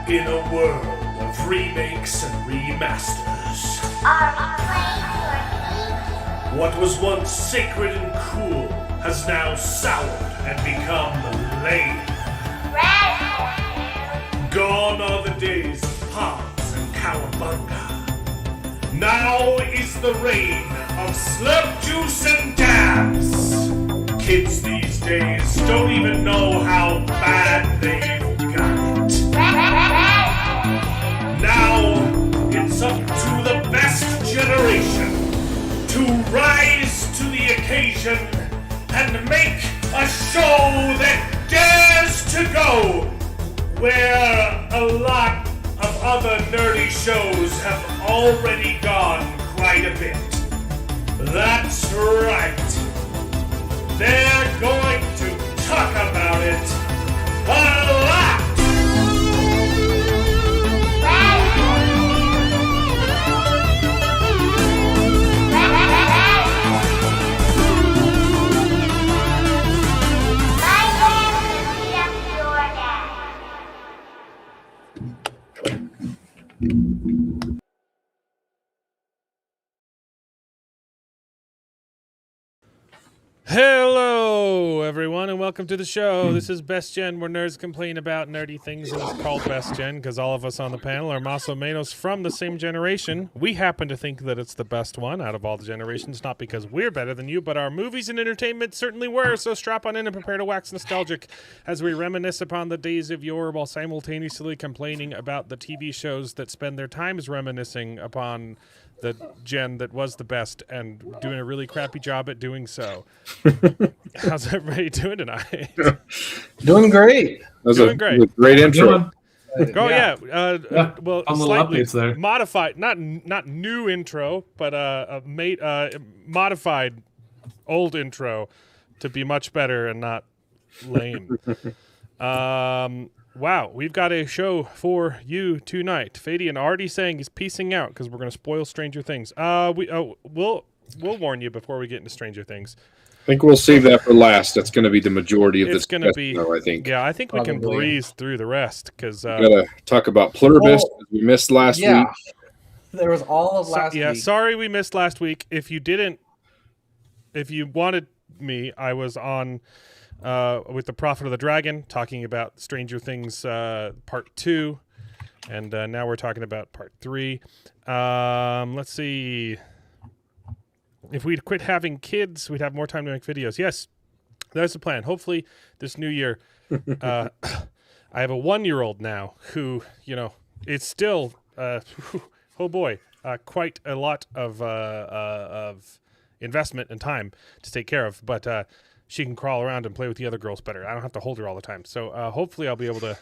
In a world of remakes and remasters, Are we playing for what was once sacred and cool has now soured and become lame. Red? Gone are the days of Pops and Cowabunga. Now is the reign of Slurp Juice and Dabs. Kids these days don't even know how bad they've got it. Now it's up to the best generation to rise to the occasion and make a show that dares to go where a lot of other nerdy shows have already gone quite a bit. That's right. They're going to talk about it a lot. Hello, everyone, and welcome to the show. This is Best Gen, where nerds complain about nerdy things, and it's called Best Gen because all of us on the panel are más o menos from the same generation. We happen to think that it's the best one out of all the generations, not because we're better than you, but our movies and entertainment certainly were, so strap on in and prepare to wax nostalgic as we reminisce upon the days of yore while simultaneously complaining about the TV shows that spend their times reminiscing upon the gen that was the best and doing a really crappy job at doing so. How's everybody doing tonight? Doing great. That was Doing a great. great intro. Oh yeah. Well, Some little slightly updates there. modified, not new intro, but modified old intro to be much better and not lame. Wow, we've got a show for you tonight. Fadian already saying he's peacing out because we're going to spoil Stranger Things. We'll warn you before we get into Stranger Things. I think we'll save that for last. That's going to be the majority of It's this. going to be, I think. yeah, I think we can Probably. breeze through the rest because. We gotta talk about Pluribus. We missed last week. There was all of last week. Sorry we missed last week. If you wanted me, I was on with the Prophet of the Dragon talking about Stranger Things Part 2, and now we're talking about Part 3. Let's see. If we'd quit having kids, we'd have more time to make videos. Yes, that's the plan. Hopefully this new year. I have a 1-year-old now who, it's still, oh boy, quite a lot of investment and time to take care of. But she can crawl around and play with the other girls better. I don't have to hold her all the time. So hopefully I'll be able to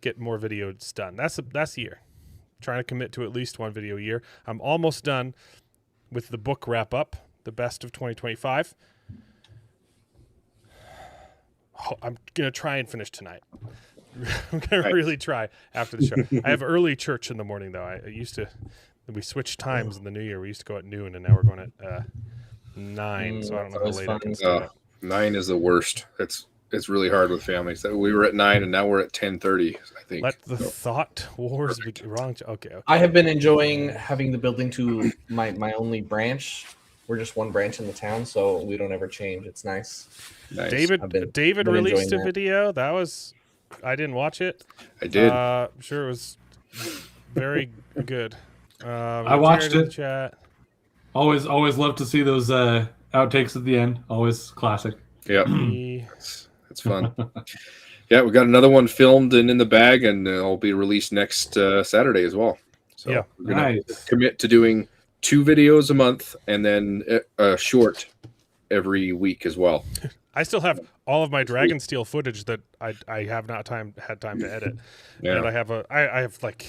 get more videos done. That's the year. Trying to commit to at least one video a year. I'm almost done with the book wrap up, the best of 2025. I'm going to try and finish tonight. I'm going to really try after the show. I have early church in the morning, though. We switched times in the new year. We used to go at noon, and now we're going at 9, so I don't know how late I can stay. 9 is the worst. It's really hard with families. We were at 9, and now we're at 10:30. I think. Let the thought wars be wrong. Okay. I have been enjoying having the building to my only branch. We're just one branch in the town, so we don't ever change. It's nice. Nice. David been released a enjoying that. video. That was, I didn't watch it. I did. I'm sure it was very good. I watched it. Chat. Always love to see those outtakes at the end. Always classic. Yeah, Me- it's fun. Yeah, we got another one filmed and in the bag, and it'll be released next Saturday as well. So Yeah. we're gonna Nice. commit to doing 2 videos a month, and then a short every week as well. I still have all of my Dragonsteel footage that I have not had time to edit, Yeah. and I have like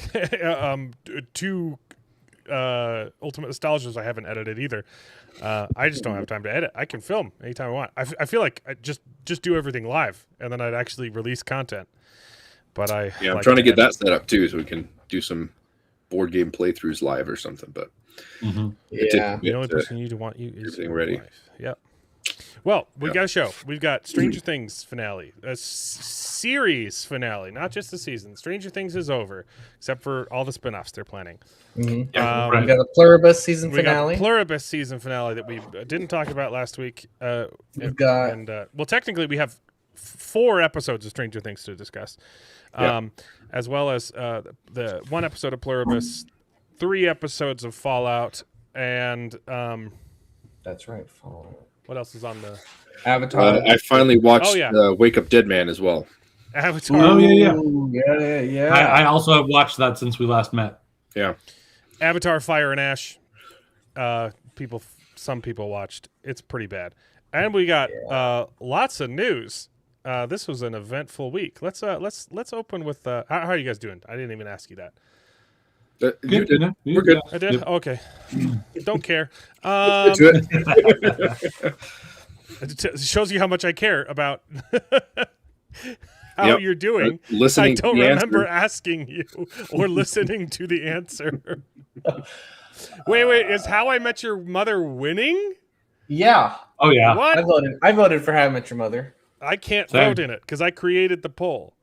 2 Ultimate Nostalgias I haven't edited either. I just don't have time to edit. I can film anytime I want. I feel like I just do everything live, and then I'd actually release content. But I'm trying to get that set up too, so we can do some board game playthroughs live or something. But Yeah. the only person you want you is everything your ready. wife. Yep. Well, we got a show. We've got Stranger Things finale, a series finale, not just the season. Stranger Things is over, except for all the spinoffs they're planning. Mhm. Yeah, We got a Pluribus season We got finale. the Pluribus season finale that we didn't talk about last week. We've got Well, technically, we have 4 episodes of Stranger Things to discuss, as well as the 1 episode of Pluribus, 3 episodes of Fallout, and that's right. Fall. what else is on the Avatar. I finally watched yeah. Wake Up Dead Man as well. Avatar? Oh, yeah. Ooh, yeah. I also have watched that since we last met. Yeah. Avatar: Fire and Ash. Some people watched. It's pretty bad, and we got lots of news. This was an eventful week. Let's open with how are you guys doing? I didn't even ask you that. You did. Yeah. We're good. I did. Yep. Okay. Don't care. It shows you how much I care about how you're doing. Listening I don't to the remember answer. asking you or listening to the answer. Wait. Is How I Met Your Mother winning? Yeah. Oh yeah. What? I voted for How I Met Your Mother. I can't Same. vote in it because I created the poll.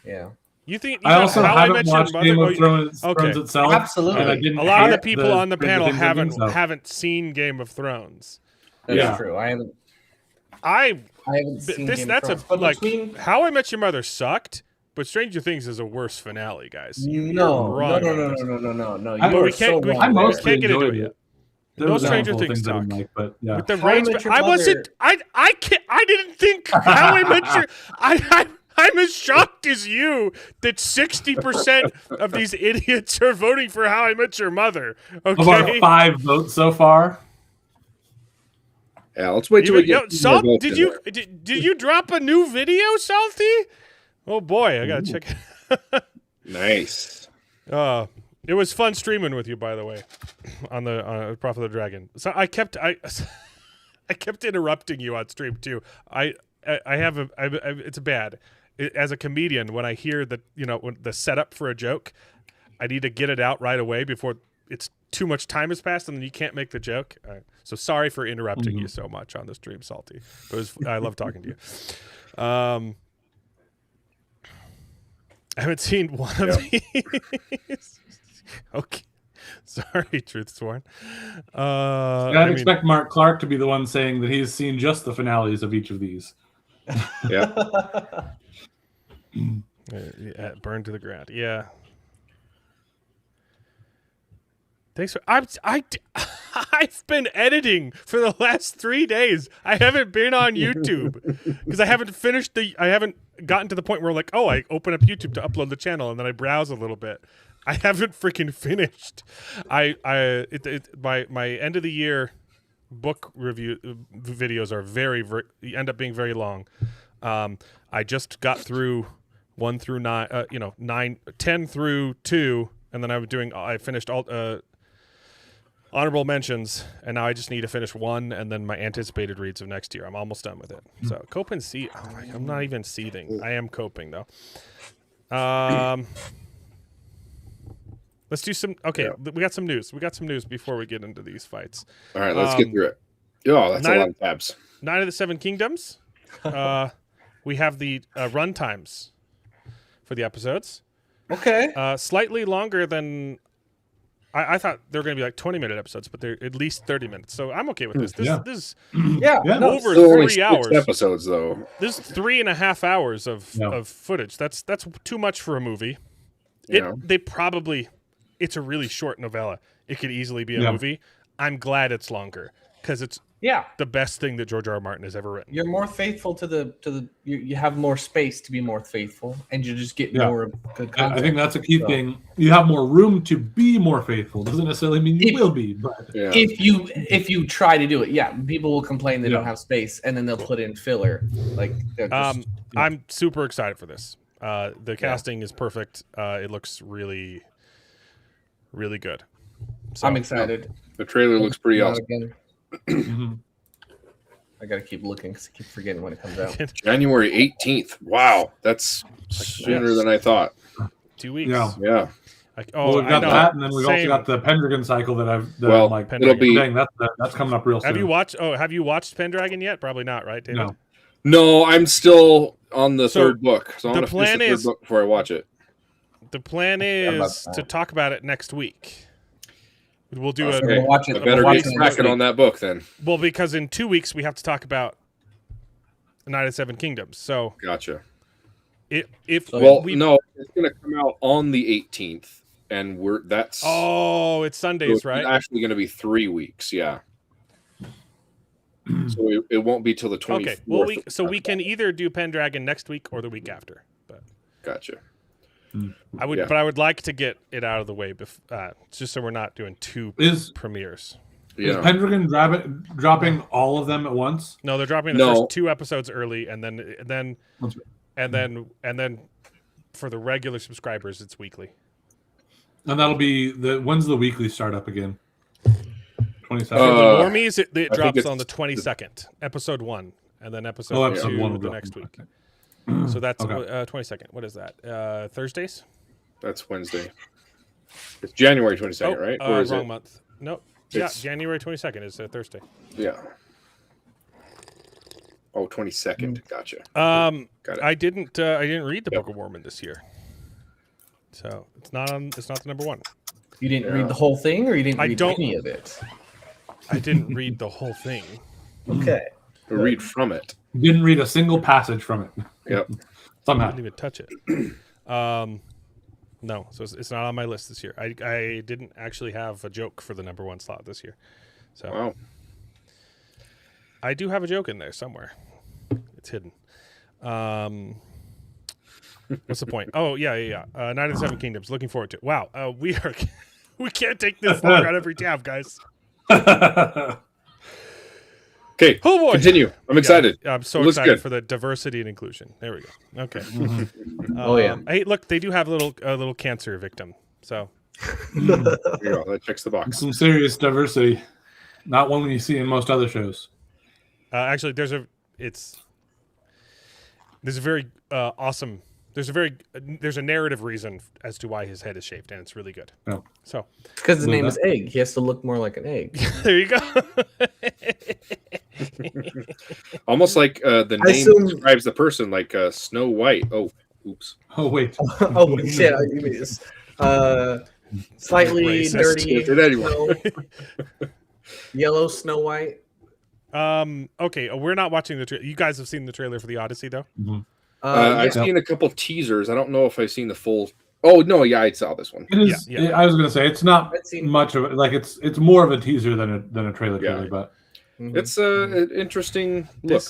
Yeah. You think I also How I Met haven't Your watched Mother? Game Oh, of Thrones, okay. itself. Absolutely. and I didn't A lot of the hate people on the Stranger panel Things ending, so- haven't seen Game of Thrones. That's Yeah. true. I haven't seen This Game that's of a Thrones. But like between How I Met Your Mother sucked, but Stranger Things is a worse finale, guys. You're no. wrong on this. You I- are we can't- so we- wrong I we there. mostly can't get into enjoyed it it. yet. There No was a Stranger handful of Things things I didn't talk. like, but yeah. With the How I range, Met Your I Mother- wasn't. I can't. I didn't think How I Met Your. I'm as shocked as you that 60% of these idiots are voting for How I Met Your Mother. Of our Okay. 5 votes so far, Yeah, let's wait till we Yo, get Salt, more votes did in you there. did you drop a new video, Salty? Oh boy, I gotta check it. Nice. It was fun streaming with you, by the way, on the Prophet of the Dragon. So I kept interrupting you on stream too. It's bad. As a comedian, when I hear that when the setup for a joke, I need to get it out right away before it's too much time has passed and then you can't make the joke. So sorry for interrupting you so much on the stream, Salty. But I love talking to you. I haven't seen one of these. Okay. Sorry, Truth Sworn. I'd expect Mark Clark to be the one saying that he's seen just the finales of each of these. Yeah. Burned to the ground. Yeah. Thanks for I've been editing for the last 3 days. I haven't been on YouTube because I haven't gotten to the point where like, oh, I open up YouTube to upload the channel and then I browse a little bit. I haven't freaking finished. My end of the year book review videos are very end up being very long. I just got through 1 through 9, 10 through 2, and then I finished all honorable mentions, and now I just need to finish 1 and then my anticipated reads of next year. I'm almost done with it. So cope and see. Oh I'm not even seething. I am coping though. Let's do some. Okay, Yeah. we got some news. We got some news before we get into these fights. All right, let's get through it. Oh, that's a lot of tabs. 9 of the 7 Kingdoms. We have the run times for the episodes. Okay. Slightly longer than I thought they were going to be like 20-minute episodes, but they're at least 30 minutes. So I'm okay with this. Yeah. This Yeah. Yeah. No, over Still only 3 6 hours. episodes though. This is 3.5 hours of Yeah. footage. That's too much for a movie. Yeah. It's a really short novella. It could easily be a Yeah. movie. I'm glad it's longer because it's yeah. the best thing that George R.R. Martin has ever written. You're more faithful to the you have more space to be more faithful, and you just get Yeah. more good content. I think that's a key thing. You have more room to be more faithful. Doesn't necessarily mean you will be, but Yeah. If you try to do it, yeah, people will complain they Yeah. don't have space, and then they'll put in filler. Like they're just, I'm super excited for this. The casting is perfect. It looks really, really good. So, I'm excited. The trailer looks pretty Not awesome. again. Mhm. I gotta keep looking because I keep forgetting when it comes out. January 18th. Wow, that's sooner than I thought. 2 weeks. Yeah. Yeah. Well, we've got that, and then we've also got the Pendragon cycle that I'm like, dang, that's coming up real soon. Have you watched Pendragon yet? Probably not, right, David? No, I'm still on the third book, so I'm going to finish the third book before I watch it. The plan is to talk about it next week. We'll do I better get cracking on that book then. Well, because in 2 weeks we have to talk about the Night of Seven Kingdoms. So gotcha. No, it's going to come out on the 18th, and it's Sundays, right? It's actually going to be 3 weeks, yeah. So it won't be till the 24th. Okay, well, we can either do Pendragon next week or the week after. But gotcha. I would like to get it out of the way, just so we're not doing two premieres. Is Pendragon dropping all of them at once? No, they're dropping the first 2 episodes early, and then for the regular subscribers, it's weekly. And that'll be when's the weekly start up again? 22nd. For the normies, it drops on the 22nd, episode 1, and then episode 2 the next week. So that's 22nd. What is that? Thursdays? That's Wednesday. It's January 22nd, right? Or is wrong month. Nope. Yeah, January 22nd is Thursday. Yeah. Oh, 22nd. Gotcha. Got it. I didn't read the Book of Mormon this year, so it's not the number 1. You didn't read the whole thing, or you didn't read any of it? I didn't read the whole thing. Okay. Read from it. Didn't read a single passage from it. Yep. Somehow. I didn't even touch it. No, so it's not on my list this year. I didn't actually have a joke for the number 1 slot this year. So wow. I do have a joke in there somewhere. It's hidden. What's the point? Oh, yeah. Night of the Seven Kingdoms. Looking forward to it. Wow. We can't take this long on every tab, guys. Okay. Oh boy. Continue. I'm excited. I'm so excited for the diversity and inclusion. There we go. Okay. Hey, look, they do have a little cancer victim. So there you go. That checks the box. Some serious diversity. Not one you see in most other shows. Actually, there's a very awesome. There's a narrative reason as to why his head is shaved, and it's really good. Oh. So because his name is Egg, he has to look more like an egg. There you go. Almost like the name describes the person, like Snow White. Oh, oops. Oh wait. Oh shit! Slightly dirty. Yellow Snow White. Okay, we're not watching the trailer. You guys have seen the trailer for the Odyssey, though. Mm-hmm. I've seen a couple teasers. I don't know if I've seen the full. Oh no, yeah, I saw this one. It is. Yeah. I was going to say it's not much of it. Like it's more of a teaser than a trailer. Yeah. Trailer, but it's an interesting look.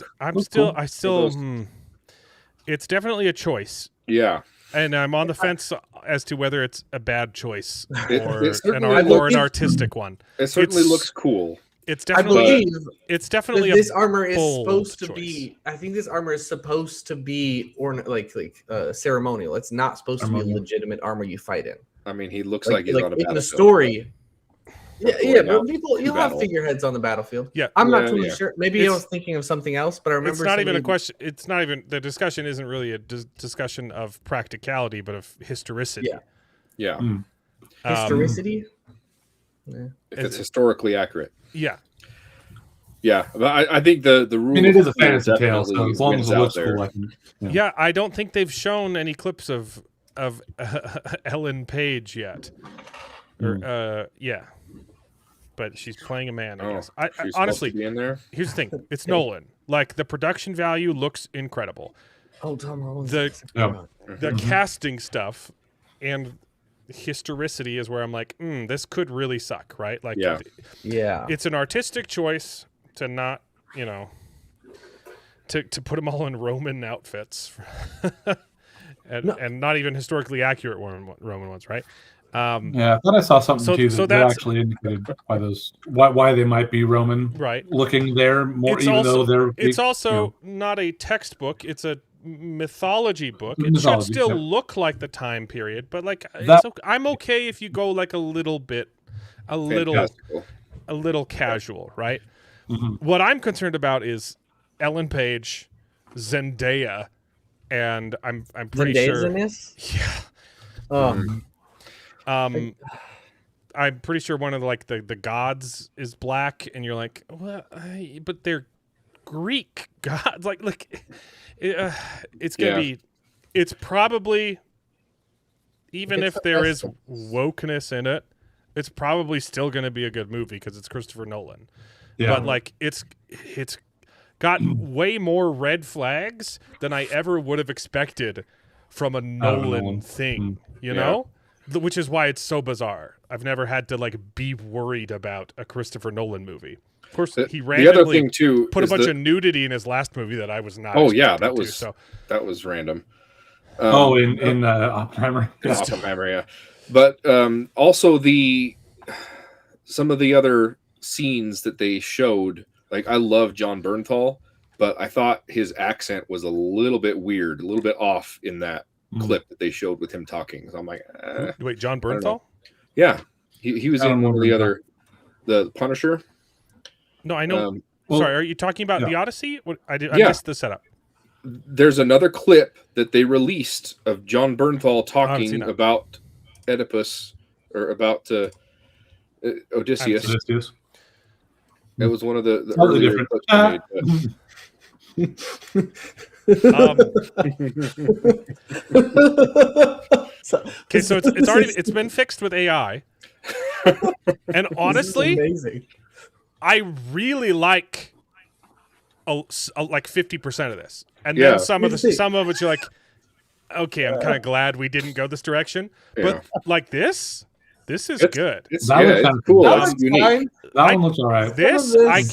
It's definitely a choice. Yeah, and I'm on the fence as to whether it's a bad choice or an artistic one. It certainly looks cool. It's definitely. This armor is supposed to be. I think this armor is supposed to be ceremonial. It's not supposed to be a legitimate armor you fight in. I mean, he looks like he's on a battlefield. In the story. Yeah, but you'll have figureheads on the battlefield. Yeah, I'm not totally sure. Maybe I was thinking of something else, but I remember. It's not even a question. It's not even the discussion. Isn't really a discussion of practicality, but of historicity. Yeah. Historicity. If it's historically accurate. Yeah. Yeah, but I think the rule. I mean, it is a fantasy tale, so as long as it looks cool. Yeah, I don't think they've shown any clips of Ellen Page yet. Or but she's playing a man. I guess. I honestly, be in there. Here's the thing: it's Nolan. Like the production value looks incredible. Oh, Tom Holland. The casting stuff and historicity is where I'm like, this could really suck, right? Like, it's an artistic choice to not, to put them all in Roman outfits, and not even historically accurate Roman ones, right? I thought I saw something too that actually indicated why they might be Roman, right? Looking there more, though they're. It's also not a textbook; it's a mythology book. It should still look like the time period, but I'm okay if you go like a little casual, right? Mm-hmm. What I'm concerned about is Ellen Page, Zendaya, and I'm pretty sure. In this? Yeah. I'm pretty sure one of the gods is black, and you're like, well, but they're Greek gods. It's gonna be. It's probably, even if there is wokeness in it, it's probably still gonna be a good movie because it's Christopher Nolan. Yeah. But it's got way more red flags than I ever would have expected from a Nolan thing. You know. Which is why it's so bizarre. I've never had to be worried about a Christopher Nolan movie. Of course, he randomly put a bunch of nudity in his last movie that I was not. Oh yeah, that was random. In Oppenheimer. Oppenheimer, yeah. But also some of the other scenes that they showed, I love John Bernthal, but I thought his accent was a little bit weird, a little bit off in that clip that they showed with him talking. So I'm like, wait, John Bernthal? Yeah, he was in one of the Punisher. No, I know. Sorry, are you talking about the Odyssey? I missed the setup. There's another clip that they released of John Bernthal talking about Oedipus or about Odysseus. It was one of the earlier clips they made. Okay, so it's been fixed with AI, and honestly, amazing. I really like 50% of this, and then some of it you're like, okay, I'm kind of glad we didn't go this direction, but this is good. It's cool. That one looks all right. This I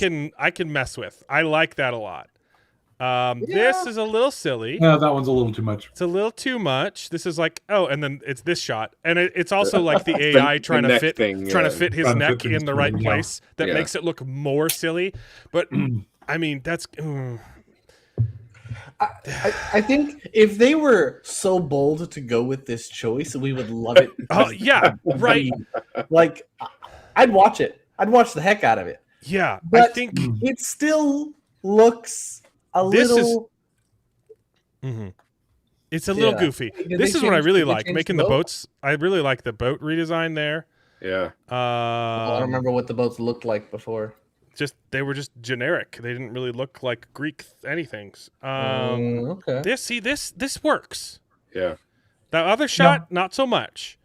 can mess with. I like that a lot. This is a little silly. Yeah, that one's a little too much. It's a little too much. This is and then it's this shot, and it's also the AI trying to fit his neck in the right place that makes it look more silly. But I mean, that's. I think if they were so bold to go with this choice, we would love it. Oh yeah, right. I'd watch it. I'd watch the heck out of it. Yeah, but I think it still looks little. It's a little goofy. This is what I really like, making the boats. I really like the boat redesign there. Yeah. I don't remember what the boats looked like before. They were just generic. They didn't really look like Greek anythings. Okay. This works. Yeah. That other shot, not so much.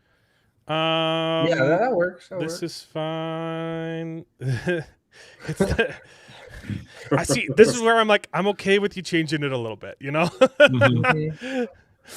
That works. This is fine. I see. This is where I'm like, I'm okay with you changing it a little bit, you know.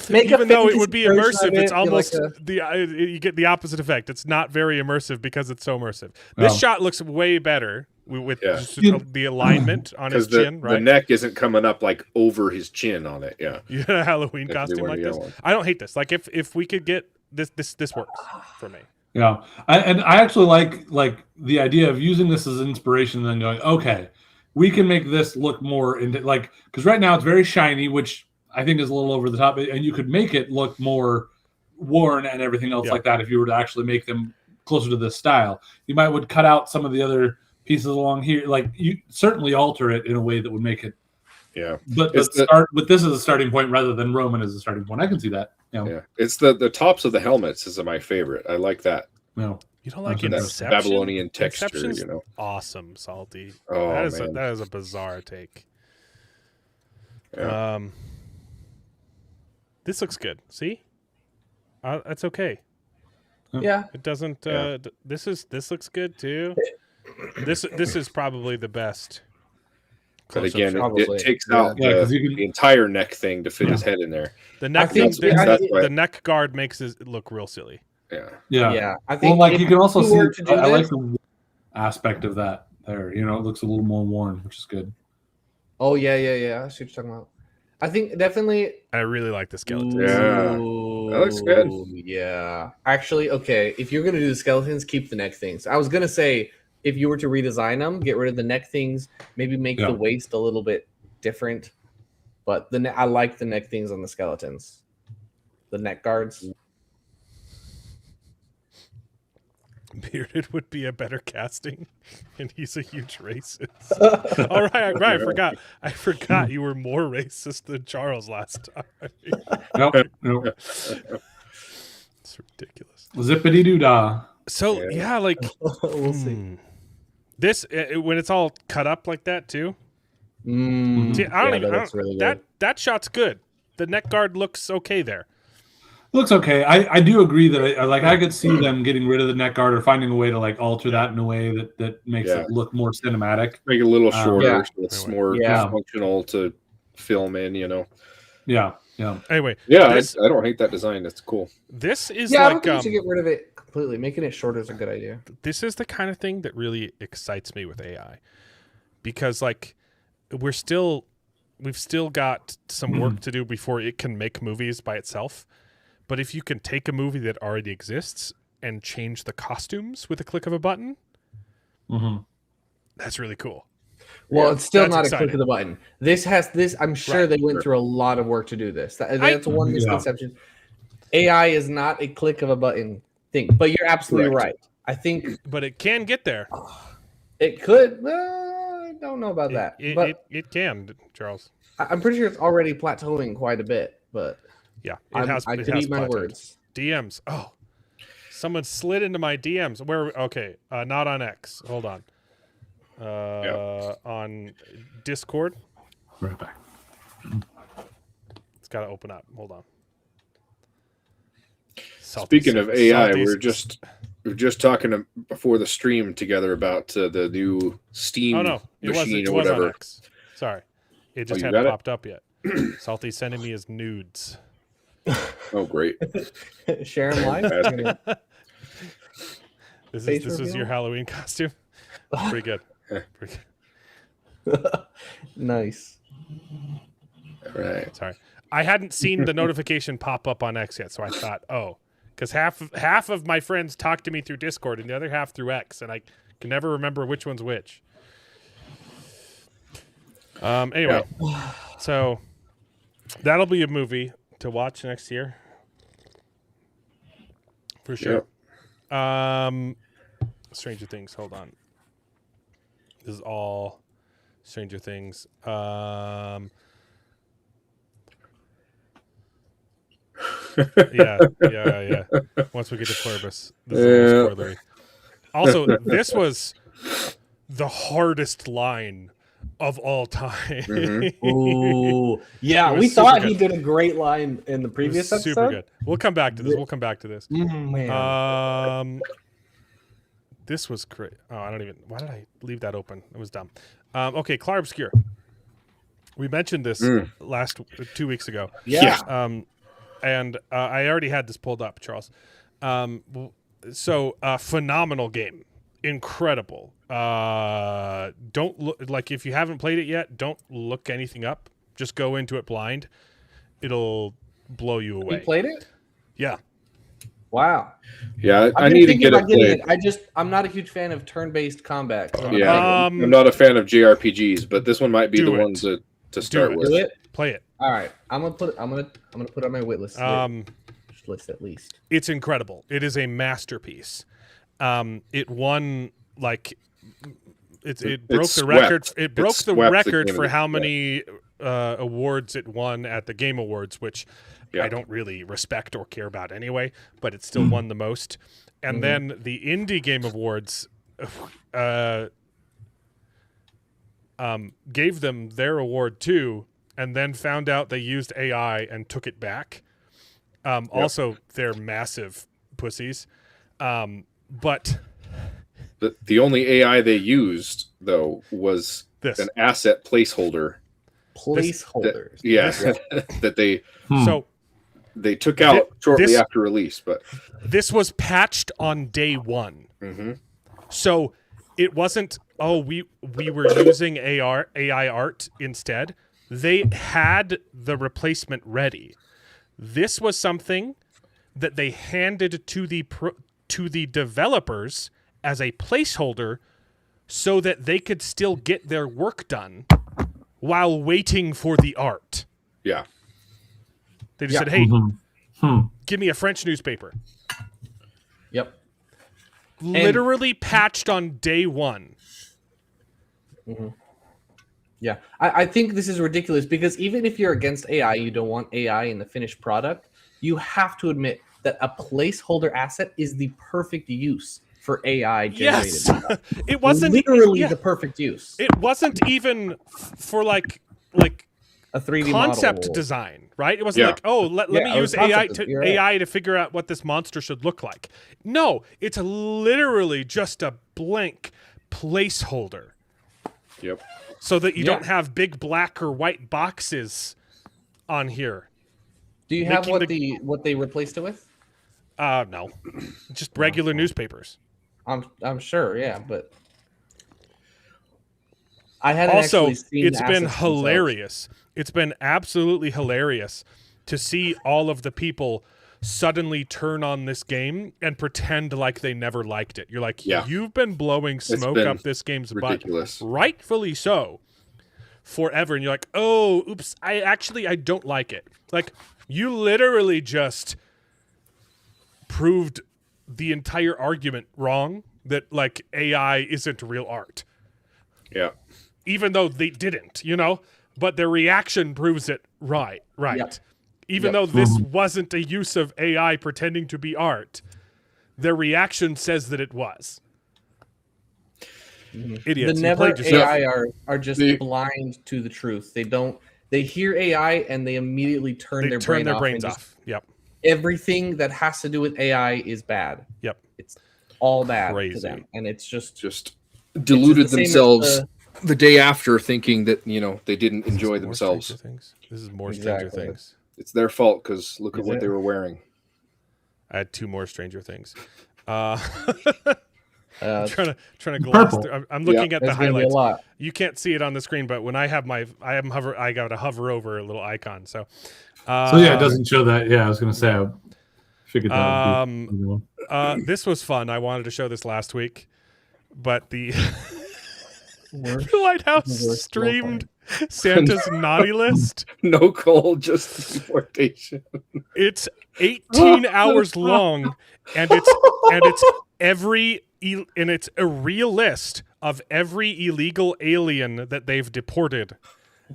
Even though it would be immersive, it's almost you get the opposite effect. It's not very immersive because it's so immersive. This shot looks way better with just the alignment on his chin. Right, the neck isn't coming up over his chin on it. Yeah, you had a Halloween costume like this. I don't hate this. If we could get this works for me. Yeah, I actually like the idea of using this as inspiration and then going, okay, we can make this look more into because right now it's very shiny, which I think is a little over the top, and you could make it look more worn and everything else like that if you were to actually make them closer to this style. You would cut out some of the other pieces along here, you certainly alter it in a way that would make it. Yeah, but start with this as a starting point rather than Roman as a starting point. I can see that. Yeah, it's the tops of the helmets is my favorite. I like that. No, you don't like Inception? Babylonian texture. Inception's awesome, Salty. Oh, that is a bizarre take. Yeah. This looks good. See, that's okay. Yeah, it doesn't. This looks good too. This is probably the best. But again, it takes out the entire neck thing to fit his head in there. The neck, the neck guard makes it look real silly. Yeah. I think you can also see. I like the aspect of that there. It looks a little more worn, which is good. Oh yeah. I see what you're talking about. I think definitely. I really like the skeletons. Yeah, that looks good. Yeah, actually, okay. If you're gonna do the skeletons, keep the neck things. I was gonna say if you were to redesign them, get rid of the neck things. Maybe make the waist a little bit different. But I like the neck things on the skeletons. The neck guards. Bearded would be a better casting, and he's a huge racist. All right, I forgot you were more racist than Charles last time. Nope. It's ridiculous. Zippity doo dah. So yeah, like We'll see. this when it's all cut up like that too. Mm, See, I don't even. that looks really that good. that shot's good. The neck guard looks okay there. Looks okay. I do agree that I could see them getting rid of the neck guard or finding a way to like alter that in a way that makes it look more cinematic. Make it a little shorter, Yeah. so it's more functional to film in. Yeah. Anyway, Yeah, this, I don't hate that design. It's cool. this is Yeah, I like don't think you should get rid of it completely. Making it shorter is a good idea. this is the kind of thing that really excites me with AI, because like we've still got some work to do before it can make movies by itself. But if you can take a movie that already exists and change the costumes with a click of a button, that's really cool. Well, it's still not exciting. a click of the button. This has this. I'm sure they went through a lot of work to do this. That's one misconception. AI is not a click of a button thing. But you're absolutely right. I think, but it can get there. It could. I don't know about that. But It can, Charles. I'm pretty sure it's already plateauing quite a bit. But yeah, I could eat my words. DMs. Oh, someone slid into my DMs. Where? Okay, not on X. Hold on. On Discord. Right back. It's got to open up. Hold on. Speaking of AI, we're just talking before the stream together about the new Steam machine or whatever. On X. Sorry, it just hadn't popped up yet. Salty's sending me his nudes. Oh, great! Share them live. This is your Halloween costume. Pretty good. Pretty good. Nice. All right. Sorry, I hadn't seen the notification pop up on X yet, so I thought, because half of my friends talk to me through Discord and the other half through X, and I can never remember which one's which. Anyway, so that'll be a movie to watch next year for sure. Yep. Stranger Things. Hold on. This is all Stranger Things. Yeah. Once we get to Pluribus, this is a little spoilery. Also, this was the hardest line of all time. Ooh, yeah. We thought he did a great line in the previous episode. Super good. We'll come back to this. Man. This was great. Oh, I don't even. Why did I leave that open? It was dumb. Okay, Clar Obscur. We mentioned this 2 weeks ago. Yeah. And I already had this pulled up, Charles. So phenomenal game, incredible. Don't look like if you haven't played it yet. Don't look anything up. Just go into it blind. It'll blow you away. You played it? Yeah. Wow. Yeah, I need to get it played. I'm not a huge fan of turn-based combat. So I'm not a fan of JRPGs, but this one might be the one to start with. Do it. Play it. All right, I'm gonna put it on my wait list. List at least. It's incredible. It is a masterpiece. It won like it broke the record. It broke the record for how many awards it won at the Game Awards, which I don't really respect or care about anyway, but it still won the most. And then the Indie Game Awards gave them their award too, and then found out they used AI and took it back. Also, they're massive pussies. But the only AI they used, though, was an asset placeholder. Placeholders. That they... So they took out shortly after release, but this was patched on day one. So it wasn't, we were using AI art instead. They had the replacement ready. This was something that they handed to the developers as a placeholder so that they could still get their work done while waiting for the art. Yeah. They just said, hey, give me a French newspaper. Yep. Literally patched on day one. Yeah. I think this is ridiculous because even if you're against AI, you don't want AI in the finished product, you have to admit that a placeholder asset is the perfect use for AI generated. Yes, it wasn't literally the perfect use. It wasn't even for like a 3D concept model. design, right? It wasn't like, oh, let me use AI to figure out what this monster should look like. No, it's literally just a blank placeholder. Yep. So that you don't have big black or white boxes on here. Do you have what they replaced it with? No, just regular newspapers. I'm sure, yeah, but I hadn't also actually seen it's been hilarious. Themselves. It's been absolutely hilarious to see all of the people suddenly turn on this game and pretend like they never liked it. You're like, you've been blowing smoke up this game's ridiculous. butt, rightfully so, forever, and you're like, oh, oops, I don't like it. Like, you literally just proved the entire argument wrong that like AI isn't real art. Yeah. Even though they didn't, but their reaction proves it right. Yep. Even though this wasn't a use of AI pretending to be art, their reaction says that it was. Idiots. The never AI are just blind to the truth. They hear AI and they immediately turn their brains off. Yep. Everything that has to do with AI is bad. Yep. It's all bad Crazy. to them. And it's just deluded themselves the day after, thinking that, they didn't enjoy themselves. This is more Stranger Things. It's their fault because look at what they were wearing. I had 2 more Stranger Things. I'm trying to gloss through. I'm looking at the highlights. You can't see it on the screen, but when I got to hover over a little icon. So it doesn't show that. Yeah, I was gonna say. I figured that would be this was fun. I wanted to show this last week, but the White House streamed Santa's naughty list. No call, just deportation. It's 18 hours long, and it's a real list of every illegal alien that they've deported.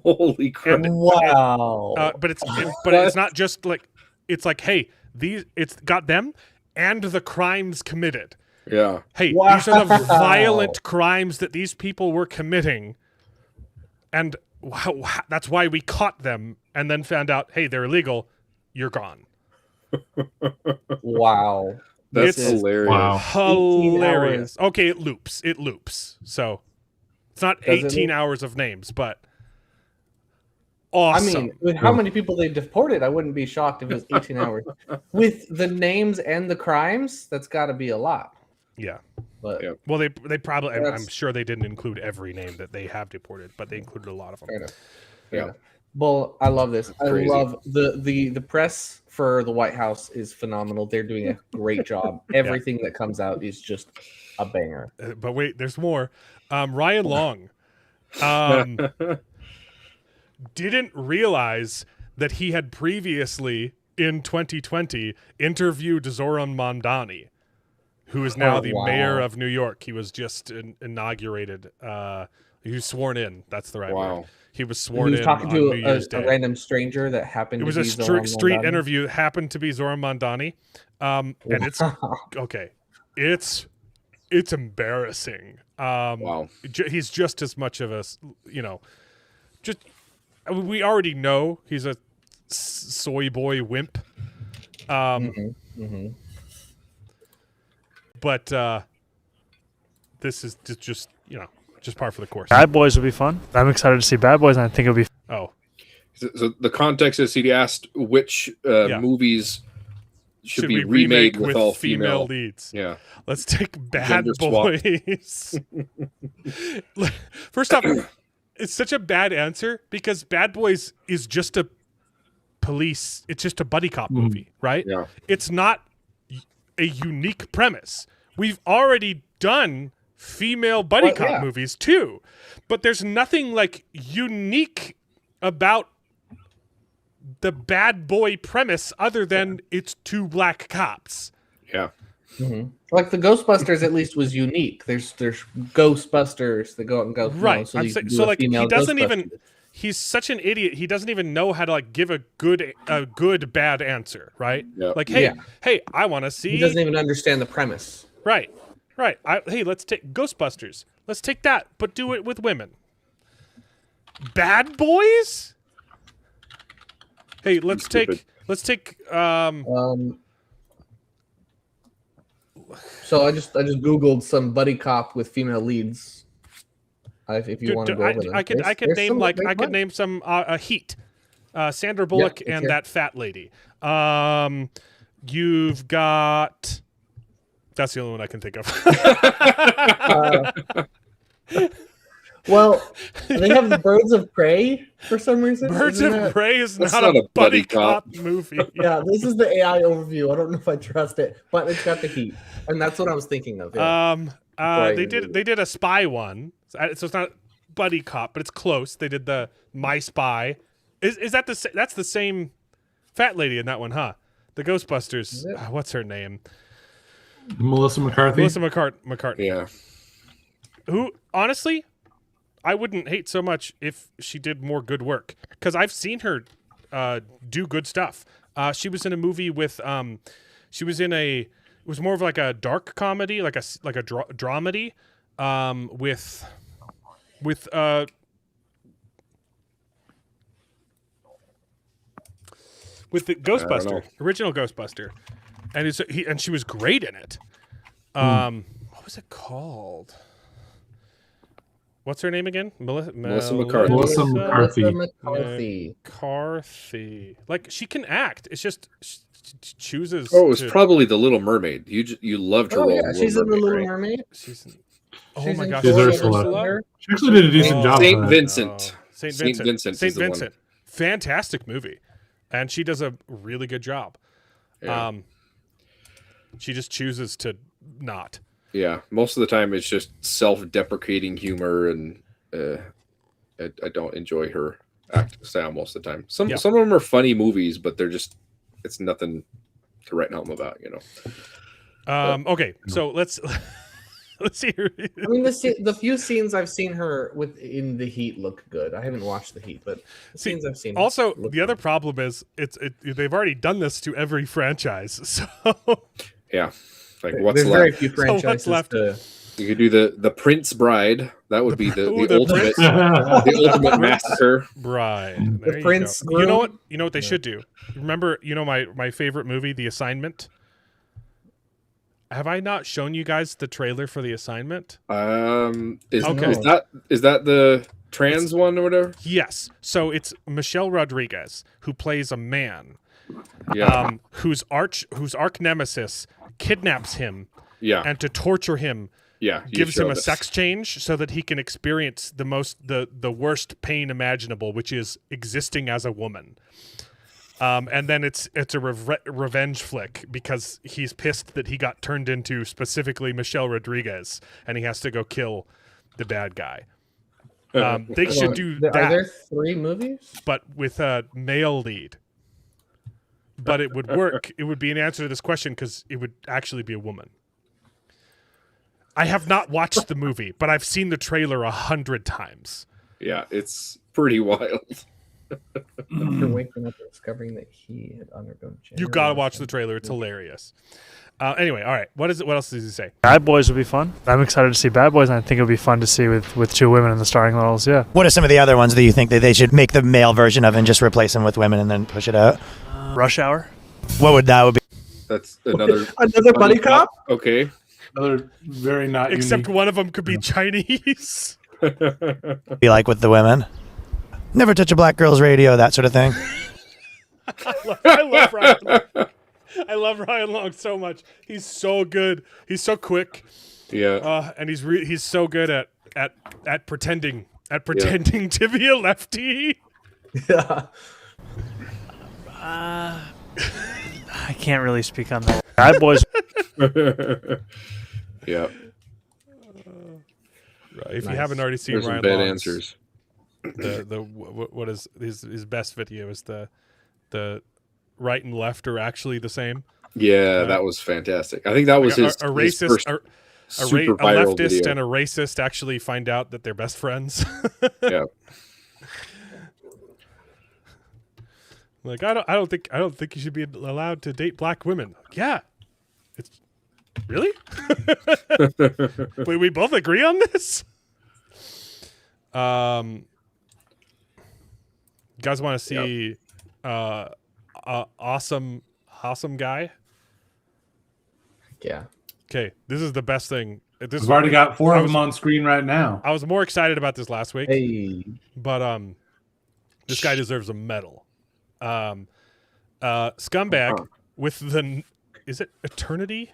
Holy crap! Wow! But it's not just like, it's like, hey, it's got them and the crimes committed. Yeah. Hey, these are the violent crimes that these people were committing, and that's why we caught them, and then found out, hey, they're illegal. You're gone. Wow. That's hilarious. Wow. Hilarious. Okay, it loops. So it's not 18 hours of names, but awesome. I mean, with how many people they deported, I wouldn't be shocked if it was 18 hours. With the names and the crimes, that's got to be a lot. Yeah. But well, they probably, I'm sure they didn't include every name that they have deported, but they included a lot of them. Fair enough. Well, I love this. I love the press for the White House is phenomenal. They're doing a great job. Everything that comes out is just a banger. But wait, there's more. Ryan Long didn't realize that he had previously in 2020 interviewed Zoran Mamdani, who is now the mayor of New York. He was just inaugurated. He was sworn in. That's the right word. He was sworn in talking on to New Year's Day. A random stranger that happened. It was a street interview that happened to be Zoran Mamdani, and it's okay. It's embarrassing. Wow. He's just as much of a, just we already know he's a soy boy wimp. But this is just par for the course. Bad Boys would be fun. I'm excited to see Bad Boys, and I think it'll be. Oh, so the context is he asked which movies should be remade with all female leads. Yeah, let's take Bad Boys. First off, it's such a bad answer because Bad Boys is just a police. It's just a buddy cop movie, right? Yeah, it's not a unique premise. We've already done female buddy cop movies too, but there's nothing like unique about the bad boy premise other than it's 2 black cops. Yeah. Like the Ghostbusters at least was unique. There's Ghostbusters that go out and go right. so like he he's such an idiot. He doesn't even know how to like give a good bad answer, right? Yeah. Like, hey, Yeah. hey, I want to see. He doesn't even understand the premise. Right. Hey, let's take Ghostbusters. Let's take that, but do it with women. Bad Boys. Hey, let's take. So I just googled some buddy cop with female leads. If you Dude, want to go over them, I could name some Heat, Sandra Bullock and here. that fat lady. You've got. That's the only one I can think of. Well, they have the Birds of Prey for some reason. Birds of Prey is That's not not a a buddy buddy cop. cop movie. Yeah, this is the AI overview. I don't know if I trust it, but it's got the heat, and that's what I was thinking of. Yeah. They did a spy one, so it's not buddy cop, but it's close. They did the My Spy. Is that that's the same fat lady in that one, huh? The Ghostbusters. What's her name? Melissa McCarthy. Melissa McCartney. Yeah. Who, honestly, I wouldn't hate so much if she did more good work, because I've seen her do good stuff. She was in a movie with she was in it was more of like a dark comedy, like a dramedy, with the Ghostbuster, original Ghostbuster, and she was great in it. What was it called? What's her name again? Melissa McCarthy. Melissa McCarthy. McCarthy. Like, she can act. It's just she chooses. Oh, it was probably The Little Mermaid. You loved her role. Yeah, she's in The Little Mermaid. Oh my gosh, She's Ursula. Ursula. She actually did a decent job. Saint on Vincent. Saint Saint Vincent. is the one. Fantastic movie, and she does a really good job. Yeah. She just chooses to not. Yeah, most of the time it's just self-deprecating humor, and I don't enjoy her acting style most of the time. Some of them are funny movies, but it's nothing to write home about, you know. Okay, so let's see. I mean, the few scenes I've seen her in The Heat look good. I haven't watched The Heat, but the scenes I've seen. Also, the other problem is they've already done this to every franchise, so yeah. Like, what's There's left? very few franchises. So what's left? You could do the Prince Bride. That would be the ultimate the ultimate massacre. Bride. The Prince. You know what? You know what they should do. Remember, my favorite movie, The Assignment. Have I not shown you guys the trailer for The Assignment? Is that the trans one or whatever? Yes. So it's Michelle Rodriguez, who plays a man. Yeah. Whose arch nemesis kidnaps him. Yeah. And to torture him. Yeah. Gives him a sex change so that he can experience the worst pain imaginable, which is existing as a woman. And then it's a revenge flick because he's pissed that he got turned into specifically Michelle Rodriguez, and he has to go kill the bad guy. They should do that. Are there 3 movies? But with a male lead. But it would work. It would be an answer to this question because it would actually be a woman. I have not watched the movie, but I've seen the trailer 100 times. Yeah, it's pretty wild. After waking up and discovering that he had undergone gender. You gotta watch the trailer; it's hilarious. Anyway, all right. What else does he say? Bad Boys would be fun. I'm excited to see Bad Boys, and I think it would be fun to see with 2 women in the starring roles. Yeah. What are some of the other ones that you think that they should make the male version of and just replace them with women and then push it out? Rush Hour. What would that be? That's another buddy cop. Okay. Another very not Except unique. one of them could be Chinese. Be like with the women? Never touch a black girl's radio, that sort of thing. I love Ryan. I love Ryan Long so much. He's so good. He's so quick. Yeah. And he's so good at pretending to be a lefty. Yeah. I can't really speak on that. Bad Boys. Yeah. If you haven't already seen There's some Ryan bad Long's, answers. what is his best video is the right and left are actually the same. Yeah, that was fantastic. I think that was his racist, first a super viral leftist video. and a racist actually find out that they're best friends. Yeah. Like I don't think you should be allowed to date black women. Yeah, it's really. we both agree on this. You guys want to see awesome guy? Yeah. Okay, this is the best thing. We've already got 4 of them on screen right now. I was more excited about this last week. Hey. But this guy deserves a medal. Scumbag with the is it eternity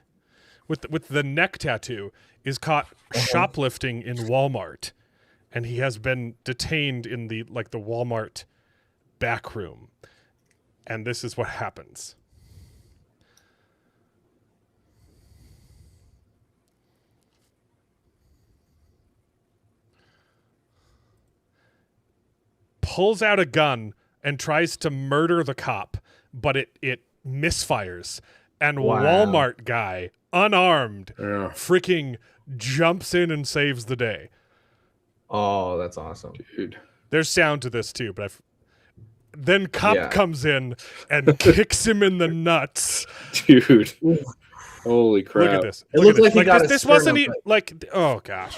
with the neck tattoo is caught shoplifting in Walmart, and he has been detained in the Walmart back room, and this is what happens. Pulls out a gun and tries to murder the cop, but it misfires. And Walmart guy, unarmed, freaking jumps in and saves the day. Oh, that's awesome. Dude. There's sound to this too, but then cop comes in and kicks him in the nuts. Dude. Holy crap. Look at this. It looks like he got this wasn't oh gosh.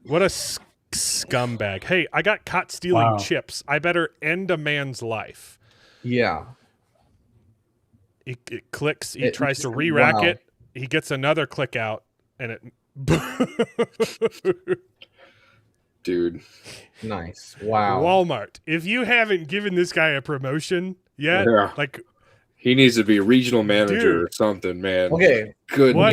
What a scumbag. Hey, I got caught stealing chips. I better end a man's life. Yeah. It clicks. He tries to re-rack it. He gets another click out, and it... Dude. Nice. Wow. Walmart. If you haven't given this guy a promotion yet, he needs to be regional manager or something, man. Okay. Good. What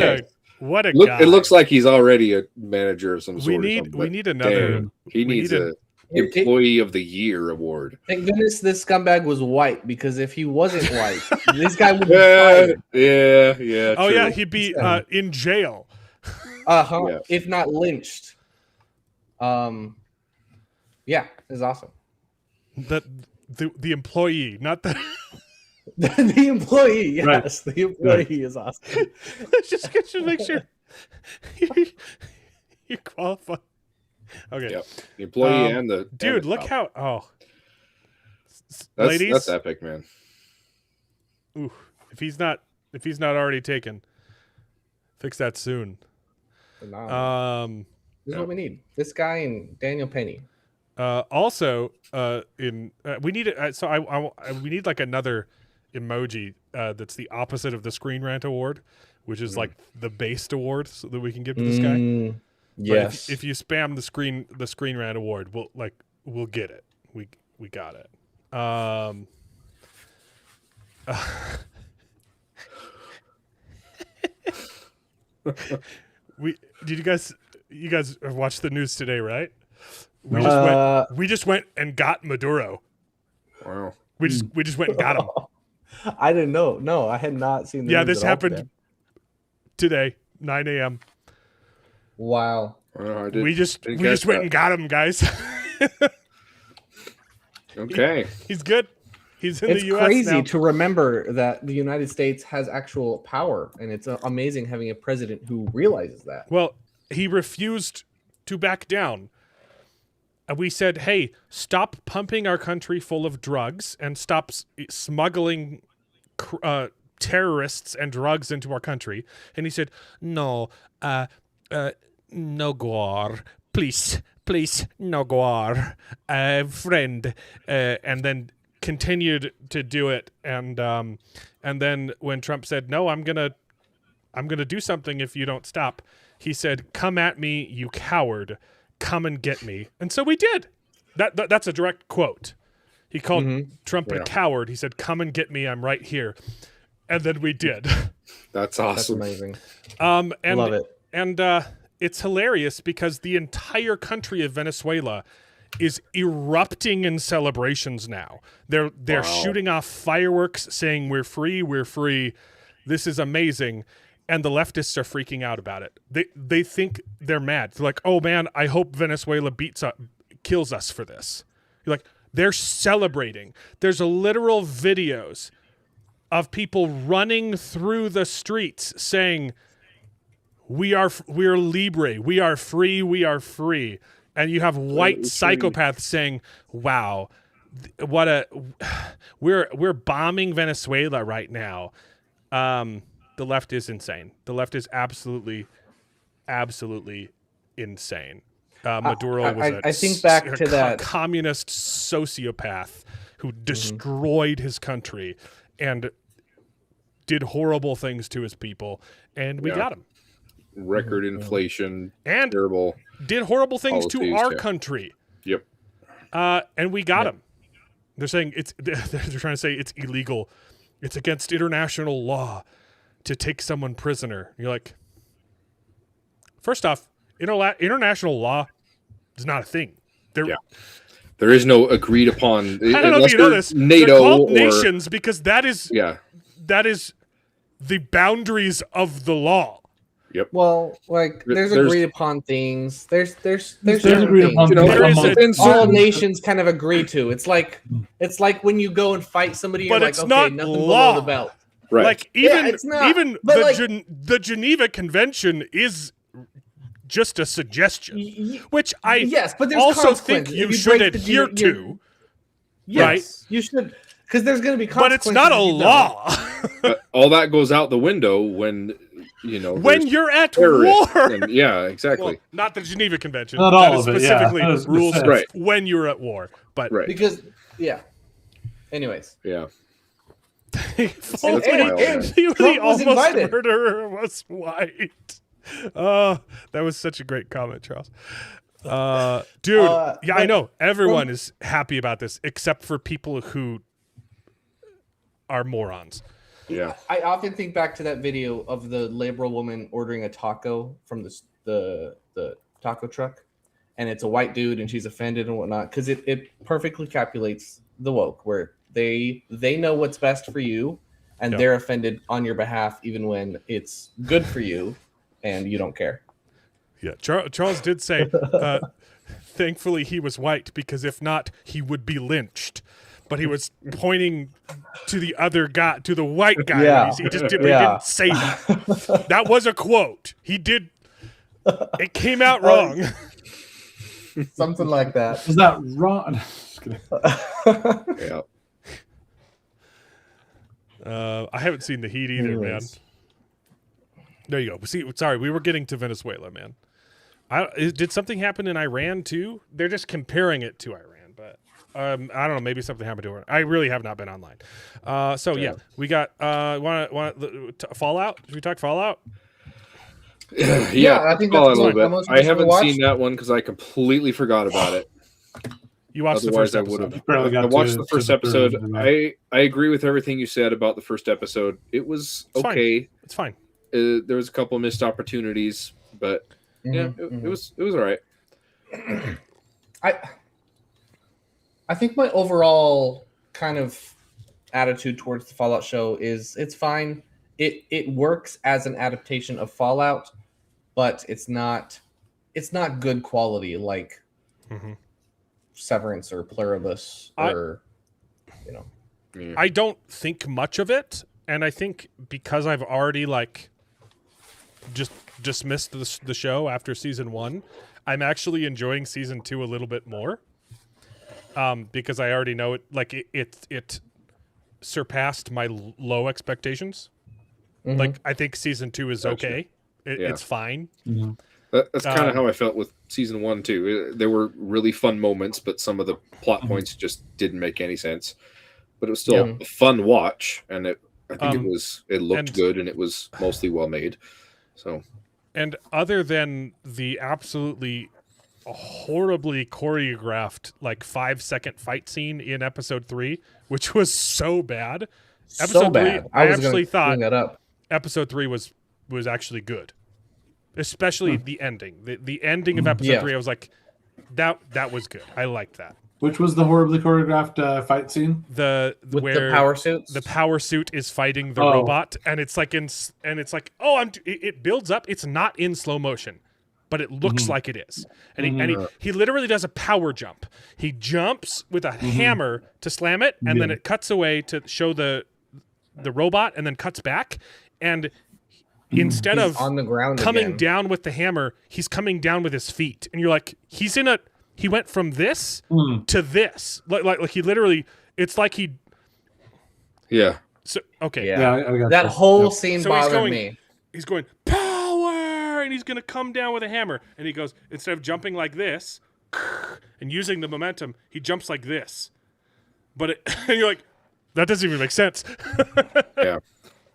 a guy. It looks like he's already a manager of some sort. We need another. Damn, he needs an employee of the year award. Thank goodness this scumbag was white, because if he wasn't white, this guy would be fired. Yeah. Oh true. yeah, he'd be in jail. Yeah. If not lynched. Yeah, it's awesome. The employee, not the the employee, yes, the employee is awesome. just make sure you qualify. Okay. Yep. The employee and the dude. and the Look cop. how Ladies, that's epic, man. Ooh, if he's not already taken, fix that soon. This is what we need. This guy and Daniel Penny. Also, we need we need like another emoji that's the opposite of the Screen Rant Award, which is like the based award, so that we can give to this guy. Yes. If you spam the Screen Rant Award, we'll get it. We got it. You guys watched the news today, right? We just went and got Maduro. Wow. We just went and got him. I didn't know. No, I had not seen. This happened today, 9 a.m. Wow. We just went and got him, guys. Okay. He's good. He's in the U.S. It's crazy now. to remember that the United States has actual power, and it's amazing having a president who realizes that. Well, he refused to back down. We said, hey, stop pumping our country full of drugs and stop smuggling terrorists and drugs into our country. And he said, no, no guar. Please, no guar. Friend. And then continued to do it. And then when Trump said, no, I'm gonna do something if you don't stop, he said, come at me, you coward. Come and get me. And so we did. That's a direct quote. He called Trump a coward. He said, come and get me. I'm right here. And then we did. That's awesome. That's amazing. And, love it. And it's hilarious because the entire country of Venezuela is erupting in celebrations now. They're shooting off fireworks saying we're free, we're free. This is amazing. And the leftists are freaking out about it. They think they're mad. They're like, oh man, I hope Venezuela kills us for this. You're like, they're celebrating. There's literal videos of people running through the streets saying, we're libre, we are free, we are free. And you have white psychopaths saying, wow, we're bombing Venezuela right now. The left is insane. The left is absolutely insane. Maduro was I think back to that communist sociopath who destroyed his country and did horrible things to his people, and we got him. Record inflation and terrible. Did horrible things to policies, our country. Yep. And we got him. They're saying they're trying to say it's illegal. It's against international law to take someone prisoner. You're like, first off, international law is not a thing. There is no agreed upon. I don't know if you know this. NATO they're called or nations because that is the boundaries of the law. Yep. Well, like there's agreed upon things. There's agreed upon things. All nations kind of agree to. It's like when you go and fight somebody, you're but like, it's okay, not nothing law. below the belt. Right. Like even it's not. even But the Geneva Convention is just a suggestion, which I but there's also think consequences. you If you should break the adhere Geneva- to. Yes, right? you should, because there's going to be But consequences. it's not a if you don't. law. But all that goes out the window when when there's you're at terrorists war. and- yeah, exactly. Well, not the Geneva Convention. Not That all is of it, yeah. specifically I was gonna rules say. Right. when you're at war. But Right. Because anyways, Yeah. thankfully, That's wild, man. the Trump was almost invited. murderer was white. That was such a great comment, Charles. Dude, yeah, I know. Everyone is happy about this except for people who are morons. Yeah. I often think back to that video of the liberal woman ordering a taco from the taco truck, and it's a white dude, and she's offended and whatnot, because it perfectly calculates the woke, where they know what's best for you, and they're offended on your behalf, even when it's good for you, and you don't care. Yeah, Charles did say, thankfully he was white, because if not, he would be lynched. But he was pointing to the other guy, to the white guy. Yeah. He just didn't say that. That was a quote. He did. It came out wrong. Something like that. Is that wrong? Just kidding. Yeah. I haven't seen The Heat either, man. There you go. See, sorry, we were getting to Venezuela, man. Did something happen in Iran too? They're just comparing it to Iran, but I don't know. Maybe something happened to her. I really have not been online. So yeah, we got want Fallout. Should we talk Fallout? Yeah, I think Fallout that's a little fine. bit. I haven't seen that one because I completely forgot about it. You watched Otherwise, the I first would episode. have. Barely I got watched to- the to first the third episode. one. I agree with everything you said about the first episode. It was It's okay. Fine. It's fine. There was a couple of missed opportunities, but yeah, it was all right. I think my overall kind of attitude towards the Fallout show is it's fine. It works as an adaptation of Fallout, but it's not good quality like Severance or Pluribus or I don't think much of it, and I think because I've already just dismissed the show after season 1, I'm actually enjoying season 2 a little bit more. Because I already know it. It surpassed my low expectations. I think season 2 is okay. It's fine. That's kind of how I felt with season 1 too. There were really fun moments, but some of the plot points just didn't make any sense. But it was still a fun watch, and I think it looked good, and it was mostly well made. So, and other than the absolutely horribly choreographed 5-second fight scene in episode 3, which was so bad. Episode 3, I actually thought that up. episode 3 was actually good, especially the ending. The ending of episode 3, I was like, that was good. I liked that. Which was the horribly choreographed fight scene? Where the power suits. The power suit is fighting the robot, and it's like it builds up. It's not in slow motion, but it looks like it is. And he literally does a power jump. He jumps with a hammer to slam it, and then it cuts away to show the robot, and then cuts back. And instead He's of on the ground coming again. down with the hammer, he's coming down with his feet. And you're like, he's in a he went from this Hmm. to this. Like he literally, it's like he. Yeah. So okay. Yeah, Yeah, I got that you. whole Yep. scene So he's bothered going. me. He's going power, and he's gonna come down with a hammer. And he goes, instead of jumping like this and using the momentum, he jumps like this. But and you're like, that doesn't even make sense. Yeah.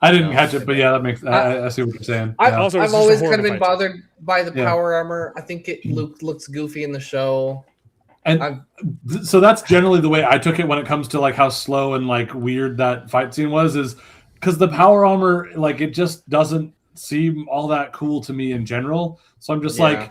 I didn't catch it, but yeah, that makes. I see what you're saying. Yeah. Also, it's I've just a always kind horrible of been fight scene. bothered by the Yeah. power armor. I think it looks goofy in the show. And so that's generally the way I took it when it comes to like how slow and like weird that fight scene was, is because the power armor, like, it just doesn't seem all that cool to me in general. So I'm just Yeah.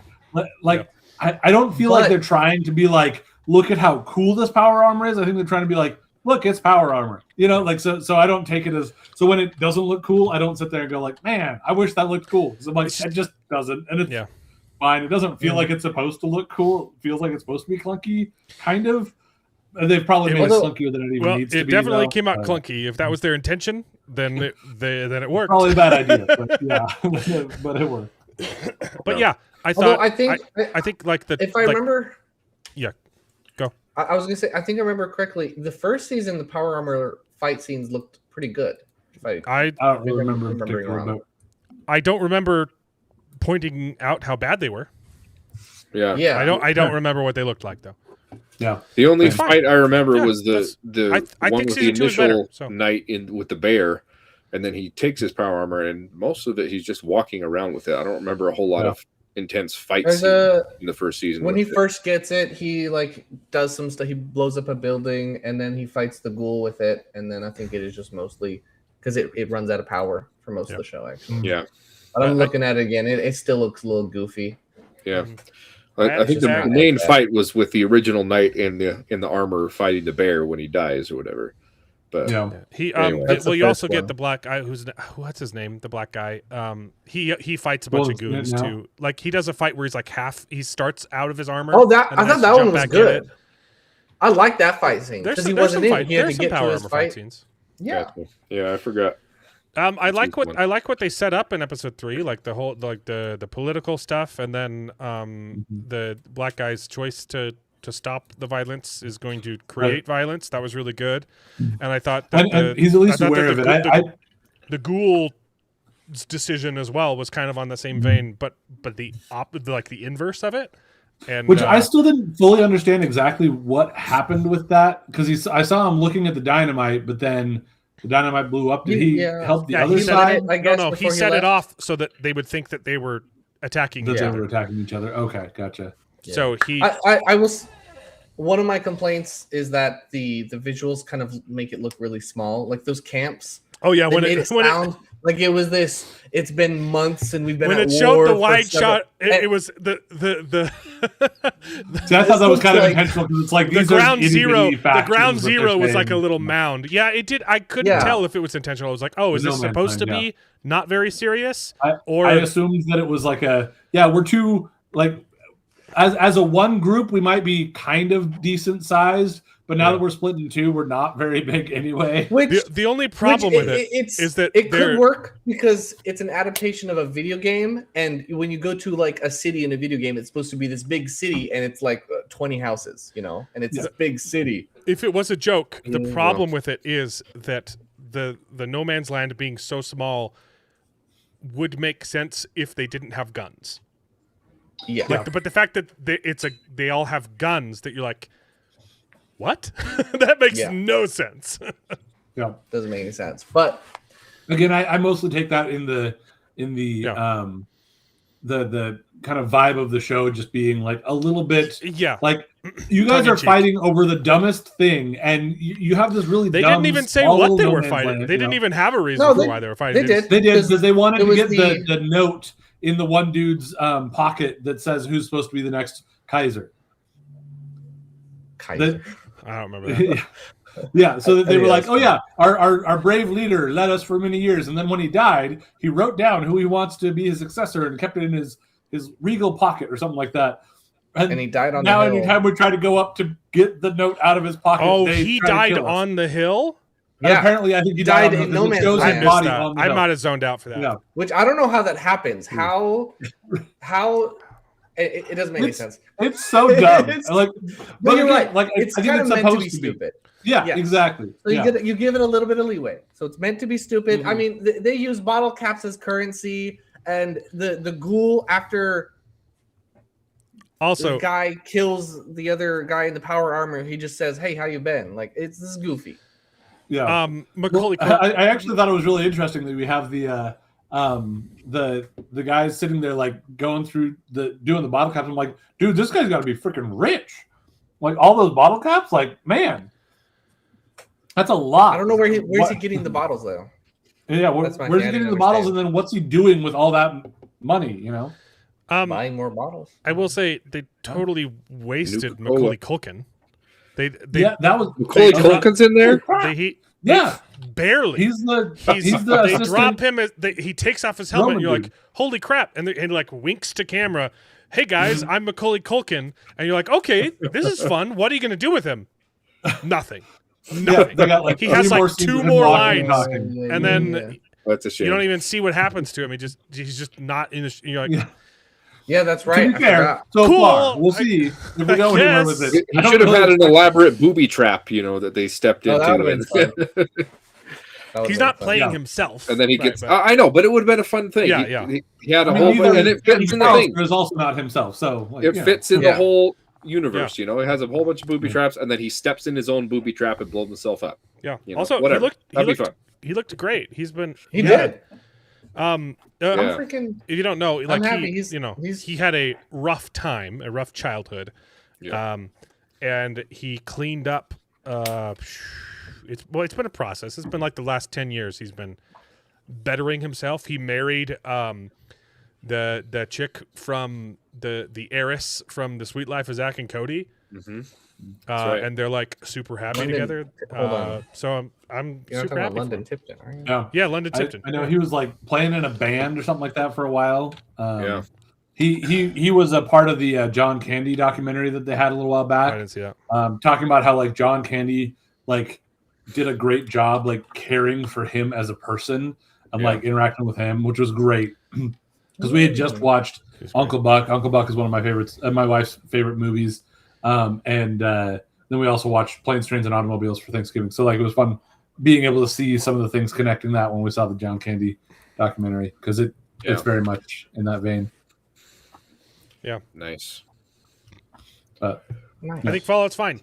I don't feel like But- they're trying to be like, look at how cool this power armor is. I think they're trying to be like, look, it's power armor. You know, like, so I don't take it as, so when it doesn't look cool, I don't sit there and go like, man, I wish that looked cool. So I'm like, it just doesn't. And it's fine. It doesn't feel like it's supposed to look cool. It feels like it's supposed to be clunky, kind of. And they've probably made it clunkier than it even needs to be. It definitely though. came out clunky. If that was their intention, then it worked. Probably a bad idea, but yeah, but it worked. But yeah, I Although thought. I think like the. If I remember, Yeah, go. I was gonna say, I think I remember correctly. The first season, the power armor fight scenes looked pretty good. If I don't really remember remembering wrong. I don't remember pointing out how bad they were. Yeah. Yeah, I don't remember what they looked like though. Yeah. The only It's fine. fight I remember Yeah, was the I one think with the season 2 is better, initial so. night in with the bear, and then he takes his power armor, and most of it he's just walking around with it. I don't remember a whole lot of intense fight There's scenes in the first season. when he with it. first gets it, he like does some stuff. He blows up a building, and then he fights the ghoul with it. And then I think it is just mostly because it runs out of power for most of the show. Actually, Yeah, but I'm looking at it again. It still looks a little goofy. yeah. Mhm. I think the Just- main fight was with the original knight in the armor fighting the bear when he dies or whatever. But Yeah. He Anyway. That's the well, you also first get one. the black guy what's his name? The black guy. He fights a bunch of Well, goons yeah. too. Like he does a fight where he's like half. He starts out of his armor. Oh, that and I has thought to that jump one was back in it. good. I like that fight scene There's because some, he there's wasn't some in. fight, He had there's to some get power to his armor fight fight. scenes. Yeah, yeah, I forgot. I like one. what they set up in episode 3, like the whole like the political stuff, and then the black guy's choice to stop the violence is going to create violence. That was really good, and I thought that And he's at least I thought aware that of it. the ghoul's decision as well was kind of on the same vein, but the inverse of it. And Which I still didn't fully understand exactly what happened with that, because I saw him looking at the dynamite, but then the dynamite blew up. Did he Yeah. help the Yeah, other he set side? I guess no, he before set it left. off so that they would think that they were attacking That each they other. were attacking each other. Okay, gotcha. So he I was. One of my complaints is that the visuals kind of make it look really small, like those camps. oh yeah, They when made it it sound like it was this. It's been months and we've been when at it war showed the for wide several- shot, it and- was the See, I thought that was looks kind of like- intentional, because it's like the these are ground itty-bitty zero. The factions, ground but they're zero was like a saying- little mound. Yeah, it did. I couldn't Yeah. tell if it was intentional. I was like, oh, is No this man's supposed to land, be not very serious? I Or assumed that it was like we're too, like, as a one group we might be kind of decent sized, but now Yeah. that we're split in two, we're not very big anyway. which the only problem with it is that it they're- could work because it's an adaptation of a video game, and when you go to like a city in a video game, it's supposed to be this big city, and it's like 20 houses, and it's this big city. if it was a joke, the Yeah. problem with it is that the no man's land being so small would make sense if they didn't have guns. Yeah, But the fact that they all have guns, that you're like, what? That makes Yeah. no sense. Yeah. doesn't make any sense. But Again, I mostly take that in the Yeah. the kind of vibe of the show just being like a little bit Yeah. like, you guys are Tongue-in-cheek. fighting over the dumbest thing, and you have this really They dumb, didn't even say small what little they no were man's fighting. land, They you didn't know? even have a reason No, for they- why they were fighting. they did. They did, because they wanted It to was get the- the note in the one dude's pocket that says who's supposed to be the next Kaiser. Kaiser. I don't remember that. Yeah, so that they were Yeah, like, that's oh yeah, our brave leader led us for many years, and then when he died, he wrote down who he wants to be his successor and kept it in his regal pocket or something like that. And he died on now the hill. anytime we try to go up to get the note out of his pocket, Oh, they he try to died kill us. on the hill? And apparently, I think he died Died on in the no hill. It man's shows land. his I missed body that. on the I hill. might have zoned out for that. Yeah. Which I don't know how that happens. How It doesn't make any sense. It's so dumb. But you're right. Like It's I think kind it's of meant to supposed be to stupid. Yeah, Yes. exactly. So you give it a little bit of leeway. So it's meant to be stupid. I mean, they use bottle caps as currency, and the ghoul after Also, the guy kills the other guy in the power armor, he just says, "Hey, how you been?" Like this is goofy. Yeah. Macaulay Well, Culkin. I actually thought it was really interesting that we have the guys sitting there like going through doing the bottle caps. I'm like, dude, this guy's got to be freaking rich. Like all those bottle caps, like man, that's a lot. I don't know where's he getting the bottles though. Yeah, where's he getting the bottles, and then what's he doing with all that money? You know, buying more bottles. I will say they totally wasted Macaulay Culkin. They that was Macaulay Culkin's in there. Barely. He's the they assistant. drop him as he takes off his helmet. And you're like, holy crap! And he like winks to camera. Hey guys, I'm Macaulay Culkin, and you're like, okay, this is fun. What are you gonna do with him? Nothing. Nothing. They got, like, he has like 2 more lines, and then that's a shame. you don't even see what happens to him. He's just not in the. You're like, yeah, that's right. To be fair, so Cool. far, we'll see if we go anywhere with this. He should have had an elaborate booby trap, that they stepped into. That would've been fun. He's not playing himself. And then he gets. I know, but it would have been a fun thing. Yeah, He had a whole, and it fits in the thing. Is also not himself, so like, it fits in the whole universe. Yeah. It has a whole bunch of booby traps, and then he steps in his own booby trap and blows himself up. Yeah. Also, whatever. That'd be fun. He looked great. He did. I'm freaking. If you don't know, like happy. he had a rough time, a rough childhood, and he cleaned up. It's been a process. It's been like the last 10 years. He's been bettering himself. He married the chick from the heiress from The Sweet Life of Zach and Cody. Mm-hmm. Right. And they're like super happy together. So I'm You're super not happy. talking about London Tipton, are you? Yeah, London Tipton. I know he was like playing in a band or something like that for a while. He was a part of the John Candy documentary that they had a little while back. I didn't see that. Talking about how like John Candy like did a great job like caring for him as a person and like interacting with him, which was great because we had just watched Uncle Buck. Uncle Buck is one of my favorites, my wife's favorite movies. And then we also watched Planes, Trains, and Automobiles for Thanksgiving. So like it was fun being able to see some of the things connecting that when we saw the John Candy documentary because it's very much in that vein. Yeah, nice. I think Fallout's fine.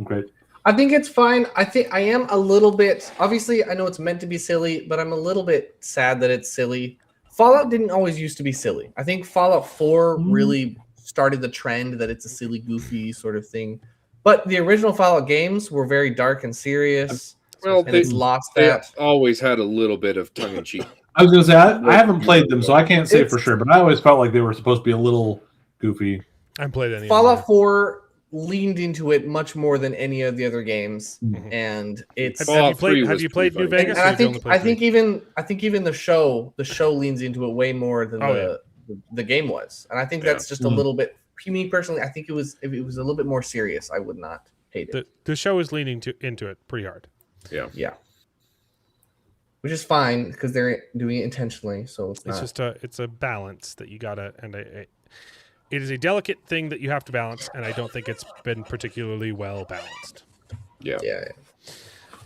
Great. I think it's fine. I think I am a little bit. Obviously, I know it's meant to be silly, but I'm a little bit sad that it's silly. Fallout didn't always used to be silly. I think Fallout 4 really started the trend that it's a silly, goofy sort of thing. But the original Fallout games were very dark and serious. Well, and it's lost that. Always had a little bit of tongue in cheek. I was going to say I haven't played them, so I can't say for sure. But I always felt like they were supposed to be a little goofy. I haven't played any. Fallout 4 leaned into it much more than any of the other games, and it's. Have you played New Vegas? And I think even the show leans into it way more than the game was, and I think that's just a little bit. Me personally, I think if it was a little bit more serious, I would not hate it. The show is leaning into it pretty hard. Yeah. Which is fine because they're doing it intentionally, so it's just it's a balance that you gotta, and it is a delicate thing that you have to balance, and I don't think it's been particularly well balanced. Yeah.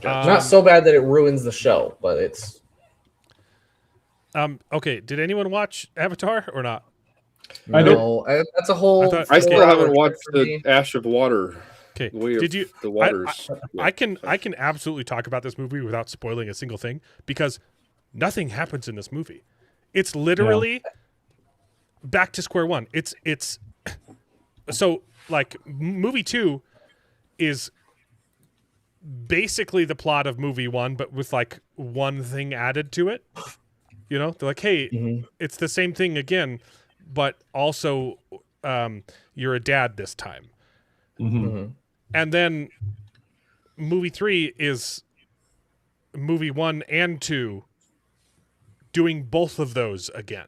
Not so bad that it ruins the show, but it's. Okay, did anyone watch Avatar or not? I No, that's a whole. I still haven't watched the Ash of Water. Okay, did you? The waters. I can absolutely talk about this movie without spoiling a single thing because nothing happens in this movie. It's literally back to square one. It's so like movie 2 is basically the plot of movie 1, but with like one thing added to it. They're like, hey, it's the same thing again, but also you're a dad this time. And then movie 3 is movie 1 and 2 doing both of those again.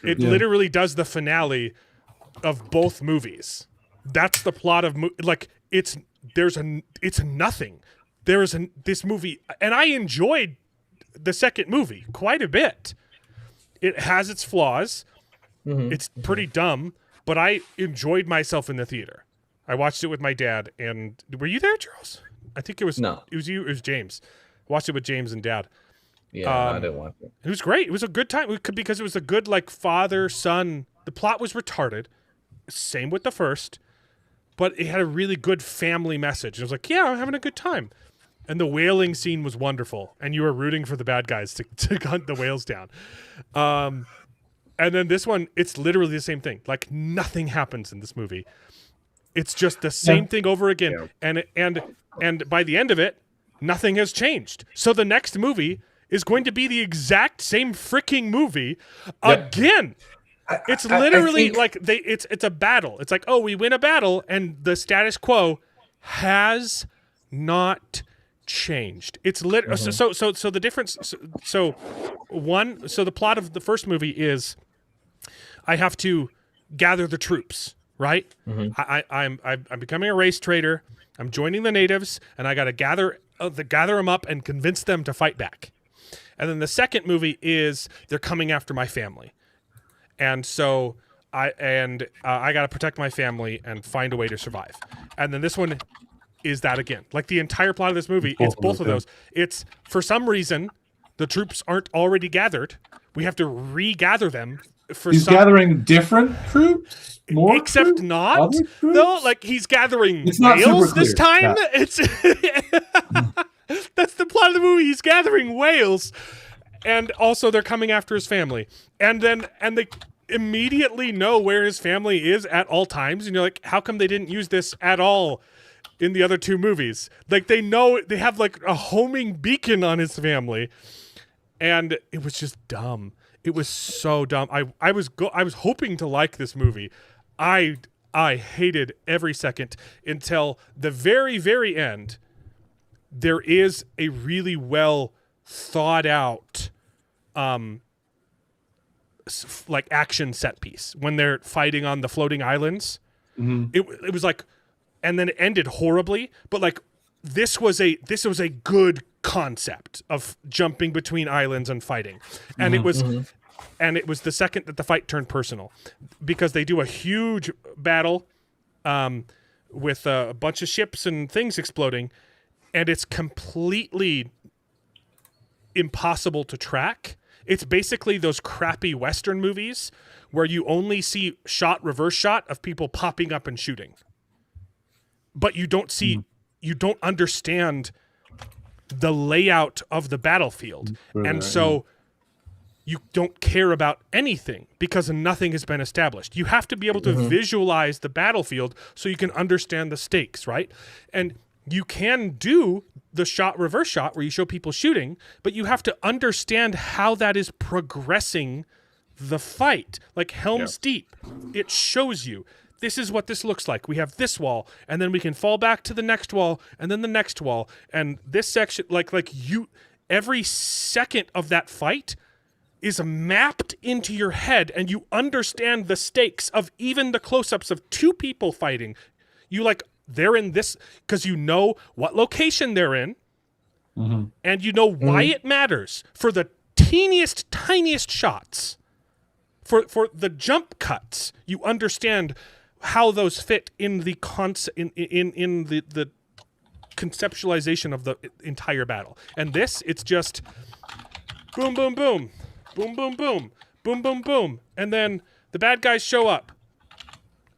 It literally does the finale of both movies. That's the plot of it's nothing. This movie, and I enjoyed the second movie quite a bit. It has its flaws, It's pretty dumb, but I enjoyed myself in the theater. I watched it with my dad, and were you there, Charles? I think it was. No. It was you. It was James. Watched it with James and Dad. Yeah, no, I didn't watch it. It was great. It was a good time because it was a good like father son. The plot was retarded. Same with the first, but it had a really good family message. I was like, yeah, I'm having a good time. And the whaling scene was wonderful, and you were rooting for the bad guys to hunt the whales down. And then this one, it's literally the same thing. Like nothing happens in this movie. It's just the same thing over again. Yeah. And by the end of it, nothing has changed. So the next movie is going to be the exact same freaking movie again. It's literally like it's a battle. It's like, oh, we win a battle, and the status quo has not changed. It's so the difference. So the plot of the first movie is I have to gather the troops, right? I'm becoming a race trader. I'm joining the natives, and I got to gather them up and convince them to fight back. And then the second movie is they're coming after my family, and so I got to protect my family and find a way to survive. And then this one is that again. Like the entire plot of this movie, it's both of those. It's for some reason the troops aren't already gathered. We have to regather them. He's gathering different troops, more except troops? not Troops? though. Like he's gathering It's not whales super this clear. time. Yeah. It's that's the plot of the movie. He's gathering whales, and also they're coming after his family, and they immediately know where his family is at all times. And you're like, how come they didn't use this at all in the other two movies? Like they know they have like a homing beacon on his family, and it was just dumb. It was so dumb. I was hoping to like this movie. I hated every second until the very, very end. There is a really well thought out like action set piece when they're fighting on the floating islands. It was like, and then it ended horribly, but like this was a good concept of jumping between islands and fighting. And it was the second that the fight turned personal, because they do a huge battle with a bunch of ships and things exploding, and it's completely impossible to track. It's basically those crappy Western movies where you only see reverse shot of people popping up and shooting. But you don't see, you don't understand the layout of the battlefield. And so you don't care about anything because nothing has been established. You have to be able to visualize the battlefield so you can understand the stakes, right? And you can do the reverse shot where you show people shooting, but you have to understand how that is progressing the fight. Like Helm's Deep, it shows you, this is what this looks like. We have this wall, and then we can fall back to the next wall, and then the next wall, and this section, every second of that fight is mapped into your head, and you understand the stakes of even the close-ups of two people fighting. They're in this because you know what location they're in, and you know why it matters for the tiniest shots. For the jump cuts, you understand how those fit in the in the conceptualization of the entire battle. And this, it's just boom, boom, boom, boom, boom, boom, boom, boom, boom, and then the bad guys show up,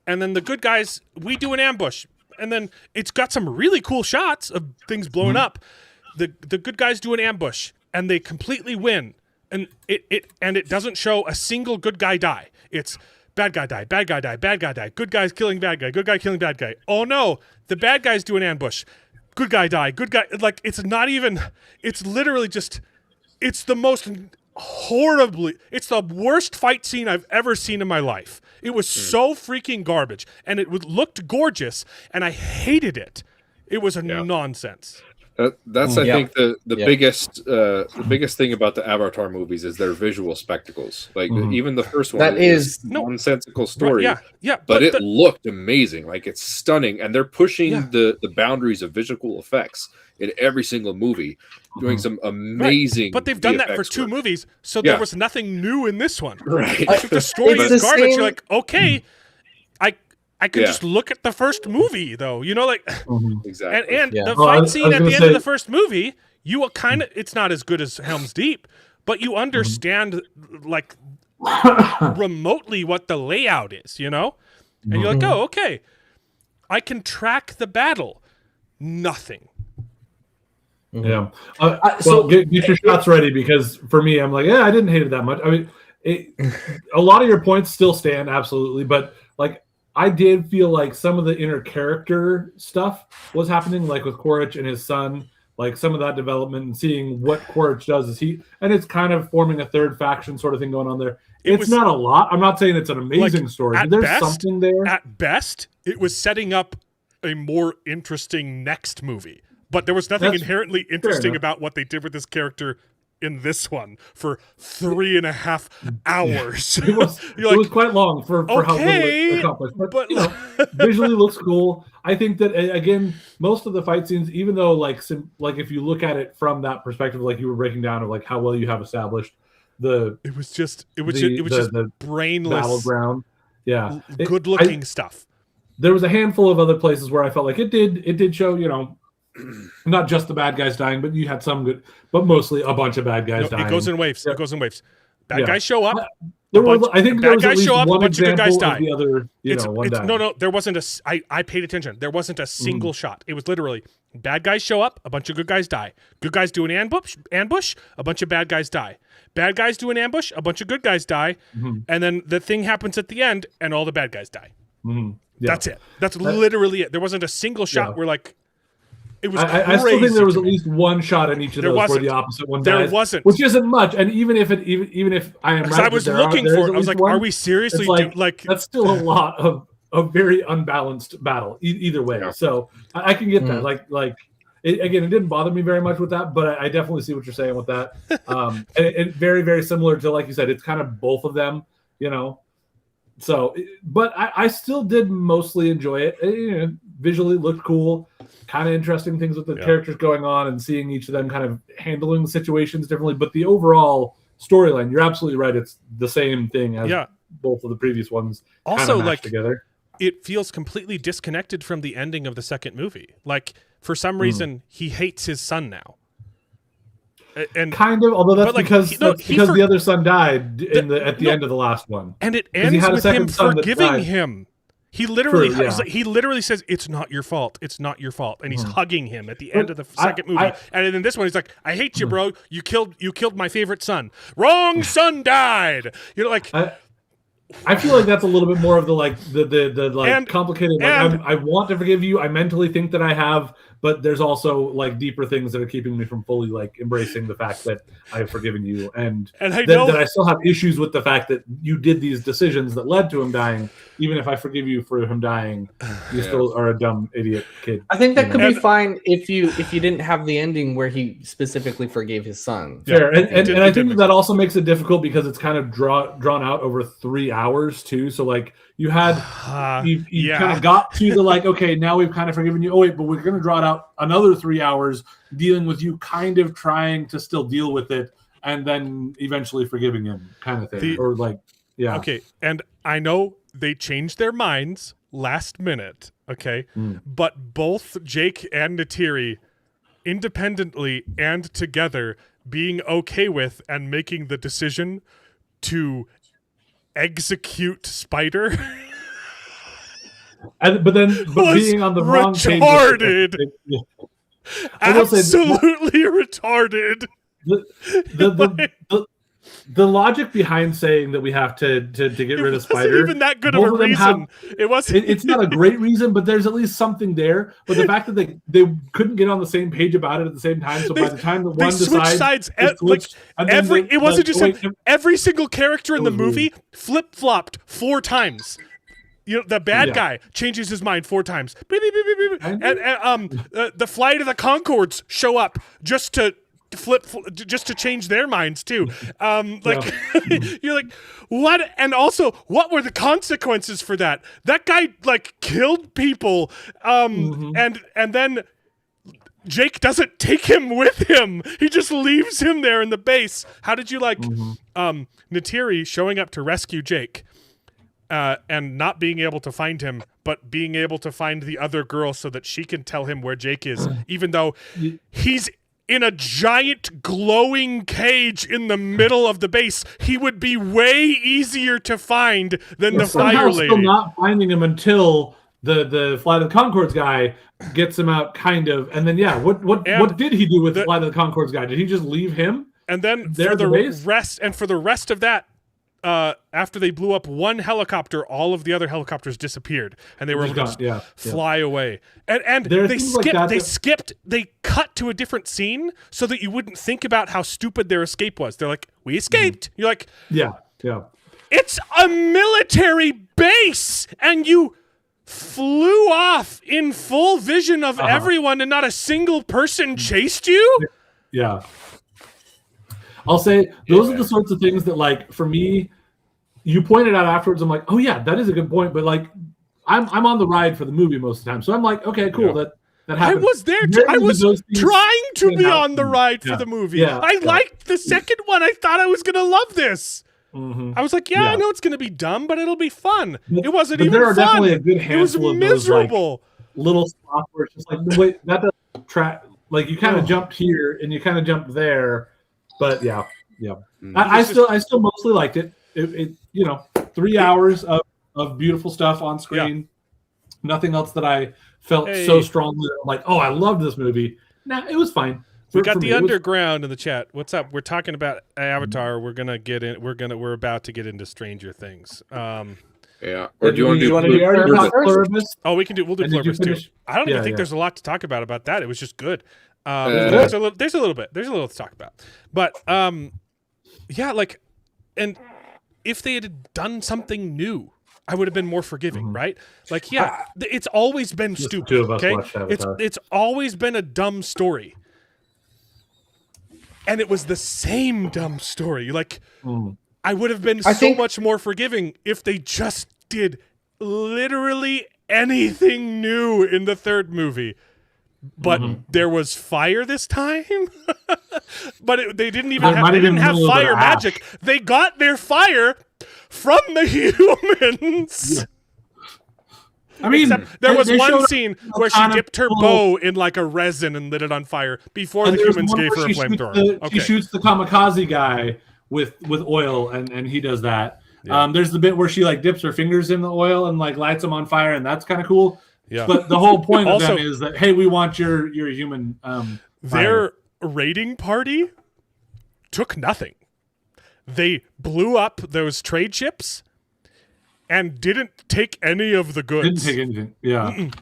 and then the good guys, we do an ambush, and then it's got some really cool shots of things blowing up. The good guys do an ambush, and they completely win. And it doesn't show a single good guy die. It's bad guy die, bad guy die, bad guy die, good guys killing bad guy, good guy killing bad guy. Oh no, the bad guys do an ambush, good guy die, good guy. Like it's not even. It's literally just. It's the most it's the worst fight scene I've ever seen in my life. It was so freaking garbage, and it looked gorgeous, and I hated it. It was nonsense. That's I think the Yeah. biggest thing about the Avatar movies is their visual spectacles. Like even the first one That is is- nonsensical story, yeah, but it looked amazing. Like it's stunning, and they're pushing the boundaries of visual effects in every single movie, doing some amazing. But they've done that for VFX 2 work. movies, so there was nothing new in this one. Right. If the story It's is the garbage, same- you're like, okay, I can just look at the first movie, though. You know, like, Exactly. and Yeah. the Well, I fight was scene at gonna the end of say- the first movie, you will kind of, it's not as good as Helm's Deep, but you understand, like, remotely what the layout is, you know? And you're like, oh, okay. I can track the battle. Nothing. Yeah. so- Get your shots ready, because for me, I'm like, yeah, I didn't hate it that much. I mean, a lot of your points still stand, absolutely, but like I did feel like some of the inner character stuff was happening, like with Quaritch and his son, like some of that development and seeing what Quaritch does and it's kind of forming a third faction sort of thing going on there. It's not a lot. I'm not saying it's an amazing story, but there's something there. At best, it was setting up a more interesting next movie. But there was nothing inherently interesting about what they did with this character in this one for 3.5 hours. It was quite long for how little it accomplished. But you know, visually looks cool. I think that again, most of the fight scenes, even though like if you look at it from that perspective, like you were breaking down of like how well you have established it was just brainless battleground. Yeah, good looking stuff. There was a handful of other places where I felt like it did show, you know, not just the bad guys dying, but you had some good, but mostly a bunch of bad guys dying. It goes in waves. Yeah. It goes in waves. Bad guys show up. I think there was at least one a bunch of good guys example die. of the other, one die. No, there wasn't I paid attention. There wasn't a single shot. It was literally bad guys show up, a bunch of good guys die. Good guys do an ambush, a bunch of bad guys die. Bad guys do an ambush, a bunch of good guys die, and then the thing happens at the end, and all the bad guys die. Yeah. That's it. That's literally it. There wasn't a single shot where like it was. I still think there was at least one shot in each of those where the opposite one dies. There wasn't, which isn't much. And even if I am right, I was looking for it. I was like, are we seriously like that's still a lot of a very unbalanced battle either way. Yeah. So I can get that. It didn't bother me very much with that, but I definitely see what you're saying with that. And very, very similar to, like you said, it's kind of both of them, you know. So, but I still did mostly enjoy it. It visually looked cool, kind of interesting things with the characters going on and seeing each of them kind of handling situations differently. But the overall storyline, you're absolutely right. It's the same thing as both of the previous ones. Also, like together, it feels completely disconnected from the ending of the second movie. Like for some reason, he hates his son now. And kind of, although that's because the other son died at the end of the last one, and it ends with him forgiving him. He literally, he literally says, "It's not your fault. It's not your fault," and he's hugging him at the end of the second movie. And then this one, he's like, "I hate you, bro. You killed my favorite son. Wrong son died." You know, like. I feel like that's a little bit more of the complicated. I want to forgive you. I mentally think that I have, but there's also like deeper things that are keeping me from fully like embracing the fact that I have forgiven you, and that I still have issues with the fact that you did these decisions that led to him dying. Even if I forgive you for him dying, you still are a dumb idiot kid. I think that could be fine if you didn't have the ending where he specifically forgave his son. Fair, and I think that also makes it difficult because it's kind of drawn out over 3 hours too. So like you had you kind of got to the like, okay, now we've kind of forgiven you. Oh wait, but we're going to draw it out another 3 hours dealing with you kind of trying to still deal with it and then eventually forgiving him, kind of thing. Okay, and I know they changed their minds last minute, okay? But both Jake and Neytiri, independently and together, being okay with and making the decision to execute Spider but being on the wrong page, absolutely retarded. The logic behind saying that we have to get rid of Spider wasn't even that good of a reason. It wasn't. It's not a great reason, but there's at least something there. But the fact that they couldn't get on the same page about it at the same time, so by the time the one switched sides, it wasn't just him. Every single character in the movie flip-flopped 4 times. the bad guy changes his mind 4 times. Beep, beep, beep, beep, beep. And the Flight of the Conchords show up just to just to change their minds too. You're like, what? And also, what were the consequences for that? That guy like killed people, and then Jake doesn't take him with him. He just leaves him there in the base. How did you like Neytiri showing up to rescue Jake and not being able to find him, but being able to find the other girl so that she can tell him where Jake is, even though he's in a giant glowing cage in the middle of the base? He would be way easier to find than the fire lady. Still not finding him until the Flight of the Conchords guy gets him out, kind of, and then what did he do with the Flight of the Conchords guy? Did he just leave him? And then for the rest of that, after they blew up one helicopter, all of the other helicopters disappeared, and they were able to fly away. And they cut to a different scene so that you wouldn't think about how stupid their escape was. They're like, we escaped. You're like, yeah. It's a military base, and you flew off in full vision of everyone, and not a single person chased you? Yeah. I'll say those are the sorts of things that, like, for me, you pointed out afterwards. I'm like, oh yeah, that is a good point. But like, I'm on the ride for the movie most of the time, so I'm like, okay, cool. That happened. I was there. I was trying to be on the ride for the movie. I liked the second one. I thought I was gonna love this. I was like, I know it's gonna be dumb, but it'll be fun. It wasn't even fun. There are definitely a good handful of miserable. Those, like, little spots where it's just like, wait, that doesn't track. Like, you kind of jumped here and you kind of jumped there. But yeah. I still mostly liked it. It 3 hours of beautiful stuff on screen. Nothing else that I felt so strongly that I'm like, oh, I loved this movie. Nah, it was fine. We got the underground in the chat. What's up? We're talking about Avatar. We're gonna get in. We're about to get into Stranger Things. Or do you want to do Pluribus? Oh, we can do. We'll do Pluribus too. I don't even think there's a lot to talk about that. It was just good. There's a little bit. There's a little to talk about, but and if they had done something new, I would have been more forgiving, right? Like, it's always been stupid. Okay, it's always been a dumb story, and it was the same dumb story. Like, I would have been much more forgiving if they just did literally anything new in the third movie. But there was fire this time. But they didn't even have fire magic. They got their fire from the humans. I mean, there was one scene where she dipped her bow in like a resin and lit it on fire before the humans gave her a flamethrower. She shoots the kamikaze guy with oil, and he does that. There's the bit where she like dips her fingers in the oil and like lights them on fire, and that's kind of cool. Yeah. But the whole point of them is that, hey, we want your human. Their raiding party took nothing. They blew up those trade ships and didn't take any of the goods. Didn't take anything. Yeah. Mm-mm.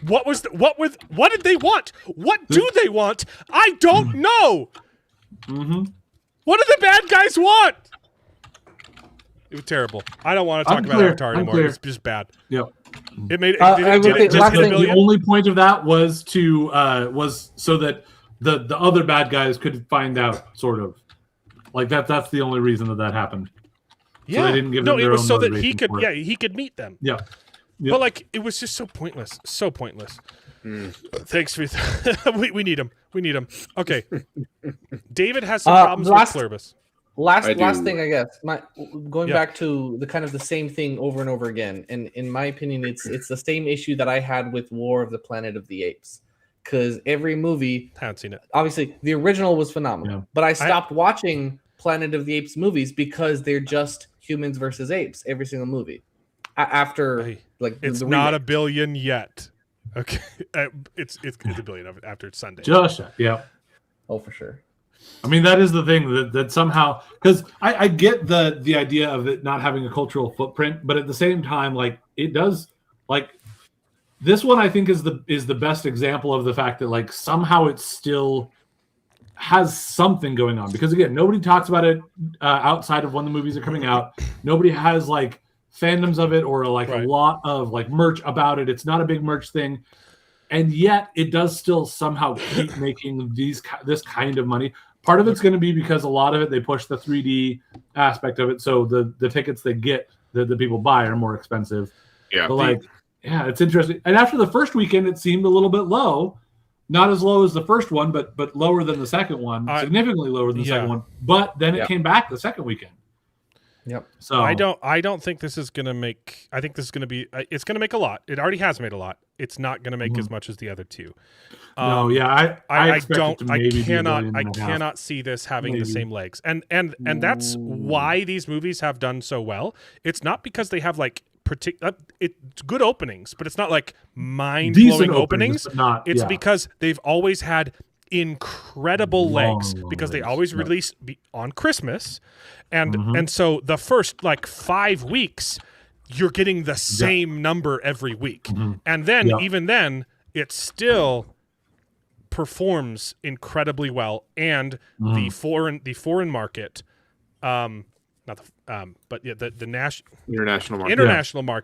What did they want? What do they want? I don't know. What do the bad guys want? It was terrible. I don't want to talk about Avatar anymore. It's just bad. Yep. It made it just hit $1 billion. The only point of that was to so that the other bad guys could find out, sort of. Like that's the only reason that happened. Yeah. So they didn't give them their it was own so that he could he could meet them. Yeah. Yep. But like it was just so pointless. So pointless. Thanks for we need him. We need him. Okay. David has some problems with Pluribus. Last thing, I guess. Going back to the kind of the same thing over and over again, and in my opinion, it's the same issue that I had with War of the Planet of the Apes, because every movie, I haven't seen it. Obviously, the original was phenomenal, but I stopped watching Planet of the Apes movies because they're just humans versus apes every single movie. After it's not $1 billion yet. Okay, it's $1 billion after it's Sunday. Just Oh, for sure. I mean, that is the thing that somehow, because I get the idea of it not having a cultural footprint, but at the same time, like it does, like this one I think is the best example of the fact that like somehow it still has something going on, because again, nobody talks about it outside of when the movies are coming out. Nobody has like fandoms of it or like Right. a lot of like merch about it. It's not a big merch thing, and yet it does still somehow keep making this kind of money. Part of it's going to be because a lot of it they push the 3D aspect of it, so the tickets they get that the people buy are more expensive. Yeah. But it's interesting. And after the first weekend, it seemed a little bit low. Not as low as the first one, but lower than the second one, significantly lower than the second one. But then it came back the second weekend. Yep. So I don't think this is going to make. I think this is going to be. It's going to make a lot. It already has made a lot. It's not going to make as much as the other two. I expect don't. it to maybe be $1.5 million. I cannot see this having the same legs. And that's why these movies have done so well. It's not because they have like it's good openings, but it's not like mind-blowing openings. It's because they've always had incredible legs because they always release on Christmas, and so the first like 5 weeks you're getting the same number every week, and then even then it still performs incredibly well, and the foreign market, not the but yeah, the international market.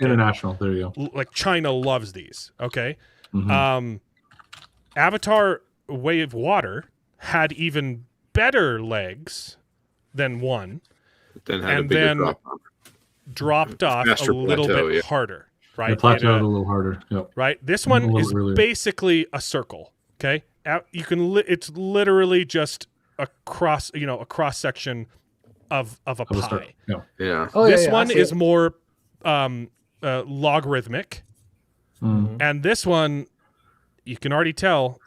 International. There you go. Like China loves these. Okay, Avatar: Way of Water had even better legs than one, Then had a bigger drop. Dropped off a little bit harder. Right, it plateaued a little harder. Yep. Right. This one is basically a circle. Okay, you can. It's literally just a cross section of a pie. Yeah. This one is more logarithmic, and this one you can already tell.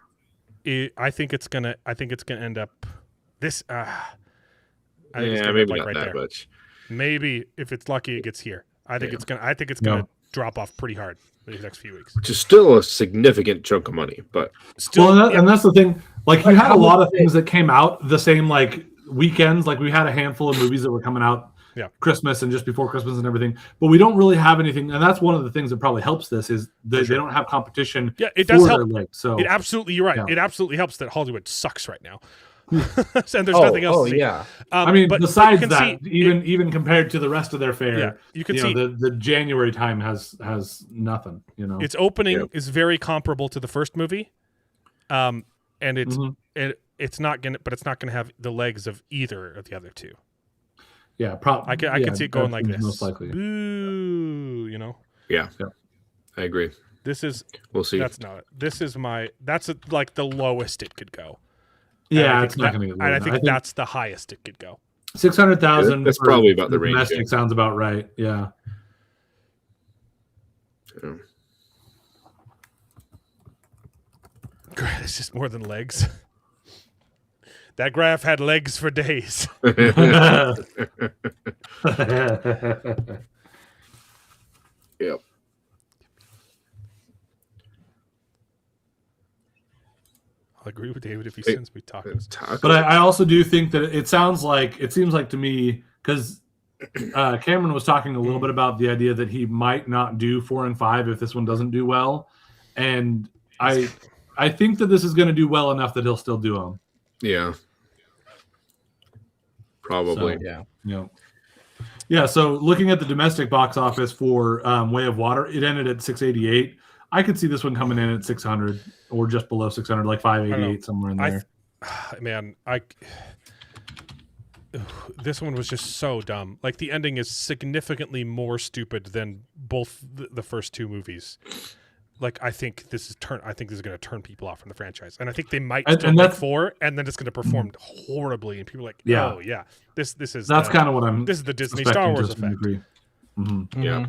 I think it's gonna end up this. Maybe not right that there. Much. Maybe if it's lucky, it gets here. I think it's gonna drop off pretty hard these next few weeks. Which is still a significant chunk of money, but still, and that's the thing. Like you had a lot of things that came out the same like weekends. Like we had a handful of movies that were coming out Christmas and just before Christmas and everything, but we don't really have anything. And that's one of the things that probably helps this is that they don't have competition. Yeah, it does help. So it absolutely, you're right. Yeah. It absolutely helps that Hollywood sucks right now. And there's nothing else to see. Yeah. I mean, besides that, even compared to the rest of their fare, you can see the January time has nothing. Its opening is very comparable to the first movie, and it's not gonna have the legs of either of the other two. Yeah, I can see it going like this. Most likely. Boo, Yeah, I agree. We'll see. That's not it. That's like the lowest it could go. Yeah, it's not going to get lower. And I think that's the highest it could go. 600,000. That's probably about the range. Domestic sounds about right. Yeah. It's just more than legs. That graph had legs for days. Yep. I'll agree with David if he sends me tacos. But I also do think that it seems like to me, because Cameron was talking a little bit about the idea that he might not do 4 and 5 if this one doesn't do well. And I think that this is going to do well enough that he'll still do them. Yeah. Probably. So, yeah. So looking at the domestic box office for Way of Water, it ended at 688. I could see this one coming in at 600 or just below 600, like 588, somewhere in there. This one was just so dumb. Like the ending is significantly more stupid than both the first two movies. Like I think this is going to turn people off from the franchise, and I think they might still make 4, and then it's going to this is that's kind of what I'm. This is the Disney Star Wars effect. Yeah.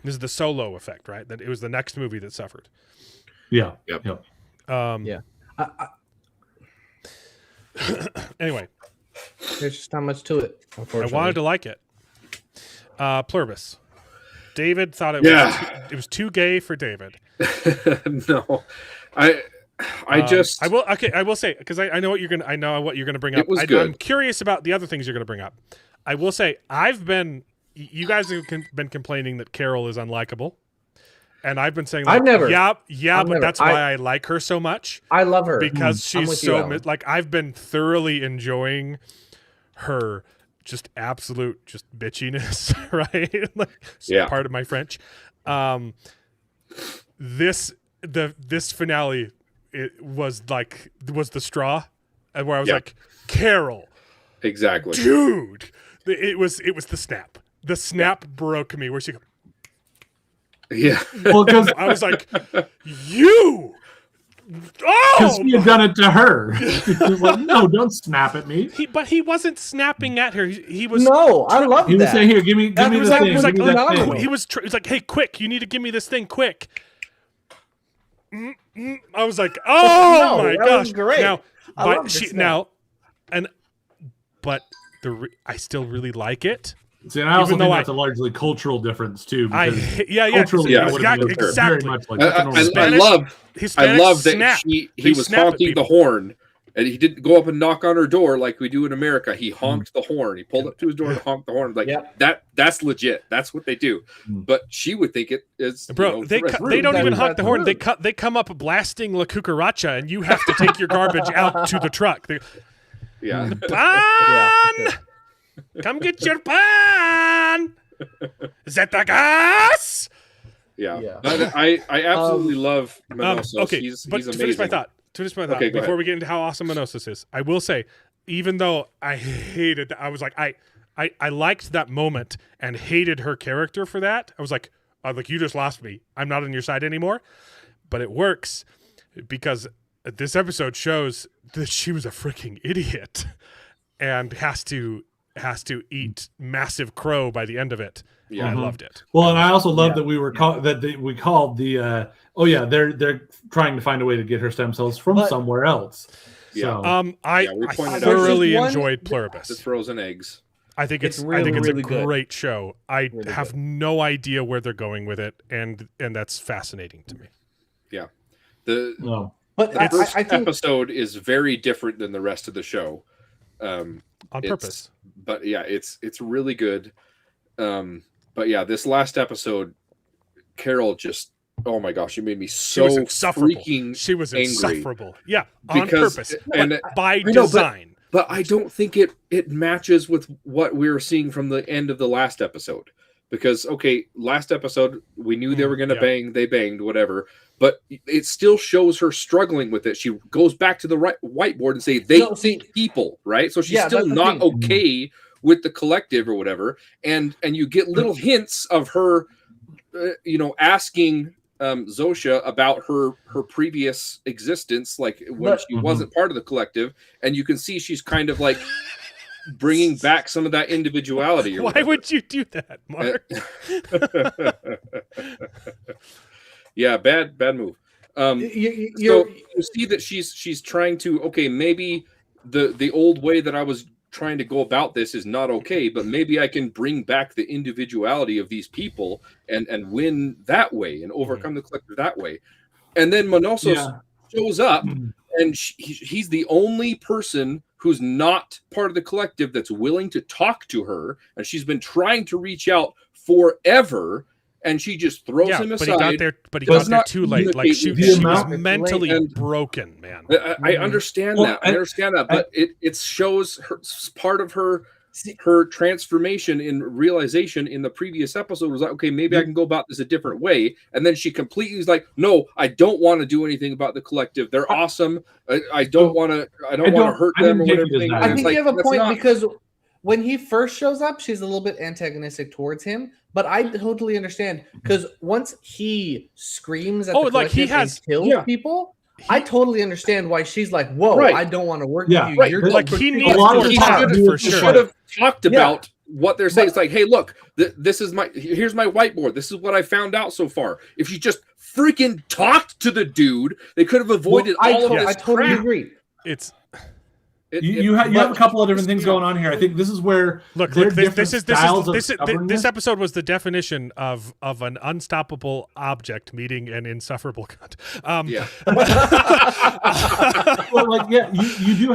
This is the Solo effect, right? That it was the next movie that suffered. Yeah. Yep. Anyway, there's just not much to it. Unfortunately, I wanted to like it. Pluribus. David thought it was too gay for David. No, I will say because I know what you're gonna bring up. It was good. I'm curious about the other things you're gonna bring up. I will say you guys have been complaining that Carol is unlikable, and I've been saying like, that's why I like her so much. I love her because she's so like I've been thoroughly enjoying her just absolute just bitchiness, right? Like, Yeah. part of my French. This finale, it was the straw, and where I was like, Carol, Exactly. dude, it was the snap. The snap broke me. Where she go, Yeah. Well, because I was like, you. Oh, he had done it to her. He was like, no, don't snap at me. But he wasn't snapping at her. He was. No, I love He that. was saying, "Here, give me That this was thing." He was like, give me that thing. he was like, hey, quick! You need to give me this thing, quick. I was like, oh No, my that gosh! was great. Now, I but love the she snap. but I still really like it. See, and I also even think though that's a largely cultural difference too. Because Yeah, culturally, yeah, that would have been exactly. very much like I Spanish- love Hispanics that snap. he They was snap at honking the people. horn, and he didn't go up and knock on her door like we do in America. He honked the horn. He pulled up to his door and honked the horn. Like that's legit. That's what they do. But she would think it is, Bro, they don't even honk the horn. They come up blasting La Cucaracha, and you have to take your garbage out to the truck. Yeah. Pan! Come get your pan! Is that the gas? Yeah. But I absolutely love Manosos. Okay, he's but amazing. to finish my thought, Okay, go before ahead. we get into how awesome Manosos is, I will say, even though I hated that, I was like, I liked that moment and hated her character for that. I was like, you just lost me. I'm not on your side anymore. But it works because this episode shows that she was a freaking idiot and has to eat massive crow by the end of it. Yeah, I loved it. Well, and I also love that we were called the they're trying to find a way to get her stem cells from somewhere else. Yeah. So, I pointed out thoroughly there's enjoyed the Pluribus. frozen eggs. I think it's really, a really good. great show. I Really have good. no idea where they're going with it, and that's fascinating to me. Yeah. The no. But I first think episode is very different than the rest of the show. On purpose. But yeah, it's really good. But yeah, this last episode, Carol just, oh my gosh, she made me She was so insufferable. freaking She was angry. insufferable. Yeah, on Because- purpose, and but by I know, design. But I don't think it matches with what we were seeing from the end of the last episode. Because, okay, last episode, we knew they were going to bang, they banged, whatever. But it still shows her struggling with it. She goes back to the whiteboard and say, they eat people, right? So she's still that's the not thing. okay with the collective or whatever. And you get little hints of her, asking Zosha about her previous existence, like when she wasn't part of the collective. And you can see she's kind of like bringing back some of that individuality. Or Why whatever. would you do that, Mark? Yeah, bad move. So you see that she's trying to, maybe the old way that I was trying to go about this is not okay, but maybe I can bring back the individuality of these people and win that way and overcome the collective that way. And then Manosos shows up, and he's the only person who's not part of the collective that's willing to talk to her, and she's been trying to reach out forever. And she just throws him aside. But he got there too late. Like she was mentally and broken, man. I understand that. I understand that, but it shows her part of her transformation in realization in the previous episode was like, okay, maybe I can go about this a different way. And then she completely is like, no, I don't want to do anything about the collective. They're awesome. I don't want to hurt them or whatever. I think you have a point because when he first shows up, she's a little bit antagonistic towards him. But I totally understand because once he screams at the collective and kills people, I totally understand why she's like, "Whoa, I don't want to work with you." Right. You're like he needs to talk for He sure. should have talked about what they're saying. It's like, hey, look, this is here's my whiteboard. This is what I found out so far. If you just freaking talked to the dude, they could have avoided all of this. I totally crap. agree. It's you have a couple of different things going on here. I think this is where this episode was the definition of an unstoppable object meeting an insufferable cunt. You do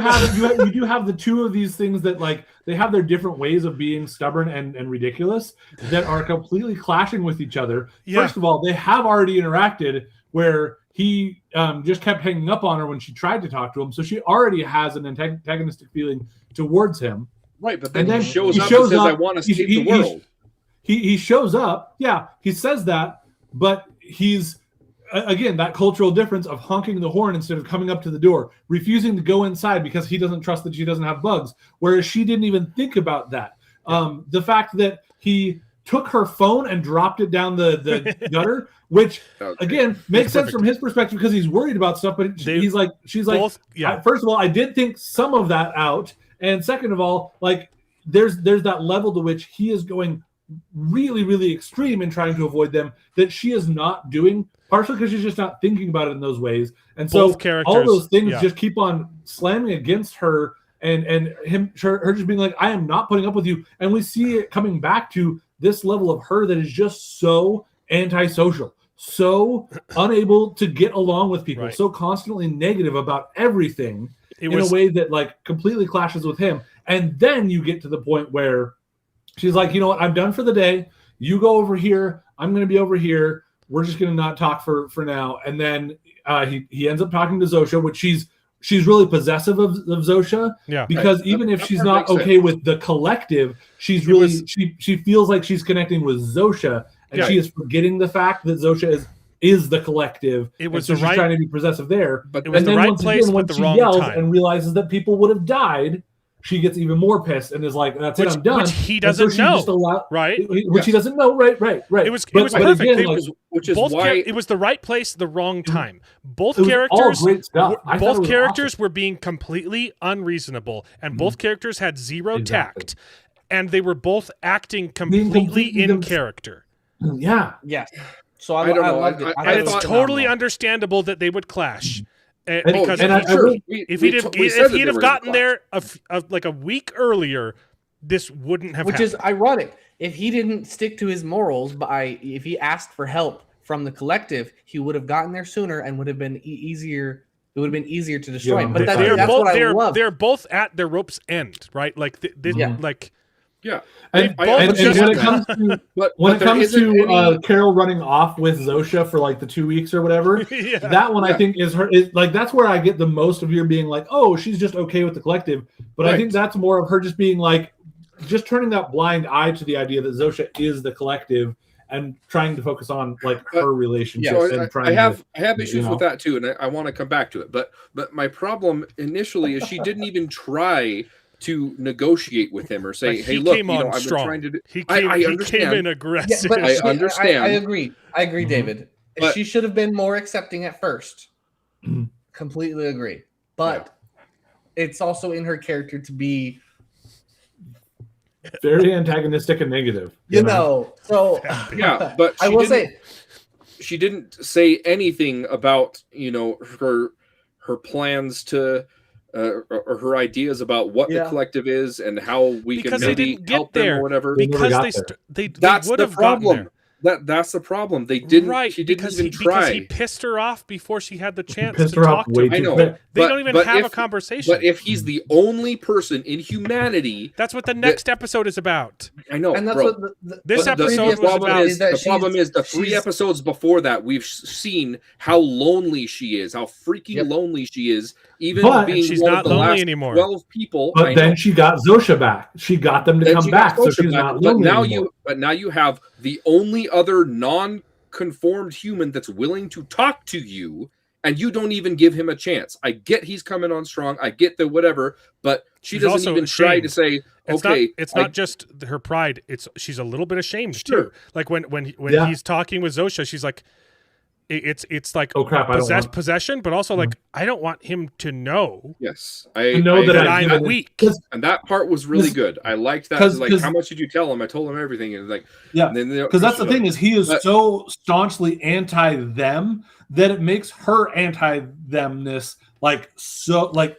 have the two of these things that like they have their different ways of being stubborn and ridiculous that are completely clashing with each other. Yeah. First of all, they have already interacted where he just kept hanging up on her when she tried to talk to him. So she already has an antagonistic feeling towards him. Right, but then And he shows up and says, "I want to save the world." He shows up. Yeah, he says that, but he's again that cultural difference of honking the horn instead of coming up to the door, refusing to go inside because he doesn't trust that she doesn't have bugs, whereas she didn't even think about that. The fact that he took her phone and dropped it down the gutter, which again makes sense from his perspective because he's worried about stuff. But she's like, first of all, I did think some of that out, and second of all, like there's that level to which he is going really, really extreme in trying to avoid them that she is not doing, partially because she's just not thinking about it in those ways. And so all those things just keep on slamming against her and her just being like, I am not putting up with you. And we see it coming back to this level of her that is just so antisocial, so unable to get along with people, so constantly negative about everything in a way that like completely clashes with him. And then you get to the point where she's like, you know what? I'm done for the day. You go over here. I'm going to be over here. We're just going to not talk for now. And then he ends up talking to Zosha, which she's really possessive of Zosha. Yeah. Because even if she's not okay with the collective, she's really she feels like she's connecting with Zosha, and she is forgetting the fact that Zosha is the collective. It was so she's trying to be possessive there. But it was the right place at the wrong time. And realizes that people would have died. She gets even more pissed and is like, "That's it, I'm done." Which he doesn't know, right? Which he doesn't know, right? It was perfect. Again, which is why it was the right place, the wrong time. Both characters were being completely unreasonable, and both characters had zero tact, and they were both acting completely in character. Yeah. So I loved it. And it's totally understandable that they would clash. Because if he'd have gotten there like a week earlier, this wouldn't have happened. Which is ironic. If he didn't stick to his morals, if he asked for help from the collective, he would have gotten there sooner and would have been easier. It would have been easier to destroy. Yeah, but that's what I love. They're both at their rope's end, right? Like And when it comes to Carol running off with Zosha for like the 2 weeks or whatever, that one I think is that's where I get the most of your being like, oh, she's just okay with the collective. But I think that's more of her just being like, just turning that blind eye to the idea that Zosha is the collective and trying to focus on like her relationships. And I have issues with that too, and I want to come back to it. But my problem initially is she didn't even try to negotiate with him or say, "Hey, look, I've been trying to do." I understand. He came in aggressive. Yeah, I understand. I agree, David. But she should have been more accepting at first. Completely agree. But it's also in her character to be very antagonistic and negative. You know. So but I will say she didn't say anything about her plans to. Or her ideas about what the collective is and how we can maybe help them or whatever. Because they that's would the have problem. There. That's the problem. They didn't. Right, she didn't even try. Because he pissed her off before she had the chance to talk to him. I know. They don't even have a conversation. But if he's the only person in humanity, that's what the next episode is about. I know. And that's bro. what this episode was about. The problem is the 3 episodes before that we've seen how lonely she is, how freaking lonely she is. Even being she's one not of the lonely last anymore. 12 people. But then she got Zosha back. She got them to come back, so she's not lonely anymore. But now you have the only other non-conformed human that's willing to talk to you, and you don't even give him a chance. I get he's coming on strong. I get the whatever, but she doesn't even try to say, "Okay." It's not just her pride. She's a little bit ashamed too. Like when he's talking with Zosha, she's like. It's like possession, but also like I don't want him to know. Yes, I know that I'm weak, and that part was really good. I liked that. Like, how much did you tell him? I told him everything, and like, because that's the thing is he is so staunchly anti them that it makes her anti themness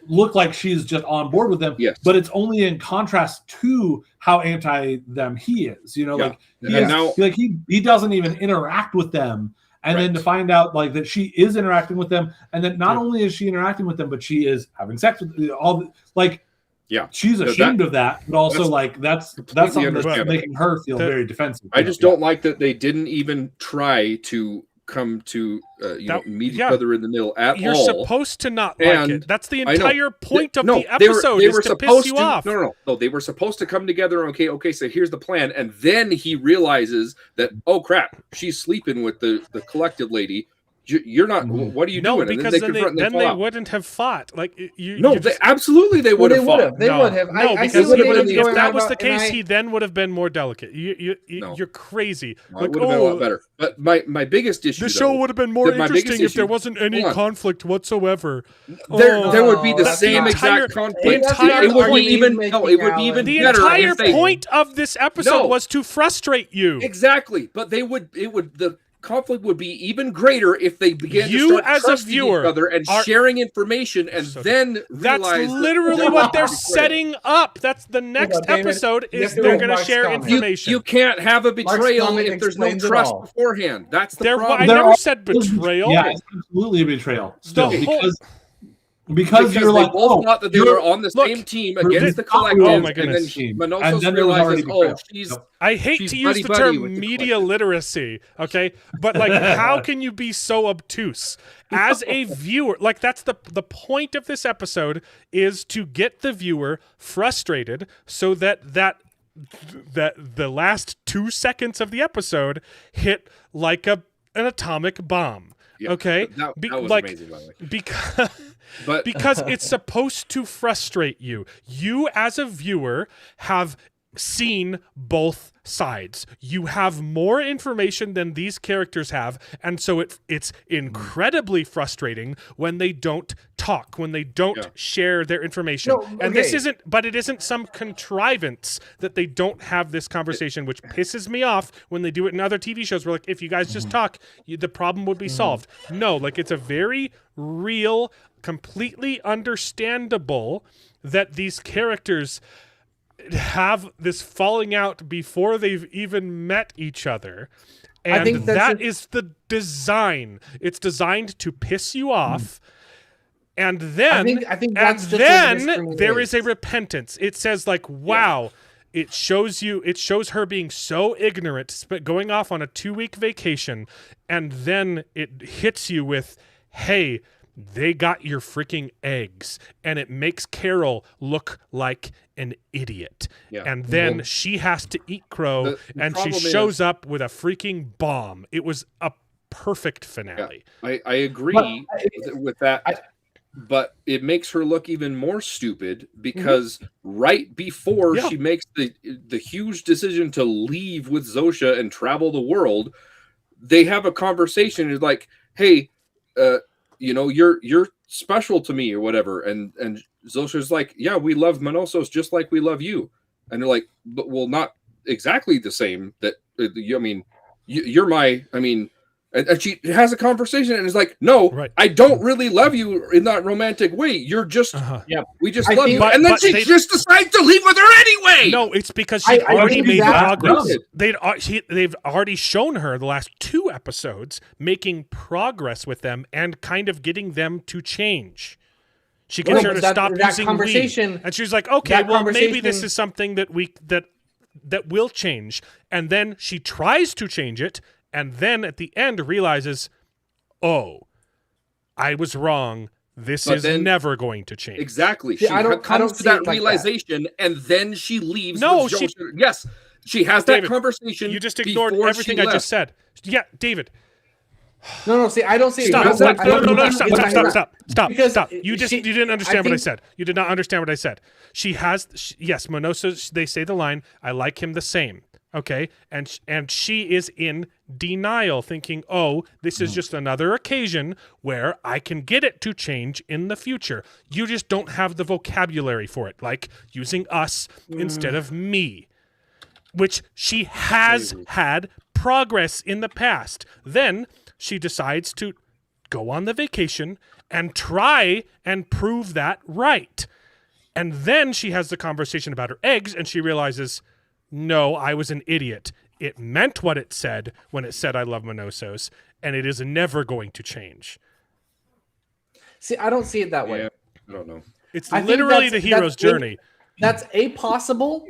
look like she's just on board with them. Yes, but it's only in contrast to how anti them he is. Like he doesn't even interact with them. And then to find out like that she is interacting with them, and that not only is she interacting with them, but she is having sex with she's ashamed of that, but also that's something that's making her feel very defensive. I just don't like that they didn't even try to come to meet each yeah. other in the middle at You're all. supposed to not like And it. That's the I know. entire point of No, the episode they were is to piss supposed you to, off. No, they were supposed to come together. Okay, so here's the plan, and then he realizes that, oh crap, she's sleeping with the collective lady. You're not. What are you No, doing? because And then they wouldn't have fought. Like you. No, you just, absolutely they would have fought. They would have. No, I see because what if David's that going was on the about, and case, he then would have been more delicate. No. You're crazy. Well, it would have been a lot better. But my biggest issue, the show would have been more interesting if there wasn't any conflict whatsoever. There would be the same entire- exact conflict. the entire It would be point- even it would be even The better entire if they, point of this episode was to frustrate you. Exactly, but the conflict would be even greater if they began You to start as a trusting viewer each other and sharing information, and then That's realize literally that what they're betrayal. setting up. That's the next David, episode you is have to they're read going to Mark's share comment. information. You can't have a betrayal comment if there's no explains it trust all. beforehand. That's the I problem. never said betrayal. Yeah, it's absolutely a betrayal. Still, The whole- because you're they like, both thought that they you're- were on the look, same team you're- against the oh collective, my and goodness. then And Manosos then there was already realizes, betrayal. she's Yep. I hate She's to use the buddy-buddy term with the media literacy, okay? But like how can you be so obtuse? As a viewer, like that's the point of this episode is to get the viewer frustrated so that the last 2 seconds of the episode hit like an atomic bomb. Yeah, Okay? that was like, amazing, by the way. Because it's supposed to frustrate you. You as a viewer have seen both sides. You have more information than these characters have, and so it's incredibly frustrating when they don't talk, when they don't share their information. No, And this okay. isn't some contrivance that they don't have this conversation, which pisses me off when they do it in other TV shows where like if you guys just talk, the problem would be solved. No, like it's a very real, completely understandable that these characters have this falling out before they've even met each other. And I think that is the design. It's designed to piss you off. And then, I think that's just where the mystery there is a is. repentance. It says like, wow, it shows her being so ignorant, going off on a 2-week vacation. And then it hits you with, hey, they got your freaking eggs. And it makes Carol look like an idiot. Yeah. And then she has to eat crow, The and she problem shows up with a freaking bomb. It was a perfect finale. I agree with that. But it makes her look even more stupid because right before she makes the huge decision to leave with Zosha and travel the world, they have a conversation. It's like, hey, you're special to me or whatever. And Zosha's like, yeah, we love Manosos just like we love you. And they're like, but well, not exactly the same. That you're my. And she has a conversation and is like, no, I don't really love you in that romantic way. You're just, we just love you. And then she just decides to leave with her anyway. No, it's because she already think made that- progress. They've already shown her the last 2 episodes making progress with them and kind of getting them to change. She gets her to stop using conversation, we, and she's like, okay, well, maybe this conversation- is something that will change. And then she tries to change it, and then at the end realizes, oh, I was wrong. This is never going to change. Exactly. See, She I don't comes to see that it like realization, and then she leaves. No, with Joseph. Yes, she has David, that conversation. You just ignored before everything she I left. just said. Yeah, David. No. See, I don't see. Stop! it. Stop! I don't- No! it's Stop! not- Stop! Because Stop! You didn't understand what I think- said. You did not understand what I said. Yes, Manosa. They say the line, "I like him the same." Okay, and she is in denial, thinking, "Oh, this is just another occasion where I can get it to change in the future." You just don't have the vocabulary for it, like using us instead of me, which she has had progress in the past. Then she decides to go on the vacation and try and prove that right. And then she has the conversation about her eggs, and she realizes, no, I was an idiot. It meant what it said when it said I love Manosos, and it is never going to change. See, I don't see it that way. Yeah, I don't know. It's I think literally that's- the hero's that's journey. That's a possible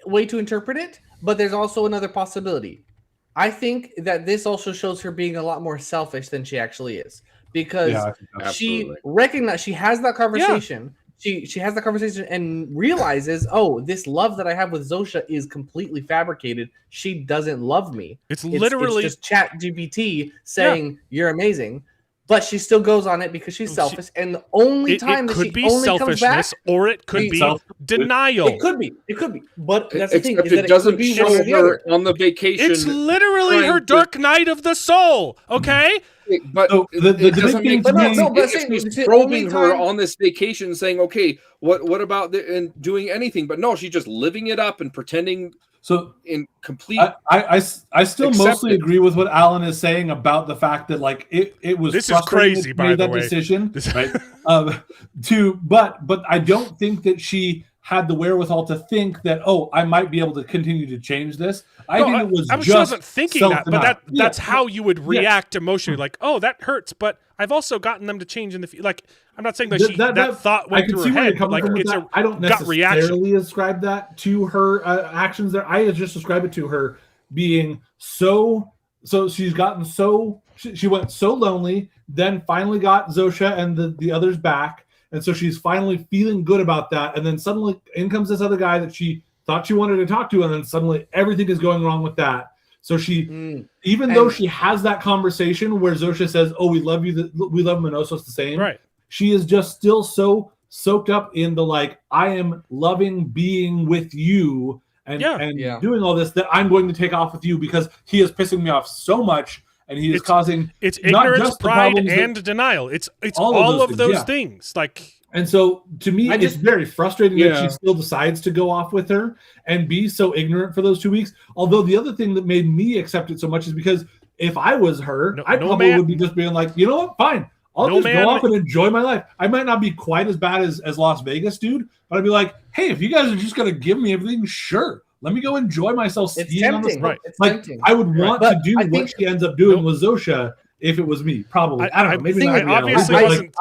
way to interpret it, but there's also another possibility. I think that this also shows her being a lot more selfish than she actually is, because Yeah, I think she recognizes, she has that conversation. She has that conversation and realizes, oh, this love that I have with Zosha is completely fabricated. She doesn't love me. It's literally just Chat GPT saying you're amazing. But she still goes on it because she's selfish, and the only time that she only comes back, or it could be denial. It could be, but that's the thing. Except it doesn't show her on the vacation. It's literally her dark night of the soul. Okay, but the doesn't big make thing sense. to me, If she's probing her on this vacation, saying, "Okay, what about and doing anything?" But no, she's just living it up and pretending. So in complete, I still mostly agree with what Alan is saying about the fact that like it was this is crazy by the way decision right but I don't think that she had the wherewithal to think that I might be able to continue to change this. I think it was she wasn't thinking that, but that's yeah. how you would react emotionally. Like, oh, that hurts, but I've also gotten them to change in the future. Like, I'm not saying that that thought went through her head. Like, it's a I don't gut reaction. necessarily ascribe that to her actions there. I just ascribe it to her being so she's gotten she went so lonely, then finally got Zosha and the others back. And so she's finally feeling good about that. And then suddenly in comes this other guy that she thought she wanted to talk to. And then suddenly everything is going wrong with that. So she, even though she has that conversation where Zosha says, oh, we love you, we love Minosos the same. Right. She is just still so soaked up in the, like, I am loving being with you and doing all this that I'm going to take off with you because he is pissing me off so much. And he is causing ignorance, pride, and denial. It's all of those things. Like, and so to me, it's very frustrating that she still decides to go off with her and be so ignorant for those 2 weeks. Although the other thing that made me accept it so much is because if I was her, I probably would be just being like, you know what, fine. I'll just go off and enjoy my life. I might not be quite as bad as Las Vegas, dude, but I'd be like, hey, if you guys are just going to give me everything, sure. Let me go enjoy myself. It's tempting. Right. It's like, tempting. I would want to do what she ends up doing with Zosha if it was me. Probably. I don't know. Maybe not.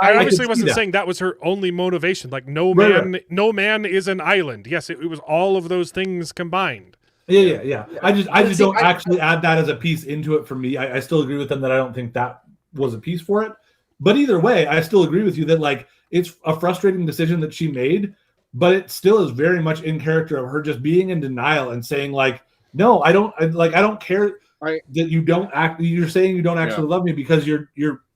I obviously wasn't saying that was her only motivation. Like, no man is an island. Yes, it was all of those things combined. Yeah. I just don't actually add that as a piece into it for me. I still agree with them that I don't think that was a piece for it. But either way, I still agree with you that, like, it's a frustrating decision that she made. But it still is very much in character of her just being in denial and saying, like, no, I don't care that you don't act. You're saying you don't actually love me because you're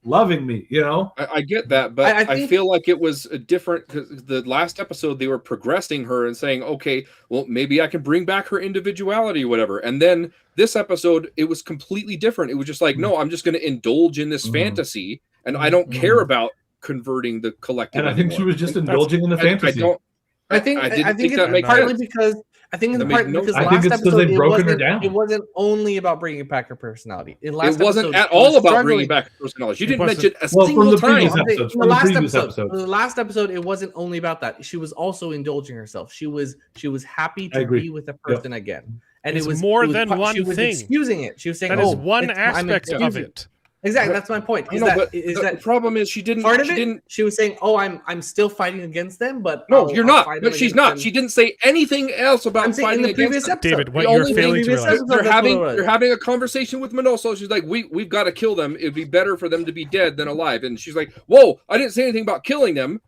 loving me, you know? I get that, but I feel like it was a different, because the last episode they were progressing her and saying, okay, well, maybe I can bring back her individuality or whatever. And then this episode, it was completely different. It was just like, no, I'm just going to indulge in this fantasy and I don't care about converting the collective. And I think she was just indulging in the fantasy. I think it's partly because last episode it wasn't only about bringing back her personality. It wasn't at all about bringing back her personality. She didn't mention a single time. The last episode, it wasn't only about that. She was also indulging herself. She was happy to be with a person again, and it was more than one thing. She was excusing it. She was saying, that is one aspect of it. Exactly, that's my point. The problem is she didn't. Part of it, she was saying, "Oh, I'm still fighting against them," but no, you're not. But she's not. She didn't say anything else about fighting in the previous against episode. David, what you're failing to realize, you're having a conversation with Minoso. She's like, "We've got to kill them. It'd be better for them to be dead than alive." And she's like, "Whoa, I didn't say anything about killing them."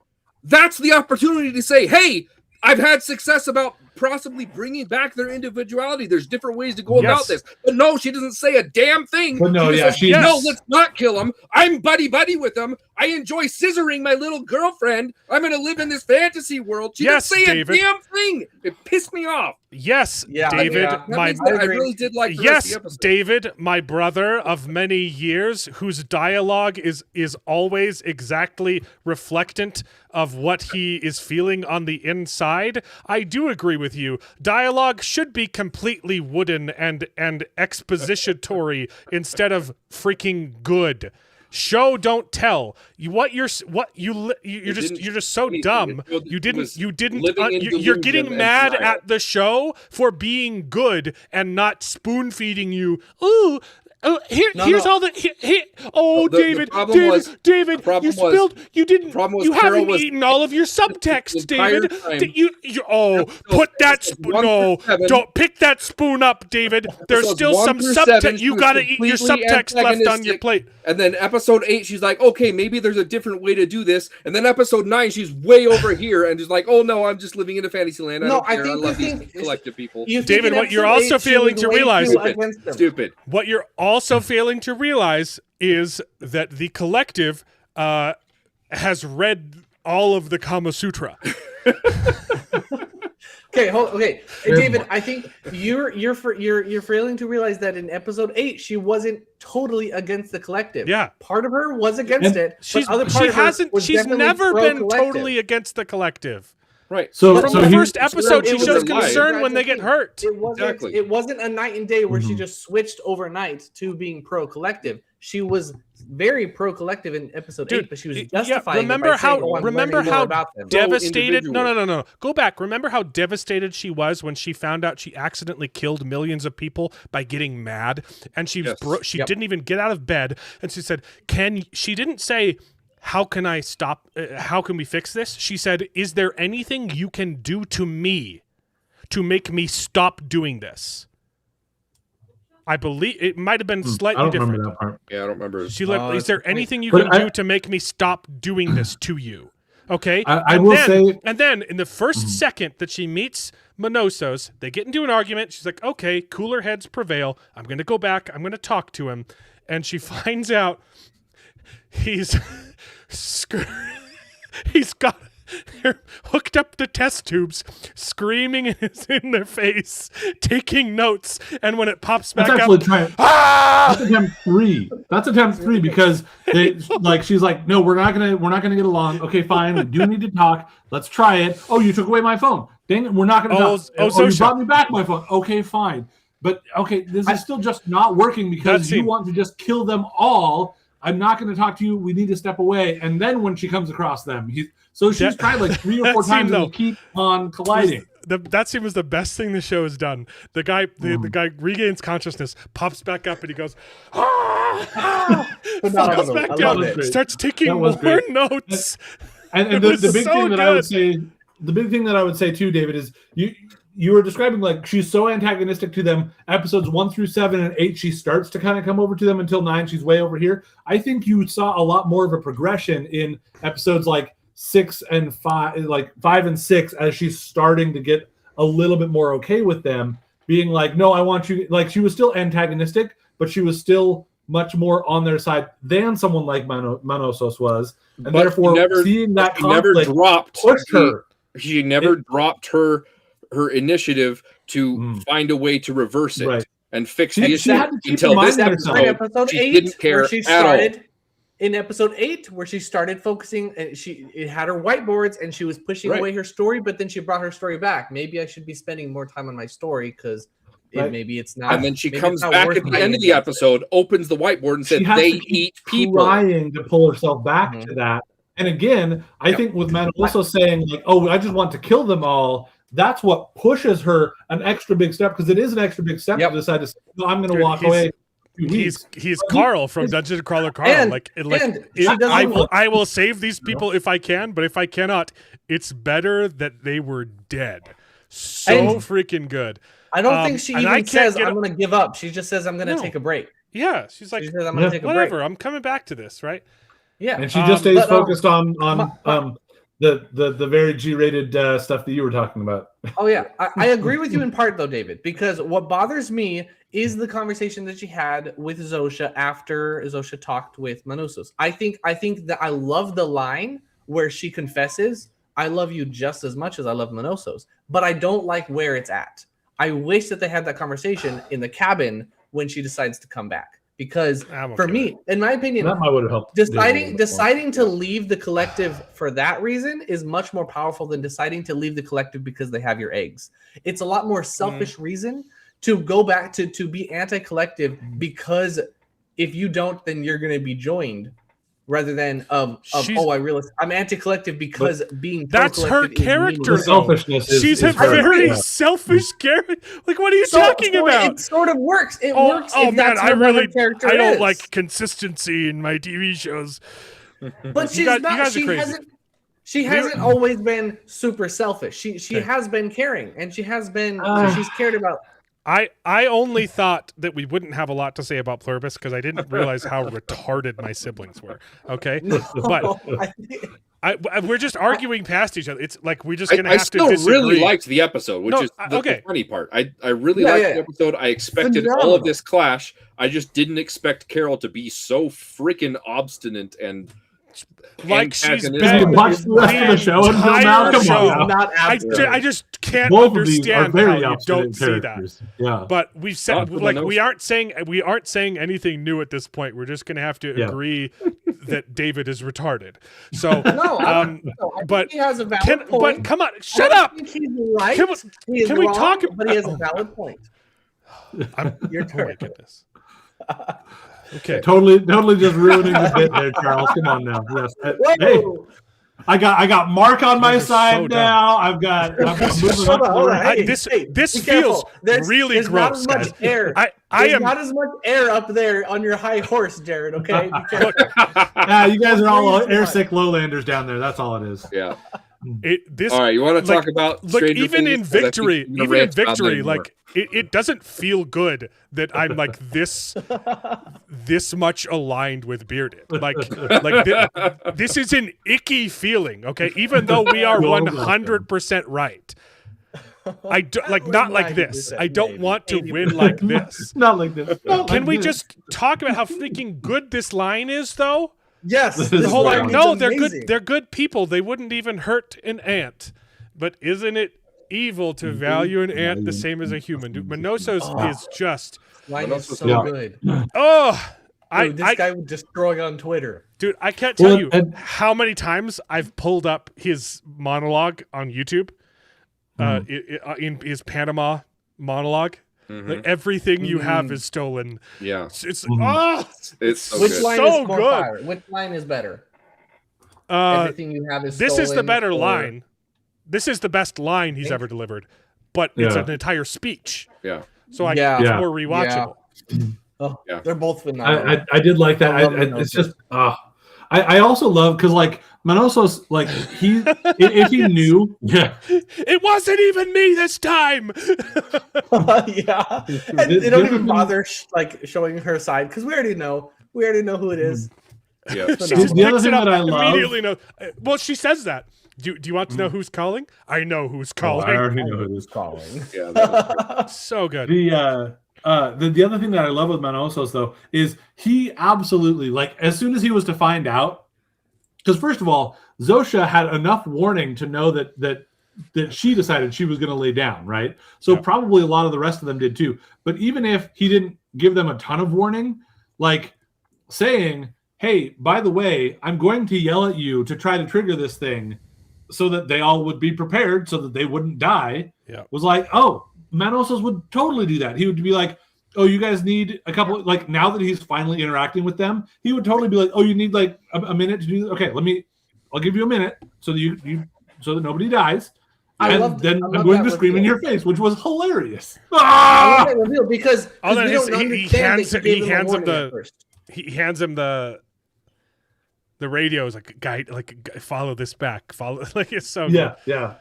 That's the opportunity to say, "Hey, I've had success about possibly bringing back their individuality. There's different ways to go about this." But no, she doesn't say a damn thing. But no, no, let's not kill them. I'm buddy with them. I enjoy scissoring my little girlfriend. I'm going to live in this fantasy world. She didn't say a damn thing. It pissed me off. Yes, David. I really did like the rest of the episode. David, my brother of many years, whose dialogue is always exactly reflectant of what he is feeling on the inside. I do agree with you. Dialogue should be completely wooden and expository instead of freaking good. Show don't tell. You're just so dumb. You're getting mad at the show for being good and not spoon feeding you. Ooh, Here's all the. David, you spilled. You didn't. You haven't eaten all of your subtext, David. Put that spoon. No, don't pick that spoon up, David. There's still some subtext. You gotta eat your subtext left on your plate. And then episode 8, she's like, okay, maybe there's a different way to do this. And then episode 9, she's way over here and is like, oh no, I'm just living in a fantasy land. I love these collective people. David, what you're also failing to realize. Stupid. What you're also failing to realize is that the collective has read all of the Kama Sutra. Okay, hey, David, I think you're failing to realize that in episode 8 she wasn't totally against the collective. Yeah, part of her was against it. She's never been totally against the collective. Right. So from the first episode, she shows concern when they get hurt. It wasn't a night and day where she just switched overnight to being pro-collective. She was very pro-collective in episode 8, but she was justifying. Remember how devastated? No. Go back. Remember how devastated she was when she found out she accidentally killed millions of people by getting mad, and she didn't even get out of bed, and she said, She didn't say, how can I stop? How can we fix this? She said, is there anything you can do to me to make me stop doing this? I believe it might have been slightly different. Remember that part. Yeah, I don't remember. Is there anything you can do to make me stop doing this to you? Okay. And then in the first second that she meets Manosos, they get into an argument. She's like, okay, cooler heads prevail. I'm going to go back. I'm going to talk to him. And she finds out he's got hooked up to test tubes, screaming in their face, taking notes, and when it pops back That's attempt 3. That's attempt 3 because she's like, no, we're not gonna get along. Okay, fine. We do need to talk. Let's try it. Oh, you took away my phone. Dang it, we're not gonna talk. You brought me back my phone. Okay, fine. But okay, this is still just not working because you want to just kill them all. I'm not going to talk to you. We need to step away. And then when she comes across them, she's tried like 3 or 4 times and keep on colliding. That scene was the best thing the show has done. The guy regains consciousness, pops back up, and he goes, falls back down, starts taking more notes. And the big thing that I would say too, David, is you were describing like she's so antagonistic to them. Episodes 1 through 7 and 8, she starts to kind of come over to them until 9. She's way over here. I think you saw a lot more of a progression in episodes like 6 and 5, like 5 and 6, as she's starting to get a little bit more okay with them being like, no, I want you. Like she was still antagonistic, but she was still much more on their side than someone like Manosos was, and but therefore seeing that conflict pushed her. She never dropped her initiative to find a way to reverse it and fix the issue until this episode. She didn't care at all. In episode 8, where she started focusing, and it had her whiteboards, and she was pushing away her story, but then she brought her story back. Maybe I should be spending more time on my story because maybe it's not. And then she comes back at the end of the episode, opens the whiteboard, and said, "They eat people." Trying to pull herself back to that, and again, I think with Man also saying like, "Oh, I just want to kill them all." That's what pushes her an extra big step, because it is an extra big step to decide to say, no, I'm going to walk away. He's Carl from Dungeon Crawler Carl. I will save these people if I can, but if I cannot, it's better that they were dead. Freaking good. I don't think she even says I'm going to give up. She just says I'm going to take a break. Yeah, she's like, she says, I'm going to take a whatever. break. I'm coming back to this, right? Yeah, and she just stays focused on the very G-rated stuff that you were talking about. Oh yeah, I agree with you in part though, David, because what bothers me is the conversation that she had with Zosha after Zosha talked with Manosos. I think that I love the line where she confesses, "I love you just as much as I love Manosos," but I don't like where it's at. I wish that they had that conversation in the cabin when she decides to come back. Because for me, in my opinion, that might would have helped. Deciding to leave the collective for that reason is much more powerful than deciding to leave the collective because they have your eggs. It's a lot more selfish reason to go back to be anti-collective, because if you don't, then you're going to be joined. rather than I realize I'm anti-collective because being that's her pro-collective is character. meaningless. Selfishness She's is a her. very Yeah. selfish character. Like, what are you talking about? It sort of works. It works. Oh if man, that's I what really her character I don't is. like consistency in my TV shows. But she's you guys not. are She crazy. hasn't always been super selfish. She has been caring, and she has been. She's cared about. I only thought that we wouldn't have a lot to say about Pluribus because I didn't realize how retarded my siblings were. Okay, but we're just arguing past each other. It's like we're just gonna have to disagree. I still really liked the episode, which is the funny part. I really liked the episode. I expected all of this clash. I just didn't expect Carol to be so freaking obstinate and like she's Did been you watch the rest of the show until now? entire Come show. on now. I just can't Both of these are understand very how you don't obstinate see that. characters. Yeah. But we've said for the like nose. we aren't saying anything new at this point. We're just gonna have to agree that David is retarded. So I but think he has a valid point. but come on, shut up. I think he's right. Can He is can we wrong, talk? But he has a valid point. Your Oh turn. my goodness. Okay. Totally just ruining the bit there, Charles. Come on now. Yes. Hey, Whoa. I got Mark on my These are so side dumb. now. I'm moving Hold on, hold on. up. Hey, This hey, this be feels careful. really there's not gross, as much guys. air. I There's am not as much air up there on your high horse, Jared. Okay, be careful. You guys are all Please airsick lowlanders down there. That's all it is. Yeah. this. All right, you want to talk about Look, Stranger even Things? in 'Cause I think victory, you're gonna even in rant about that victory, more. like it doesn't feel good that I'm like this much aligned with Bearded. Like this is an icky feeling. Okay, even though we are 100% right. I do, like not like this. I don't want to win like this. Not like this. Can we just talk about how freaking good this line is, though? Yes, The this whole line line, is No, they're amazing. good. They're good people. They wouldn't even hurt an ant. But isn't it evil to value an ant the same as a human? Dude, Minoso's is just Line is so Yeah. good. Dude, This guy would destroy on Twitter. dude, I can't tell Well, you and- how many times I've pulled up his monologue on YouTube, in his Panama monologue. Like everything you have is stolen. Yeah. It's so Which good. line So is more good. fire? Which line is better? uh, Everything you have is this is the stolen, better or- line. This is the best line he's ever delivered, but it's Yeah. an entire speech. Yeah. So I Yeah. it's Yeah. more rewatchable. Oh, Yeah. they're both phenomenal. I did like that. I love It's Minoso. just I also love because like Manoso's like he if he knew It wasn't even me this time. Yeah, and The- they the don't other even thing- bother showing her side because we already know who it is. Yeah. She The just other picks thing it up that I love- immediately. Well, she says that. Do you want to know who's calling? I know who's I calling. already know who it is. Calling. Yeah. that was So good. The other thing that I love with Manosos though is he absolutely like as soon as he was to find out, because first of all, Zosha had enough warning to know that she decided she was going to lay down, right? So Yeah. probably a lot of the rest of them did too. But even if he didn't give them a ton of warning, like saying, "Hey, by the way, I'm going to yell at you to try to trigger this thing," so that they all would be prepared, so that they wouldn't die. Yeah. Was like, oh, Manosos would totally do that. He would be like, oh, you guys need a couple, like now that he's finally interacting with them, he would totally be like, oh, you need like a minute to do, okay, I'll give you a minute so that you so that nobody dies. I And love then that I'm going to scream in reveal. your face, which was hilarious. I Ah! love that reveal because Oh, then we don't he understand hands that he gave him a hands him warning at the first. he hands him the radio. Is like guide, follow this back. Follow like it's so good. Yeah.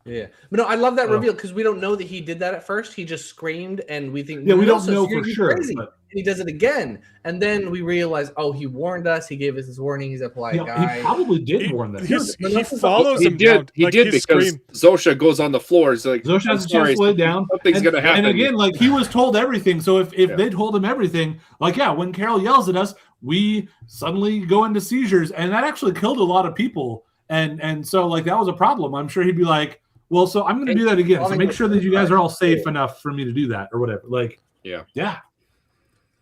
Yeah, but no, I love that Oh. reveal because we don't know that he did that at first. He just screamed, and we think, Yeah, we don't "Manosos, know you're for sure, crazy." but- And he does it again, and then we realize, oh, he warned us. He gave us his warning. He's a polite Yeah, guy. he probably did warn them. He follows He him down. did. He like, did his because scream. Zosha goes on the floor. It's like Zosha I'm has a chance sorry, to lay down. Something's gonna happen. And again, like he was told everything. So if Yeah. they told him everything, like when Carol yells at us, we suddenly go into seizures, and that actually killed a lot of people. And so like that was a problem. I'm sure he'd be like, well, so I'm going to do that again. So make sure that you guys are all safe enough for me to do that or whatever. Like, Yeah.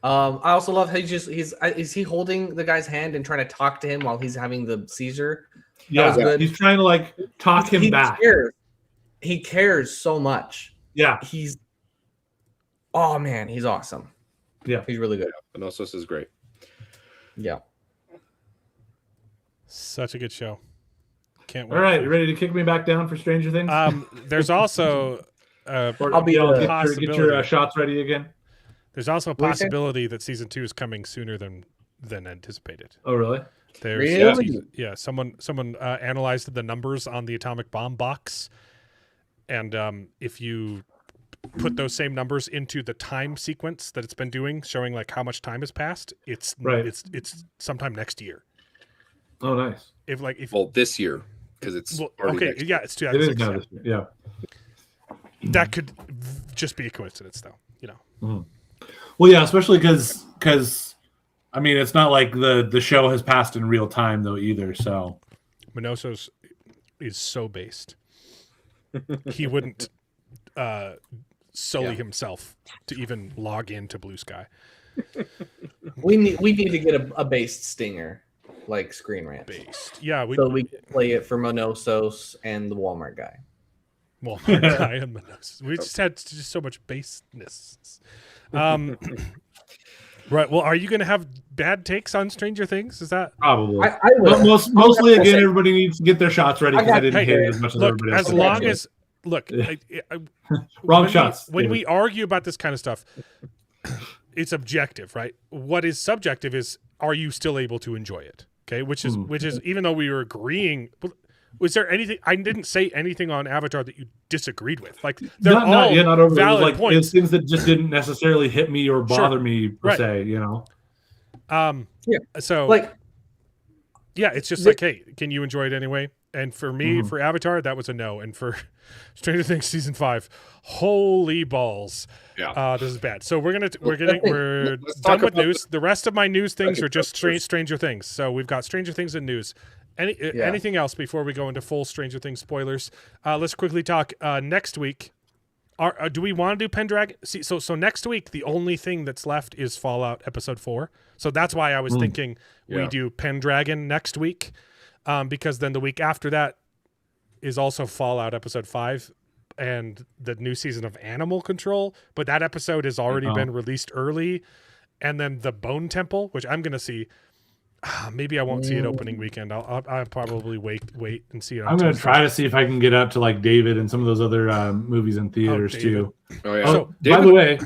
I also love how is he holding the guy's hand and trying to talk to him while he's having the seizure? Yeah, was good. he's trying to like talk him he back. Cares. He cares so much. Yeah, Oh man, he's awesome. Yeah. He's really good. Manosos is great. Yeah. Such a good show. Can't wait. All right, you ready to kick me back down for Stranger Things? There's also I'll be get your shots ready again. There's also a What do you say? possibility that season 2 is coming sooner than anticipated. Oh, really? There's Really? someone analyzed the numbers on the atomic bomb box, and if you put those same numbers into the time sequence that it's been doing, showing like how much time has passed, it's sometime next year. Oh, nice. If this year, because it's already next year. It's It is 2006. now this year. Yeah. That could just be a coincidence, though. Well, yeah, especially because I mean, it's not like the show has passed in real time though either. So Minoso's is so based. He wouldn't sully himself to even log into Blue Sky. We need to get a based stinger like Screen Rant. Based, yeah. So we can play it for Monosos and the Walmart guy. Walmart guy and Minosos. We just had just so much baseness. Right. Well, are you going to have bad takes on Stranger Things? Is that probably? I will. Mostly again, everybody needs to get their shots ready because I didn't hate it as much as look, everybody else. as long as wrong shots. When we argue about this kind of stuff, it's objective, right? What is subjective is, are you still able to enjoy it? Okay, which is even though we were agreeing. Was there anything? I didn't say anything on Avatar that you disagreed with. Like they're all valid like, points. It's things that just didn't necessarily hit me or bother me per se. You know. So it's just like, hey, can you enjoy it anyway? And for me, for Avatar, that was a no. And for Stranger Things season 5, holy balls, this is bad. So we're done with news. The rest of my news things are just Stranger Things. So we've got Stranger Things and news. Anything else before we go into full Stranger Things spoilers? Let's quickly talk next week. Do we want to do Pendragon? See, so next week the only thing that's left is Fallout Episode 4. So that's why I was thinking we do Pendragon next week, because then the week after that is also Fallout Episode 5 and the new season of Animal Control. But that episode has already been released early, and then the Bone Temple, which I'm going to see. Maybe I won't see it opening weekend. I'll probably wait and see it. I'm going to try to see if I can get out to like David and some of those other movies in theaters too. Oh yeah. So, by the way,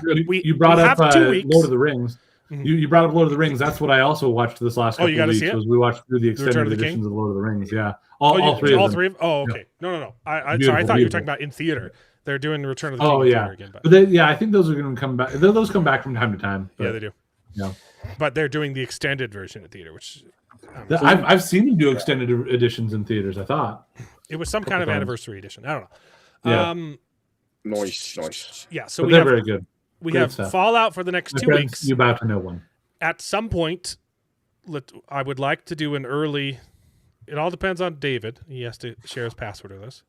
you brought up Lord of the Rings. You brought up Lord of the Rings. That's what I also watched this last couple of weeks. Was we watched through the extended editions of Lord of the Rings. Yeah, all three of them. Oh, okay. No. Sorry, I thought you were talking about in theater. They're doing Return of the King in theater again. But I think those are going to come back. Those come back from time to time. Yeah, they do. Yeah. But they're doing the extended version at theater, which I've seen them do extended editions in theaters. I thought it was some kind of anniversary edition. I don't know. Yeah. Nice. Yeah, so they're very good. We have stuff. Fallout for the next 2 weeks. You about to know one. At some point, I would like to do an early. It all depends on David. He has to share his password with us.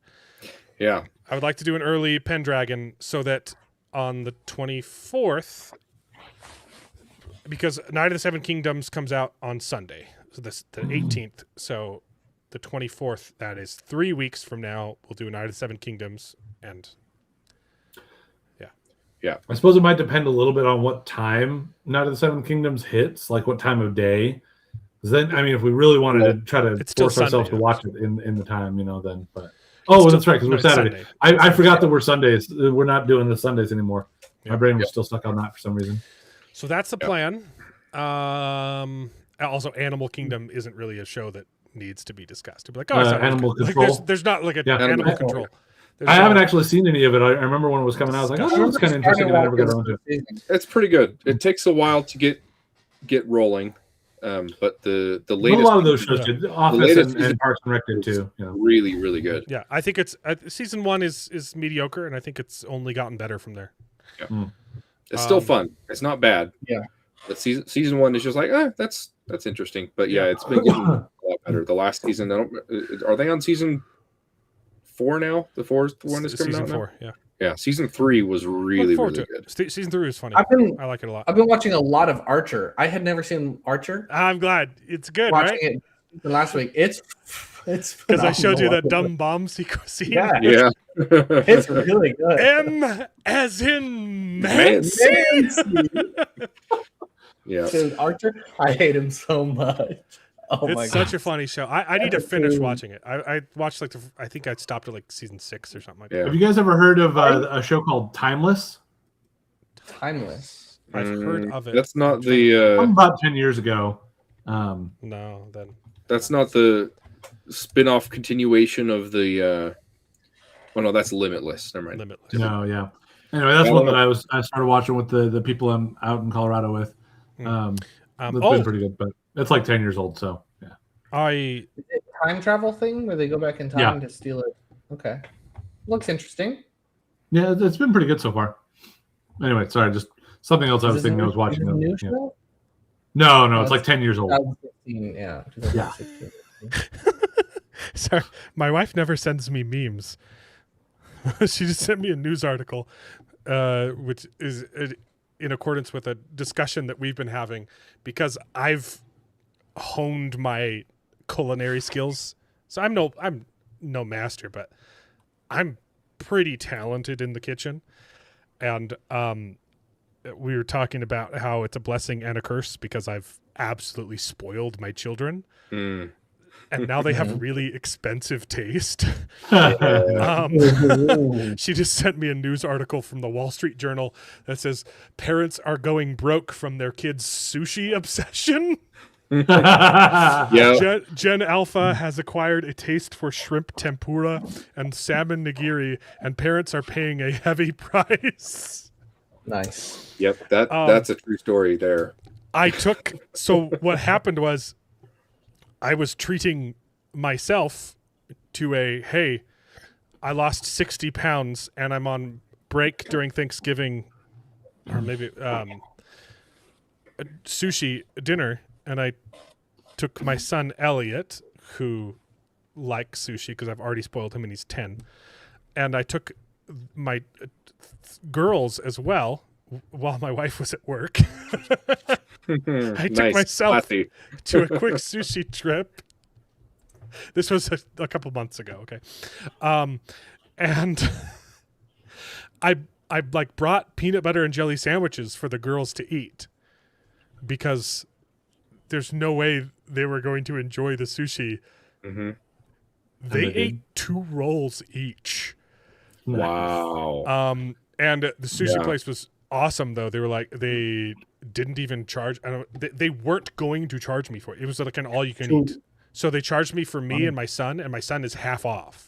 Yeah. I would like to do an early Pendragon so that on the 24th. Because Night of the Seven Kingdoms comes out on Sunday, so the 18th. So the 24th, that is 3 weeks from now, we'll do Night of the Seven Kingdoms. And yeah. I suppose it might depend a little bit on what time Night of the Seven Kingdoms hits, like what time of day. Because then, I mean, if we really wanted to try to force ourselves to watch it in the time, then. But that's right, because we're Saturday. I forgot that we're Sundays. We're not doing the Sundays anymore. My brain was still stuck on that for some reason. So that's the plan. Also, Animal Kingdom isn't really a show that needs to be discussed. To be like, Animal Control. There's not like Animal Control. I haven't actually seen any of it. I remember when it was coming out. I was like, oh, that's kind of interesting. And I never got around to it. It's pretty good. It takes a while to get rolling, but the latest. A lot of those shows did. Office and Parks and Rec did too. Really, really good. Yeah, I think it's season 1 is mediocre, and I think it's only gotten better from there. Yeah. It's still fun. It's not bad. Yeah. But season 1 is just like, that's interesting. But yeah, it's been getting a lot better. The last season, are they on season 4 now? The fourth one is coming out now? 4, yeah. Yeah, season 3 was really good. Season 3 was funny. I like it a lot. I've been watching a lot of Archer. I had never seen Archer. I'm glad. It's good, watching right? it last week. It's because I showed you that dumb bomb sequence. Yeah. It's really good. M as in Mancy. Yeah. Dude, Archer, I hate him so much. Oh my It's such god. a funny show. I need to finish watching it. I watched like I think I stopped at like season 6 or something like Yeah. Have you guys ever heard of a show called Timeless? Timeless. that. I've heard of it. That's not I'm trying to- the. About 10 years ago. No, then That's not the spin-off continuation of the. Oh no, that's Limitless. Never mind. Limitless. No, yeah. Anyway, that's I one don't that I started watching with the people I'm out in Colorado with. It's been pretty good, but it's like 10 years old, so yeah. I Is it a time travel thing where they go back in time to steal it? Okay. Looks interesting. Yeah, it's been pretty good so far. Anyway, sorry, just something else I was Is this thinking a I was watching. is this a new Yeah. show? No, it's like 10 years old. 2016, yeah. 2016. sorry, my wife never sends me memes. She just sent me a news article, which is in accordance with a discussion that we've been having because I've honed my culinary skills. So I'm no master, but I'm pretty talented in the kitchen. And we were talking about how it's a blessing and a curse because I've absolutely spoiled my children. And now they have really expensive taste. She just sent me a news article from the Wall Street Journal that says parents are going broke from their kids' sushi obsession. Yeah. Gen Alpha has acquired a taste for shrimp tempura and salmon nigiri, and parents are paying a heavy price. Nice. Yep. That's a true story there. So what happened was I was treating myself to hey, I lost 60 pounds and I'm on break during Thanksgiving or maybe sushi dinner. And I took my son, Elliot, who likes sushi because I've already spoiled him and he's 10. And I took my girls as well while my wife was at work. I took myself to a quick sushi trip. This was a couple months ago, okay? And I like brought peanut butter and jelly sandwiches for the girls to eat because there's no way they were going to enjoy the sushi. Mm-hmm. They ate 2 rolls each. Wow. And the sushi place was awesome though. They were like they didn't even charge. They weren't going to charge me for it. It was like an all you can eat. So they charged me for me and my son is half off.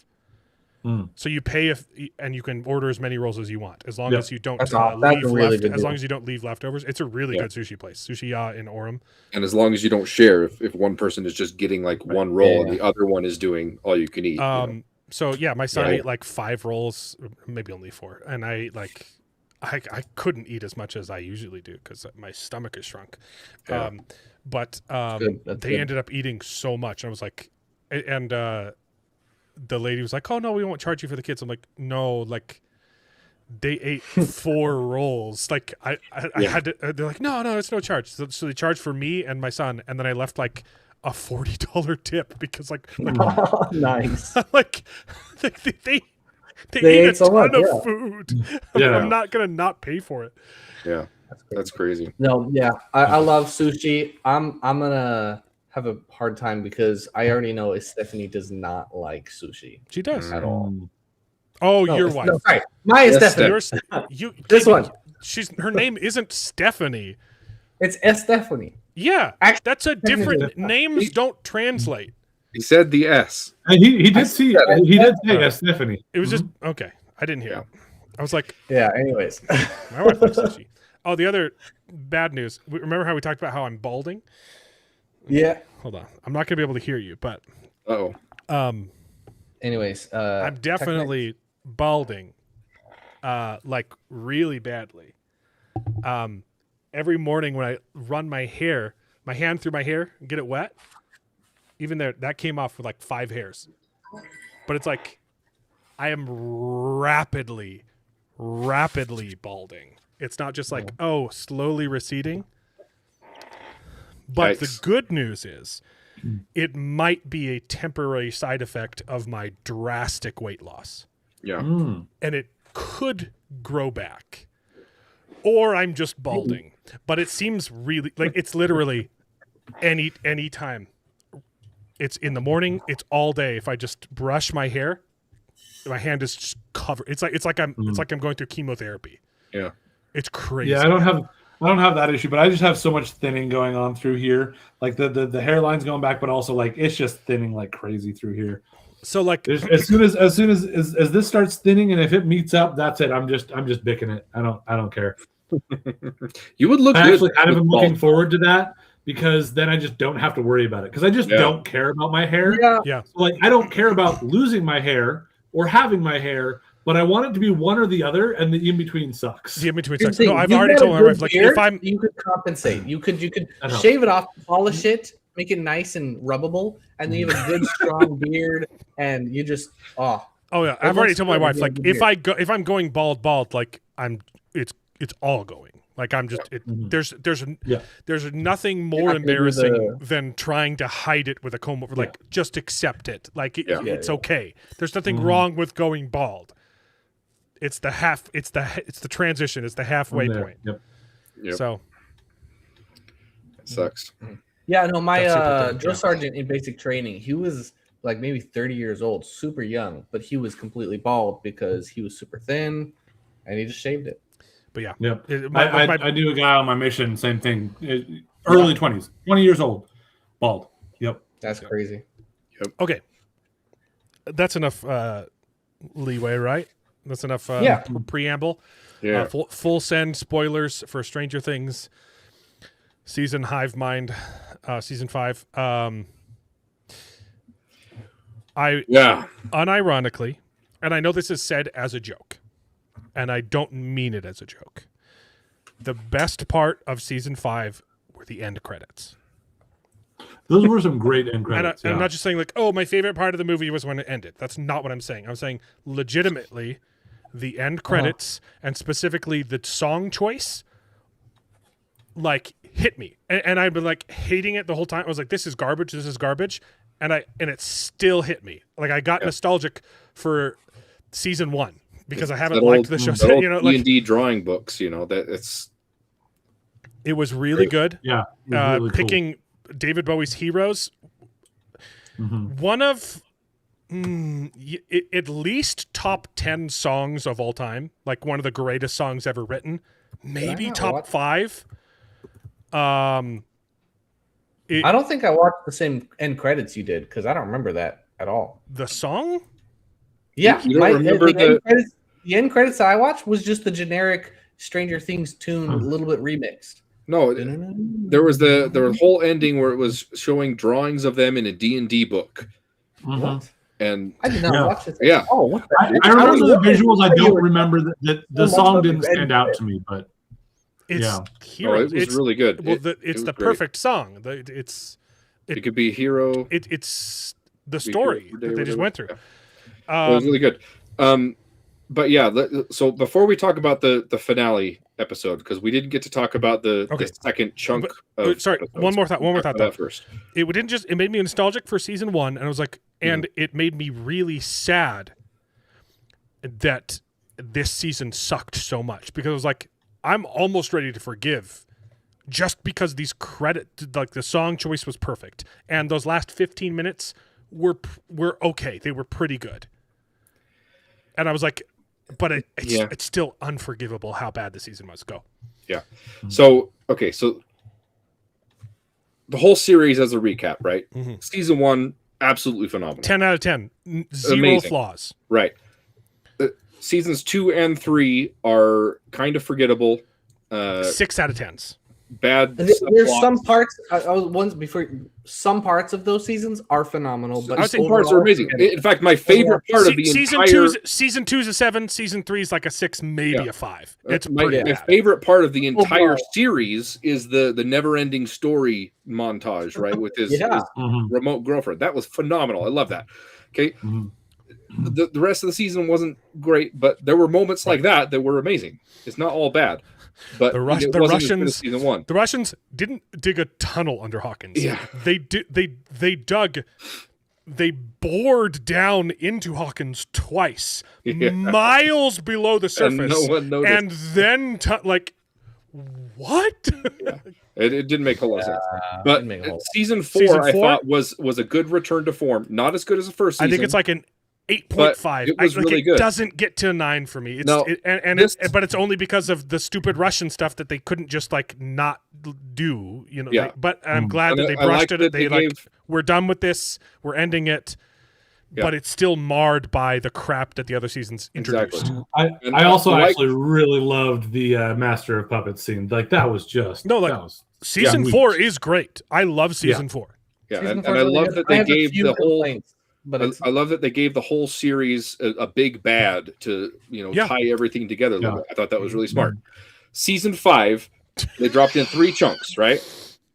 So you pay and you can order as many rolls as you want, as long as you don't long as you don't leave leftovers. It's a really good sushi place, Sushi in Orem. And as long as you don't share, if one person is just getting like one roll and the other one is doing all you can eat. So yeah, my son ate like 5 rolls, maybe only 4, and I couldn't eat as much as I usually do because my stomach is shrunk. Yeah. But they ended up eating so much. I was like, and the lady was like, "Oh no, we won't charge you for the kids." I'm like, "No, like they ate 4 rolls. Like I had to." They're like, "No, it's no charge." So they charged for me and my son, and then I left like a $40 tip because like Nice. like they ate a so ton much, of food. Yeah. I'm not gonna not pay for it. Yeah, that's crazy. No, yeah, I love sushi. I'm gonna have a hard time because I already know Stephanie does not like sushi She does at all. Oh, No, your wife. No, sorry, my Stephanie. This one. Her name isn't Stephanie. It's Stephanie. Yeah, Actually, that's a different. Names don't translate. He said the S. And he did say Stephanie. It was just okay. I didn't hear. It. I was like, Yeah. Anyways, my wife likes sushi. Oh, the other bad news. Remember how we talked about how I'm balding? yeah. Hold on, I'm not gonna be able to hear you, but Anyways, I'm definitely balding, like really badly. Every morning when I run my hand through my hair, and get it wet, even there, that came off with like 5 hairs. But it's like I am rapidly balding. It's not just like, slowly receding. But the good news is it might be a temporary side effect of my drastic weight loss. Yeah. And it could grow back. Or I'm just balding. But it seems really like it's literally any time It's in the morning. It's all day. If I just brush my hair, my hand is just covered. It's like I'm going through chemotherapy. Yeah. It's crazy. Yeah, I don't have that issue, but I just have so much thinning going on through here. Like the hairline's going back, but also like it's just thinning like crazy through here. So like as soon as this starts thinning, and if it meets up, that's it. I'm just bicking it. I don't care. You would look. I good actually kind of with am bald. looking forward to that because then I just don't have to worry about it because I just don't care about my hair. Yeah. So, like I don't care about losing my hair or having my hair, but I want it to be one or the other, and the in between sucks. The in between Here's sucks. the No, thing, I've you've already got told a my good wife like beard, if I'm you could compensate. You could I know. shave it off, polish it, make it nice and rubbable, and then you have a good strong beard, and you just Oh yeah, I've already told my wife like if I'm going bald, like it's all going. Like I'm just there's nothing more embarrassing than trying to hide it with a comb over. Like just accept it. Like it's okay. There's nothing wrong with going bald. It's the transition. It's the halfway point. Yep. So It sucks. Yeah, no, my That's super drill dope. sergeant in basic training, he was like maybe 30 years old, super young, but he was completely bald because he was super thin, and he just shaved it. but yeah. Yep. My- I knew a guy on my mission, same thing. Early 20s, 20 years old, bald. Yep. That's crazy. Okay. That's enough leeway, right? That's enough preamble. Yeah. Full send spoilers for Stranger Things season Hive Mind, season 5. Unironically, and I know this is said as a joke, and I don't mean it as a joke. The best part of season 5 were the end credits. Those were some great end credits. And I'm not just saying like, oh, my favorite part of the movie was when it ended. That's not what I'm saying. I'm saying legitimately the end credits and specifically the song choice like hit me. And I've been like hating it the whole time. I was like, this is garbage. And it still hit me. Like I got nostalgic for season 1 because I haven't liked the show. You know, like D&D drawing books, you know, that it was really good. Yeah. It was really picking David Bowie's Heroes. One of at least top 10 songs of all time, like one of the greatest songs ever written, maybe top 5. I don't think I watched the same end credits you did because I don't remember that at all. The song? Yeah, You don't remember the end credits I watched was just the generic Stranger Things tune, a little bit remixed. No, there was the whole ending where it was showing drawings of them in a D&D book. What? And I did not watch it. Yeah. Oh, what the I remember the was- visuals. I don't remember that the So much song of didn't the stand end out credits. to me, but It's Oh, Heroes. it was really good. Well, It it's was the great. perfect song. It could be Hero. It's the Be story Hero Day, that they just whatever. went through. Yeah. It was really good. But yeah, so before we talk about the finale episode, because we didn't get to talk about the second chunk of sorry, episodes. one more thought Talk though. about that first. It didn't just it made me nostalgic for season 1, and I was like, and it made me really sad that this season sucked so much because I was like, I'm almost ready to forgive just because these like the song choice was perfect and those last 15 minutes were okay. They were pretty good. And I was like, but it's still unforgivable how bad the season was. Go. Yeah. So so the whole series as a recap, right? Season 1, absolutely phenomenal. 10 out of 10. Zero Amazing. flaws. Right. Seasons 2 and 3 are kind of forgettable. 6 out of 10s. Bad. There's subplots. some parts. Some parts of those seasons are phenomenal, but I would say parts are overall, amazing. In fact, my favorite part of the season entire season 2's a 7, season 3 is like a 6, maybe a 5. It's my pretty bad. favorite part of the entire Overall. series is the never-ending story montage, right? With his remote girlfriend. That was phenomenal. I love that. Okay. The rest of the season wasn't great, but there were moments like that were amazing. It's not all bad. But The it wasn't as good as Russians, season 1. the Russians didn't dig a tunnel under Hawkins. Yeah. They bored down into Hawkins twice, Yeah. miles below the surface, no one noticed. and then what? It didn't make a whole lot of sense. But didn't make a whole lot. season Season 4, I four? thought was a good return to form. Not as good as the first I season. think it's like an 8.5. It was really it good. doesn't get to a 9 for me. It's, No, but it's only because of the stupid Russian stuff that they couldn't just like not do. You know. Yeah. But I'm glad And that they I brushed like it. that They they like gave- we're done with this. We're ending it. Yeah. But it's still marred by the crap that the other seasons introduced. Exactly. I also I like- actually really loved the Master of Puppets scene. Like that was just No, like that was season sweet. 4 is great. I love season 4. Yeah, Season and four's I really love good. that I they have a gave few the whole. complaints, but it's I love that they gave the whole series a big bad to Yeah. tie everything together a little Yeah. bit. I thought that was really smart. Season 5, they dropped in 3 chunks, right?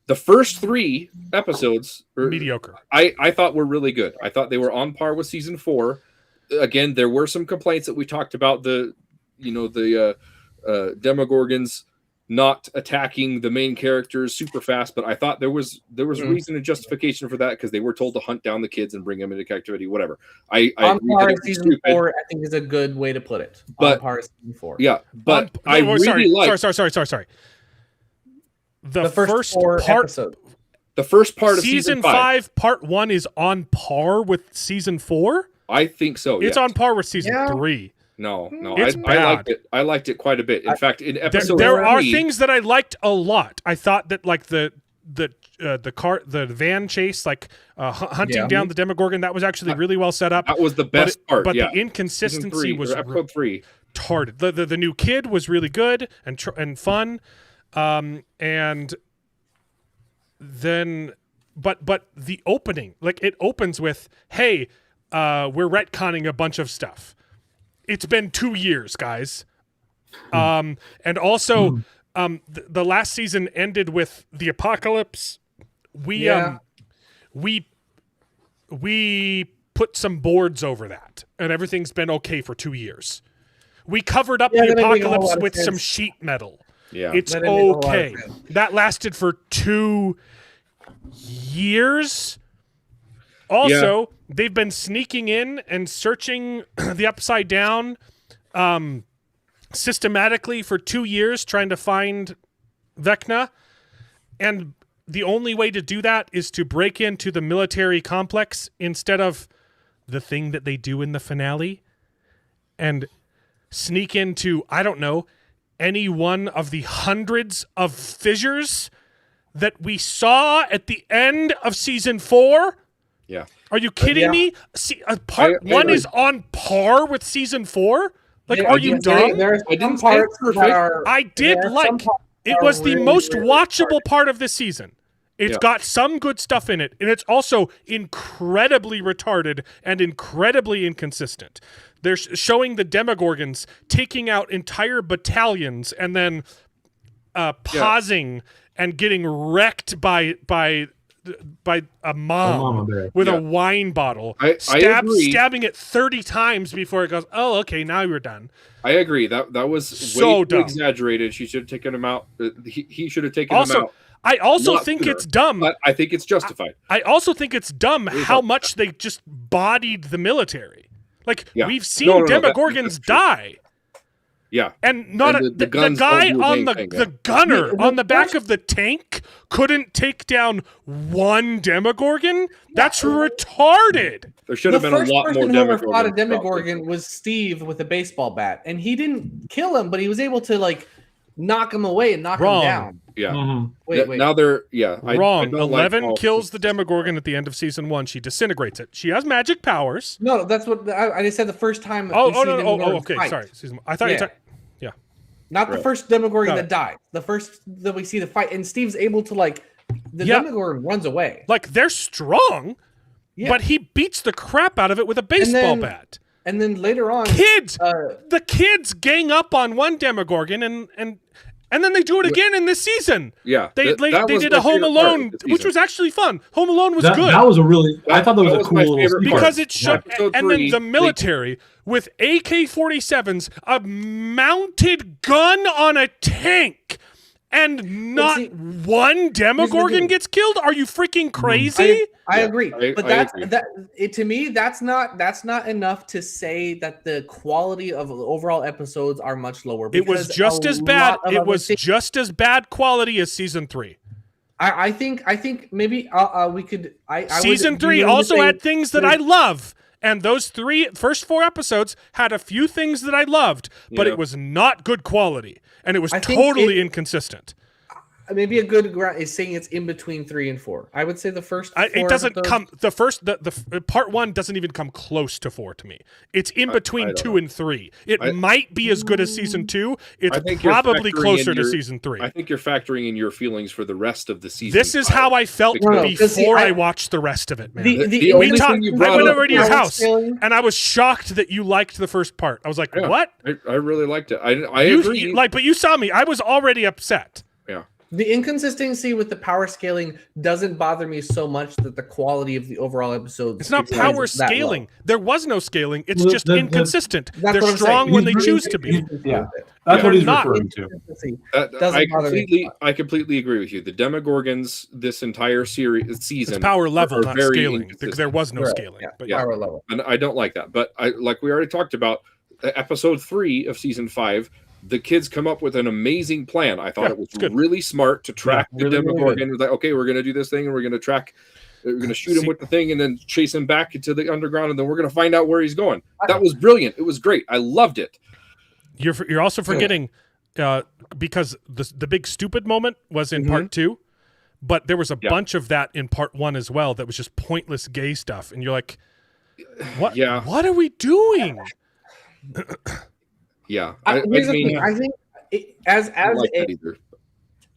The first 3 episodes Mediocre. I thought were really good. I thought they were on par with season 4. Again, there were some complaints that we talked about the Demogorgons not attacking the main characters super fast, but I thought there was reason and justification for that because they were told to hunt down the kids and bring them into captivity. Whatever. I on agree par that with it was season stupid. 4. I think is a good way to put it. But- on par with season 4. Yeah, but No, I really sorry, like sorry. The first first 4 part, episodes. the first part of season 5, part 1 is on par with season 4. I think so. It's yes. on par with season Yeah. 3. No, It's I bad. liked it. I liked it quite a bit. In fact, in episode There are 3, things that I liked a lot. I thought that like the van chase, like hunting Yeah. down the Demogorgon, that was actually really well set up. that was the best part. But yeah. the Season inconsistency 3, was or episode 3. retarded. The new kid was really good and fun, and then but the opening, like it opens with, hey, we're retconning a bunch of stuff. It's been 2 years, guys. And also, the last season ended with the apocalypse. We put some boards over that, and everything's been okay for 2 years. We covered up Yeah, the that didn't make a whole apocalypse lot of with some sense. sheet metal. Yeah. It's That didn't make a whole lot of okay. sense. That lasted for 2 years. Also, they've been sneaking in and searching the Upside Down systematically for 2 years, trying to find Vecna. And the only way to do that is to break into the military complex instead of the thing that they do in the finale and sneak into, I don't know, any one of the hundreds of fissures that we saw at the end of season 4. Yeah. Are you kidding yeah. me? See, part I 1 agree. is on par with season 4. Like, Yeah, are you there- dumb? There are I didn't some say parts perfect. that are. I did there are some like. parts It that was are the really, most really watchable retarded. part of this season. It's Yeah. got some good stuff in it, and it's also incredibly retarded and incredibly inconsistent. They're showing the Demogorgons taking out entire battalions and then pausing and getting wrecked by a mom mama bear. with Yeah. a wine bottle, I agree. stabbing it 30 times before it goes, oh, okay, now you're done. I agree. That was So way dumb. too exaggerated. She should have taken him out. He should have taken him Also, out. I also Lot think sooner. it's dumb. But I think it's justified. I also think it's dumb Really how dumb. much they just bodied the military. Like, Yeah. we've seen No, that's Demogorgons true. die. Yeah. And not And a, the the guns guy don't do on anything, the gunner Yeah, on the back of the tank couldn't take down one Demogorgon? That's retarded. There should The have been a first lot more person who ever Demogorgons. fought a Demogorgon was Steve with a baseball bat, and he didn't kill him, but he was able to like knock him away and knock Wrong. him down. Yeah. Mhm. Wait. Now they're I Wrong. don't like 11 how- kills the Demogorgon at the end of season 1. She disintegrates it. She has magic powers. No, that's what I just said. The first time. Oh, we oh see no, no, oh, Demogorgon okay, fight. sorry. Season 1. I thought you Yeah. talking. Not the Right. first Demogorgon Got that dies. The first that we see the fight, and Steve's able to like the Yeah. Demogorgon runs away. Like, they're strong, Yeah. but he beats the crap out of it with a baseball then- bat. And then later on, Kids, uh, the kids gang up on one Demogorgon, and then they do it again in this season. Yeah. They that was did my a Home favorite part of Alone, the which season. was actually fun. Home Alone was That, good that was a really. I thought that was That a was cool my little favorite sequence. because it showed, Episode and then 3, the military with AK-47s, a mounted gun on a tank, and not one Demogorgon gets killed? Are you freaking crazy? I agree, but I that's agree. to me that's not enough to say that the quality of the overall episodes are much lower. It was because just a as bad. lot of It other was things- just as bad quality as season 3. I think maybe we could. I Season would be 3 willing to also say had things that I love. And those first 4 episodes had a few things that I loved, but Yeah. it was not good quality. And it was I think totally inconsistent. maybe a good ground is saying it's in between 3 and 4. I would say the first. It doesn't episodes, the part 1 doesn't even come close to 4 to me. It's in between don't 2 know. and 3. It might be as good as season 2. It's I think you're probably factoring closer in to your- season 3. I think you're factoring in your feelings for the rest of the season. This is 5. how I felt No, 'cause see, before I I watched the rest of it, man. The only We talked. thing you I brought went up over to your power house, scaling. and I was shocked that you liked the first part. I was like, Yeah. "What?" I really liked it. I You- agree. but you saw me. I was already upset. Yeah. The inconsistency with the power scaling doesn't bother me so much that the quality of the overall episodes. It's not is power that low. scaling. There was no scaling. It's Well, just the- inconsistent. That's They're what I'm strong saying. when they He's choose really- to be. Yeah, that's Yeah. what he's Not- referring to. Inconsistency I doesn't bother me. completely agree with you. The Demogorgons, this entire season, It's power level, are not very scaling. inconsistent. There was no Correct. scaling. Yeah, But yeah. power level. And I don't like that. But like we already talked about, episode 3 of season 5, the kids come up with an amazing plan. I thought Yeah, it was it's good. really smart to track really, the really Demogorgon. It was like, okay, we're going to do this thing, and we're going to track. We're going to shoot him See- with the thing, and then chase him back into the underground, and then we're going to find out where he's going. That was brilliant. It was great. I loved it. You're also forgetting because the big stupid moment was in part 2, but there was a bunch of that in part 1 as well. That was just pointless gay stuff, and you're like, "What? Yeah. What are we doing?" Yeah, Here's the thing. I think as I don't like a that either.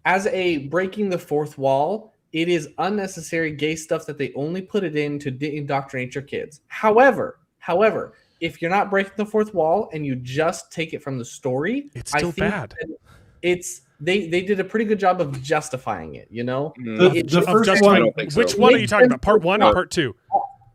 as a breaking the fourth wall, it is unnecessary gay stuff that they only put it in to indoctrinate your kids. However, if you're not breaking the fourth wall and you just take it from the story, It's still I think bad. that it's they did a pretty good job of justifying it. You know, The Of first just- I one, don't think so. Which one are you talking about? Part 1 or part 2?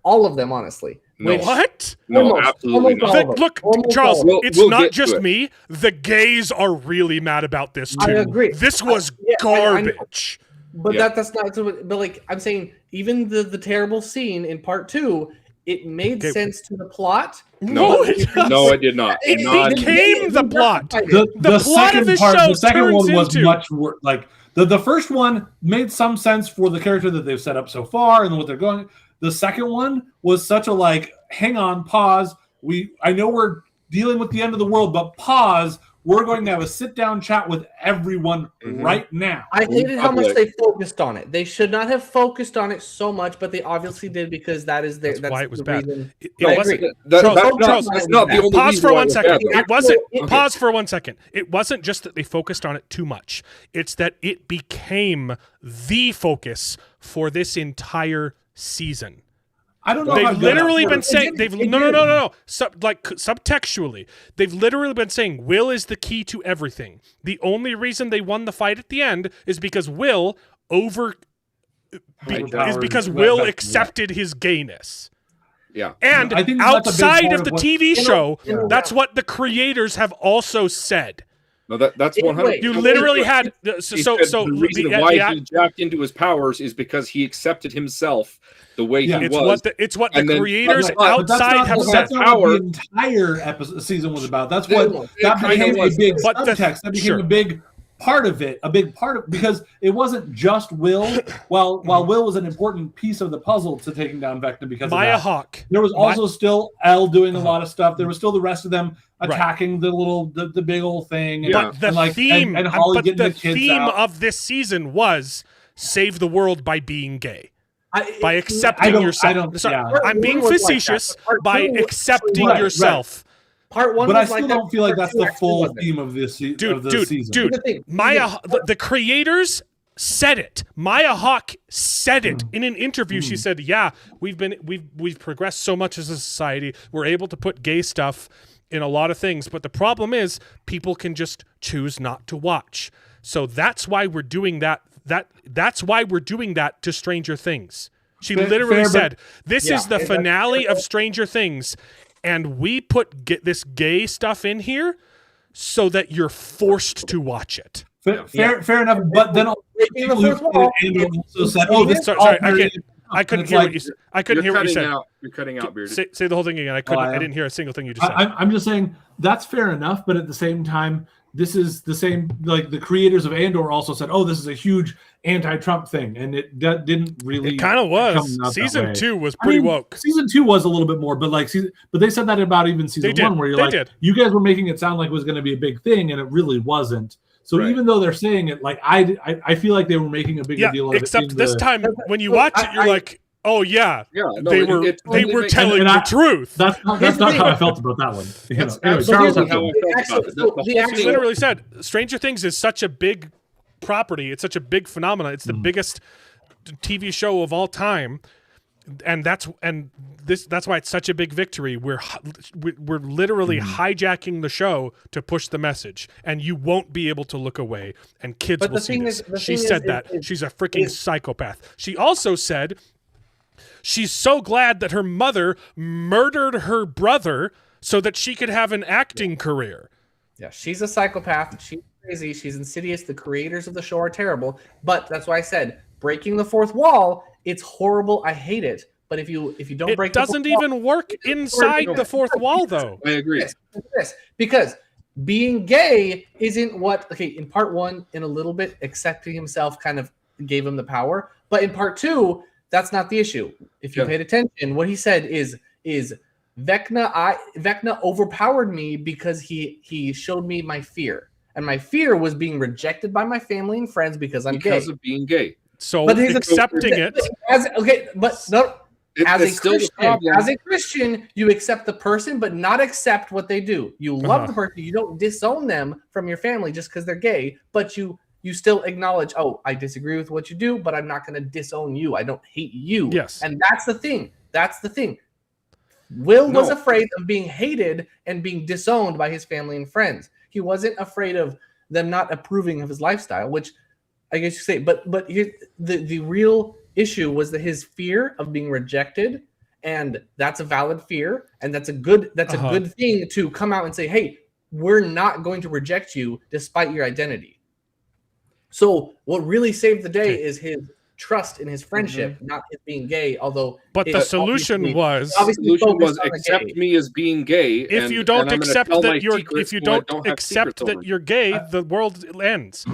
all of them, honestly. No. Which- What? No, Almost- absolutely almost not. all of them. Look, Almost Charles, all of them. it's We'll not get to just it. me. The gays are really mad about this too. I agree. This was I know. garbage. But Yeah. that's not. But like I'm saying, even the terrible scene in part 2, it made Okay. sense to the plot. No, it no, it did not. It Not- became the plot. the plot second of this part, show the second turns one was into- much worse. Like the first one made some sense for the character that they've set up so far and what they're going. The second one was such a like, hang on, pause. I know we're dealing with the end of the world, but pause. We're going to have a sit down chat with everyone right now. I hated how much public. they focused on it. They should not have focused on it so much, but they obviously did because that's why it was the bad. reason. It I wasn't. agree. Charles, that's not the only Pause reason for why one it was second. bad, though. It wasn't. Okay. Pause for 1 second. It wasn't just that they focused on it too much. It's that it became the focus for this entire season. I don't know. They've how good literally that been works. saying no. Subtextually, they've literally been saying Will is the key to everything. The only reason they won the fight at the end is because Will Overpowered. accepted his gayness. Yeah. And I think that's a big outside part of of the what- TV show, you know, that's what the creators have also said. No, that's Wait, 100. You But literally wait, had He said the reason why yeah, he jacked into his powers is because he accepted himself the way Yeah. he it's was. what the And then- creators but that's outside not, have that's said. not Power- what the entire episode season was about. That's Yeah, what it that kinda became a was. big But the- subtext. That became sure. a big part of it. A big part of because it wasn't just Will. While Will was an important piece of the puzzle to taking down Vecna because Maya of that. Hawk. There was also still Elle doing a lot of stuff. There was still the rest of them Right. attacking the big old thing. And, Yeah. But the and like, theme, and Holly but getting the the kids theme out. of this season was save the world by being gay, by I accepting don't- yourself. I don't- Sorry, yeah. I'm being Part one was like that, facetious but part by two was- accepting Right, yourself. Part 1 But I was still like that, don't feel like part that's 2 the actually full wasn't. theme of this of the season. Dude, Here's the thing. the creators said it. Maya Hawk said it in an interview. She said, "Yeah, we've progressed so much as a society. We're able to put gay stuff in a lot of things, but the problem is people can just choose not to watch. So that's why we're doing that. That's why we're doing that to Stranger Things." She literally fair, but- said, "This is the Yeah, finale of Stranger Things, and we put this gay stuff in here so that you're forced to watch it." Fair enough. But then Breaking the fourth wall. also said, "Oh, this Sorry, I couldn't hear what you said. I couldn't hear what you said. You're cutting out, Bearded. Say the whole thing again. I didn't hear a single thing you just said. I'm just saying that's fair enough, but at the same time, this is the same. Like the creators of Andor also said, "Oh, this is a huge anti-Trump thing," and it didn't really. It kind of was. Season 2 was pretty woke. Season 2 was a little bit more, but but they said that about even season 1, where you're you guys were making it sound like it was going to be a big thing, and it really wasn't. So even though they're saying it, like I feel like they were making a bigger deal of it. Except this time, when you watch it, you're like, oh yeah, they were telling the truth. That's not how I felt about that one. Anyway, Charles, He literally said, Stranger Things is such a big property. It's such a big phenomenon. It's the biggest TV show of all time, and that's why it's such a big victory. We're literally hijacking the show to push the message, and you won't be able to look away, and kids will see this. She said that. She's a freaking psychopath. She also said she's so glad that her mother murdered her brother so that she could have an acting career. Yeah, she's a psychopath. She's crazy. She's insidious. The creators of the show are terrible. But that's why I said breaking the fourth wall. It's horrible. I hate it. But if you don't break, it doesn't even work inside the fourth wall, though. I agree. Because being gay isn't what. Okay, in part 1, in a little bit, accepting himself kind of gave him the power. But in part 2, that's not the issue. If you paid attention, what he said is Vecna overpowered me because he showed me my fear, and my fear was being rejected by my family and friends because I'm gay. Because of being gay. So accepting it as a Christian, you accept the person, but not accept what they do. You love the person. You don't disown them from your family just because they're gay, but you still acknowledge, oh, I disagree with what you do, but I'm not going to disown you. I don't hate you. Yes. And that's the thing. Will was afraid of being hated and being disowned by his family and friends. He wasn't afraid of them not approving of his lifestyle, which I guess you say, but here, the real issue was that his fear of being rejected, and that's a valid fear, and that's a good thing to come out and say, hey, we're not going to reject you despite your identity. So what really saved the day is his trust in his friendship, not his being gay. But the solution was accept me as being gay. If you don't accept that you're gay, the world ends.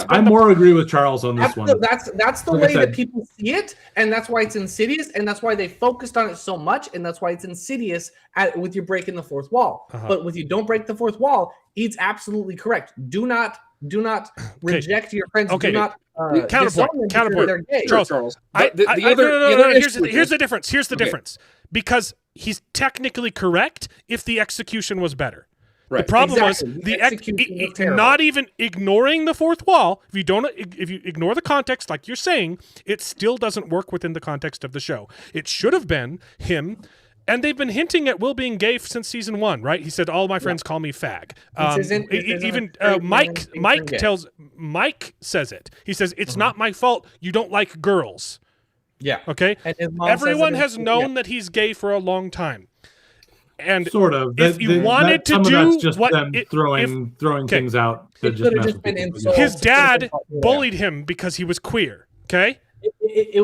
I more agree with Charles on this one. That's the way that people see it, and that's why it's insidious, and that's why they focused on it so much, and that's why it's insidious with you breaking the fourth wall. But with you don't break the fourth wall, it's absolutely correct. Do not reject your friends. Do not counterpoint. Charles. Here's the difference. Because he's technically correct if the execution was better. Right. The problem was not even ignoring the fourth wall. If you ignore the context, like you're saying, it still doesn't work within the context of the show. It should have been him. And they've been hinting at Will being gay since season 1, right? He said, all my friends call me fag. Mike says it. He says, it's not my fault you don't like girls. Yeah. Okay? Everyone has known that he's gay for a long time. And sort of. If you wanted to do just what them throwing things out to just his dad bullied him because he was queer. Okay? He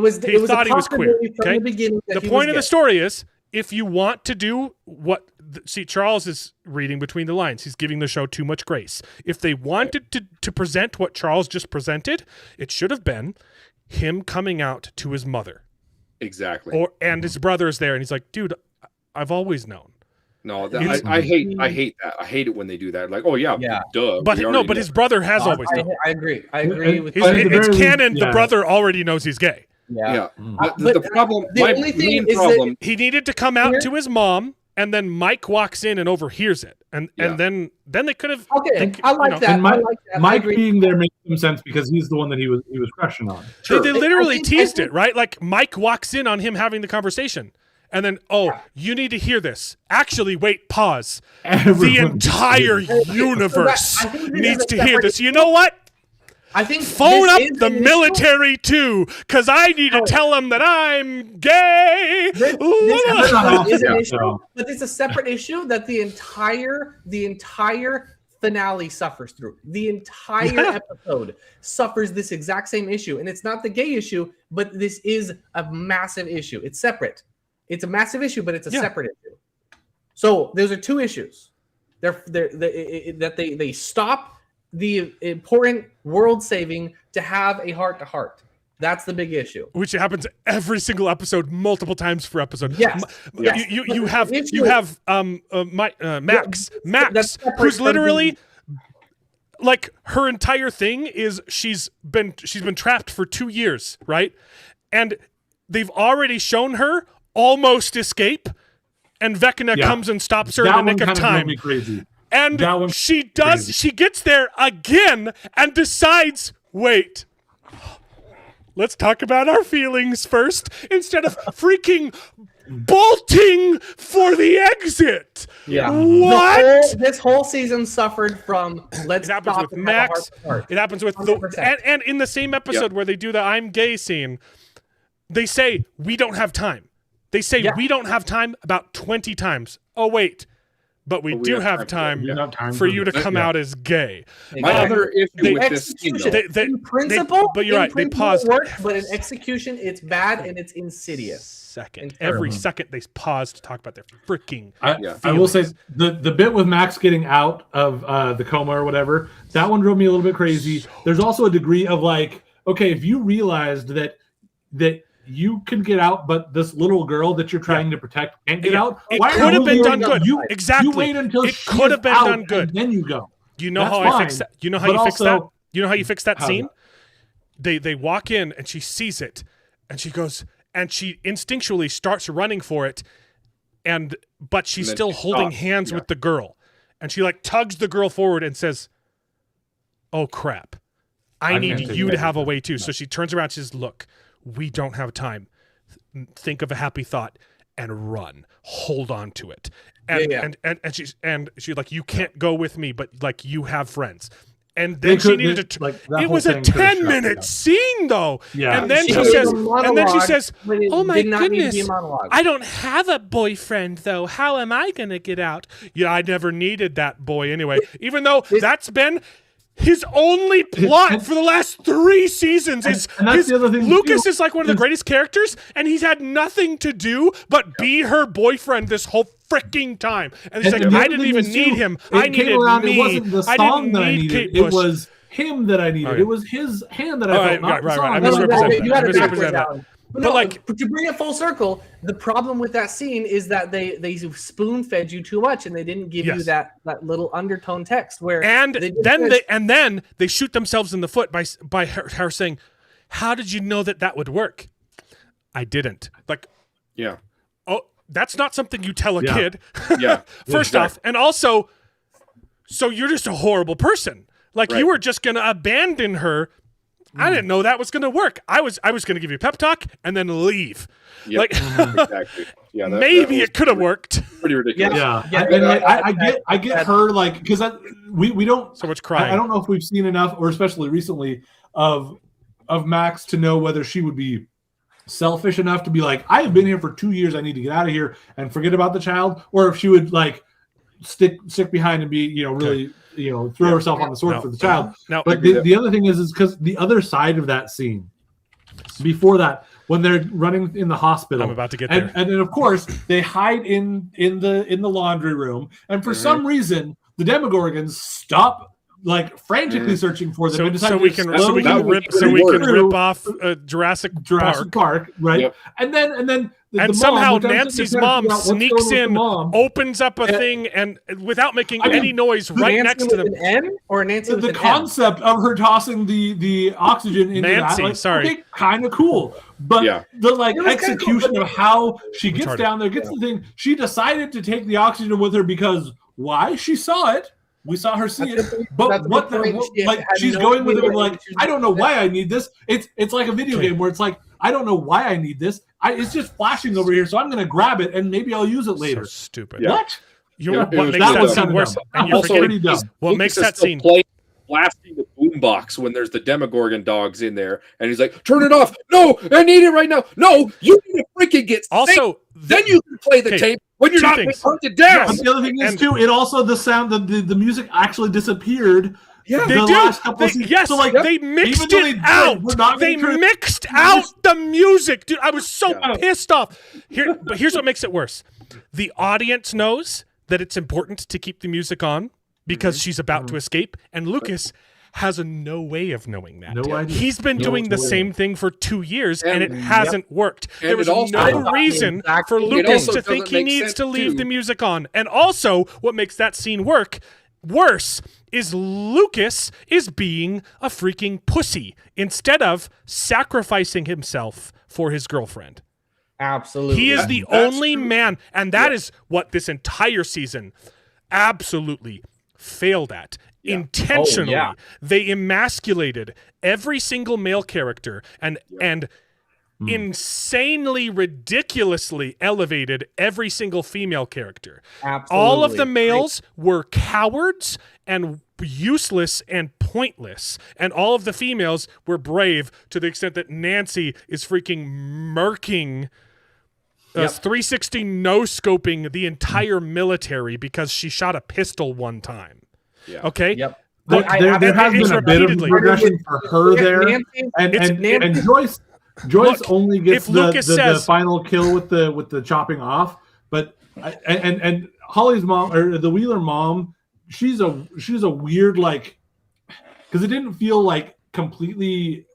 thought he was queer. Okay? The point of the story is, if you want to do what Charles is reading between the lines, he's giving the show too much grace. If they wanted to present what Charles just presented, it should have been him coming out to his mother. Exactly. And his brother is there, and he's like, dude, I've always known. No, I hate that. I hate it when they do that. Like, oh yeah. Duh. But his brother has always known. I agree with it's canon. The brother already knows he's gay. Yeah. The problem. The only thing is that he needed to come out to his mom, and then Mike walks in and overhears it, and then they could have. Okay, I like that. And Mike being there makes some sense because he's the one that he was crushing on. Sure. They literally teased it, right? Like Mike walks in on him having the conversation. And then, you need to hear this. Actually, wait, pause. The entire universe needs to hear this. You know what? I think phone up the military too, because I need to tell them that I'm gay. This is an issue, but it's a separate issue that the entire finale suffers through. The entire episode suffers this exact same issue. And it's not the gay issue, but this is a massive issue. It's separate. It's a massive issue, but it's a separate issue. So those are two issues. They stop the important world saving to have a heart-to-heart. That's the big issue. Which happens every single episode, multiple times per episode. Yes. You have Max, who's literally like her entire thing is she's been trapped for 2 years, right? And they've already shown her almost escape, and Vecna comes and stops her in the nick of time. Me crazy. And she gets there again and decides, wait, let's talk about our feelings first instead of freaking bolting for the exit. Yeah. What? This whole season suffered from let's It happens stop with and have a Max. heart-to-heart. It happens with and in the same episode where they do the I'm gay scene, they say we don't have time. They say we don't have time about 20 times. Oh wait. But we do have time for you to come out as gay. My other issue with this scene, though, in principle, but you're right. They paused. But in execution, it's bad and it's insidious. Every second they pause to talk about their freaking. I will say the bit with Max getting out of the coma or whatever, that one drove me a little bit crazy. There's also a degree of like, okay, if you realized that you can get out, but this little girl that you're trying to protect can't get out. It could have been done good. Exactly. You wait until it could have been done good. Then you go. You know how I fix that? You know how you fix that? You know how you fix that scene? They walk in and she sees it, and she goes and she instinctually starts running for it, but she's still holding hands with the girl, and she like tugs the girl forward and says, "Oh crap, I need you to have a way too." So she turns around and says, "Look, we don't have time. Think of a happy thought and run. Hold on to it." And she's like, "You can't go with me, but like you have friends." And then she needed to. It was a 10-minute scene though. Yeah. And then she says, "Oh my goodness, I don't have a boyfriend though. How am I gonna get out?" Yeah, I never needed that boy anyway. Even though that's been his only plot for the last 3 seasons. Lucas is like one of the greatest characters, and he's had nothing to do but be her boyfriend this whole freaking time. And he's like, I didn't even need him. I needed me. It wasn't the song that I needed. It was him that I needed. Okay. It was his hand that I felt. Right. I misrepresented that. But like, to bring it full circle, the problem with that scene is that they spoon fed you too much, and they didn't give you that little undertone text where then they shoot themselves in the foot by her saying, "How did you know that would work?" I didn't. Like, oh, that's not something you tell a kid. First off, and also, so you're just a horrible person. Like you were just gonna abandon her. I didn't know that was going to work. I was going to give you a pep talk and then leave. Yep. Like, exactly. Yeah, maybe it could have worked. Pretty ridiculous. I get her like because we don't so much crying. I don't know if we've seen enough, or especially recently, of Max to know whether she would be selfish enough to be like, I have been here for 2 years. I need to get out of here and forget about the child, or if she would like stick behind and be really. Throw herself on the sword for the child. But the other thing is because the other side of that scene, before that, when they're running in the hospital, I'm about to get there, and then of course they hide in the laundry room, and for some reason the Demogorgons stop like frantically searching for them. So we can rip off Jurassic Park, right? Yep. And then. And somehow Nancy's mom sneaks in, opens up a thing, and without making any noise, right next to them. An N or Nancy with the concept of her tossing the oxygen into Nancy, that, kind of cool. But the execution of how she gets down there, gets the thing. She decided to take the oxygen with her because why? She saw it. We saw her see it, but she's going with it like, I don't know why I need this. It's like a video game where it's like, I don't know why I need this. It's just flashing over here, so I'm going to grab it and maybe I'll use it later. So stupid. Yeah. What? What makes that scene worse? And you're pretty dumb. What makes that scene? Blasting the boom boombox when there's the Demogorgon dogs in there, and he's like, "Turn it off! No, I need it right now! No, you need to freaking get Also, then you can play the tape when you're not being hunted down." But the other thing is too, it also the music actually disappeared. Yeah, they the do. last couple of seasons. Yes, So, like, they mixed even though it they out. we're not They gonna turn- mixed out the music, dude. I was so pissed off. But here's what makes it worse: the audience knows that it's important to keep the music on because she's about to escape, and Lucas has no way of knowing that. No idea. He's been doing the way. same thing for 2 years, and it hasn't worked. And There was it also- no reason for It Lucas also to think doesn't he make needs sense, to leave too. the music on. And also, what makes that scene worse is Lucas is being a freaking pussy instead of sacrificing himself for his girlfriend. Absolutely. He is the That's only true. man, and that is what this entire season absolutely failed at. Intentionally, Oh, yeah. they emasculated every single male character and insanely, ridiculously elevated every single female character. Absolutely. All of the males were cowards and useless and pointless, and all of the females were brave to the extent that Nancy is freaking murking 360 no-scoping the entire military because she shot a pistol one time. Yeah. Okay? Yep. There has it's been a bit of repeatedly. progression for her there, Nancy- and Joyce Look, only gets if Lucas the says- final kill with the chopping off, but and Holly's mom or the Wheeler mom, she's a weird, like, because it didn't feel like completely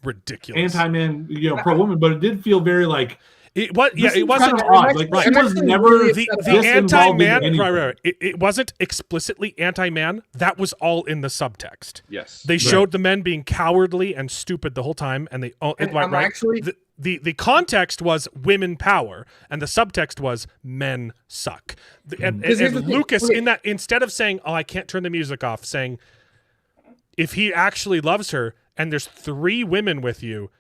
Ridiculous. anti-man, pro woman, but it did feel very like It was, yeah, this it is wasn't kind of odd. Like, right. she was never the this involved in anti-man, anything. right. It wasn't explicitly anti-man. That was all in the subtext. Yes. They showed the men being cowardly and stupid the whole time, and I'm actually- the context was women power, and the subtext was men suck. And Because here's the thing. Lucas, Okay. in that, instead of saying, "Oh, I can't turn the music off," saying, if he actually loves her and there's 3 women with you,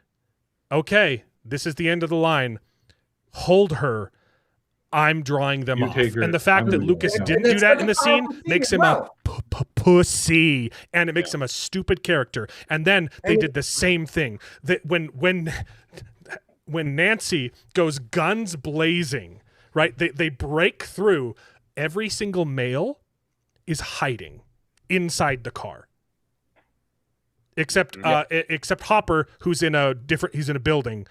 okay, this is the end of the line. Hold her. I'm drawing them You off. take her. And the fact I'm that doing Lucas it. didn't And do that's that such in a the scene powerful thing makes as him well. a pussy, and it makes him a stupid character. And then they did the same thing. That when Nancy goes guns blazing, right? They break through. Every single male is hiding inside the car. Except Hopper, who's in a different. He's in a building.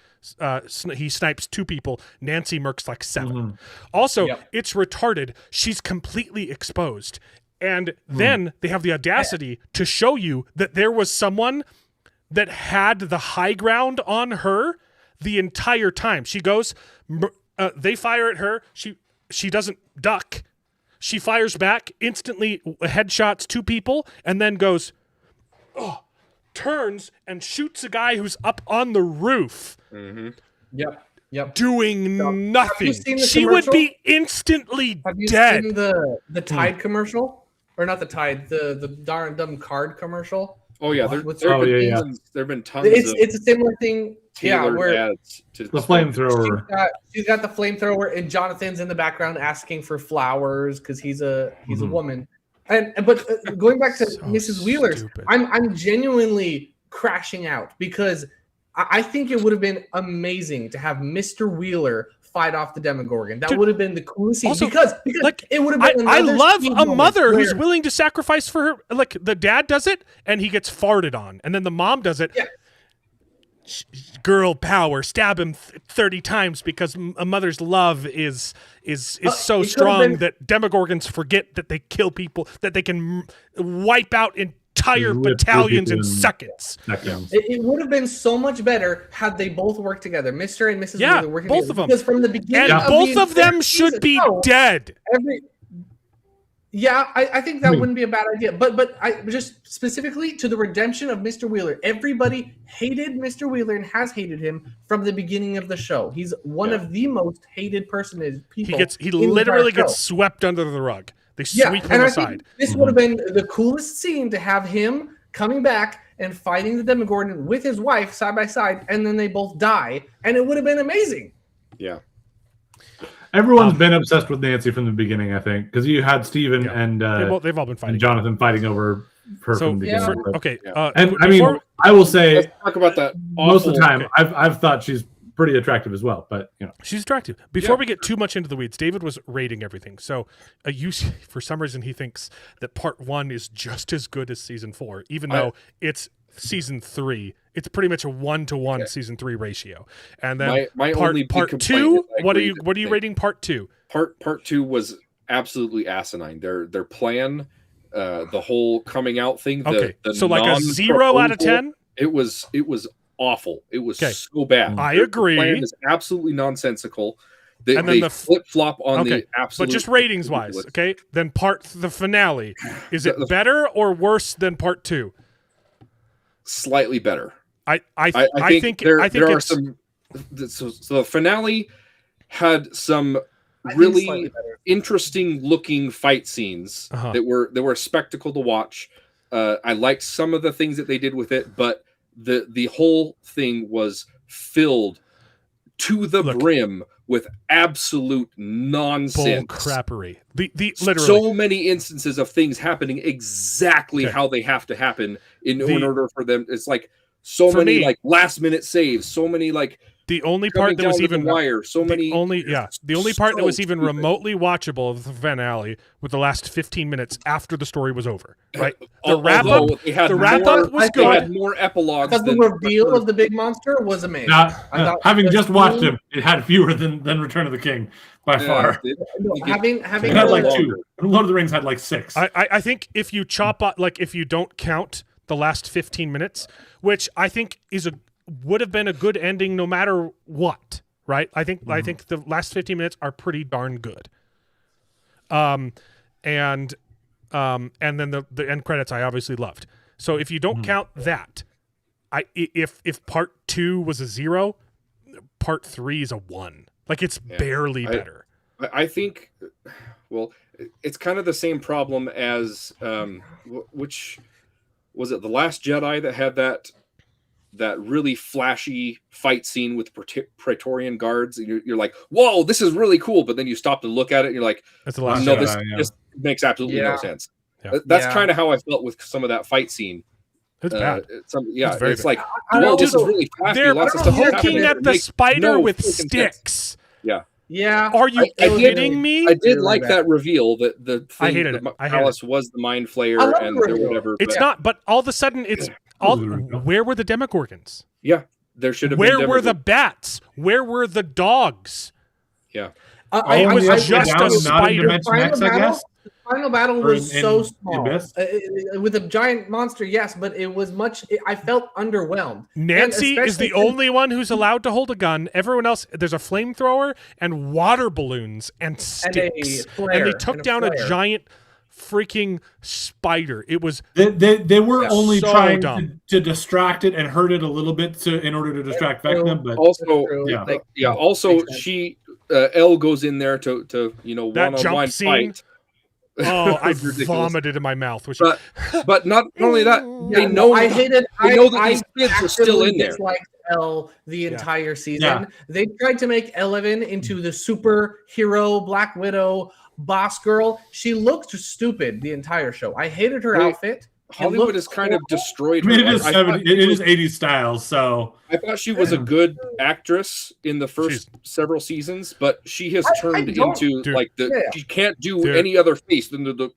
He snipes 2 people. Nancy murks like 7. Also, it's retarded. She's completely exposed, and then they have the audacity to show you that there was someone that had the high ground on her the entire time. She goes. They fire at her. She doesn't duck. She fires back instantly. Headshots 2 people, and then goes. Turns and shoots a guy who's up on the roof Yep. doing nothing. seen the She would commercial? be instantly Have you dead. seen the Tide commercial? Or not the Tide, the darn dumb card commercial? Oh yeah, What's there Oh, yeah. have been tons It's of a similar thing. Yeah, tailored where ads to the flamethrower. she's got the flamethrower, and Jonathan's in the background asking for flowers because he's a woman. But going back to So Mrs. Wheeler's, stupid. I'm genuinely crashing out because I think it would have been amazing to have Mr. Wheeler fight off the Demogorgon. That Dude, would have been the coolest scene also, because like, it would have been. I another love scene a moment mother who's where- willing to sacrifice for her. Like the dad does it, and he gets farted on, and then the mom does it. Yeah. Girl power, stab him 30 times because a mother's love is so it could've strong been- that Demogorgons forget that they kill people, that they can wipe out entire Rip battalions in people in seconds. Seconds. It would have been so much better had they both worked together, Mr. and Mrs. Yeah, Wheeler working both together. of them. Because from the beginning, And of both the of them entire should season, be no, dead. I think that wouldn't be a bad idea. But I just specifically to the redemption of Mr. Wheeler. Everybody hated Mr. Wheeler and has hated him from the beginning of the show. He's one of the most hated people. He in the literally entire gets show. swept under the rug. They Yeah, sweep him and I aside. think this would have been the coolest scene to have him coming back and fighting the Demogorgon with his wife side by side, and then they both die, and it would have been amazing. yeah. Everyone's been obsessed with Nancy from the beginning, I think, because you had Steven Yeah. and They've all been fighting. and Jonathan fighting over her So from the beginning. But- okay, Yeah. and I mean, I will say Let's talk about that. most of the awful- time, I've thought she's pretty attractive as well. But she's attractive. Before Yeah. we get too much into the weeds, David was rating everything. So for some reason he thinks that part 1 is just as good as season 4, even though it's season 3. It's pretty much a 1-to-1 season 3 ratio. And then my part only big part complaint 2, is I what are agree you that what are you they- rating part 2? Part 2 was absolutely asinine. Their plan, the whole coming out thing. Okay, the so like a 0 out of 10. It was awful. It was Okay. so bad. I The agree. plan is absolutely nonsensical. They, And then the flip flop on okay, the absolute. but just ratings wise, ridiculous. okay. Then the finale, is it The- better or worse than part 2? Slightly better. I think there are it's some. So the finale had some I think slightly really better. interesting looking fight scenes Uh-huh. that were a spectacle to watch. I liked some of the things that they did with it, but the whole thing was filled to the Look. brim with absolute bull nonsense. crappery. The literally. So many instances of things happening exactly Okay. how they have to happen in The- order for them. It's like so For many me- like last minute saves, so many like the only coming part that was down to the even wire, so many the only part that was so even stupid. remotely watchable of the finale with the last 15 minutes after the story was over. Right. The Although wrap up. they had The wrap more- up was they had good. more epilogues. Because the than reveal of the big monster was amazing. I thought having the just watched scene- him, it had fewer than Return of the King by far. No, having It having had the- like 2. Lord of the Rings had like 6. I think if you chop up, like if you don't count the last 15 minutes, which I think would have been a good ending no matter what, right? I think the last 15 minutes are pretty darn good. And then the end credits I obviously loved. So if you don't count that, if part 2 was a 0, part 3 is a 1. Like it's barely better. I think, well, it's kind of the same problem as which was it? The Last Jedi that had that really flashy fight scene with Praetorian guards. And you're like, whoa, this is really cool. But then you stop to look at it, and you're like, That's the last no, Jedi. this makes absolutely no Yeah. sense. Yeah. That's Yeah. kind of how I felt with some of that fight scene. It's bad. It's very it's bad. like, I whoa, this is also- really flashy. They're Lots of stuff is poking happening. at It the makes spider no with freaking sense. sticks. Yeah. Are you I did- kidding me? I did Really like bad. that reveal that the thing, I hated the it. I hated Palace was the mind flayer I love and the or reveal. whatever. It's but not, but all of a sudden it's all. Really real. Where were the Demogorgons? yeah, there should have Where been were the Demogorgons. bats? Where were the dogs? Yeah. It was just a not in spider. Dimension X, I guess. The final battle Or was in so the small. Abyss? With a giant monster, yes, but it was much. I felt underwhelmed. Nancy And is the especially only one who's allowed to hold a gun. Everyone else, there's a flamethrower and water balloons and And a sticks. flare, they took and a down a flare. giant freaking spider. It was They were only so trying dumb. to distract it and hurt it a little bit in order to distract Vecna, but Also, true. yeah. like, also Makes sense. she Elle goes in there to That one-on-one jump scene? fight. oh, I It was ridiculous. vomited in my mouth. Which But not only that, Yeah, they know I hated. they know that I these kids are still in actively there. disliked Elle the entire season. Yeah. They tried to make Eleven into the superhero Black Widow boss girl. She looked stupid the entire show. I hated her Well, outfit. It Hollywood looked has kind of horrible. destroyed I her. mean, it is I 70, thought it she is was- 80s style, so I thought she was a good actress in the first several seasons, but she has I turned don't- into Dude. like the Yeah. she can't do Dude. any other face than the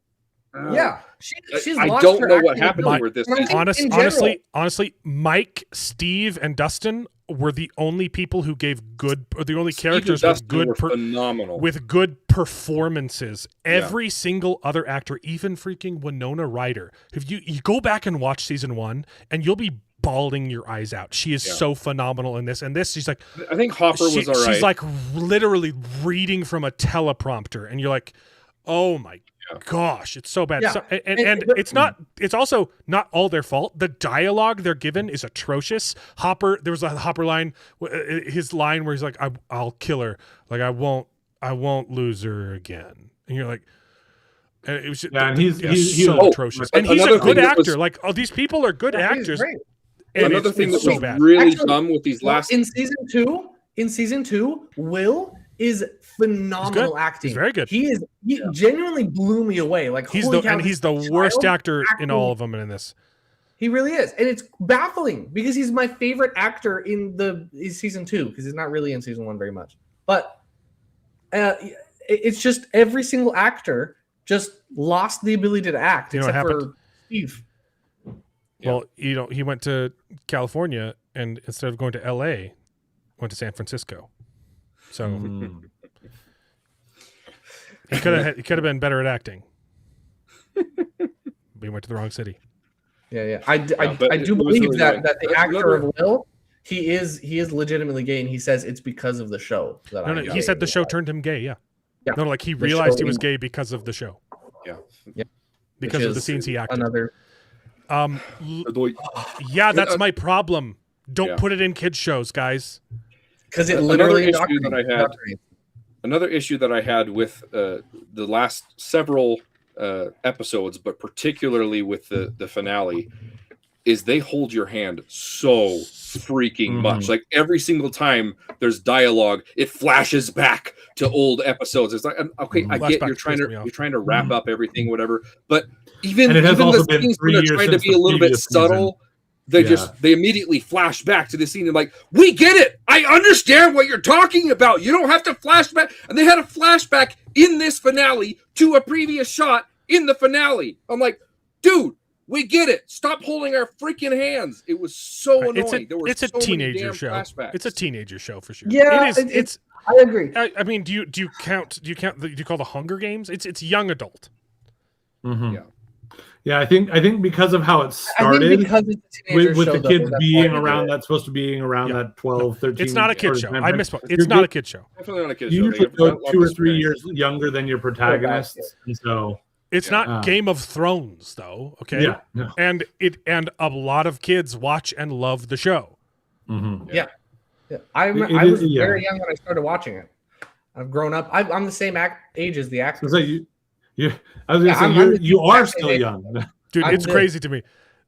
Yeah, she's I lost don't her know what acting happened to ability. her this And I season. think in general- honestly, Mike, Steve, and Dustin were the only people who gave good, or the only characters Steve and with Dustin good, were phenomenal. with good performances. Every single other actor, even freaking Winona Ryder. If you go back and watch season 1, and you'll be bawling your eyes out. She is so phenomenal in this. And this, she's like, I think Hopper was all right. she's like literally reading from a teleprompter, and you're like, oh my gosh, it's so bad. Yeah. So, and it's not. It's also not all their fault. The dialogue they're given is atrocious. Hopper, there was a Hopper line, his line where he's like, "I'll kill her. Like I won't lose her again." And you're like, and it was just, yeah, and he's so oh, atrocious. And he's another a good thing that actor. was- Like, oh, these people are good Yeah, he's actors. great. And Another it's thing that so was bad. really Actually, dumb with these last in season two, Will is phenomenal acting. He's very good. He genuinely blew me away. Like he's holy the cow, and he's this the worst child actor in acting- all of them in this. He really is, and it's baffling because he's my favorite actor in season 2 because he's not really in season 1 very much. But it's just every single actor just lost the ability to act, You know what except happened? for Steve. Well, he went to California and instead of going to L.A., went to San Francisco. So he could have been better at acting. But he went to the wrong city. Yeah. I do it was believe really that annoying. the actor of Will, he is legitimately gay, and he says it's because of the show. No, he said the show turned him gay. Yeah. Yeah. No, like he The realized show he was in- gay because of the show. Yeah. Because of the scenes he acted. Another. Yeah, that's my problem. Don't Yeah. put it in kids shows, guys. Because it literally Another issue that I had. Another issue that I had with the last several episodes, but particularly with the finale, is they hold your hand so freaking much. Like every single time there's dialogue, it flashes back to old episodes. It's like, okay, I get you're trying to wrap up everything, whatever. But even And it has also the been scenes 3 that are years trying to since be the a little bit previous season. subtle, they immediately flash back to the scene and like, we get it. I understand what you're talking about. You don't have to flash back. And they had a flashback in this finale to a previous shot in the finale. I'm like, dude, we get it. Stop holding our freaking hands. It was so annoying. It's a so many teenager damn show. flashbacks. It's a teenager show for sure. Yeah, it is. It's. I agree. I mean, do you call the Hunger Games? It's young adult. Yeah, I think because of how it started, because it's a teenager with show, the kids that's being why they around do it. that supposed to being around that 12, 13. It's not a kid sort of show. time I frame. misspoke. It's not a kid show. Definitely not a kid You show. usually They go have a lot 2 or of 3 experience. years younger than your protagonists, and so It's not Game of Thrones though. Okay. Yeah, no. And a lot of kids watch and love the show. Yeah. I was very young when I started watching it. I've grown up. I'm the same age as the actor. So I was gonna say you are still young. Dude, I'm it's the- crazy to me.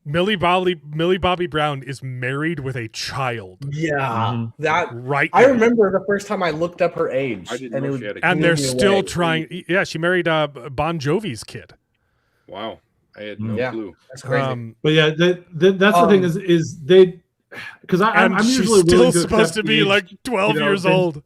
Millie Bobby Brown is married with a child. Yeah, that Right. I now. remember the first time I looked up her age, I didn't and know it she had a And kid. they're blew me still away. trying. Yeah, she married Bon Jovi's kid. Wow. I had no Yeah. clue. That's crazy. But yeah, that's the thing is they because I'm and she's usually still willing to supposed accept to the be age, like 12 years things. old.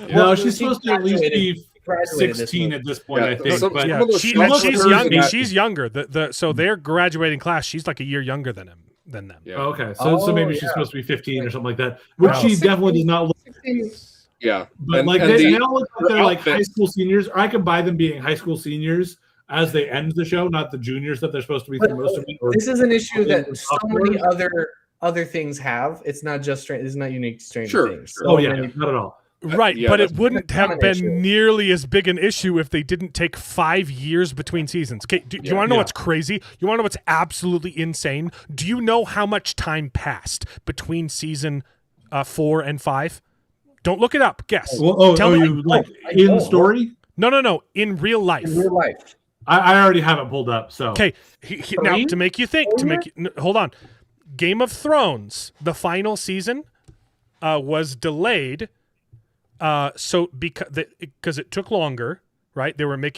No, Well, she's she supposed to at least be graduated this 16 month. at this point, Yeah, I think. some- But some Yeah, of those shots look she's at her young. in that- She's younger. So their graduating class, she's like a year younger than them. Yeah. Oh, okay, so maybe she's yeah. supposed to be 15 or something like that, which No. she definitely does not look. Yeah. But And- like and they the- all look like her they're like high outfits- school seniors, or I could buy them being high school seniors as they end the show, not the juniors that they're supposed to be But through most of it. or- This is an issue that or so many sophomores. other things have. It's not just it's not unique to Stranger Sure, Things. sure. So Oh yeah, many- not at all. Right, yeah, but it that's wouldn't a have common been issue. nearly as big an issue if they didn't take 5 years between seasons. Okay, do you want to know Yeah. what's crazy? You want to know what's absolutely insane? Do you know how much time passed between season 4 and 5? Don't look it up. Guess. Well, Tell me. you like I in know. story? No. In real life. in real life. I already have it pulled up. So Okay, now Three? to make you think, hold on. Game of Thrones, the final season, was delayed. So because it took longer, right? They wanted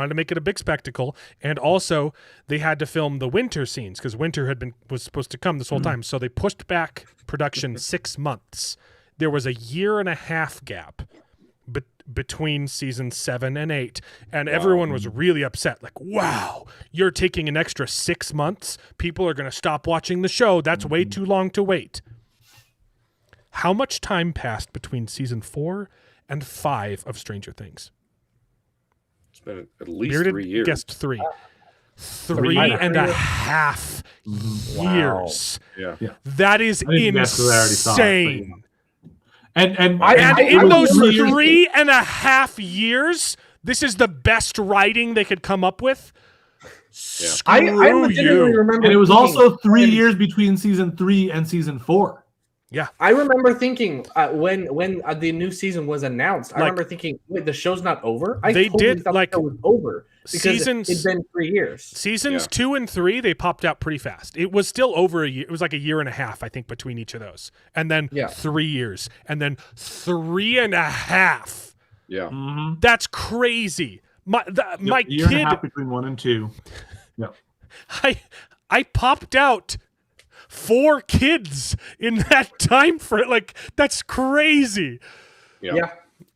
to make it a big spectacle, and also they had to film the winter scenes because winter was supposed to come this whole time. So they pushed back production 6 months. There was a year and a half gap between season 7 and 8, and everyone was really upset. Like, wow, you're taking an extra 6 months. People are going to stop watching the show. That's way too long to wait. How much time passed between season 4 and 5 of Stranger Things? It's been at least Bearded 3 years. guessed 3. 3.5 years. Yeah. That is I think that's what I already thought, but, insane. and And in those really interesting. 3.5 years, this is the best writing they could come up with. Screw I legitimately you. remember. And it was thinking- also 3 years between season 3 and season 4. I remember thinking when the new season was announced. I Like- remember thinking, "Wait, the show's not over." They did, thought like, the show was over because seasons- it'd been 3 years. Seasons 2 and 3, they popped out pretty fast. It was still over a year. It was like a year and a half, I think, between each of those. And then 3 years. And then 3.5. Yeah. Mm-hmm. That's crazy. My year and a kid, half between 1 and 2. Yep. I popped out 4 kids in that time frame. Like, that's crazy. Yeah.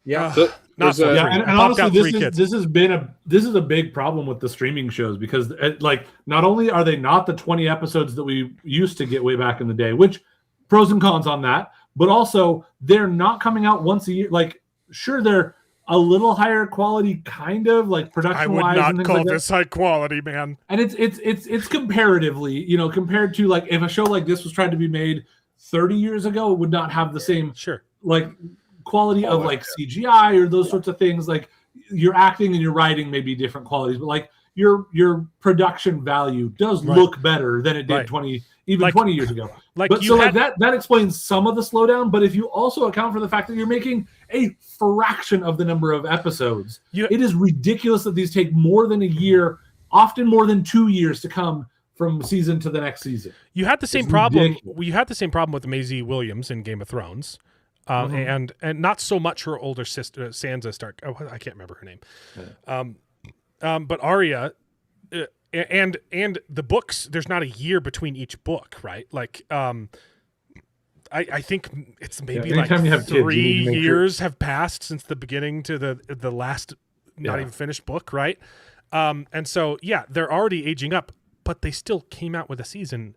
Not There's a- for Yeah, free. and I popped honestly, out 3 kids. this is a big problem with the streaming shows because like not only are they not the 20 episodes that we used to get way back in the day, which pros and cons on that, but also they're not coming out once a year. Like, sure, they're a little higher quality, kind of like I production would wise. not and call like this high quality, man. and it's comparatively, compared to like if a show like this was trying to be made 30 years ago, it would not have the same like quality of like CGI or those sorts of things. Like your acting and your writing may be different qualities, but like your production value does look better than it did 20 years ago. That explains some of the slowdown. But if you also account for the fact that you're making a fraction of the number of episodes, it is ridiculous that these take more than a year, often more than 2 years to come from season to the next season. You had the same problem. You had the same problem with Maisie Williams in Game of Thrones. And not so much her older sister Sansa Stark. Oh, I can't remember her name. But Arya, and the books. There's not a year between each book, right? Like, I think it's maybe like you have 3 kids, years have passed since the beginning to the last not even finished book, right? And so they're already aging up, but they still came out with a season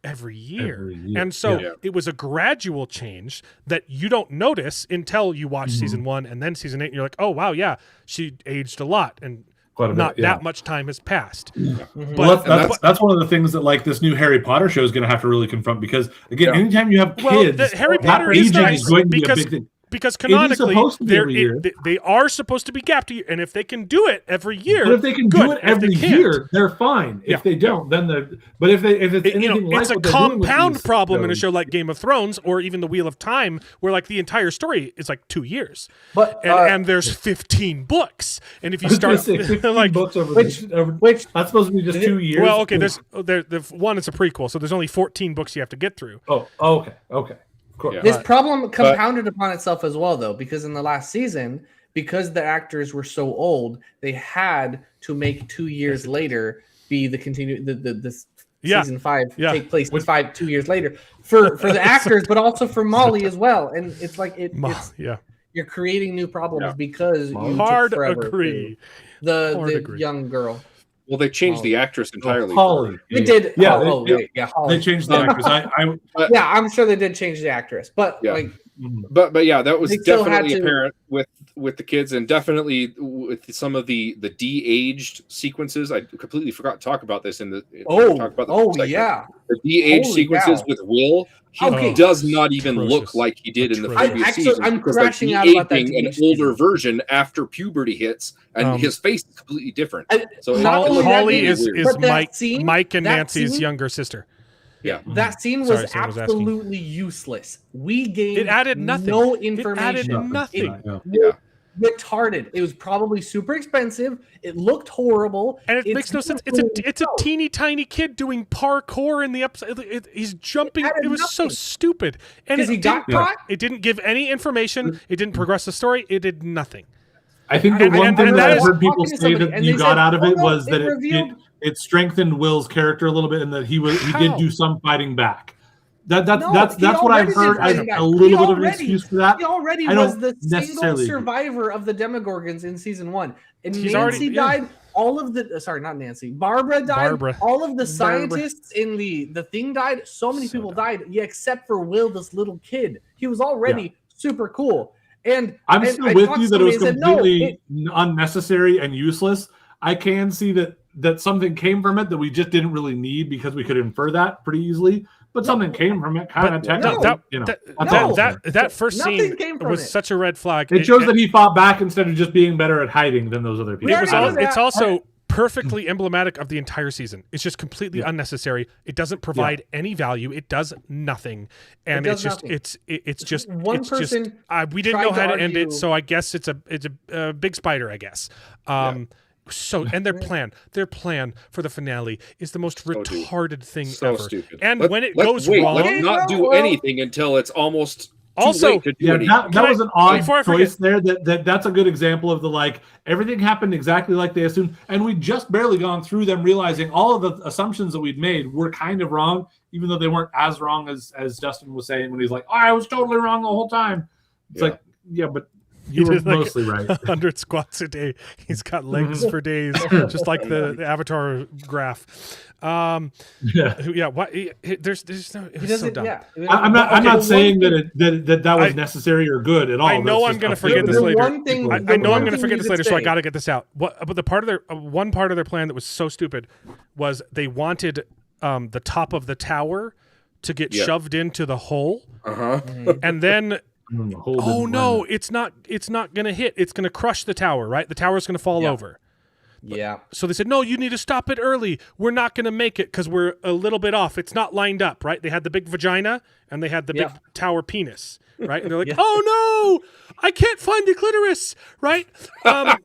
every year. And so it was a gradual change that you don't notice until you watch season 1 and then season 8 and you're like, oh wow, she aged a lot and not that much time has passed. But that's one of the things that like this new Harry Potter show is going to have to really confront, because again, anytime you have kids, Harry Potter aging is is going to be a big thing. Because canonically, they are supposed to be gapped, and if they can do it every year, but if they can do it every year, they're fine. If they don't, then they're. But if it's anything like it's a compound problem in a show like Game of Thrones or even The Wheel of Time, where like the entire story is like 2 years, and there's 15 books, and if you start like books which that's supposed to be just 2 years. Well, okay, there's one. It's a prequel, so there's only 14 books you have to get through. Oh, okay. This problem compounded upon itself as well, though, because in the last season, because the actors were so old, they had to make 2 years later be the season 5 take place 2 years later for the actors, but also for Molly as well. And it's like you're creating new problems because you took forever agree. The young girl. Well, they changed the actress entirely. Holly. They did. Holly. Holly. They changed the actress. I'm sure they did change the actress, but like. But that was definitely apparent with the kids, and definitely with some of the de-aged sequences. I completely forgot to talk about this in the the de-aged sequences with Will. He does not even look like he did in the previous season. I'm crashing out about that. An older version after puberty hits, and his face is completely different. So Holly is Mike and Nancy's younger sister. Yeah, that scene was absolutely useless. We gained no information. It added nothing. Retarded. It was probably super expensive. It looked horrible, and it makes no sense. It's a teeny tiny kid doing parkour in the episode. He's jumping. It was so stupid. And he got caught. It didn't give any information. It didn't progress the story. It did nothing. I think the one thing that I've heard people say that you got out of it was that it strengthened Will's character a little bit, and that he did do some fighting back. That's what I've heard as a little bit of an excuse for that. He already was the single survivor of the Demogorgons in season 1, and Nancy died. All of the not Nancy, Barbara died. All of the scientists in the thing died. So many people died, except for Will, this little kid. He was already super cool. And I'm still with you that it was completely unnecessary and useless. I can see that something came from it that we just didn't really need, because we could infer that pretty easily. But something came from it, kind of technically. That first scene was such a red flag. It shows that he fought back instead of just being better at hiding than those other people. It's also perfectly emblematic of the entire season. It's just completely unnecessary. It doesn't provide any value. It does nothing, and it's just one person. We didn't know how to end it, so I guess it's a big spider. I guess. So, and their plan for the finale is the most retarded thing ever. Stupid. And when it goes wrong, let's not do anything until it's almost Also, late to do Yeah, anything. that was an odd before I choice there. That's a good example of the like everything happened exactly like they assumed, and we just barely gone through them realizing all of the assumptions that we'd made were kind of wrong, even though they weren't as wrong as Justin was saying when he's like, oh, I was totally wrong the whole time. It's like, yeah, but you were did, like, mostly right. 100 squats a day. He's got legs for days, just like the Avatar graph. Yeah. Why? There's no. It was so dumb. Yeah. I'm not saying that was necessary or good at all. I know I'm going to forget this later. I know I'm going to forget this later, so I got to get this out. But the part of their one part of their plan that was so stupid was they wanted the top of the tower to get shoved into the hole, and then. Oh no! It's not going to hit. It's going to crush the tower. Right? The tower's going to fall over. Yeah. So they said, no, you need to stop it early. We're not going to make it because we're a little bit off. It's not lined up, right? They had the big vagina and they had the big tower penis, right? And they're like, oh no, I can't find the clitoris, right? I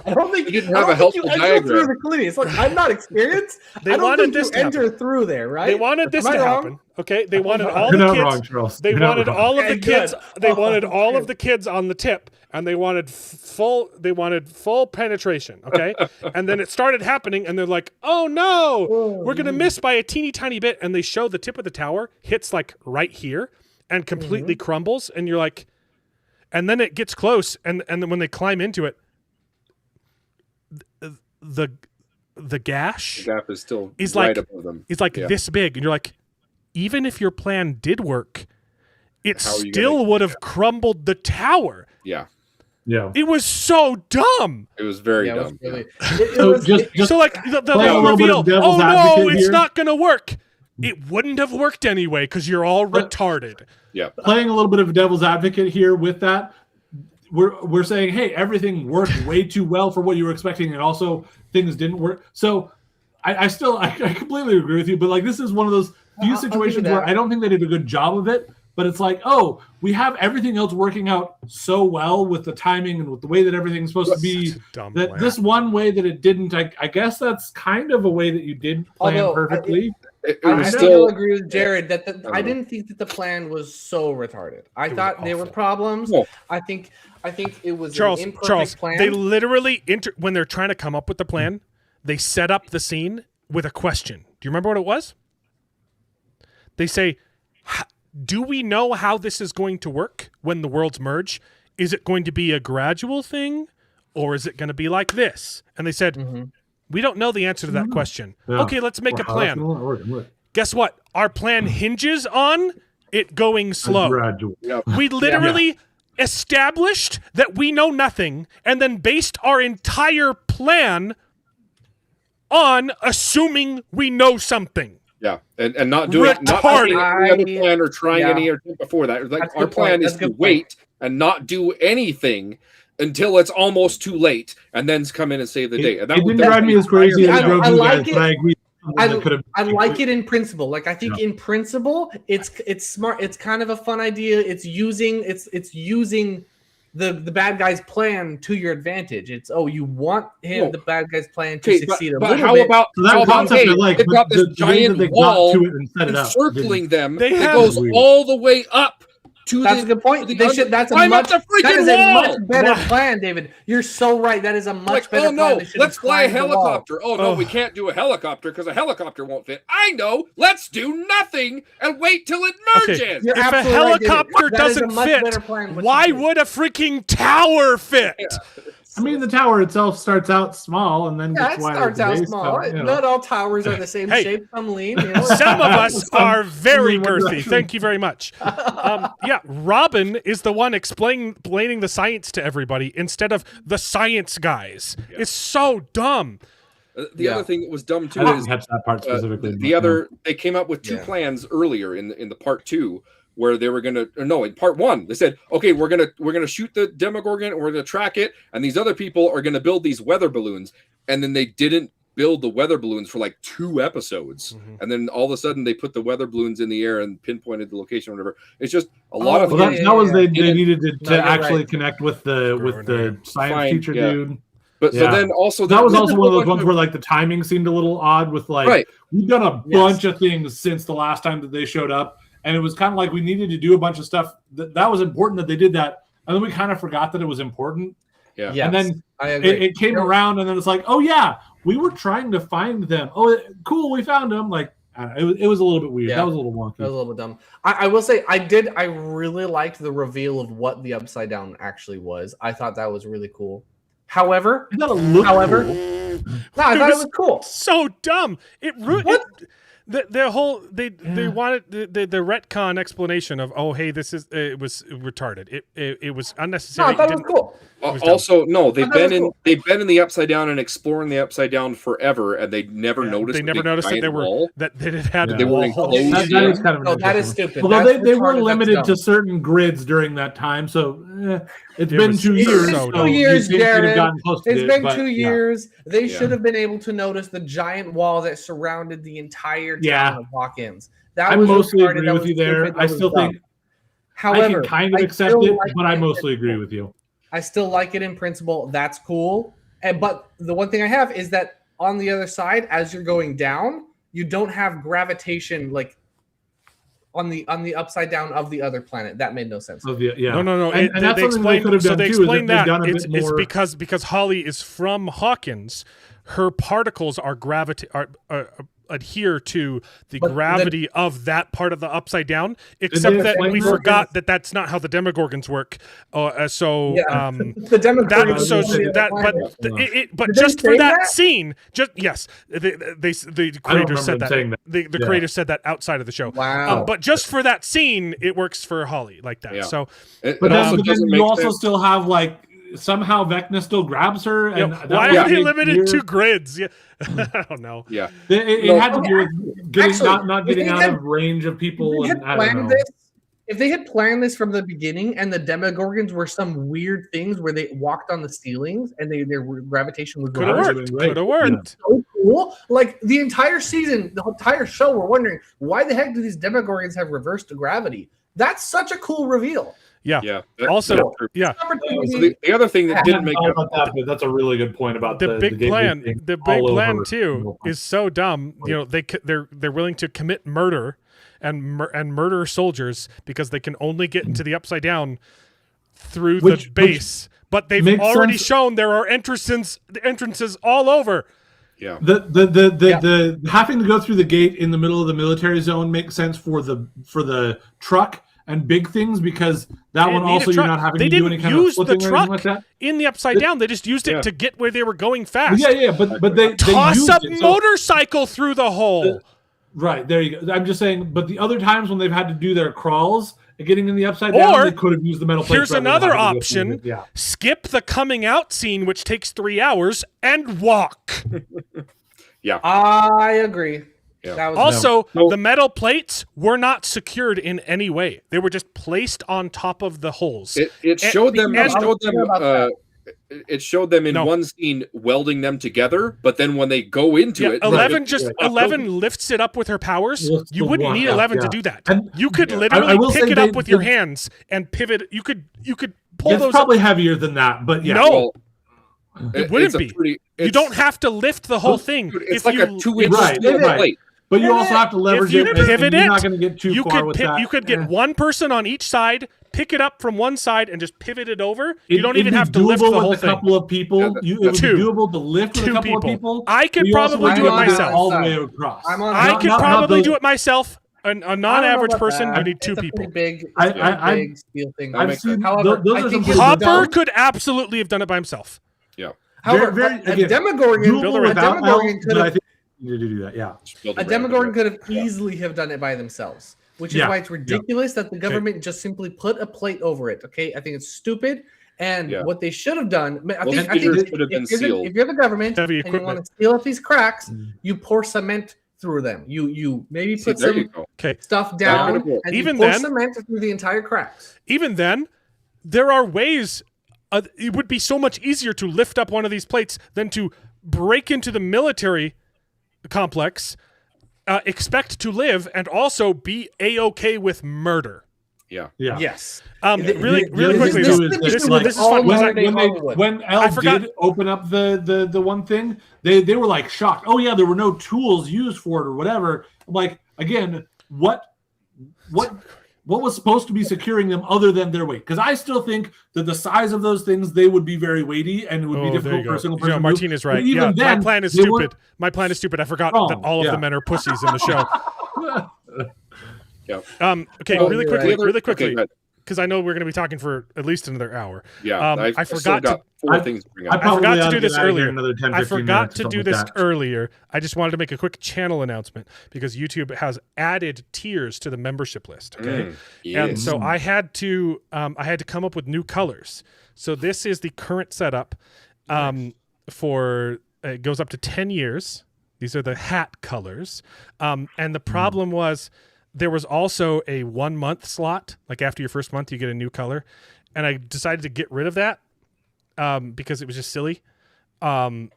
don't think you didn't have a helpful diagram. Through the clitoris. Like, I'm not experienced. They I don't wanted think this you to enter happen. through there, right? They wanted this to happen. Okay, they wanted all You're the not kids. wrong, Charles. They You're not wanted wrong. all of the Okay, kids. good. They wanted all of the kids on the tip, and they wanted full penetration. Okay, and then it started happening, and they're like, "Oh no, we're gonna miss by a teeny tiny bit." And they show the tip of the tower hits like right here, and completely crumbles, and you're like, and then it gets close, and then when they climb into it, the gash. The gap is still Is right like above them. It's like this big, and you're like, even if your plan did work, it How are you still gonna- would have crumbled the tower. Yeah, Yeah. It was so dumb. it was very Yeah, it was dumb. really. So just So like the play a whole little bit reveal, of devil's oh no, advocate it's here. not gonna work. It wouldn't have worked anyway because you're all retarded. Yeah, playing a little bit of devil's advocate here with that. We're saying, hey, everything worked way too well for what you were expecting, and also things didn't work. So I completely agree with you, but like this is one of those few situations where I don't think they did a good job of it. But it's like, oh, we have everything else working out so well with the timing and with the way that everything's supposed to be. Dumb That plan. this one way that it didn't, I guess that's kind of a way that you didn't plan Although, perfectly. it I was still still. agree with Jared that know. I didn't think that the plan was so retarded. I thought there were awful. problems. No. I think it was Charles, an imperfect plan. they literally when they're trying to come up with the plan, they set up the scene with a question. Do you remember what it was? They say, do we know how this is going to work when the worlds merge? Is it going to be a gradual thing, or is it going to be like this? And they said, we don't know the answer to that question. Yeah. Okay, let's make a Well, how that's plan. gonna work. Guess what? Our plan hinges on it going slow. Gradual. Yeah. We literally established that we know nothing and then based our entire plan on assuming we know something. Yeah, and not doing Retarded. any other plan or trying Yeah. any other thing before that. Like That's a our good point. plan That's is a to good point. wait and not do anything until it's almost too late, and then come in and save the day. And It didn't that's drive me the as crazy entire as it plan. drove I you like guys, it. but I agree. I like it in principle. Like I think in principle, it's smart. It's kind of a fun idea. It's using the bad guy's plan to your advantage. It's you want the bad guy's plan to Okay, succeed but a little how bit. about So that how about, concept hey, I like, they've but got this the way that giant they got wall to it and set it up encircling them They that have- goes all the way up to That's the. a good point. the They other- should. That's a climb much. up the That freaking is a wall. much better Wow. plan, David. You're so right. That is a much Like, better oh plan. no, They should let's have fly a climbed the wall. helicopter. Oh no, we can't do a helicopter because a helicopter won't fit. I know. Let's do nothing and wait till it merges. Okay. You're If a absolutely right, David. helicopter That is a doesn't much fit, better plan, what why you do. would a freaking tower fit? I mean, the tower itself starts out small and then Yeah, gets it wider. starts at the out base, small. so, you know. Not all towers are the same Hey. shape. Some lean. You know? Some of us are very in one girthy. direction. Thank you very much. Yeah, Robin is the one explaining the science to everybody instead of the science guys. It's so dumb. The other thing that was dumb too I didn't is catch that part specifically. the other. They came up with two Yeah. plans earlier in the part 2 where they were gonna. Or no, in part 1 they said, okay, we're gonna shoot the Demogorgon and we're gonna track it, and these other people are gonna build these weather balloons, and then they didn't build the weather balloons for like 2 episodes, and then all of a sudden they put the weather balloons in the air and pinpointed the location or whatever. It's just a lot of Well, things. that was they Yeah. needed to No, you're actually right. connect with the science Fine, teacher yeah. dude. But so Yeah. then also That was there's also a one of whole those ones bunch where like the timing seemed a little odd with like Right. we've done a Yes. bunch of things since the last time that they showed up, and it was kind of like we needed to do a bunch of stuff that was important that they did that, and then we kind of forgot that it was important. Yeah. Yes, And then I agree. it came around, and then it's like, oh yeah, we were trying to find them. Oh, cool, we found them. Like I don't know, it was a little bit weird. Yeah. That was a little wonky. That was a little bit dumb. I will say I really liked the reveal of what the upside down actually was. I thought that was really cool. However, I thought it looked cool. no, I thought it was cool. So dumb. It ruined the whole. They wanted the retcon explanation of hey, this is it was retarded. It was No, unnecessary. I thought it was cool. Also, no, they've I thought it was been cool. they've been in the Upside Down and exploring the Upside Down forever, and they never noticed. They never noticed that they had They were enclosed. That is kind of No, that is ridiculous. stupid. Although That's they were retarded, limited that's to dumb. certain grids during that time, so it's It been was 2 so years. dumb. So 2 years, you think they'd have Jared. gotten close to It's it, been but, 2 yeah. years. They Yeah. should have been able to notice the giant wall that surrounded the entire town Yeah. of Hawkins. That I was mostly retarded, agree that with was you there. stupid, that I was still dumb. think However, I can kind of I accept still it, like but I it in mostly agree principle. with you. I still like it in principle. That's cool. But the one thing I have is that on the other side, as you're going down, you don't have gravitation like on the upside down of the other planet. That made no sense. So yeah. No. And that's they something they could have done they too. Is explained if they'd that done a it's bit more. because Holly is from Hawkins. Her particles are adhere to the But gravity of that part of the upside down. they Except that explain we that? forgot that that's not how the Demogorgons work. So Yeah. The that Demogorgons so will be on the that planet. but Did they just for say that that? scene, just yes, the creator remember said them that. saying that. The Yeah. creator said that outside of the show. Wow. But just for that scene, it works for Holly like that. Yeah. So It But also then doesn't you make also sense. still have like somehow Vecna still grabs her, and that why was are they made limited clear. to grids? Yeah, I don't know. Yeah. It had to do with getting Actually, not if getting they out had- of range of people, If they and had I don't planned know. this, if they had planned this from the beginning, and the Demogorgons were some weird things where they walked on the ceilings and their gravitation was Could have That would've worked. been great. Could have worked. so cool. Like the entire season, the entire show, we're wondering why the heck do these Demogorgons have reversed gravity? That's such a cool reveal. Yeah. Yeah. Also, that's true. yeah. Opportunity. So the other thing that I didn't hadn't make thought about that, but that's a really good point about The big gateway plan. thing The big all plan over. too is so dumb. You know, they're willing to commit murder and murder soldiers because they can only get into the upside down through the base. But they've makes already sense. shown there are entrances all over. Yeah. The having to go through the gate in the middle of the military zone makes sense for the truck and big things, because that They one didn't need a also you're truck. not having They to do didn't any kind of use the flipping or anything truck like that. in the upside down. They just used it Yeah. to get where they were going fast. Yeah, but they Toss used a it, so- motorcycle through the hole. Right, there you go. I'm just saying, but the other times when they've had to do their crawls and getting in the upside down, Or, they could have used the metal plates. Here's rather than another having to go through option. it. Yeah. Skip the coming out scene, which takes 3 hours, and walk. I agree. Yeah. That was Also, No. the metal plates were not secured in any way. They were just placed on top of the holes. It showed them. and- It showed them in No. one scene welding them together, but then when they go into Yeah, it, 11 it- just it- 11 lifts it up with her powers. Lifts You the wouldn't one need up, 11 to yeah. do that. And- You could Yeah. literally I will pick say it up they- with your they- hands and pivot. You could pull It's those probably up. heavier than that, but yeah. No. well, It wouldn't it's a be. pretty- You it's- don't have to lift the whole thing. dude, it's If like you, a 2-inch Right, steel right. plate. But you also have to leverage you it, and pivot you're it, not going to get too you far could with that. you could get one person on each side, pick it up from one side, and just pivot it over. You don't It'd even be have to lift the doable whole with a thing. couple of people. Yeah, It would be Two. doable to lift with a Two couple of people. people. I could but you also probably wouldn't do it be able to do myself. all the way across. I'm on- I Not- could probably the- do it myself. A non-average person, you need two It's a people. pretty big, I- it's a pretty I- big steel thing. I've seen However, those I are some think pretty it's Hopper dumb. could absolutely have done it by himself. However, very- a again, Demogorgon, doable Build a a without Demogorgon help, could but I have think you need to do that. Yeah. Build a ramp Demogorgon into it. could have easily have done it by themselves, which is Yeah. why it's ridiculous that the government just simply put a plate over it. Okay, I think it's stupid. And Yeah. what they should have done, I Well, think computers should have been if you're sealed. if you're the government Heavy and you want equipment. to seal up these cracks, you pour cement through them. You maybe See, put there you some go. Okay. stuff That down could've worked. and Even you pour then- cement through the entire cracks. Even then, there are ways. It would be so much easier to lift up one of these plates than to break into the military complex, expect to live, and also be A-okay with murder. Yeah. Yeah. Yes. Really the quickly, thing though, is this like, is fun. when Elle forgot- did open up the one thing, they were like shocked. Oh yeah, there were no tools used for it or whatever. Like again, what what was supposed to be securing them other than their weight? Because I still think that the size of those things, they would be very weighty and it would be difficult for a single person. Martine is right. Yeah, my plan is stupid. My plan is stupid. I forgot that all of the men are pussies in the show. Okay, really quickly. Because I know we're going to be talking for at least another hour. Yeah, I forgot to. I forgot to do this earlier. I forgot to do this earlier. I just wanted to make a quick channel announcement because YouTube has added tiers to the membership list. Okay, and so I had to come up with new colors. So this is the current setup. For it goes up to 10 years. These are the hat colors. And the problem was, there was also a 1 month slot. Like after your first month, you get a new color. And I decided to get rid of that because it was just silly. And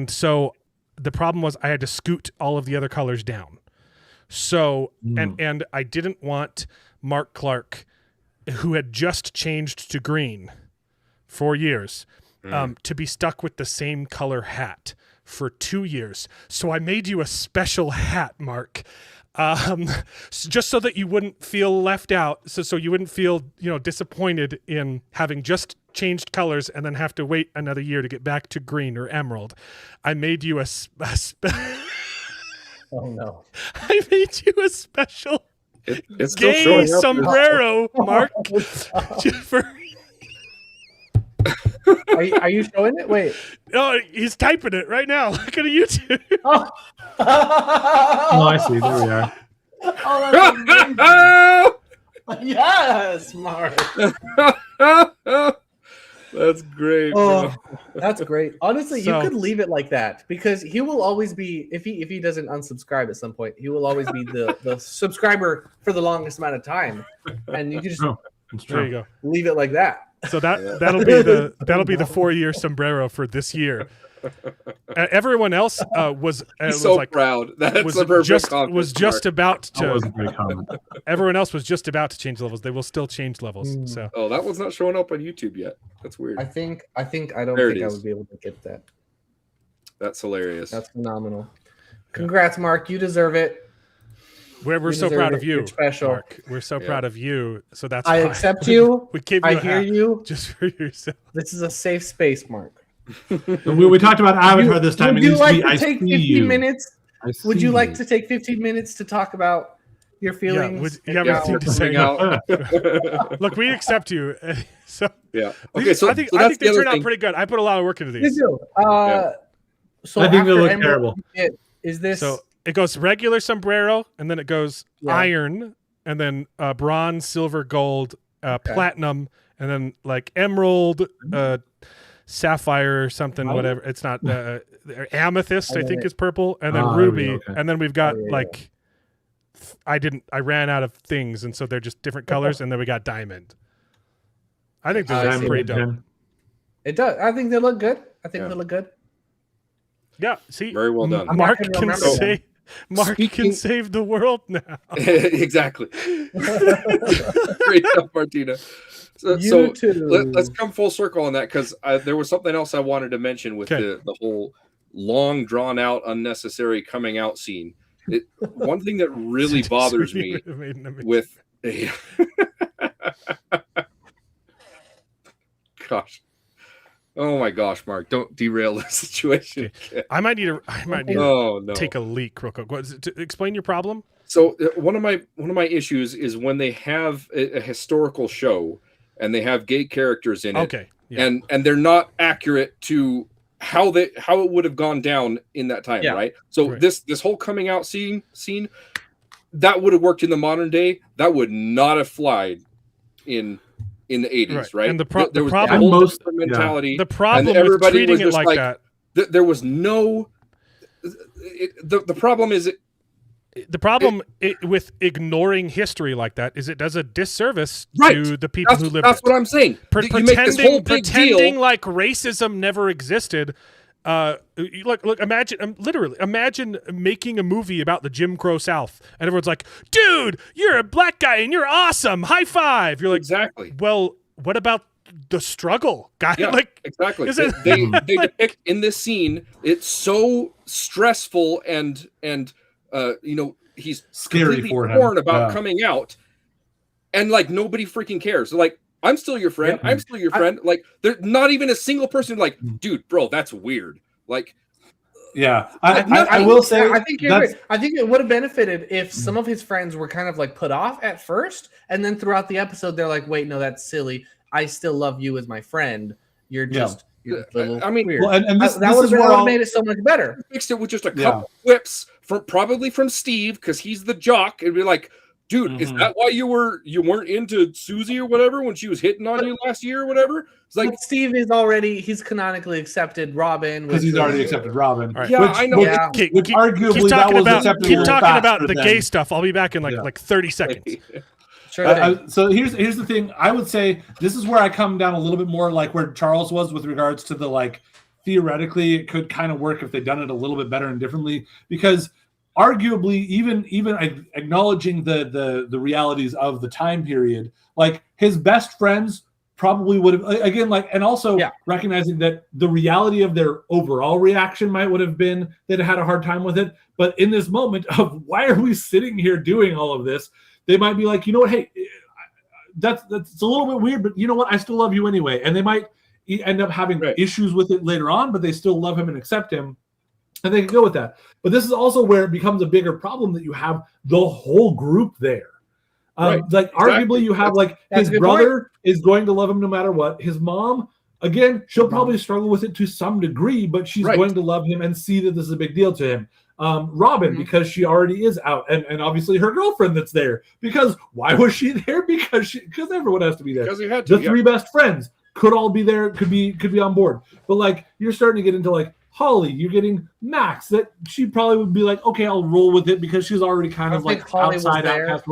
so the problem was I had to scoot all of the other colors down. So, and I didn't want Mark Clark, who had just changed to green 4 years, to be stuck with the same color hat for 2 years. So I made you a special hat, Mark. Just so that you wouldn't feel left out, so you wouldn't feel disappointed in having just changed colors and then have to wait another year to get back to green or emerald. I made you Oh no! I made you a special it's still gay showing up. sombrero, Mark. Are you showing it? Wait. No, he's typing it right now. Look at YouTube. Oh, I see. There we are. Oh, that's amazing. Yes, Mark. That's great. Oh, that's great. Honestly, you could leave it like that because he will always be, if he doesn't unsubscribe at some point, he will always be the subscriber for the longest amount of time, and you can just there you go. Leave it like that. So that'll be the 4 year sombrero for this year. Everyone else was so proud. That's the perfect comment, was just about to. That wasn't very common. Everyone else was just about to change levels. They will still change levels. So that one's not showing up on YouTube yet. That's weird. I don't think I would be able to get that. That's hilarious. That's phenomenal. Congrats, Mark. You deserve it. We're so proud of you, special. Mark. We're so proud of you. So that's I fine. accept you. We gave you I a hear hat you. just for yourself. This is a safe space, Mark. We talked about Avatar this time. Would you like to take 15 minutes? Would you like to take 15 minutes to talk about your feelings? You have anything to say? Look, we accept you. So okay. So I think they turned out pretty good. I put a lot of work into these. You do. So I think they look Emerald, terrible. Is this? So it goes regular sombrero, and then it goes iron, and then bronze, silver, gold, platinum, and then like emerald, sapphire or something, whatever. It's not amethyst, I think is purple, and then ruby, and then we've got I ran out of things, and so they're just different colors, and then we got diamond. I think this is pretty dope. It does. I think they look good. Yeah, see, very well done. Mark can save the world now. Exactly. Great stuff, Martina. So let's come full circle on that because there was something else I wanted to mention with the whole long, drawn out, unnecessary coming out scene. One thing that really bothers me with gosh. Oh my gosh, Mark! Don't derail the situation. Okay. I might need to take a leak real quick. Explain your problem. So one of my issues is when they have a historical show and they have gay characters in it, and they're not accurate to how it would have gone down in that time, right? So this whole coming out scene that would have worked in the modern day. That would not have flied in the 80s, right? And the problem mentality. The problem with treating it like that. There was no. The problem is with ignoring history like that is it does a disservice to the people who live. That's what I'm saying. Pretending like racism never existed. Look, imagine making a movie about the Jim Crow South, and everyone's like, "Dude, you're a black guy and you're awesome! High five!" You're like, exactly. Well, what about the struggle, guy? Yeah, exactly. They depict in this scene. It's so stressful and scary completely for him. torn about Yeah. coming out, and like nobody freaking cares. They're like, I'm still your friend. Yep. I'm still your friend. Like, there's not even a single person like, dude, bro, that's weird. Like, Yeah, I will say I think you're right. I think it would have benefited if some of his friends were kind of like put off at first, and then throughout the episode they're like, "Wait, no, that's silly. I still love you as my friend. You're just you're a little weird." Well, and this, that would have made it so much better. Fixed it with just a couple whips probably from Steve because he's the jock, and be like, dude, is that why you weren't into Susie or whatever when she was hitting on you last year or whatever? It's like, but Steve is he's canonically accepted Robin because he's already accepted Robin. Right. Yeah, I know. Which arguably that was acceptable. Keep talking about the gay stuff. I'll be back in like 30 seconds. Sure. So here's the thing. I would say this is where I come down a little bit more like where Charles was with regards to the like theoretically it could kind of work if they'd done it a little bit better and differently, because arguably even acknowledging the realities of the time period, like his best friends probably would have, again, like, and also recognizing that the reality of their overall reaction would have been they'd had a hard time with it. But in this moment of why are we sitting here doing all of this, they might be like, you know what, hey, that's a little bit weird, but you know what, I still love you anyway. And they might end up having issues with it later on, but they still love him and accept him, and they can go with that. But this is also where it becomes a bigger problem that you have the whole group there. Like arguably you have like his brother is going to love him no matter what. His mom, again, she'll probably struggle with it to some degree, but she's going to love him and see that this is a big deal to him. Robin, because she already is out, and obviously her girlfriend that's there. Because why was she there? Because everyone has to be there. Because he had to, the three best friends could all be there, could be on board. But like you're starting to get into like Holly, you're getting Max, that she probably would be like, okay, I'll roll with it because she's already kind of like outside outcast.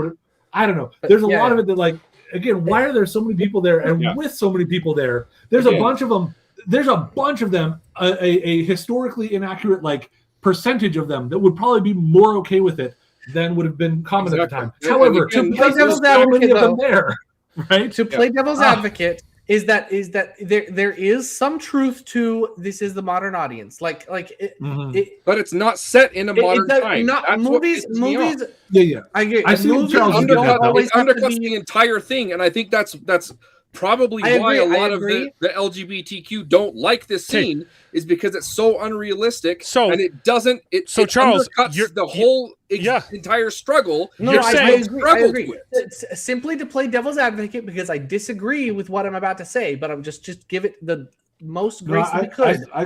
I don't know. There's a lot of it that like, again, why are there so many people there? And with so many people there, there's a bunch of them. There's a bunch of them, a historically inaccurate like percentage of them that would probably be more okay with it than would have been common at the time. However, to play devil's advocate, to play devil's advocate is that there is some truth to this is the modern audience, but it's not set in a modern time. Not movies. Yeah. I agree. I see movies undercuts the entire thing, and I think that's probably why a lot of the LGBTQ don't like this scene is because it's so unrealistic. And it doesn't. It Charles, undercuts the whole entire struggle. I agree. Simply to play devil's advocate because I disagree with what I'm about to say, but I'm just give it the most grace we could. I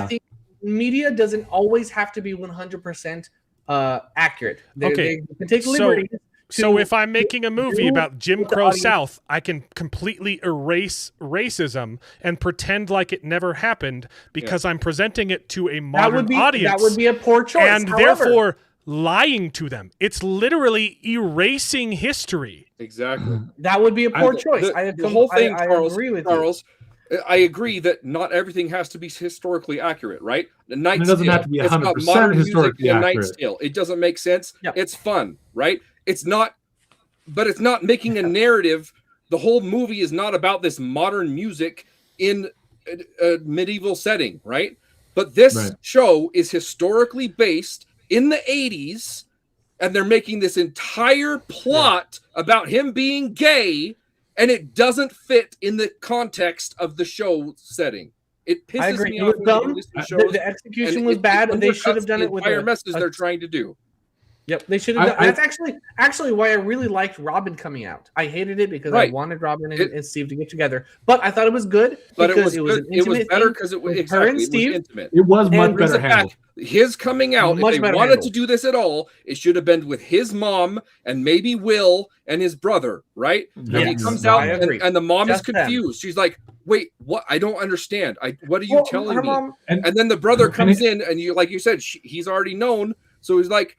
think media doesn't always have to be 100% accurate. They can take liberties. So if I'm making a movie about Jim Crow South, I can completely erase racism and pretend like it never happened because I'm presenting it to a modern audience. That would be a poor choice. And therefore lying to them. It's literally erasing history. Exactly. That would be a poor choice. The whole thing, Charles, agree with Charles, I agree that not everything has to be historically accurate, right? The Night it doesn't have to be 100% historically accurate. It doesn't make sense. Yep. It's fun, right? It's not, but it's not making a narrative. The whole movie is not about this modern music in a medieval setting, right? But this show is historically based in the 80s, and they're making this entire plot about him being gay, and it doesn't fit in the context of the show setting. It pisses me off. The execution was bad, and they should have done it with the message they're trying to do. Yep, they should have. That's actually why I really liked Robin coming out. I hated it because I wanted Robin and Steve to get together, but I thought it was good because it was better because it was her and Steve. Intimate. It was much better handled. His coming out, if they wanted to do this at all, it should have been with his mom and maybe Will and his brother, right? Yes. And he comes out and the mom is confused. She's like, "Wait, what? I don't understand. what are you telling me?" And then the brother comes in, and you, like you said, he's already known, so he's like.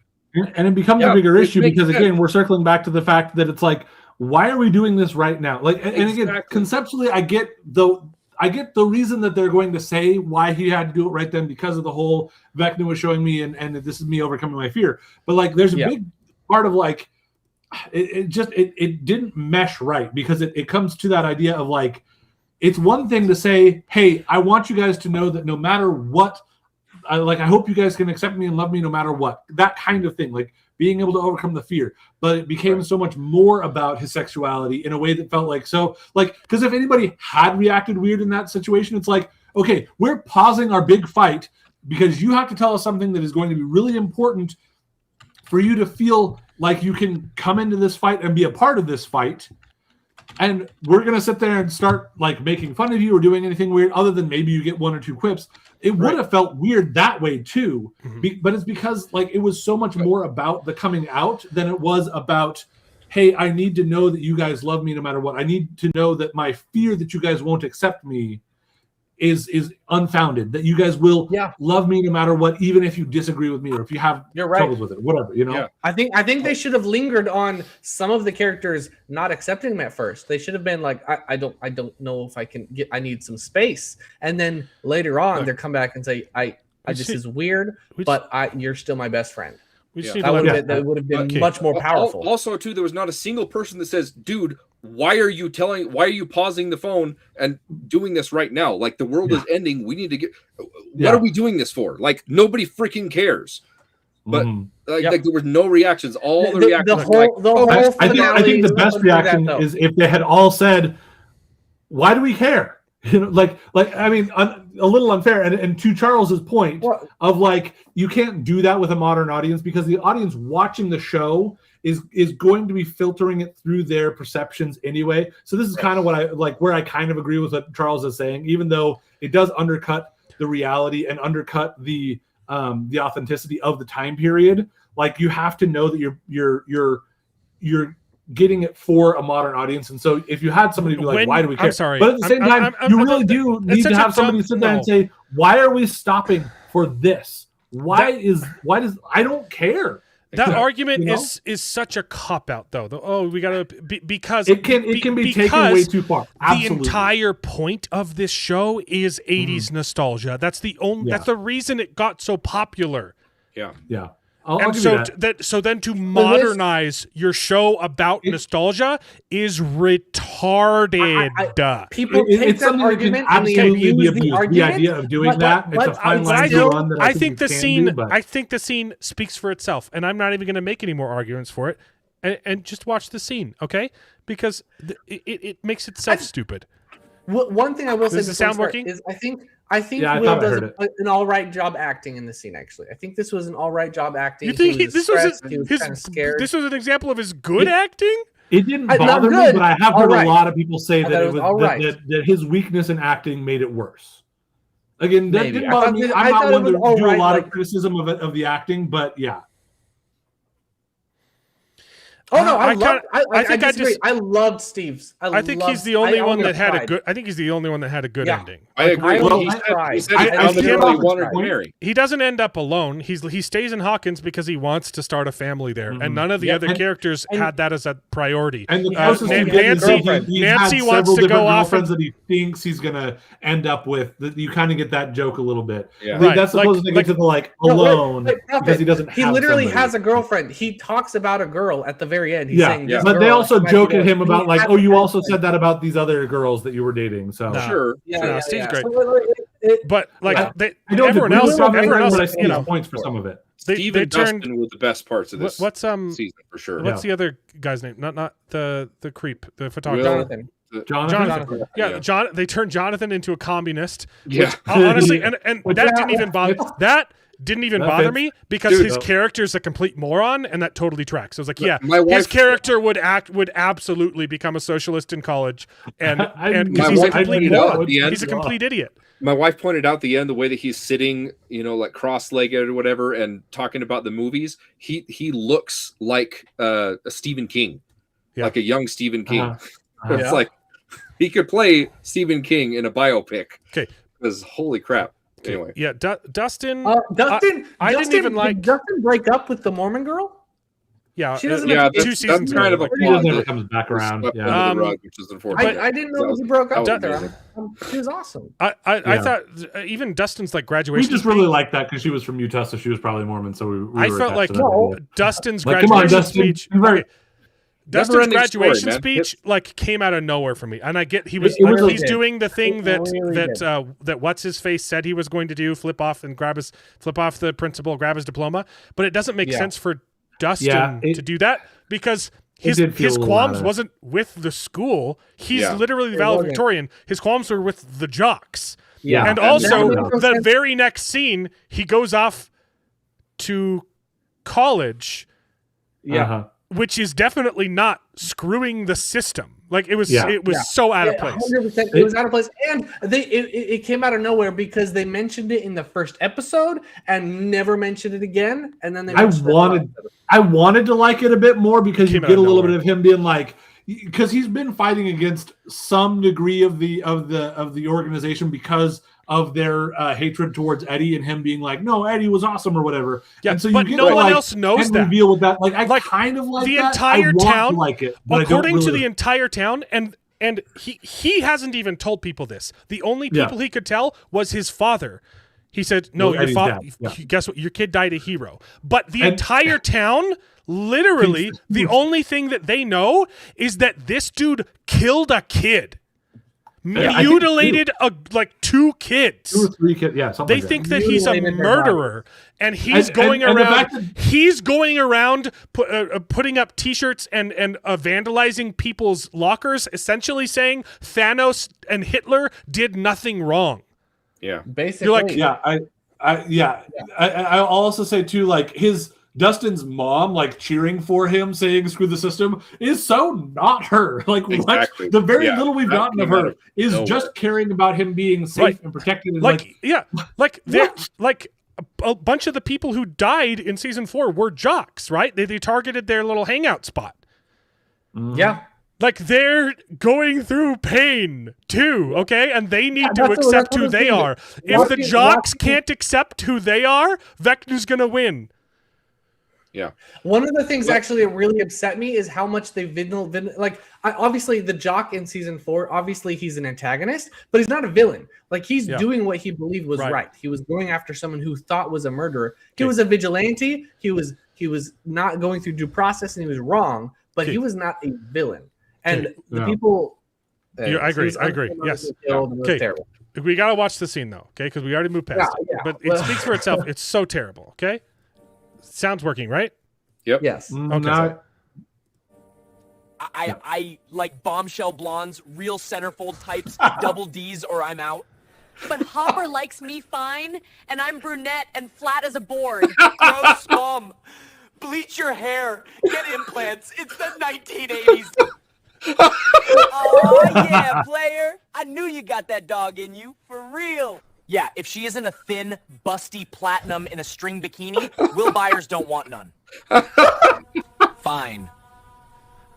And it becomes a bigger issue because, again, we're circling back to the fact that it's like, why are we doing this right now? Like, and again, conceptually, I get the reason that they're going to say why he had to do it right then because of the whole Vecna was showing me and this is me overcoming my fear. But like, there's a big part of like, it didn't mesh right because it comes to that idea of like, it's one thing to say, hey, I want you guys to know that no matter what. I hope you guys can accept me and love me no matter what. That kind of thing. Like being able to overcome the fear. But it became so much more about his sexuality in a way that felt like because if anybody had reacted weird in that situation, it's like, okay, we're pausing our big fight because you have to tell us something that is going to be really important for you to feel like you can come into this fight and be a part of this fight. And we're going to sit there and start like making fun of you or doing anything weird other than maybe you get one or two quips. It would have felt weird that way too. But it's because like it was so much more about the coming out than it was about, hey, I need to know that you guys love me no matter what. I need to know that my fear that you guys won't accept me is unfounded, that you guys will love me no matter what, even if you disagree with me or if you have troubles with it, whatever, you know? Yeah. I think they should have lingered on some of the characters not accepting him at first. They should have been like, I don't know if I can I need some space. And then later on, they come back and say, this is weird, but you're still my best friend. That would have been much more powerful. Also, too, there was not a single person that says, dude, why are you pausing the phone and doing this right now? Like, the world is ending. We need to get, what are we doing this for? Like, nobody freaking cares. But like there was no reactions. All the reactions. I think the best reaction is if they had all said, why do we care? You know, I mean, a little unfair. And to Charles's point of like, you can't do that with a modern audience because the audience watching the show is going to be filtering it through their perceptions anyway. So this is kind of what I like, where I kind of agree with what Charles is saying, even though it does undercut the reality and undercut the authenticity of the time period. Like, you have to know that you're getting it for a modern audience. And so if you had somebody be like, why do we care? I'm sorry. But at the same time, you really do need to have somebody sit there and say, why are we stopping for this? Why does I don't care. That argument is such a cop out, though. We gotta because it can be taken way too far. Absolutely. The entire point of this show is 80s nostalgia. That's the only. That's the reason it got so popular. Yeah. I'll so then to modernize your show about nostalgia is retarded. People take that argument and they abuse the argument. The idea of doing that, it's a fine line to run. I think the scene speaks for itself, and I'm not even going to make any more arguments for it. And just watch the scene, okay? Because it makes itself stupid. One thing I will say, does the sound working? Is I think Will does an all right job acting in this scene. Actually, I think this was an all right job acting. You think this was kind of scared? This was an example of his good acting. It didn't bother me, but I have heard a lot of people say that it was that his weakness in acting made it worse. Again, that didn't bother me. I'm not one to do a lot of criticism of the acting, but yeah. Oh no, I disagree. I loved Steve's. I think he's the only one that had a good. I think he's the only one that had a good ending. I agree. He doesn't end up alone. He stays in Hawkins because he wants to start a family there, and none of the other characters had that as a priority. And Nancy wants to go off that he thinks he's gonna end up with. You kind of get that joke a little bit. Yeah. Right. That's supposed to get to the alone because he doesn't. He literally has a girlfriend. He talks about a girl at the very end. He's saying, but they also joke at him about like, you also said that about these other girls that you were dating. So sure, Steve's great. So, but like everyone else, points for some of it. Steve and Dustin were the best parts of this season for sure. What's the other guy's name? Not the creep, the photographer. Jonathan. Yeah, they turned Jonathan into a communist. Which, honestly, and that didn't even bother. Didn't even bother me because his character's a complete moron, and that totally tracks. I was like, his character would absolutely become a socialist in college, and he's a complete moron. He's a complete idiot. My wife pointed out the end, the way that he's sitting, like cross-legged or whatever, and talking about the movies. He looks like a Stephen King, like a young Stephen King. It's like he could play Stephen King in a biopic. Okay, because holy crap. Anyway, Dustin. I didn't even like. Did Dustin break up with the Mormon girl? Yeah, she doesn't. Two seasons. That's kind of a plot that comes back around. Yeah, which is unfortunate. I didn't know he broke up with her. She was awesome. I thought even Dustin's like graduation. We just really liked that because she was from Utah, so she was probably Mormon. So we felt like Dustin's like, graduation speech. Dustin's graduation story, speech came out of nowhere for me, and I get he's doing the thing that what's his face said he was going to do, flip off the principal, grab his diploma, but it doesn't make sense for Dustin to do that because his qualms wasn't with the school. He's literally valedictorian. His qualms were with the jocks. Yeah. And also, the very next scene, he goes off to college. Yeah. Which is definitely not screwing the system. Like it was so out of place. 100%, it was out of place, and it came out of nowhere because they mentioned it in the first episode and never mentioned it again. And then I wanted to like it a bit more because you get a little bit of him being like, because he's been fighting against some degree of the organization because of their hatred towards Eddie and him being like, no, Eddie was awesome or whatever. Yeah, and so but you get no one else knows that. Deal with that. Like I kind of like the that. entire town. Like it, according to the entire town, and he hasn't even told people this. The only people he could tell was his father. He said, "No, your father. Guess what? Your kid died a hero." But the entire town, literally, the only thing that they know is that this dude killed a kid. Mutilated two kids. 2 or 3 kids. Yeah, something they think that he's a murderer, and he's going around. He's going around putting up T-shirts and vandalizing people's lockers, essentially saying Thanos and Hitler did nothing wrong. Yeah, basically. You're like, I'll also say too, like Dustin's mom, like cheering for him, saying "screw the system," is so not her. Like exactly. The very little we've gotten of her is just caring about him being safe and protected. And a bunch of the people who died in season 4 were jocks, right? They targeted their little hangout spot. Yeah. Like they're going through pain too, okay? And they need to accept who they are. If the jocks can't accept who they are, Vecna's gonna win. Yeah. One of the things actually that really upset me is how much they've been like. Obviously, the jock in season 4, obviously he's an antagonist, but he's not a villain. Like he's doing what he believed was right. He was going after someone who thought was a murderer. He was a vigilante. He was not going through due process, and he was wrong. But he was not a villain. And the people. I agree. Yes. Okay. We gotta watch the scene though, okay? Because we already moved past it. But it speaks for itself. It's so terrible. Okay. Sounds working, right? Yep. Yes. Okay. I like bombshell blondes, real centerfold types, double D's, or I'm out. But Hopper likes me fine, and I'm brunette and flat as a board. Gross, Mom. Bleach your hair. Get implants. It's the 1980s. Oh, yeah, player. I knew you got that dog in you. For real. Yeah, if she isn't a thin, busty platinum in a string bikini, Will Byers don't want none. Fine.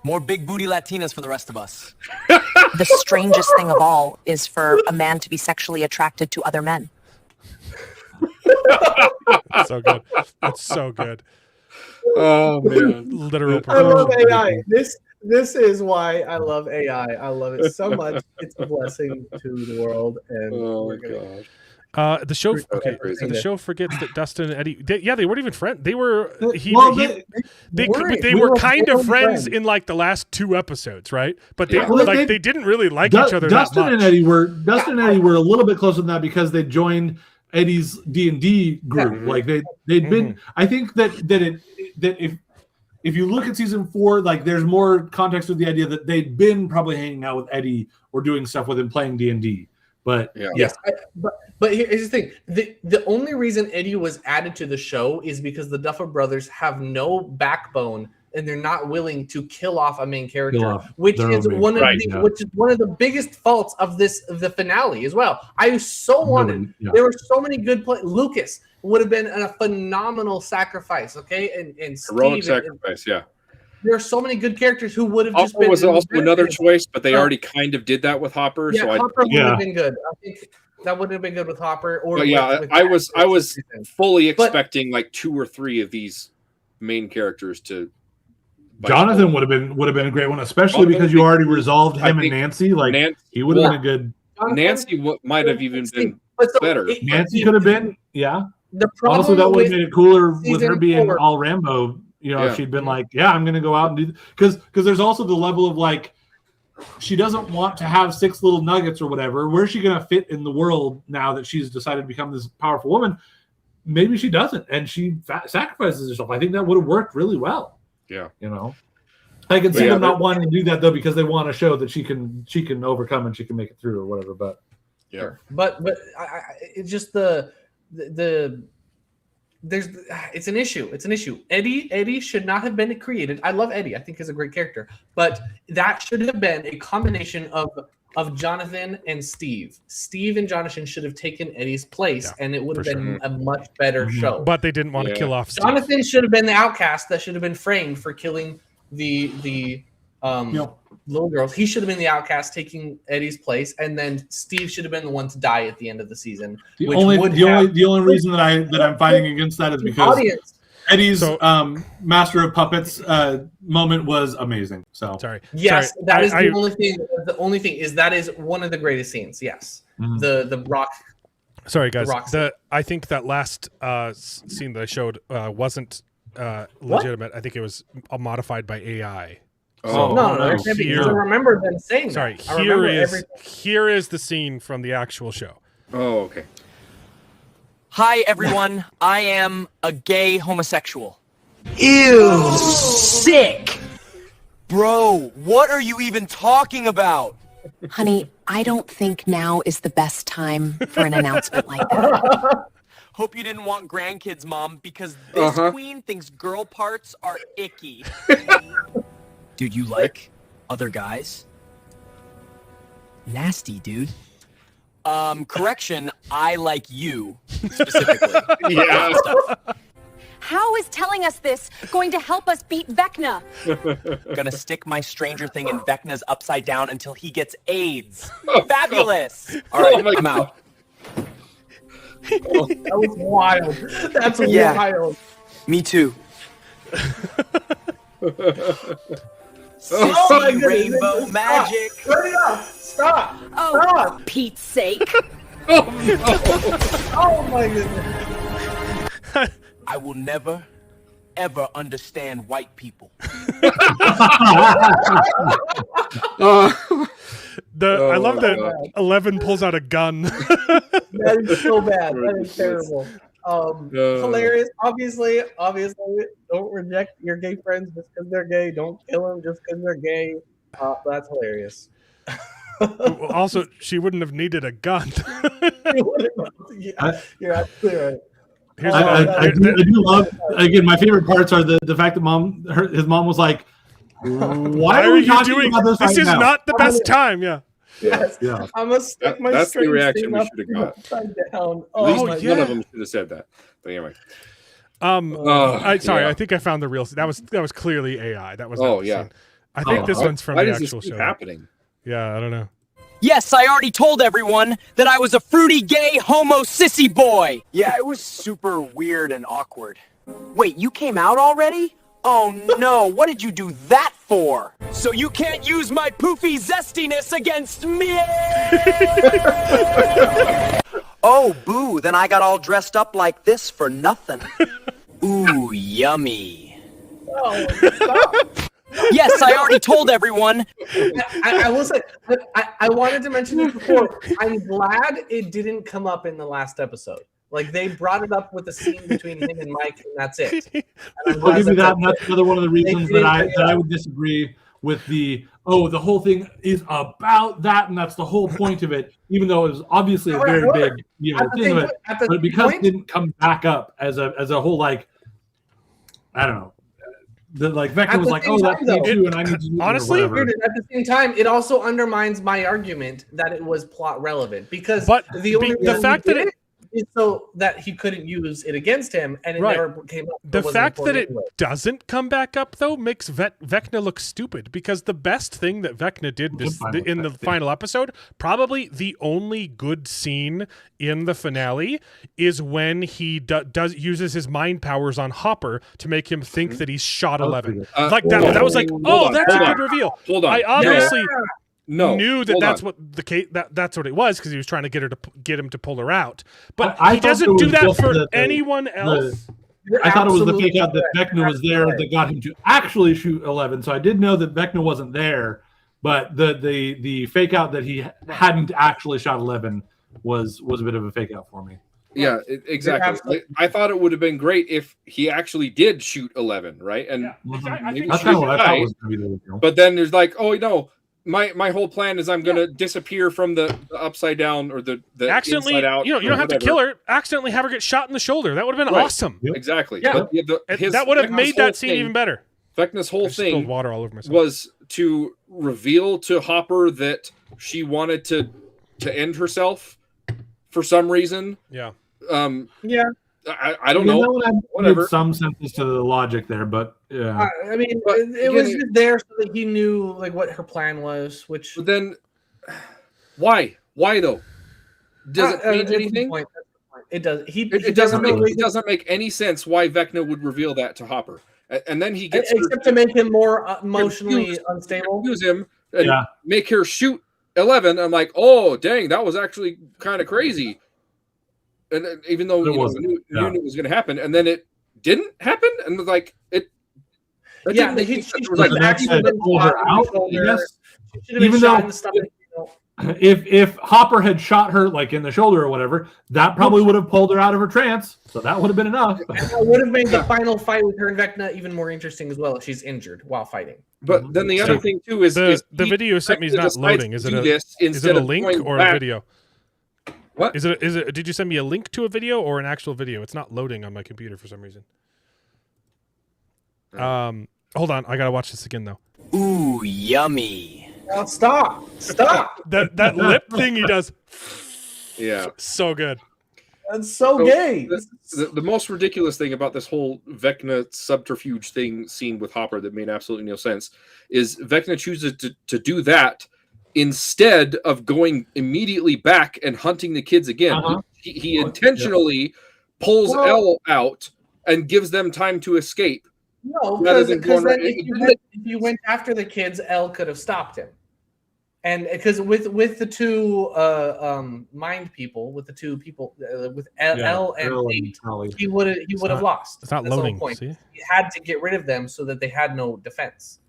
More big booty Latinas for the rest of us. The strangest thing of all is for a man to be sexually attracted to other men. That's so good. That's so good. Oh man. Literal. I love AI. This is why I love AI. I love it so much. It's a blessing to the world. And the show. Okay, so the show forgets that Dustin and Eddie. They weren't even friends. They were. They were kind of friends in like the last 2 episodes, right? But they didn't really like each other. Dustin that much. and Eddie were a little bit closer than that because they joined Eddie's D&D group. Yeah. Like they'd been. I think that if you look at season 4, like there's more context with the idea that they'd been probably hanging out with Eddie or doing stuff with him playing D&D. But but here's the thing: the only reason Eddie was added to the show is because the Duffer Brothers have no backbone and they're not willing to kill off a main character, which is one of the biggest faults of the finale as well. I so wanted there were so many good Lucas would have been a phenomenal sacrifice, okay, and heroic sacrifice, There are so many good characters who would have Hopper just been. Was also another choice, but they already kind of did that with Hopper. Yeah, so Hopper would have been good. I think that wouldn't have been good with Hopper. Or I was fully expecting like 2 or 3 of these main characters to. Jonathan would have been a great one, especially because you already resolved him and Nancy. Like he would have been a good. Nancy might have even been better. Nancy could have been, The problem honestly, that would have made it cooler with her being 4. all Rambo. You know, if she'd been like, I'm going to go out and do, because there's also the level of like, she doesn't want to have 6 little nuggets or whatever. Where's she going to fit in the world now that she's decided to become this powerful woman? maybe she doesn't, and she sacrifices herself. I think that would have worked really well. Yeah, I can see them not wanting to do that though, because they want to show that she can overcome and she can make it through or whatever. But but it's just the it's an issue. It's an issue. Eddie should not have been created. I love Eddie. I think he's a great character, but that should have been a combination of Jonathan and Steve. Steve and Jonathan should have taken Eddie's place, and it would have been a much better show. But they didn't want to kill off Steve. Jonathan should have been the outcast that should have been framed for killing the little girls. He should have been the outcast taking Eddie's place, and then Steve should have been the one to die at the end of the season. The only reason that I'm fighting against that is because Eddie's Master of Puppets moment was amazing. So yes, that is the only thing. The only thing is that is one of the greatest scenes. Yes, the rock. Sorry, guys. I think that last scene that I showed wasn't legitimate. I think it was modified by AI. Oh no! I remember them saying. Sorry, that. Here is the scene from the actual show. Oh, okay. Hi, everyone. I am a gay homosexual. Ew, sick. Bro, what are you even talking about? Honey, I don't think now is the best time for an announcement like that. Hope you didn't want grandkids, Mom, because this queen thinks girl parts are icky. Dude, you like other guys? Nasty, dude. Correction, I like you, specifically. Yeah. How is telling us this going to help us beat Vecna? Gonna stick my stranger thing in Vecna's upside down until he gets AIDS. Fabulous! All right, I'm out. That was wild. That's wild. Me too. Oh, rainbow magic. Turn it off. Stop. Oh, Stop. for Pete's sake. Oh my goodness. I will never, ever understand white people. I love that 11 pulls out a gun. That is so bad. That is terrible. Hilarious. Obviously, don't reject your gay friends just because they're gay. Don't kill them just because they're gay. That's hilarious. Also, she wouldn't have needed a gun. You're absolutely right. I do love, again, my favorite parts are the fact that his mom was like, why are you doing this? This is not the best time. Yeah. Yes. Yeah. I must stick my that's the reaction we up should have got. upside down. At least none of them should have said that. But anyway. I think I found the real. That was clearly AI. That was. I think this one's from the actual show. Happening? Yeah, I don't know. Yes, I already told everyone that I was a fruity gay homo sissy boy. Yeah, it was super weird and awkward. Wait, you came out already? Oh no, what did you do that for? So you can't use my poofy zestiness against me! Oh, boo, then I got all dressed up like this for nothing. Ooh, yummy. Oh, stop. Yes, I already told everyone. I will say, I wanted to mention this before. I'm glad it didn't come up in the last episode. Like, they brought it up with the scene between him and Mike, and that's it. I'll give you that, and that's another one of the reasons that I would disagree with the whole thing is about that, and that's the whole point of it, even though it was obviously a very big thing of it. But because it didn't come back up as a whole, like, I don't know. Vecna was like, that's me too, and I need to use honestly, at the same time, it also undermines my argument that it was plot relevant because the fact that it is so that he couldn't use it against him, and it never came up. The fact that it doesn't come back up though makes Vecna look stupid, because the best thing that Vecna did in the final episode, probably the only good scene in the finale, is when he uses his mind powers on Hopper to make him think that he's shot 11. That was like, that's a good reveal. Hold on, I obviously. knew that that's what the case that's what it was, because he was trying to get him to pull her out, but he doesn't do that for anyone else. I thought it was the fake out that Vecna was there that got him to actually shoot 11. So I did know that Vecna wasn't there, but the fake out that he hadn't actually shot 11 was a bit of a fake out for me. Yeah, exactly. I thought it would have been great if he actually did shoot 11, right? And maybe That's kind of what I thought was going to be the deal. But then there's like, oh no, my whole plan is I'm going to disappear from the upside down or the accidentally inside out. You don't have to kill her. Accidentally have her get shot in the shoulder. That would have been awesome. Exactly. Yeah. But That would have made that scene even better. Vecna's whole thing water all over myself. was to reveal to Hopper that she wanted to end herself for some reason. Yeah. I don't know. Whatever. Some sense to the logic there, but yeah. I mean, it was just there so that he knew like what her plan was. Which but then, why? Why though? Does it change anything? It does. It doesn't make any sense why Vecna would reveal that to Hopper, and then he gets except to make him more emotionally unstable. Use him and make her shoot 11. I'm like, oh dang, that was actually kind of crazy. And even though knew it was going to happen, and then it didn't happen, and like it. Yeah, he like pulled her out. Yes. Even though if Hopper had shot her like in the shoulder or whatever, that probably would have pulled her out of her trance. So that would have been enough. That would have made the final fight with her and Vecna even more interesting as well if she's injured while fighting. But then the other thing too is the video sent me is not loading. Is it a link or a video? What is it? Did you send me a link to a video or an actual video? It's not loading on my computer for some reason. Hold on, I gotta watch this again though. Ooh, yummy! Oh, stop! That lip thing he does. Yeah, so good. That's so gay. The most ridiculous thing about this whole Vecna subterfuge scene with Hopper that made absolutely no sense is Vecna chooses to do that instead of going immediately back and hunting the kids again. He intentionally pulls Elle out and gives them time to escape. No, because if you went after the kids, Elle could have stopped him. And because with the two mind people, with the two people, with Elle and Nate, he would have lost. It's not loading. See? He had to get rid of them so that they had no defense.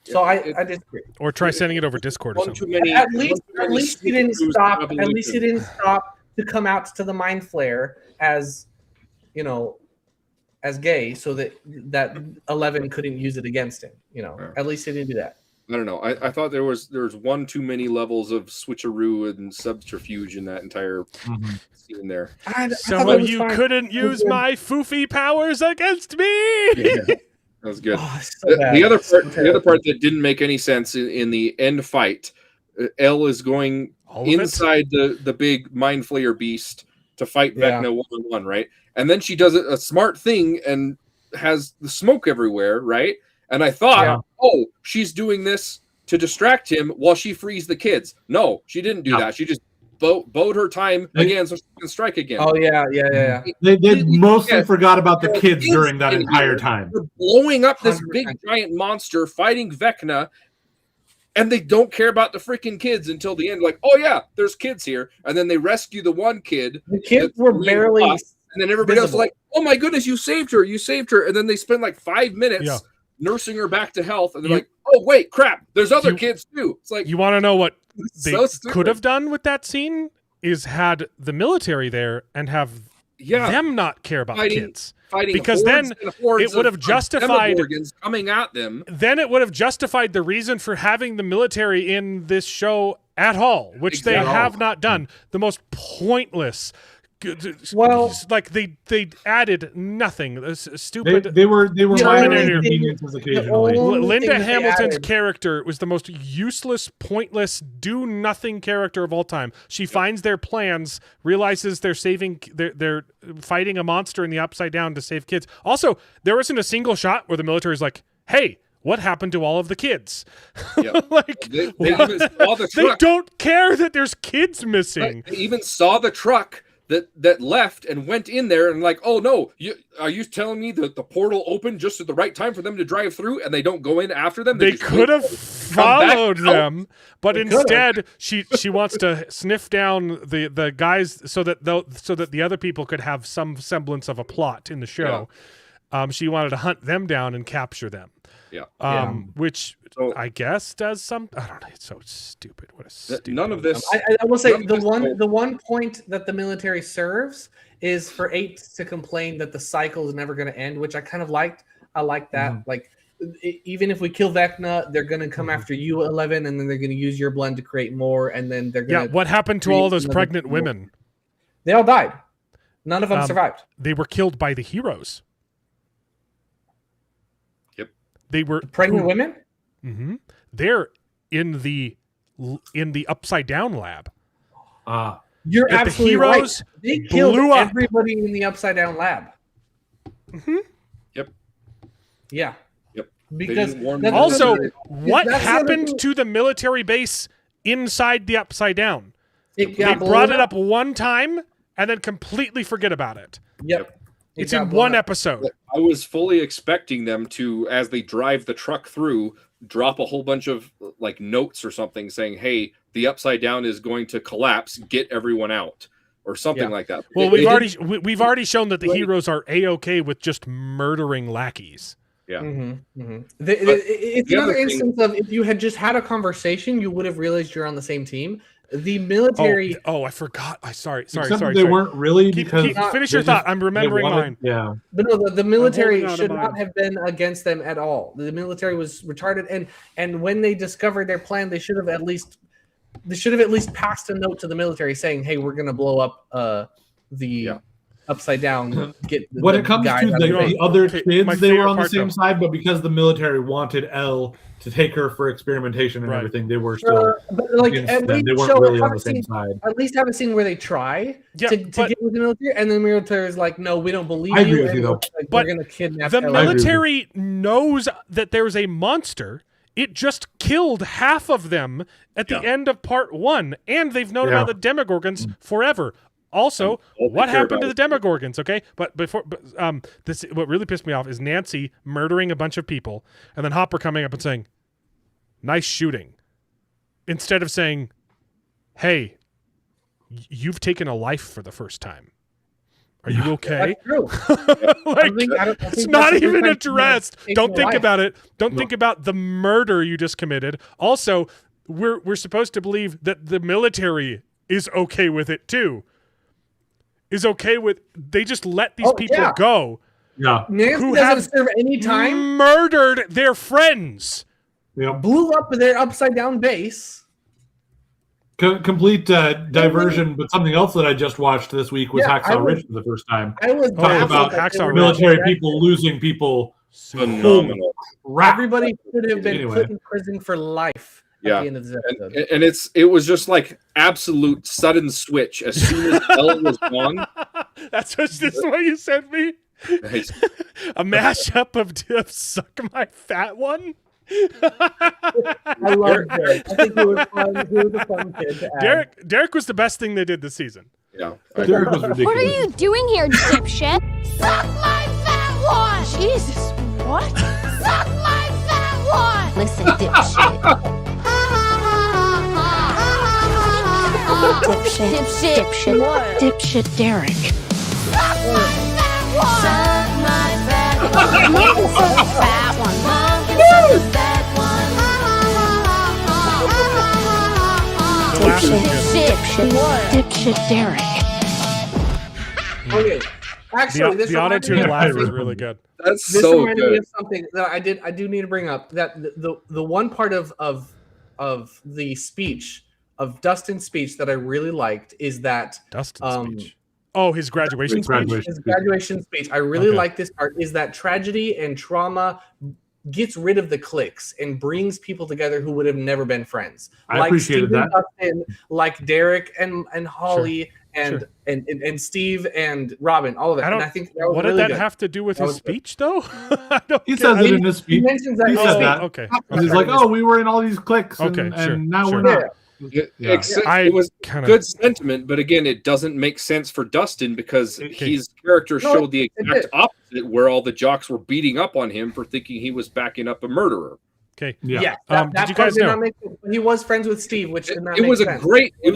So I disagree. Or try sending it over Discord or something. At least he didn't stop. At least he didn't stop to come out to the mind flare as, as gay, so that 11 couldn't use it against him. At least he didn't do that. I don't know. I thought there was one too many levels of switcheroo and subterfuge in that entire scene there. Some of you couldn't use my foofy powers against me. Yeah. That was good. The other part that didn't make any sense in the end fight, Elle is going inside the big mind flayer beast to fight Vecna one-on-one, right? And then she does a smart thing and has the smoke everywhere, right? And I thought, oh, she's doing this to distract him while she frees the kids. No, she didn't do that. She just bode her time again so she can strike again. Oh, yeah. They mostly forgot about the kids during that entire time. They're blowing up this big giant monster, fighting Vecna, and they don't care about the freaking kids until the end. Like, oh yeah, there's kids here. And then they rescue the one kid. The kids were barely and then everybody else is like, oh my goodness, you saved her. And then they spend like 5 minutes nursing her back to health. And they're like, oh wait, crap, there's other kids too. It's like, you want to know what they could have done with that scene is had the military there and have them not care about the kids. Because then it would have justified coming at them. Then it would have justified the reason for having the military in this show at all, which they have not done. The most pointless. Well, like they added nothing. Stupid. They were minor inconveniences occasionally. Linda Hamilton's character was the most useless, pointless, do nothing character of all time. She finds their plans, realizes they're fighting a monster in the Upside Down to save kids. Also, there isn't a single shot where the military is like, "Hey, what happened to all of the kids?" Like they even saw the truck. They don't care that there's kids missing. They even saw the truck that left and went in there and like, oh no, are you telling me that the portal opened just at the right time for them to drive through and they don't go in after them? They could have followed them, but instead she wants to sniff down the guys so that the other people could have some semblance of a plot in the show. She wanted to hunt them down and capture them. Which So- I guess does some. I don't know. It's so stupid. What a stupid. None of this. I will say none of this- the one point that the military serves is for 8 to complain that the cycle is never going to end, which I kind of liked. I like that. Like, even if we kill Vecna, they're going to come after you, 11, and then they're going to use your blend to create more, and then they're going to. Yeah. What happened to all those pregnant women? They all died. None of them survived. They were killed by the heroes. Yep. They were Pregnant women. Mm-hmm. They're in the upside down lab. You're That the absolutely heroes right. They killed blew up. everybody in the upside down lab. Mm-hmm. Yep. Yeah. Yep. Because warn that's them. Also, the- what that's the other happened thing. to the military base inside the upside down? It They got brought blown it up one time and then completely forget about it. Yep. It's got in blown one up. episode. I was fully expecting them to, as they drive the truck through, drop a whole bunch of like notes or something saying, "Hey, the upside down is going to collapse. Get everyone out," or something like that. Well, we've already shown that the Right. heroes are a-okay with just murdering lackeys. Yeah. It's the another other thing- instance of if you had just had a conversation, you would have realized you're on the same team. The military. Oh, I forgot. Sorry. Except that they weren't really because finish your thought. I'm remembering mine. Yeah. But no, the military holding on to should mine. not have been against them at all. The military was retarded, and when they discovered their plan, they should have at least passed a note to the military saying, "Hey, we're going to blow up the upside down." Get When it comes guys to out of the the- other my kids, they were favorite on the part, same though. side, but because the military wanted Elle to take her for experimentation and Right. everything, they were still but like against at them. least They weren't show really on have the a same scene- side. At least have a scene where they try Yeah, to but- get with the military, and the military is like, "No, we don't believe I agree you." with you, and though. like, But we're going to kidnap The Elle. military knows that there's a monster. It just killed half of them at the end of part 1, and they've known about the Demogorgons forever. Also, all they what care happened to about the Demogorgons? Okay, but this what really pissed me off is Nancy murdering a bunch of people, and then Hopper coming up and saying, "Nice shooting," instead of saying, "Hey, you've taken a life for the first time. Are you okay?" That's true. Like, I it's think not that's the even first time addressed. taken Don't a think life. about it. Don't think about the murder you just committed. Also, we're supposed to believe that the military is okay with it too. Is okay with they just let these people go Yeah. Nancy who doesn't have serve any time. murdered their friends. Yeah. Blew up their upside down base. Complete diversion, but something else that I just watched this week was Yeah, I Hacksaw was- Ridge for the first time. I was Oh, baffled about that they Hacksaw were Ridge. Military not people losing people. Phenomenal. Crap. Everybody should have been Anyway. put in prison for life at Yeah. the end of this episode. And it was just like absolute sudden switch as soon as Elle was gone. That's just this is what you sent me. Nice. A mashup of Suck My Fat One. I love Derek. I think he was fun. He was a fun kid to add. Derek was the best thing they did this season. Yeah. Derek was ridiculous. What are you doing here, dipshit? Suck my fat one! Jesus, what? Suck my fat one! Listen, dipshit. Dipshit. Dipshit. What? Dipshit Derek. Suck my fat one! Suck my fat one! Mom can suck a fat one! Mom can suck a fat one! Dipshit. Dipshit Derek. Okay. Actually, this The reminded me auto-tune of laugh is something. really good. That's This so reminded me good. of something that I do need to bring up. That the one part of the speech of Dustin's speech that I really liked is that Dustin's speech. Oh, his graduation speech. his graduation speech. I really Okay. like this part. Is that tragedy and trauma gets rid of the cliques and brings people together who would have never been friends. I appreciated Steve and that. Dustin, like Derek and Holly Sure. and Steve and Robin, all of it. I don't. And I think that was What really did that good. have to do with That his was good. speech, though? I don't He get says it. it in his He speech. mentions that. He in said his that. speech. Okay. And he's like, "Oh, we were in all these cliques, and, Okay, sure, and now sure. we're not." Yeah. It was kinda- good sentiment, but again, it doesn't make sense for Dustin because his character No, showed the it exact did. opposite, where all the jocks were beating up on him for thinking he was backing up a murderer. Okay. Yeah. Yeah, Did that you part guys did know? not make sense. He was friends with Steve, which did not It make was sense.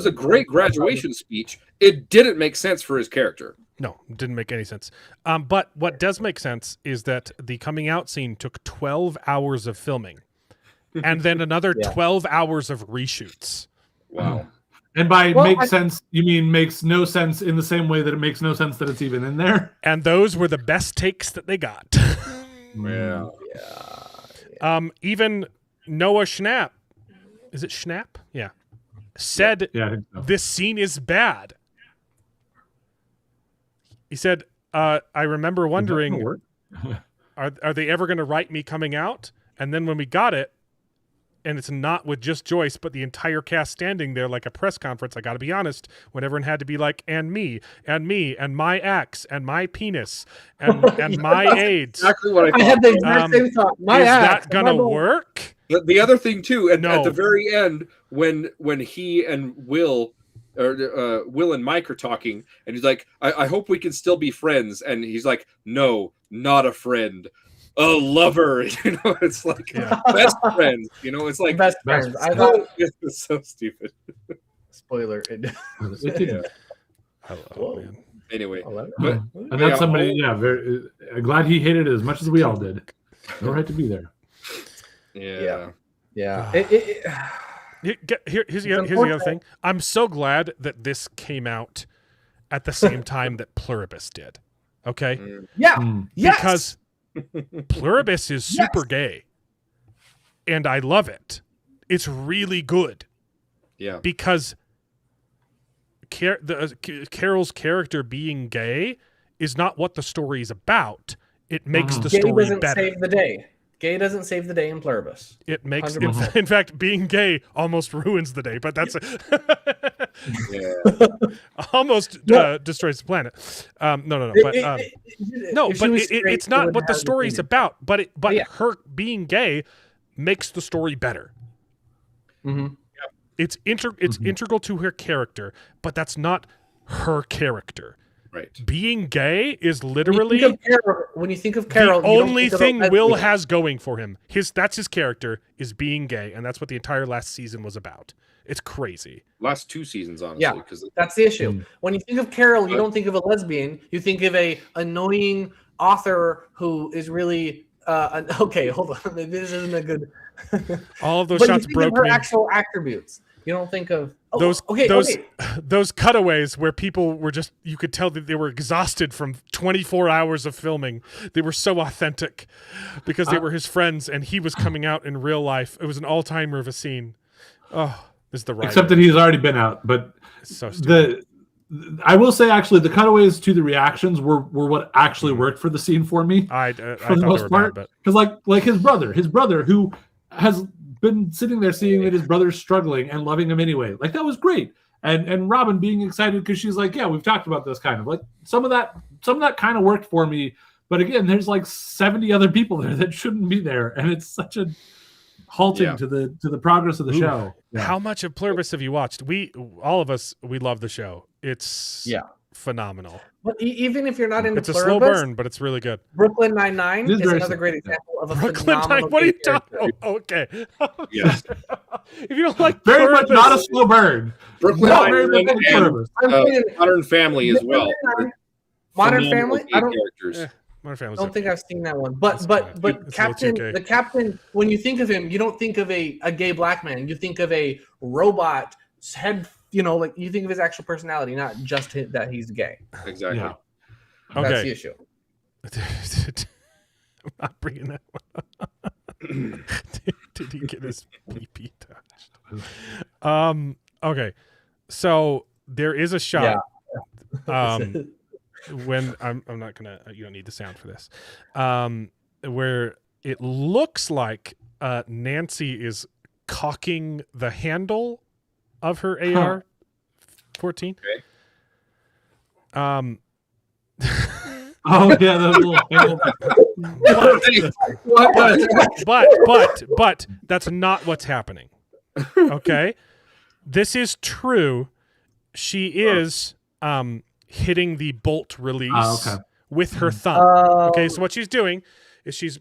a great graduation speech. It didn't make sense for his character. No, didn't make any sense. But what does make sense is that the coming out scene took 12 hours of filming and then another 12 hours of reshoots. Wow. And by makes sense, you mean makes no sense in the same way that it makes no sense that it's even in there? And those were the best takes that they got. Yeah. Even Noah Schnapp, is it Schnapp? Yeah. Said I think so. this scene is bad. He said, I remember wondering, are they ever going to write me coming out? And then when we got it, and it's not with just Joyce, but the entire cast standing there like a press conference, I got to be honest, when everyone had to be like, and me, and my axe, and my penis, and my AIDS. Exactly what I thought. I had the exact same thought. My is axe, that going to work? The other thing, too, at No. the very end, when he and Will and Mike are talking, and he's like, I hope we can still be friends. And he's like, no, not a friend. A lover, it's like best friends, it's like best friends. I thought it's so stupid. Spoiler. Oh, man. Anyway, and that's somebody, very glad he hated it as much as we all did. No right to be there. Yeah. Here's the other thing. I'm so glad that this came out at the same time that Pluribus did. Okay? Yeah. Because Pluribus is super gay. And I love it. It's really good. Yeah. Because Carol's character being gay is not what the story is about. It makes the Gay story doesn't better. save the day. Gay doesn't save the day in Pluribus. It makes, in fact, being gay almost ruins the day, but that's almost destroys the planet. No, but it's not what the story's about. But her being gay makes the story better. Mm-hmm. It's integral to her character, but that's not her character. Right. Being gay is literally when you think of Carol, the only thing Will has going for him. That's his character is being gay, and that's what the entire last season was about. It's crazy. Last 2 seasons, honestly. Yeah, that's the issue. When you think of Carol, you don't think of a lesbian. You think of a annoying author who is really okay. Hold on, this isn't a good. All of those but shots you think broke of her me. actual attributes. You don't think of those cutaways where people were just, you could tell that they were exhausted from 24 hours of filming. They were so authentic because they were his friends and he was coming out in real life. It was an all-timer of a scene. Oh, this is the writer. Except that he's already been out. But so stupid. I will say, actually, the cutaways to the reactions were what actually worked for the scene for me. I for thought the most they were part, bad, because like his brother who has been sitting there seeing that his brother's struggling and loving him anyway. Like, that was great. And Robin being excited because she's like, yeah, we've talked about this kind of. Like, some of that kind of worked for me. But again, there's like 70 other people there that shouldn't be there. And it's such a halting to the progress of the show. Yeah. How much of Pluribus have you watched? All of us, we love the show. It's phenomenal. But even if you're not into it's a Pluribus, slow burn, but it's really good. Brooklyn Nine-Nine is another great example of a Brooklyn Nine. What are you talking? Oh, okay. Yes. If you don't like very Pluribus, much not a slow burn. Brooklyn Nine and Modern Family as well. Modern Family. I don't. Don't think I've seen that one. But the captain. When you think of him, you don't think of a gay black man. You think of a robot head. Like you think of his actual personality, not just that he's gay. Exactly. Yeah. Okay. That's the issue. I'm not bringing that one up. Did he get his PP touched? Okay. So there is a shot. When I'm not gonna. You don't need the sound for this. Where it looks like Nancy is cocking the handle of her AR-14. Okay. Oh yeah, the little handle. but that's not what's happening. Okay, this is true. She is hitting the bolt release with her thumb. Okay, so what she's doing is she's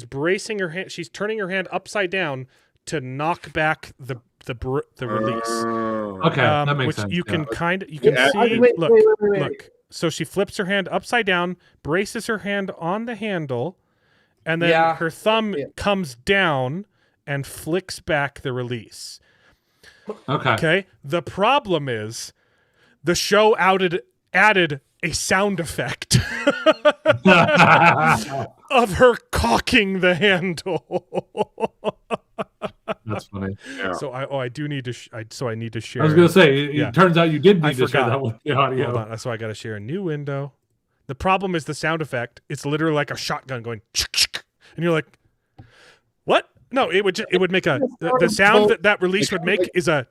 bracing her hand. She's turning her hand upside down to knock back the release. Okay, that makes which sense. you can see. see. Wait. Look. So she flips her hand upside down, braces her hand on the handle, and then her thumb comes down and flicks back the release. Okay. The problem is the show added a sound effect of her cocking the handle. That's funny. Yeah. So I do need to. I need to share. I was going to say, it turns out you did need to share that with the audio. Hold on. So I got to share a new window. The problem is the sound effect. It's literally like a shotgun going, and you're like, what? No, it would make the sound that release would make is a.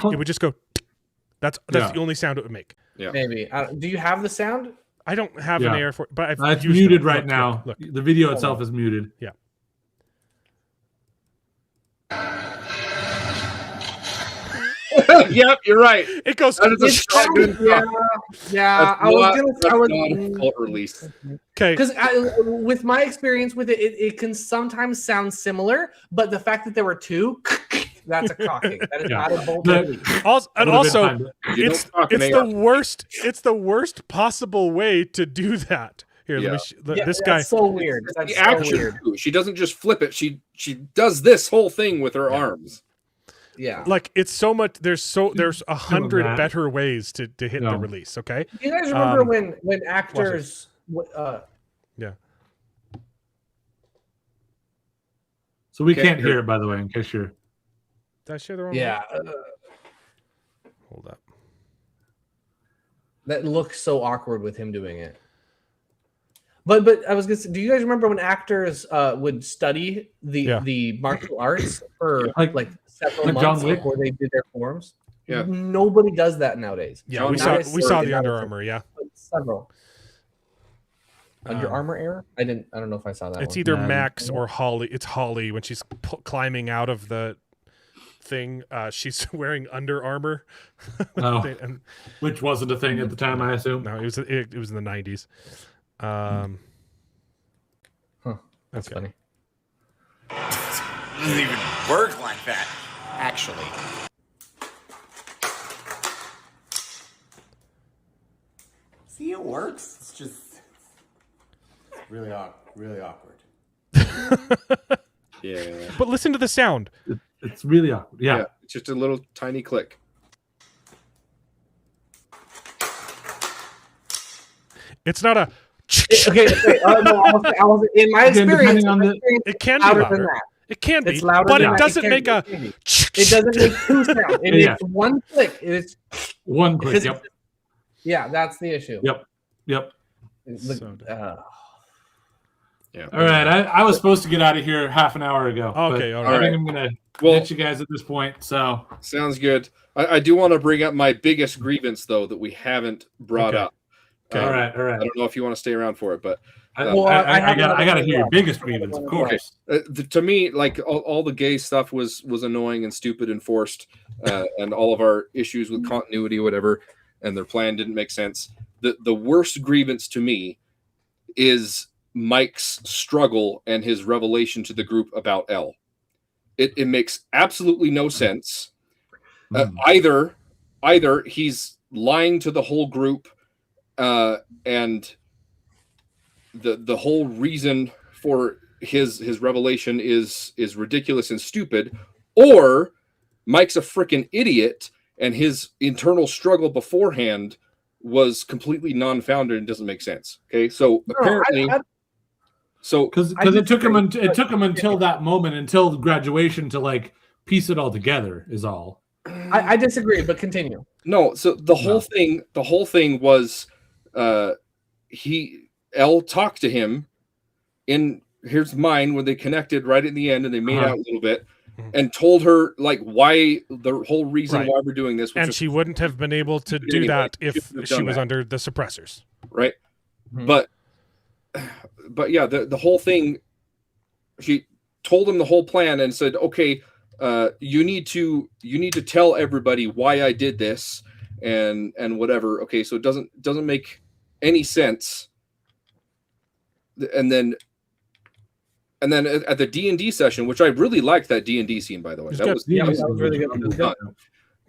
It would just go. That's the only sound it would make. Yeah. Maybe. Do you have the sound? I don't have an air for, but it's muted right now. Look. The video itself is muted. Yeah. Yep, you're right. It goes. I was release. Okay. Because with my experience with it, it can sometimes sound similar, but the fact that there were two, that's a cocking. That is not a bold release. Also, it's the worst. It's the worst possible way to do that. Here, this guy. That's so weird. That's the action. weird. She doesn't just flip it. She does this whole thing with her arms. Yeah, like it's so much. There's 100 better ways to hit the release. Okay. Do you guys remember when actors? Yeah. So we can't hear it, by the way, in case you're. Did I share the wrong? Yeah. Hold up. That looks so awkward with him doing it. But I was gonna say, do you guys remember when actors would study the martial arts for like several months before they did their forms? Yeah. Nobody does that nowadays. Yeah, we saw the Under Armour. Yeah. Several. Under Armour era? I don't know if I saw that. It's either Max or Holly. It's Holly when she's climbing out of the thing. She's wearing Under Armour. Which wasn't a thing at the time, I assume. No, it was in the 90s. That's funny. It doesn't even work like that, actually. See, it works. It's just really awkward. Yeah. But listen to the sound. It's really awkward. Yeah. It's just a little tiny click. It's not a. Okay. In my experience, it can be louder. It can be, but it doesn't make a. It doesn't make two sounds. It's one click. It's one click. Yep. Yeah, that's the issue. Yep. Yeah. All right. I was supposed to get out of here half an hour ago. Okay. All right. I think I'm gonna get you guys at this point. So sounds good. I do want to bring up my biggest grievance though that we haven't brought up. Okay. All right. I don't know if you want to stay around for it, but I got to hear your biggest grievance, of course. To me, like all the gay stuff was annoying and stupid and forced, and all of our issues with continuity, whatever, and their plan didn't make sense. The worst grievance to me is Mike's struggle and his revelation to the group about Elle. It makes absolutely no sense. Either he's lying to the whole group. And the whole reason for his revelation is ridiculous and stupid, or Mike's a freaking idiot and his internal struggle beforehand was completely non-founded and doesn't make sense. Okay, so apparently, because it took him until that moment, until graduation, to like piece it all together. Is all. I disagree, but continue. No, so the whole thing was. Elle talked to him in Here's Mine when they connected right at the end and they made out a little bit and told her like why the whole reason why we're doing this. And she wouldn't have been able to do that if she was under the suppressors. Right. But yeah, the whole thing, she told him the whole plan and said, okay, you need to tell everybody why I did this and whatever. Okay. So it doesn't make any sense. And then at the D&D session, which I really liked that D&D scene, by the way, that was really good.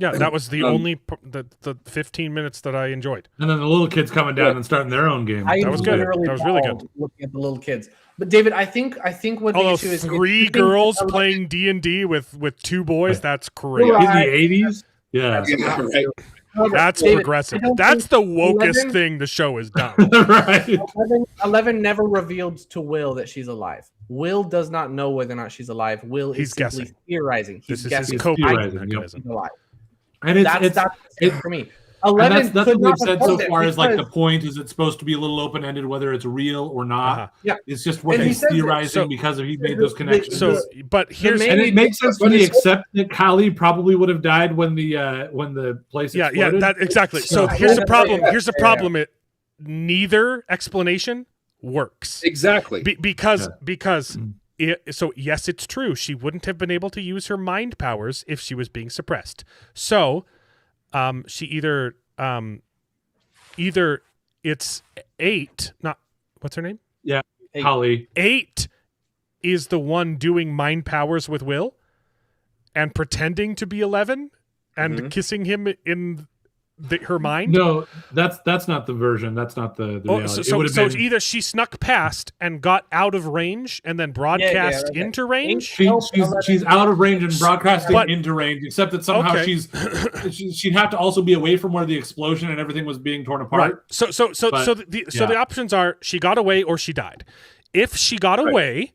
Yeah, that was the only the 15 minutes that I enjoyed. And then the little kids coming down and starting their own game. That was good. That was really good. Looking at the little kids. But David, I think what the Although issue is, three girls playing D&D with two boys, that's crazy. In the 80s? Yeah. That's David, progressive. That's the wokest 11 thing the show has done. Right. 11 never revealed to Will that she's alive. Will does not know whether or not she's alive. Will He's is simply guessing. theorizing. This is guessing. his coping theorizing, mechanism. She's alive. And That's for me. And 11 that's could what not they've have said so told it far is like the because- point is it's supposed to be a little open-ended whether it's real or not. Yeah. It's just what And he he's says it. theorizing So- because he made those connections. So, but here's and it makes sense to me, except that Kylie probably would have died when the place exploded. that exactly. So here's the problem. Here's the problem. Neither explanation works. Exactly. Because so yes, it's true. She wouldn't have been able to use her mind powers if she was being suppressed. So, she either it's 8, not what's her name? Yeah, Kylie. 8 is the one doing mind powers with Will and pretending to be 11 and kissing him in her mind. No, that's not the version. That's not the reality. So been... it's either she snuck past and got out of range and then broadcast into range. She's out of range and broadcasting into range, except that somehow she'd have to also be away from where the explosion and everything was being torn apart. Right. So the options are she got away or she died. If she got away,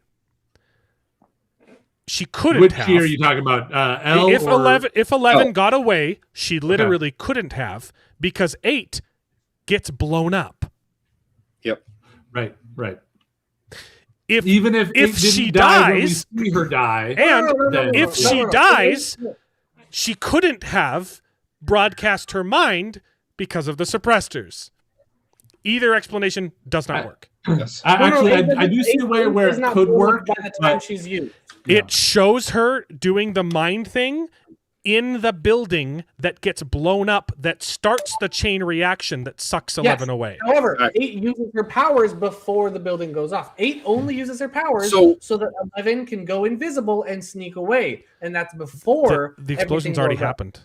she couldn't Which have. key are you talking about? L if or... 11 got away, she literally couldn't have because 8 gets blown up. Yep. Right. Even if she dies, when we see her die, and if she dies, she couldn't have broadcast her mind because of the suppressors. Either explanation does not work. Yes. I do see a way where it could work. By the time she's used. It shows her doing the mind thing in the building that gets blown up that starts the chain reaction that sucks 11 away. However, 8 uses her powers before the building goes off. 8 only uses her powers so that 11 can go invisible and sneak away. And that's before the explosion's already happened.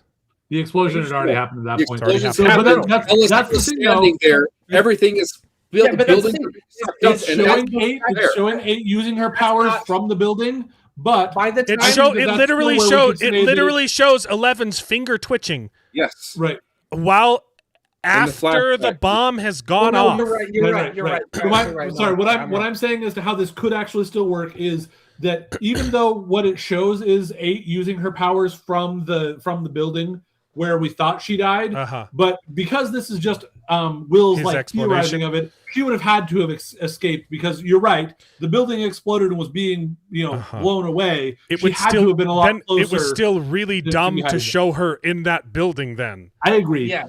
The explosion had already happened at that point. That's the thing. Standing there, everything is building. It's showing 8 using her powers from the building. But by the time it literally shows 11's finger twitching. Yes. Right. While after the bomb has gone off. You're right. Sorry, what I'm saying as to how this could actually still work is that even though what it shows is 8 using her powers from the building where we thought she died, but because this is just Will's theorizing of it, she would have had to have escaped because you're right. The building exploded and was being blown away. It she would had still to have been a lot closer. It was still really dumb to show her in that building. Then I agree. Yeah,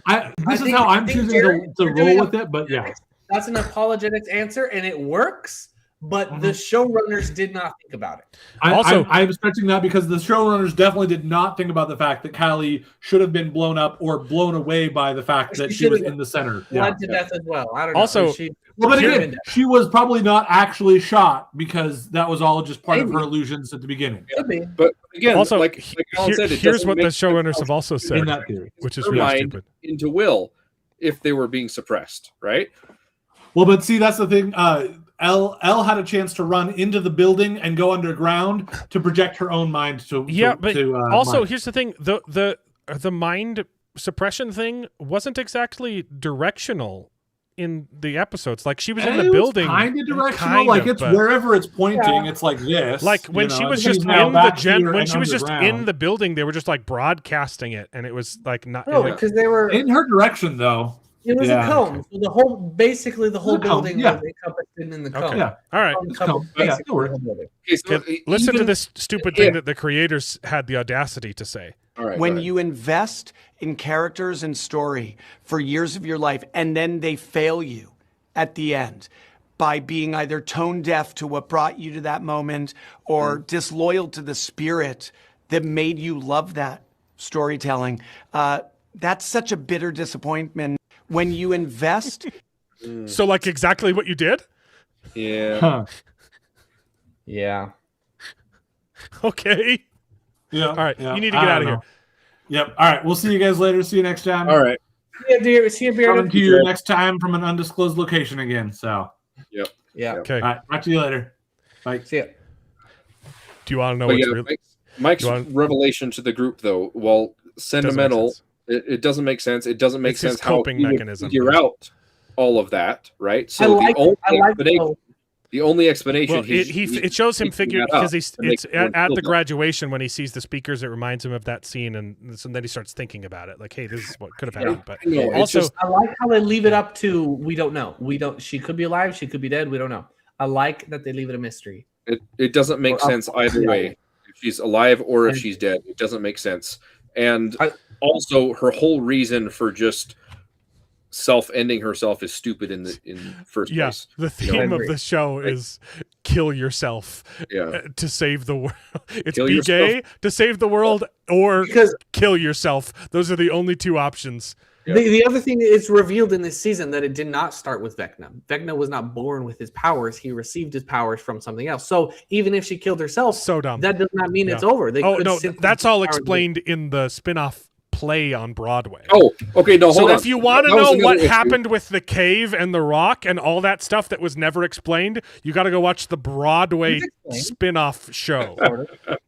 this is how I'm choosing to roll with it. But yeah, that's an apologetics answer, and it works. But the showrunners did not think about it. I'm stretching that because the showrunners definitely did not think about the fact that Kylie should have been blown up or blown away by the fact that she was in the center. Bled to death as well. I don't know. Also, but again, she was probably not actually shot because that was all just part of her illusions at the beginning. Could be. But again, also, like Alan said, here's what the showrunners have also said, in that theory, which is really stupid. Into Will, if they were being suppressed, right? Well, but see, that's the thing. Elle had a chance to run into the building and go underground to project her own mind to also mind. Here's the thing: the mind suppression thing wasn't exactly directional in the episodes. Like she was in the building, kind of directional. It's wherever it's pointing. Yeah. It's like this. Like when she was just in the building, they were just like broadcasting it, and it was like not. No, because they were in her direction though. It was a cone. So the whole building was encompassed in the cone. Okay. Yeah. All right. Listen to this stupid thing that the creators had the audacity to say. All right, when you invest in characters and story for years of your life, and then they fail you at the end by being either tone deaf to what brought you to that moment or disloyal to the spirit that made you love that storytelling, that's such a bitter disappointment. When you invest, so like exactly what you did. Yeah. Yeah. Okay. Yeah. All right. Yeah. You need to get out of here. Yep. All right. We'll see you guys later. See you next time. All right. Yeah, dear. See you, Bearded. Coming to you next time from an undisclosed location again. So. Yep. Yeah. Okay. All right. Talk to you later. Bye. See ya. Do you want to know But what's yeah, real? Mike's revelation to the group, though, while sentimental, it doesn't make sense. It doesn't make It's his sense how coping he would mechanism. figure out all of that, right? So the only explanation Well, it shows him figure because it's at the graduation when he sees the speakers. It reminds him of that scene, and then he starts thinking about it. Like, hey, this is what could have happened. But also, I like how they leave it up to we don't know. She could be alive. She could be dead. We don't know. I like that they leave it a mystery. It doesn't make sense either way. If she's alive or if she's dead, it doesn't make sense. And also, her whole reason for just self-ending herself is stupid in the first place. The theme of the show is kill yourself to save the world. It's Kill be yourself. gay to save the world or kill yourself. Those are the only two options. The other thing is revealed in this season that it did not start with Vecna. Vecna was not born with his powers. He received his powers from something else. So even if she killed herself, so dumb. That does not mean it's over. That's all explained in the spin-off play on Broadway. Oh, okay, no, hold so on. If you want to know what happened with the cave and the rock and all that stuff that was never explained, you got to go watch the Broadway spin-off show.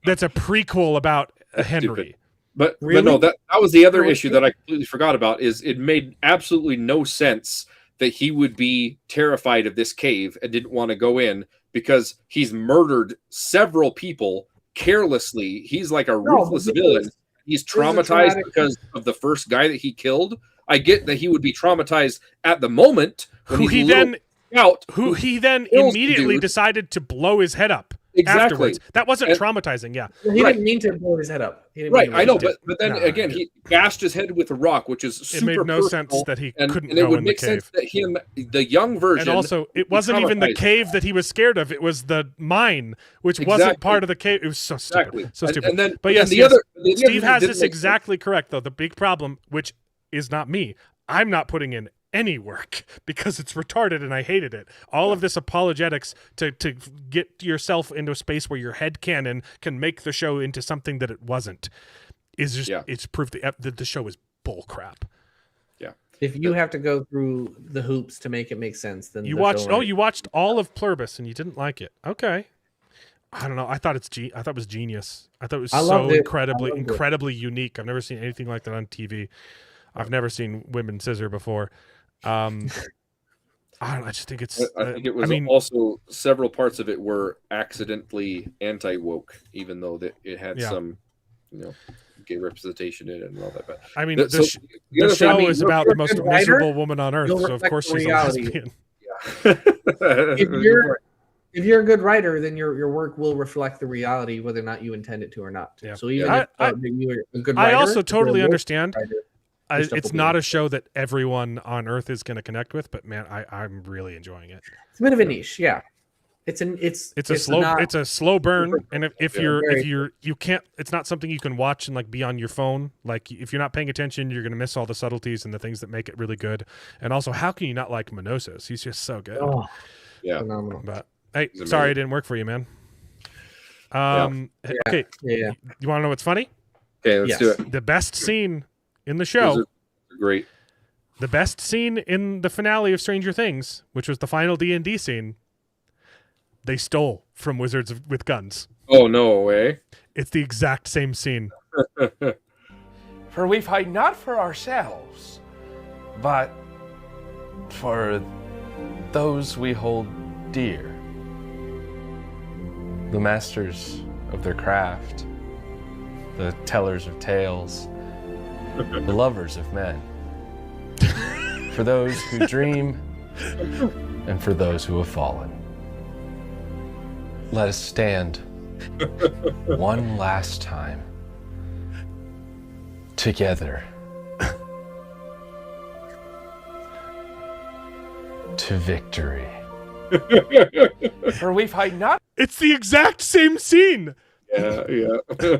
That's a prequel about Henry. But no, that was the other issue that I completely forgot about. Is it made absolutely no sense that he would be terrified of this cave and didn't want to go in because he's murdered several people carelessly. He's like a ruthless villain. He's traumatized because of the first guy that he killed. I get that he would be traumatized at the moment when he then immediately decided to blow his head up. Exactly. Afterwards. That wasn't traumatizing, He didn't mean to blow his head up. I know, but then again, he bashed his head with a rock, which is super It made no sense that he couldn't and it go would in make the cave. sense that him, the young version, and also it wasn't even the cave that he was scared of. It was the mine, which wasn't part of the cave. It was so stupid, so stupid. And then, but yes, the Steve other has this make exactly correct though. The big problem, which is not me, I'm not putting in any work because it's retarded and I hated it. All of this apologetics to get yourself into a space where your headcanon can make the show into something that it wasn't is just it's proof that the show is bull crap. Yeah. If you have to go through the hoops to make it make sense, then you watched you watched all of Pluribus and you didn't like it. Okay. I don't know. I thought it was genius. I thought it was so incredibly unique. I've never seen anything like that on TV. I've never seen women scissor before. I just think it's. I think it was also several parts of it were accidentally anti-woke, even though that it had some, gay representation in it and all that. But I mean, the show is about the most miserable woman on earth, so of course she's a lesbian. If you're a good writer, then your work will reflect the reality, whether or not you intend it to or not. Yeah. So even if you're a good writer, I also totally understand. It's not a show that everyone on Earth is going to connect with, but man, I'm really enjoying it. It's a bit of a niche, yeah. It's a slow burn, and if you can't, it's not something you can watch and like be on your phone. Like if you're not paying attention, you're going to miss all the subtleties and the things that make it really good. And also, how can you not like Minosos? He's just so good. Oh, yeah. Phenomenal. But hey, sorry it didn't work for you, man. Okay. Yeah. You want to know what's funny? Okay, let's do it. The best scene in the show, great. The best scene in the finale of Stranger Things, which was the final D&D scene, they stole from Wizards with Guns. Oh, no way. It's the exact same scene. For we fight not for ourselves, but for those we hold dear. The masters of their craft, the tellers of tales, the lovers of men. For those who dream and for those who have fallen. Let us stand one last time together to victory. For we fight not. It's the exact same scene. Yeah. I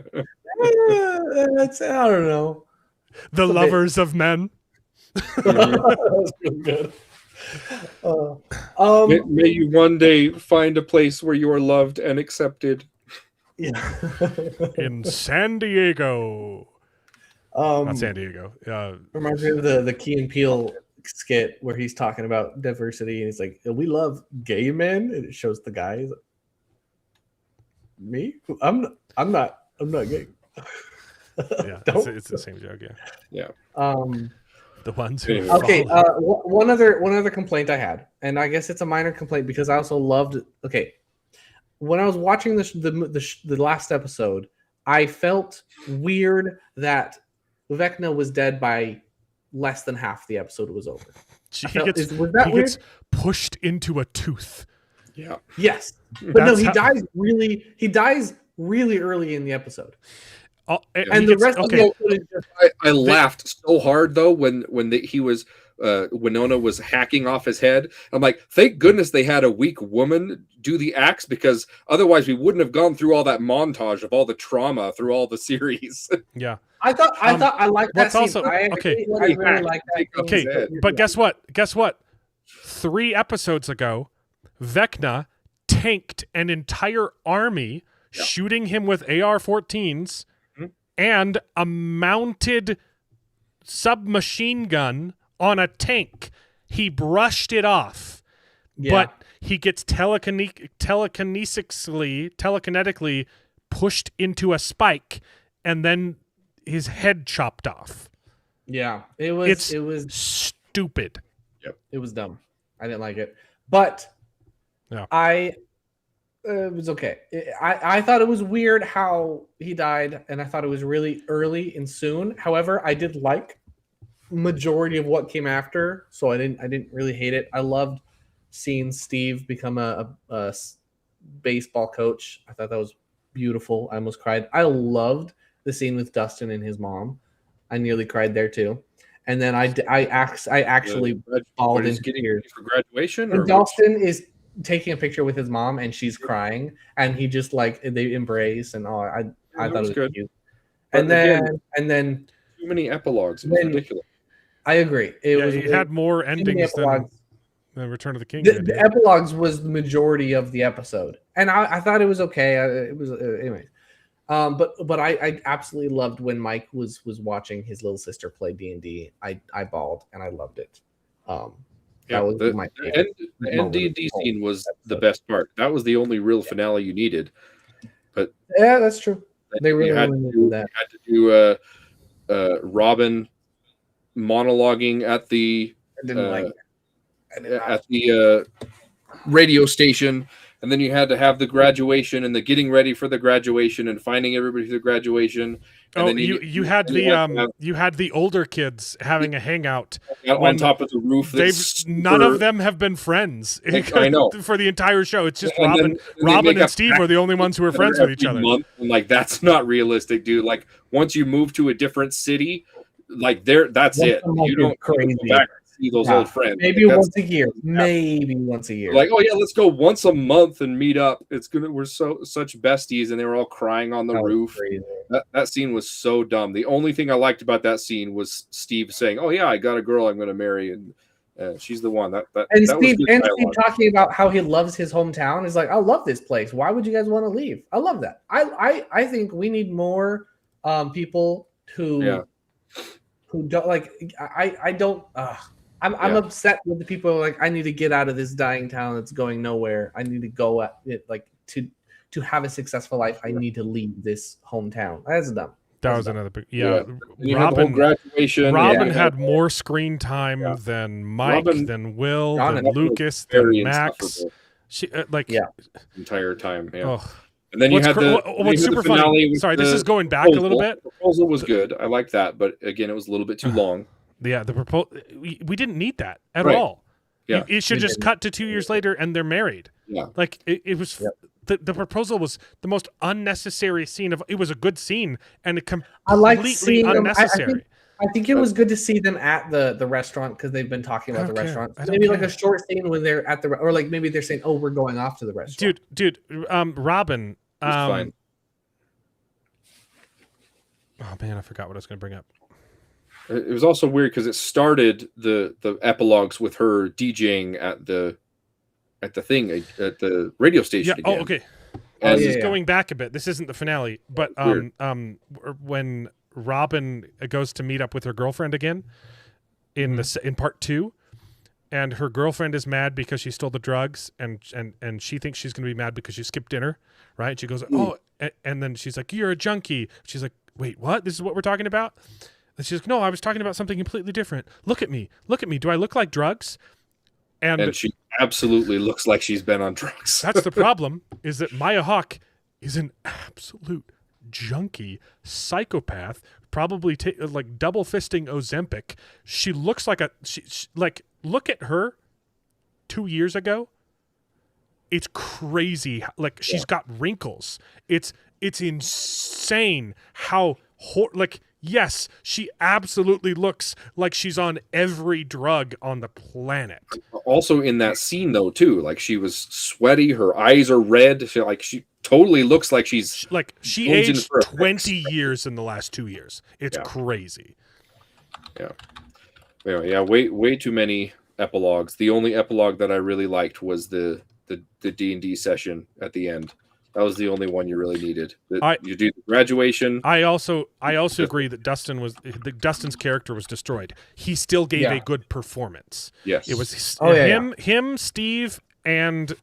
don't know. The lovers of men. That's pretty good. May you one day find a place where you are loved and accepted. Yeah. In San Diego. Not San Diego. Reminds me of the Key and Peele skit where he's talking about diversity and he's like, "We love gay men," and it shows the guy. He's like, me? I'm not gay. Yeah, it's the same joke. Yeah. The ones who. Okay. One other complaint I had, and I guess it's a minor complaint because I also loved. Okay, when I was watching the last episode, I felt weird that Vecna was dead by less than half the episode was over. He gets pushed into a tooth. Yeah. Yes, but no, he dies really early in the episode. And the rest of the episode is just, I laughed so hard though when he was Winona was hacking off his head. I'm like, thank goodness they had a weak woman do the axe, because otherwise we wouldn't have gone through all that montage of all the trauma through all the series. Yeah. I thought I liked that scene. Also, I really like that. Okay, but guess what? 3 episodes ago, Vecna tanked an entire army shooting him with AR-14s and a mounted submachine gun on a tank. He brushed it off, but he gets telekinetically pushed into a spike, and then his head chopped off. Yeah, it was stupid. Yep, it was dumb. I didn't like it, but it was okay. I thought it was weird how he died, and I thought it was really early and soon. However, I did like majority of what came after, so I didn't really hate it. I loved seeing Steve become a baseball coach. I thought that was beautiful. I almost cried. I loved the scene with Dustin and his mom. I nearly cried there too. And then I actually bawled into tears for graduation. And Dustin is taking a picture with his mom, and she's crying, and he just they embrace, and I thought it was good. Cute. And then too many epilogues. It was ridiculous. I agree. It had more endings than Return of the King. The epilogues was the majority of the episode, and I thought it was okay. It was anyways. But I absolutely loved when Mike was watching his little sister play D&D. I bawled and I loved it. That was my favorite. The ND&D scene was the best part. That was the only real finale you needed. But yeah, that's true. They really had to do Robin monologuing at the radio station, and then you had to have the graduation and the getting ready for the graduation and finding everybody for the graduation. And then you had the older kids having a hangout on top of the roof. None of them have been friends. I know. For the entire show. It's just Robin and Steve were the only ones who were friends with each other. And like, that's not realistic, dude. Like, once you move to a different city, like that's it. You don't go back and see those old friends. Maybe once a year. Maybe once a year. Like, oh yeah, let's go once a month and meet up. We're such besties, and they were all crying on the roof. That scene was so dumb. The only thing I liked about that scene was Steve saying, "Oh yeah, I got a girl I'm going to marry, and she's the one." Steve talking about how he loves his hometown. He's like, "I love this place. Why would you guys want to leave?" I love that. I think we need more people who don't like. I don't. I'm upset with the people who are like, I need to get out of this dying town that's going nowhere. I need to go at it, like to have a successful life. I need to leave this hometown. That's dumb. That was another big graduation. Robin had more screen time than Mike, than Will, than Lucas, than Max. She entire time. Yeah. Oh. And then what's super funny. Sorry, this is going back a little bit. The proposal was good. I like that, but again, it was a little bit too long. Yeah, the proposal. We didn't need that at all. Yeah, it should just cut to 2 years later and they're married. Yeah, like it was. The proposal was the most unnecessary scene of. It was a good scene and it completely unnecessary. I think it was good to see them at the restaurant because they've been talking about the restaurant. Maybe like a short scene when they're at or like maybe they're saying, "Oh, we're going off to the restaurant." Dude, Robin. Fine. Oh man, I forgot what I was going to bring up. It was also weird because it started the epilogues with her DJing at the thing at the radio station. Yeah. Again. Oh, okay. This is going back a bit. This isn't the finale, but when Robin goes to meet up with her girlfriend again in in part 2, and her girlfriend is mad because she stole the drugs, and she thinks she's going to be mad because she skipped dinner, right? She goes, oh, and then she's like, you're a junkie. She's like, wait, what? This is what we're talking about? And she's like, no, I was talking about something completely different. Look at me. Do I look like drugs? And she absolutely looks like she's been on drugs. That's the problem, is that Maya Hawke is an absolute junkie, psychopath, probably like double fisting Ozempic. She looks like like, look at her 2 years ago. It's crazy. Like, she's got wrinkles. It's insane how yes, she absolutely looks like she's on every drug on the planet. Also in that scene though too, like she was sweaty, her eyes are red. She totally looks like she aged 20 years in the last 2 years. It's crazy. Yeah. Way too many epilogues. The only epilogue that I really liked was the D&D session at the end. That was the only one you really needed. You do the graduation. I also agree that Dustin's character was destroyed. He still gave a good performance. Yes, it was him, Steve, and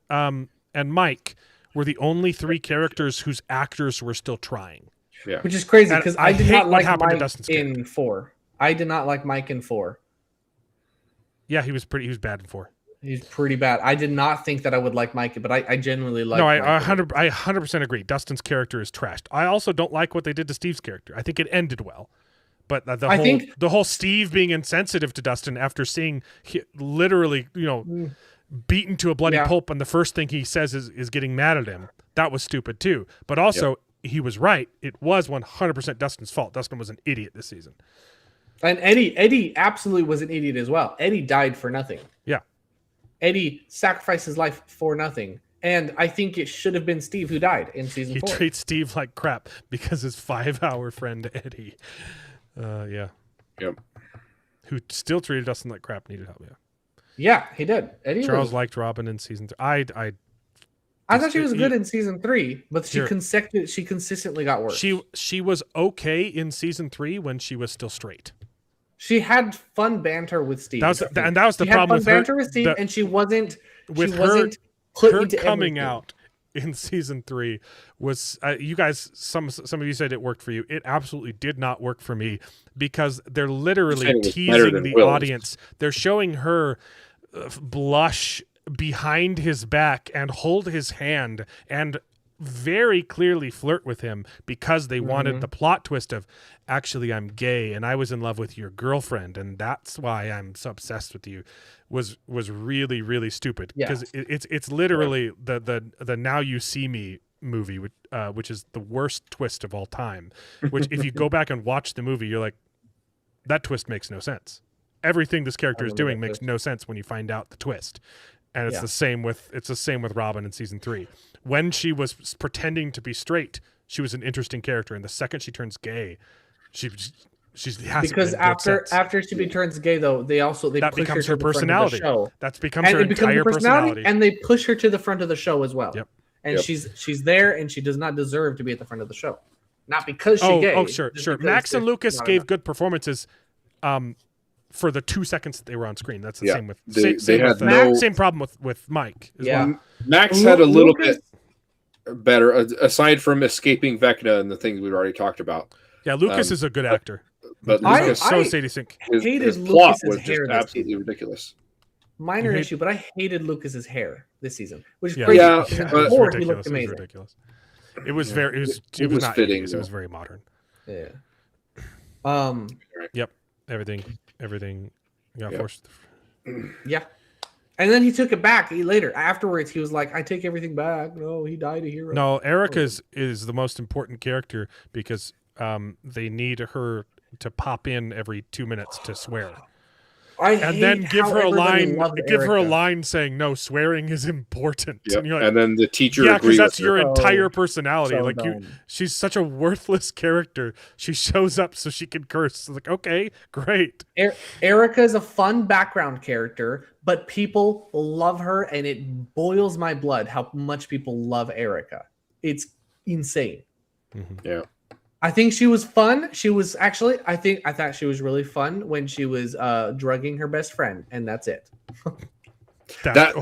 Mike were the only 3 characters whose actors were still trying. Yeah, which is crazy because I did not like Mike in 4. I did not like Mike in 4. Yeah, he was bad in 4. He's pretty bad. I did not think that I would like Mike, but I genuinely like. No, I 100% agree. Dustin's character is trashed. I also don't like what they did to Steve's character. I think it ended well, but the whole Steve being insensitive to Dustin after seeing literally, beaten to a bloody pulp, and the first thing he says is getting mad at him. That was stupid too. But also, he was right. It was 100% Dustin's fault. Dustin was an idiot this season. And Eddie absolutely was an idiot as well. Eddie died for nothing. Yeah. Eddie sacrificed his life for nothing. And I think it should have been Steve who died in season 4. He treats Steve like crap because his 5-hour friend Eddie. Yeah. Yep. Who still treated Dustin like crap, needed help. Yeah. Yeah, he did. Charles liked Robin in season 3. I thought she was good in season 3, but she consistently got worse. She was okay in season 3 when she was still straight. She had fun banter with Steve. That was the problem with her. Banter with Steve, and she wasn't her coming out in season 3 was you guys. Some of you said it worked for you. It absolutely did not work for me because they're literally teasing the audience. They're showing her blush behind his back and hold his hand and very clearly flirt with him because they wanted the plot twist of actually I'm gay and I was in love with your girlfriend and that's why I'm so obsessed with you was really, really stupid because it's literally the Now You See Me movie, which is the worst twist of all time, which if you go back and watch the movie, you're like, that twist makes no sense. Everything this character is doing makes no sense when you find out the twist. And it's the same with Robin in season 3. When she was pretending to be straight, she was an interesting character, and the second she turns gay, she has because after she turns gay though, they that push becomes her to her personality. The show. That becomes her entire personality, and they push her to the front of the show as well. Yep. And she's there, and she does not deserve to be at the front of the show, not because she's gay. Oh, sure. Max and Lucas gave good performances. For the 2 seconds that they were on screen. That's the same with same problem with Mike as well. Max had a little bit better aside from escaping Vecna and the things we've already talked about. Yeah, Lucas is a good actor. But Lucas so Sadie Sink. His plot was just absolutely ridiculous. Minor issue, but I hated Lucas's hair this season, which is crazy. Yeah, it was ridiculous. He looked amazing. It was ridiculous. It was very it was not fitting. It was very modern. Yeah. Yep. Everything got forced. Yeah. And then he took it back later. Afterwards, he was like, I take everything back. No, he died a hero. No, Erica is the most important character because they need her to pop in every 2 minutes to swear. And then give her a line saying, no, swearing is important. Yep. And you're like, and then the teacher agrees because that's your entire personality. So like she's such a worthless character. She shows up so she can curse. It's like, okay, great. Erica is a fun background character, but people love her, and it boils my blood how much people love Erica. It's insane. Yeah. I think she was fun. She was actually. I thought she was really fun when she was drugging her best friend, and that's it. That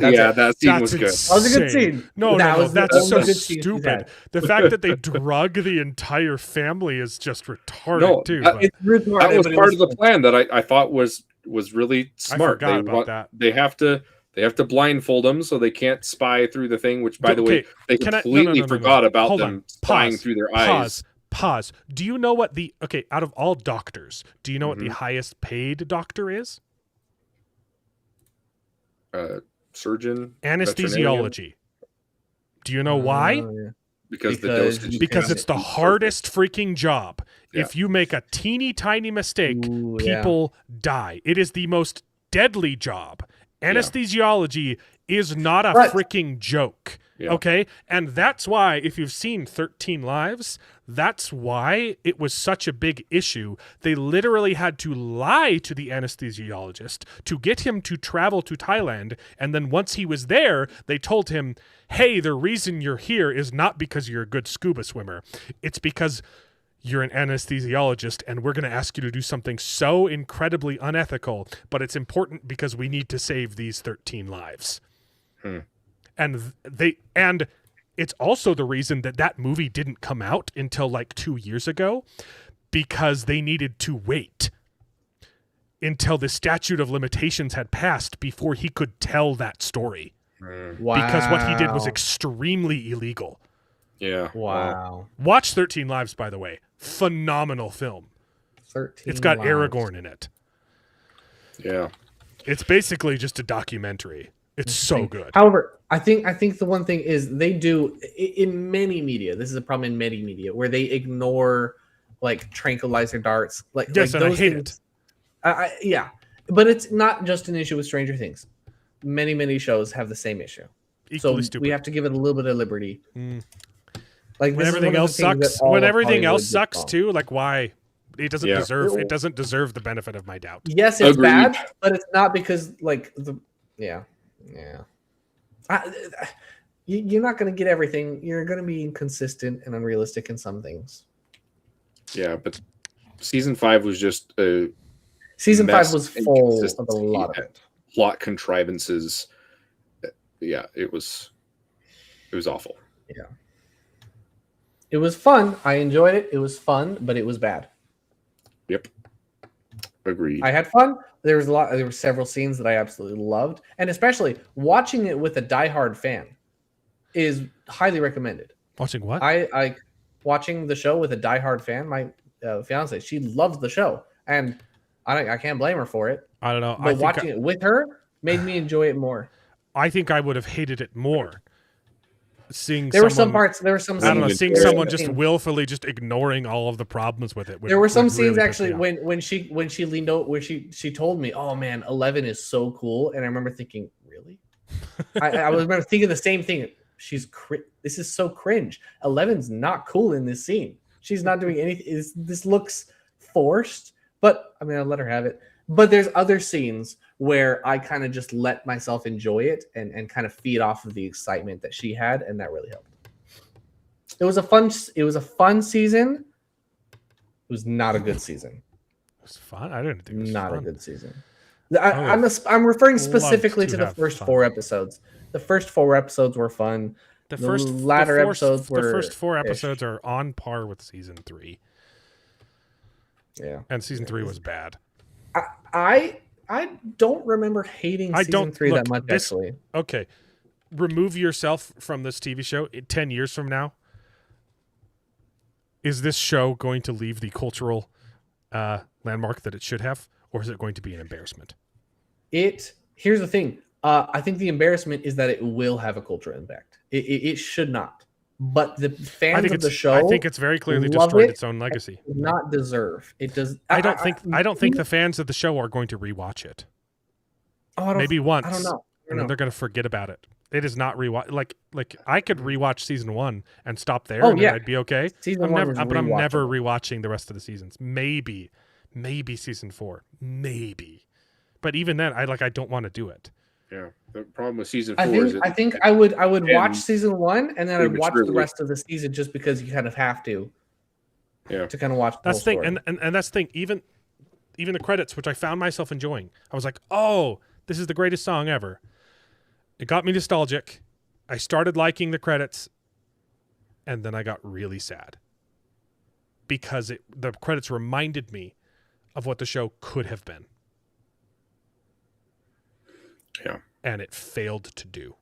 scene was good. That was a good scene. No, that's so stupid. The fact that they drug the entire family is just retarded too. It's retarded, that was part of the plan that I thought was really smart. I forgot about that. They have to blindfold them so they can't spy through the thing. Which, by the way, they completely forgot about them spying through their eyes. Pause. Do you know what out of all doctors, do you know what the highest paid doctor is? Surgeon, anesthesiology. Do you know why? Because the dosage. Because it's the hardest freaking job. Yeah. If you make a teeny tiny mistake, people die. It is the most deadly job. Anesthesiology is not a freaking joke. Yeah. Okay? And that's why, if you've seen 13 Lives, that's why it was such a big issue. They literally had to lie to the anesthesiologist to get him to travel to Thailand. And then once he was there, they told him, hey, the reason you're here is not because you're a good scuba swimmer. It's because you're an anesthesiologist, and we're going to ask you to do something so incredibly unethical, but it's important because we need to save these 13 lives. And it's also the reason that movie didn't come out until like 2 years ago, because they needed to wait until the statute of limitations had passed before he could tell that story. Wow. Because what he did was extremely illegal. Yeah. Wow. Watch 13 Lives, by the way. Phenomenal film. 13 It's got Lives. Aragorn in it. Yeah. It's basically just a documentary. It's so good. However, I think the one thing is they do in many media. This is a problem in many media where they ignore like tranquilizer darts. Yes, and those I hate things. Yeah, but it's not just an issue with Stranger Things. Many shows have the same issue. Equally so stupid. We have to give it a little bit of liberty. Like when everything else sucks. When everything else sucks too. Like why? It doesn't deserve. It doesn't deserve the benefit of my doubt. Yes, it's bad, but it's not because Yeah. You're not going to get everything. You're going to be inconsistent and unrealistic in some things. Yeah, but season 5 was just season 5 was full of a lot of it. Plot contrivances. Yeah, it was awful. Yeah. It was fun. I enjoyed it. It was fun, but it was bad. Yep. Agreed. I had fun. There were several scenes that I absolutely loved, and especially watching it with a diehard fan is highly recommended. Watching what? I watching the show with a diehard fan. My fiance, she loves the show, and I can't blame her for it. I don't know. But watching it with her made me enjoy it more. I think I would have hated it more. Seeing there were some parts. There were some. I don't know. Seeing someone just willfully just ignoring all of the problems with it. There were some scenes actually when she leaned over, where she told me, "Oh man, 11 is so cool," and I remember thinking, "Really?" I remember thinking the same thing. This is so cringe. 11's not cool in this scene. She's not doing anything. This looks forced, but I mean, I'll let her have it. But there's other scenes where I kind of just let myself enjoy it and kind of feed off of the excitement that she had, and that really helped. It was a fun season. It was not a good season. It was fun. I didn't think it was not fun. A good season. I'm referring specifically to the first 4 episodes. The first 4 episodes were fun. The first episodes were. The first 4 episodes are on par with season 3. Yeah, and season 3 was bad. I don't remember hating season 3 that much, actually. Okay. Remove yourself from this TV show 10 years from now. Is this show going to leave the cultural landmark that it should have, or is it going to be an embarrassment? Here's the thing. I think the embarrassment is that it will have a cultural impact. It should not. But the fans of the show, I think it's very clearly destroyed its own legacy. It does not deserve. It does. I don't think the fans of the show are going to rewatch it. Maybe once. I don't know. And then they're going to forget about it. It is not rewatch. Like I could rewatch season 1 and stop there, and I'd be okay. Season 1 but I'm never rewatching the rest of the seasons. Maybe season 4, maybe. But even then, I don't want to do it. Yeah, the problem with season 4 is I think I would watch season 1 and then I'd watch the rest of the season just because you kind of have to. to kind of watch. That's the thing, story. and that's the thing. Even the credits, which I found myself enjoying, I was like, oh, this is the greatest song ever. It got me nostalgic. I started liking the credits, and then I got really sad because the credits reminded me of what the show could have been. Yeah. And it failed to do.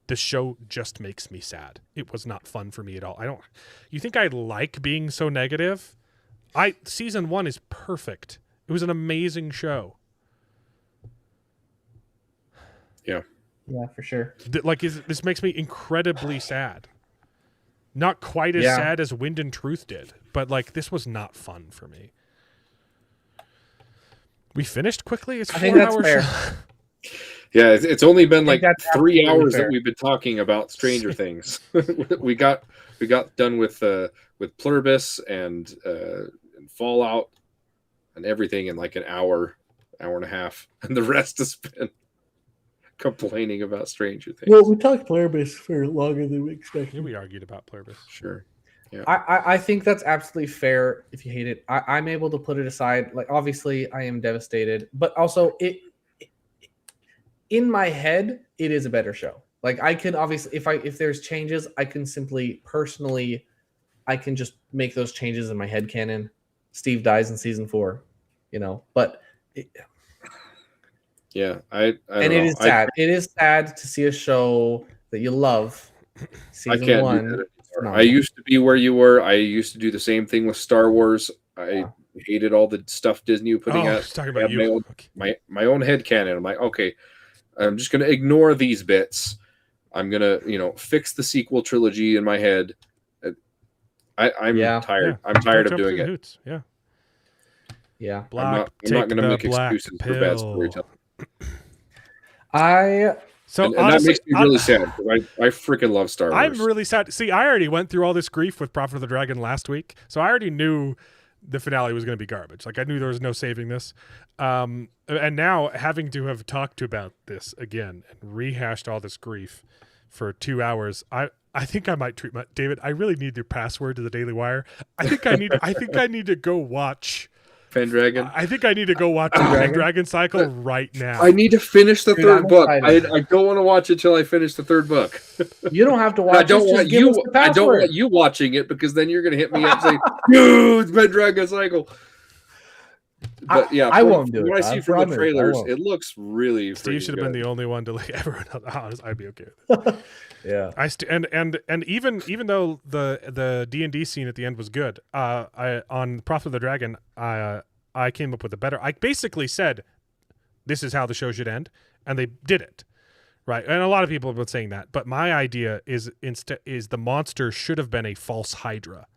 The show just makes me sad. It was not fun for me at all. You think I like being so negative? Season 1 is perfect. It was an amazing show. Yeah, for sure. This makes me incredibly sad. Not quite as sad as Wind and Truth did, but this was not fun for me. We finished quickly. It's 4 hours. Fair. Yeah, it's only been 3 hours that we've been talking about Stranger Things. we got done with Pluribus and Fallout and everything in an hour and a half, and the rest has been complaining about Stranger Things. Well, we talked Pluribus for longer than we expected. Yeah, we argued about Pluribus. Sure. Yeah. I think that's absolutely fair if you hate it. I'm able to put it aside. Obviously, I am devastated, but also in my head, it is a better show. I can obviously, if there's changes, I can simply personally, I can just make those changes in my head canon. Steve dies in season 4, but. Yeah, I and it is sad. It is sad to see a show that you love. Season I can't 1. do that anymore. I used to be where you were. I used to do the same thing with Star Wars. I hated all the stuff Disney was putting out. Talking about you. My own head canon. I'm like, okay, I'm just gonna ignore these bits. I'm gonna, fix the sequel trilogy in my head. I'm tired. I'm tired of doing it. Hoots. Yeah. Yeah. Black, I'm not gonna make excuses for bad storytelling. And that makes me really sad. I freaking love Star Wars. I'm really sad. See, I already went through all this grief with Prophet of the Dragon last week, so I already knew the finale was going to be garbage. I knew there was no saving this. And now, having to have talked about this again and rehashed all this grief for 2 hours, I think I might treat David. I really need your password to the Daily Wire. I think I need to go watch. Pendragon. I think I need to go watch the Pendragon cycle right now. I need to finish the third book. I don't want to watch it till I finish the third book. You don't have to watch. I don't want you watching it because then you're going to hit me up saying, "Dude, it's Pendragon cycle." But yeah, I won't do it. What I see from the trailers, it looks really. Steve should have been the only one to everyone else. I'd be okay with it. Yeah. And even though the D&D scene at the end was good, on Prophet of the Dragon, I came up with a better. I basically said, "This is how the show should end," and they did it, right? And a lot of people have been saying that, but my idea is the monster should have been a false Hydra,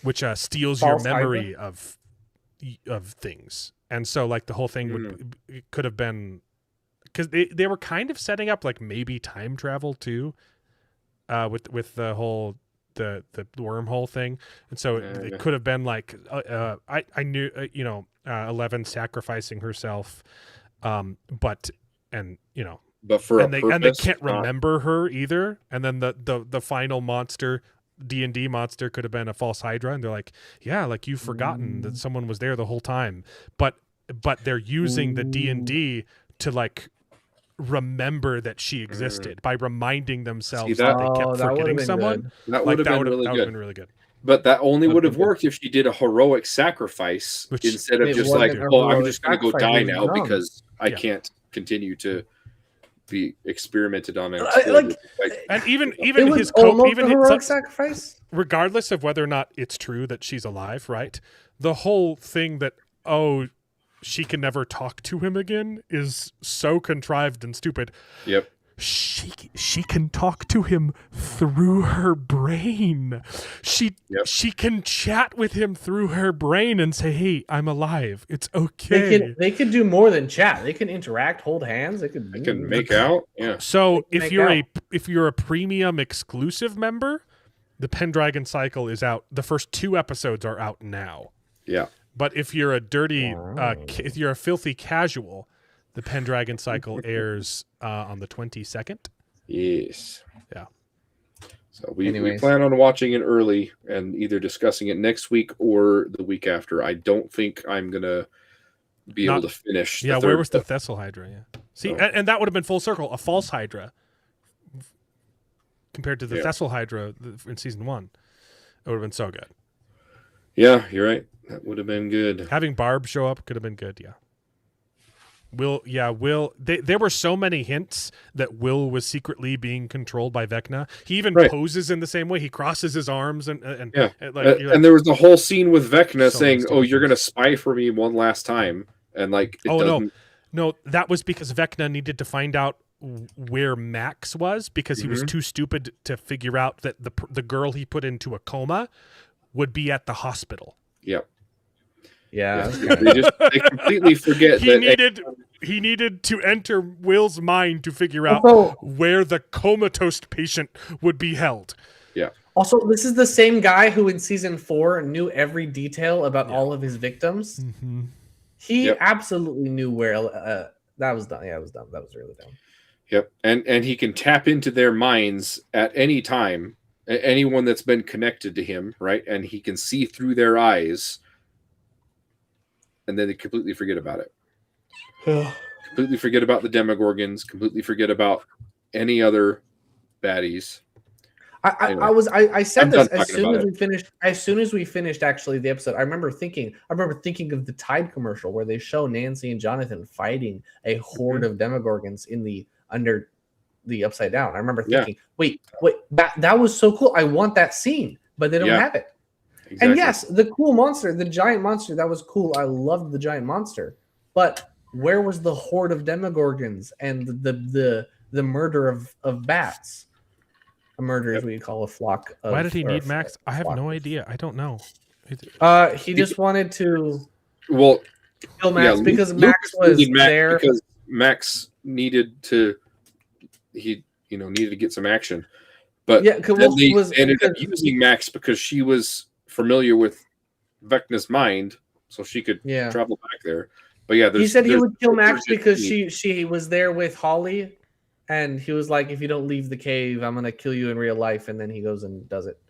which steals your memory of things, and so the whole thing could have been. Because they were kind of setting up maybe time travel too, with the whole the wormhole thing, and so it could have been I knew 11 sacrificing herself, but for and they can't remember her either, and then the final monster. D&D monster could have been a false Hydra, and they're like, yeah, you've forgotten that someone was there the whole time, but they're using the D&D to remember that she existed by reminding themselves that they kept forgetting someone. That would have been really good. But that only would have worked if she did a heroic sacrifice instead of just I'm just going to go die now because I can't continue to be experimented on. And even his heroic sacrifice, regardless of whether or not it's true that she's alive, right? The whole thing that she can never talk to him again is so contrived and stupid. Yep. She can talk to him through her brain. She can chat with him through her brain and say, "Hey, I'm alive. It's okay." They could do more than chat. They can interact, hold hands. They can make out. Yeah. So if you're a premium exclusive member, the Pendragon cycle is out. The first 2 episodes are out now. Yeah. But if you're a if you're a filthy casual, the Pendragon cycle airs on the 22nd. Yes. Yeah. So we plan on watching it early and either discussing it next week or the week after. I don't think I'm gonna be able to finish. Yeah, where was the Thessal Hydra? Yeah. See, and that would have been full circle, a false Hydra compared to the Thessal Hydra in season 1. It would have been so good. Yeah, you're right. That would have been good. Having Barb show up could have been good. Yeah. Will. There were so many hints that Will was secretly being controlled by Vecna. He even poses in the same way. He crosses his arms and and there was the whole scene with Vecna saying, "Oh, you're gonna spy for me one last time," and like, no, that was because Vecna needed to find out where Max was because he was too stupid to figure out that the girl he put into a coma would be at the hospital. Yep. Yeah, they completely forget he needed to enter Will's mind to figure out where the comatose patient would be held. Yeah. Also, this is the same guy who in season 4 knew every detail about all of his victims. Mm-hmm. He absolutely knew where that was done. Yeah, it was dumb. That was really dumb. Yep, and he can tap into their minds at any time. Anyone that's been connected to him, right? And he can see through their eyes. And then they completely forget about it. Completely forget about the Demogorgons. Completely forget about any other baddies. I said this as soon as we finished. As soon as we finished, actually, the episode, I remember thinking of the Tide commercial where they show Nancy and Jonathan fighting a horde of Demogorgons under the Upside Down. I remember thinking, wait, that was so cool. I want that scene, but they don't have it. Exactly. And yes, the cool monster, the giant monster, that was cool. I loved the giant monster. But where was the horde of Demogorgons and the murder of bats? A murder is what you call a flock. Why did he need Max? I have no idea. I don't know. He just wanted to kill Max because Max was there. Because Max needed to needed to get some action. But they ended up using Max because she was familiar with Vecna's mind, so she could travel back there. But he said he would kill Max because she was there with Holly, and he was like, "If you don't leave the cave, I'm gonna kill you in real life." And then he goes and does it.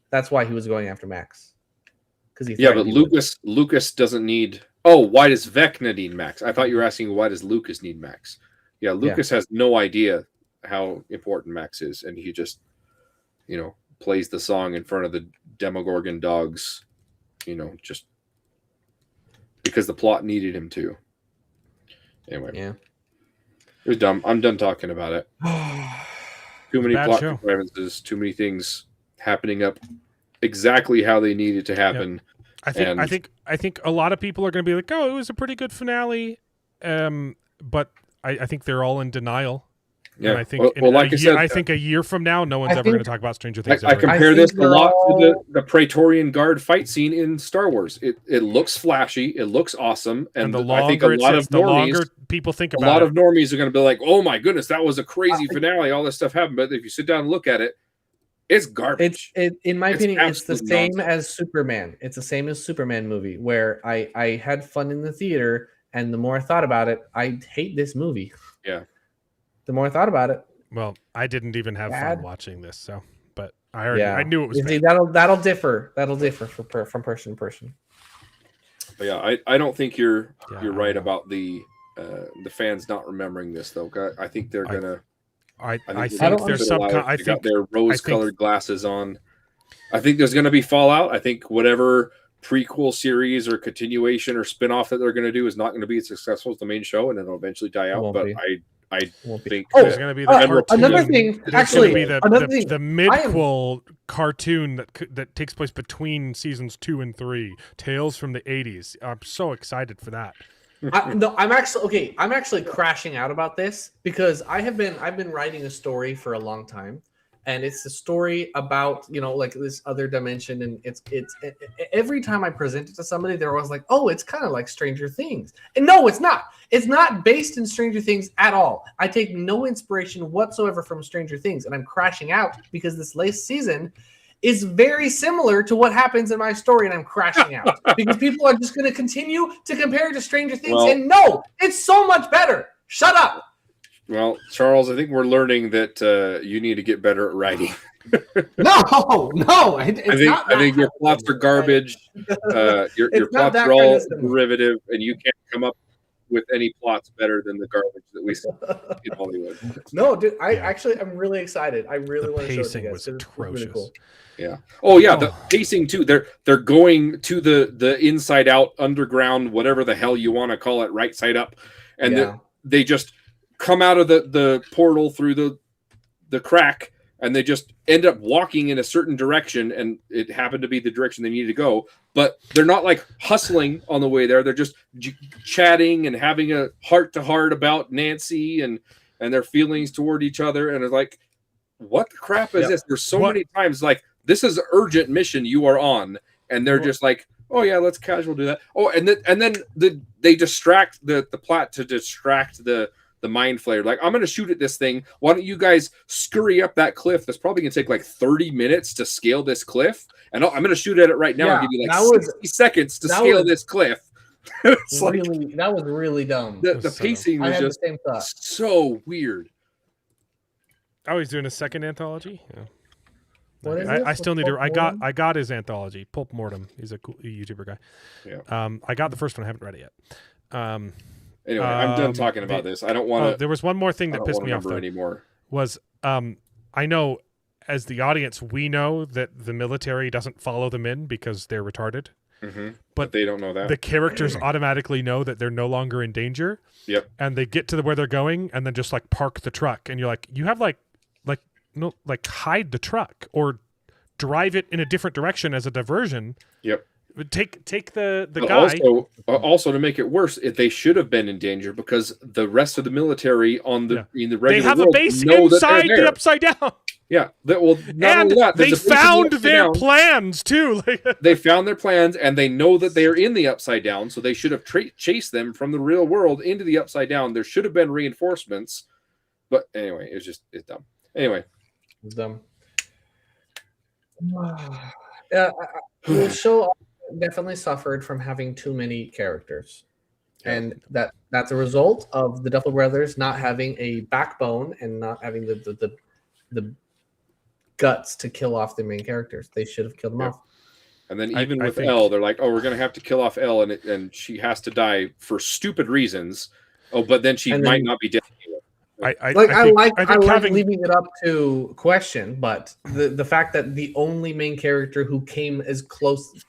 That's why he was going after Max. Because but Lucas doesn't need. Oh, why does Vecna need Max? I thought you were asking why does Lucas need Max? Yeah, Lucas has no idea how important Max is, and he just, plays the song in front of the Demogorgon dogs, just because the plot needed him to. Anyway, it was dumb. I'm done talking about it. Too many plot contrivances, too many things happening up exactly how they needed to happen. Yep. I think a lot of people are going to be like, "Oh, it was a pretty good finale," but I think they're all in denial. Yeah, and I think I think a year from now, no one's ever going to talk about Stranger Things. I compare this a lot to the Praetorian Guard fight scene in Star Wars. It looks flashy, it looks awesome, and I think a lot of people think about a lot of normies are going to be like, "Oh my goodness, that was a crazy finale! All this stuff happened." But if you sit down and look at it, it's garbage. In my opinion, it's the same as Superman. It's the same as Superman movie where I had fun in the theater, and the more I thought about it, I hate this movie. Yeah. The more I thought about it. Well, I didn't even have fun watching this, but I knew it was bad. That'll differ. That'll differ from person to person. But yeah, I don't think you're right about the fans not remembering this though. I think they're gonna. I think there's some. I think got their rose-colored glasses on. I think there's gonna be fallout. I think whatever prequel series or continuation or spinoff that they're gonna do is not gonna be as successful as the main show, and it'll eventually die out. But I think there's going to be another thing. Actually, the midquel cartoon that takes place between seasons 2 and 3, Tales from the 80s. I'm so excited for that. I'm actually crashing out about this because I've been writing a story for a long time, and it's a story about like this other dimension, and it's every time I present it to somebody, they're always like, "Oh, it's kind of like Stranger Things," and no, it's not. It's not based in Stranger Things at all. I take no inspiration whatsoever from Stranger Things, and I'm crashing out because this latest season is very similar to what happens in my story, and I'm crashing out because people are just going to continue to compare it to Stranger Things, and no, it's so much better. Shut up. Well, Charles, I think we're learning that you need to get better at writing. No, I think your plots are garbage. Your plots are all derivative, and you can't come up with any plots better than the garbage that we see in Hollywood. No, dude, I'm really excited. I really want to show it to you guys. The pacing was atrocious. Really cool. Yeah. Oh yeah, the pacing too. They're going to the inside out, underground, whatever the hell you want to call it, right side up, and they just come out of the portal through the crack, and they just end up walking in a certain direction, and it happened to be the direction they needed to go. But they're not like hustling on the way there. They're just chatting and having a heart-to-heart about Nancy and their feelings toward each other. And it's like, what the crap is this? There's so many times like, this is an urgent mission you are on. And they're just like, oh yeah, let's casual do that. Oh, and then they distract the plot to distract the mind flayer. Like, I'm going to shoot at this thing. Why don't you guys scurry up that cliff? That's probably going to take like 30 minutes to scale this cliff. And I'm going to shoot at it right now and give you like 60 seconds to scale this cliff. It's really, that was really dumb. The pacing was just so weird. Oh, he's doing a second anthology? Yeah. What is I still need to. I got his anthology, Pulp Mortem. He's a cool YouTuber guy. Yeah. I got the first one. I haven't read it yet. Anyway, I'm done talking about this. I don't want to. There was one more thing that pissed me off though, anymore. Was I know as the audience we know that the military doesn't follow them in because they're retarded. Mm-hmm. But they don't know that. The characters automatically know that they're no longer in danger. Yep. And they get to where they're going and then just like park the truck, and you're like, you have hide the truck or drive it in a different direction as a diversion. Yep. Take the guy. Also, to make it worse, they should have been in danger because the rest of the military in the regular they have world a base know inside that they're the Upside Down. Yeah. Not only that, they found their plans too. They found their plans, and they know that they are in the Upside Down, so they should have chased them from the real world into the Upside Down. There should have been reinforcements, but anyway, it's dumb. Anyway, it's dumb. The show definitely suffered from having too many characters, and that's a result of the Duffer Brothers not having a backbone and not having the guts to kill off the main characters. They should have killed them off. And then even with Elle, they're like, oh, we're going to have to kill off Elle, and she has to die for stupid reasons. Oh, but then she might not be dead. I like leaving it up to question, but the fact that the only main character who came as close,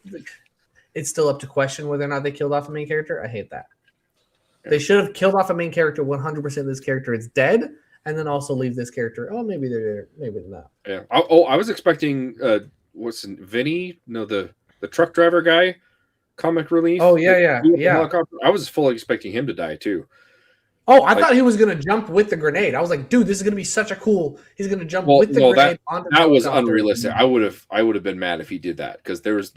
it's still up to question whether or not they killed off a main character. I hate that. Yeah. They should have killed off a main character 100%. This character is dead, and then also leave this character. Oh, maybe they're maybe not. Yeah. I was expecting Vinny? No, the truck driver guy, comic relief. Oh yeah. I was fully expecting him to die too. Oh, I thought he was going to jump with the grenade. I was like, dude, this is going to be such a cool. He's going to jump with the grenade onto the that was unrealistic. I would have been mad if he did that because because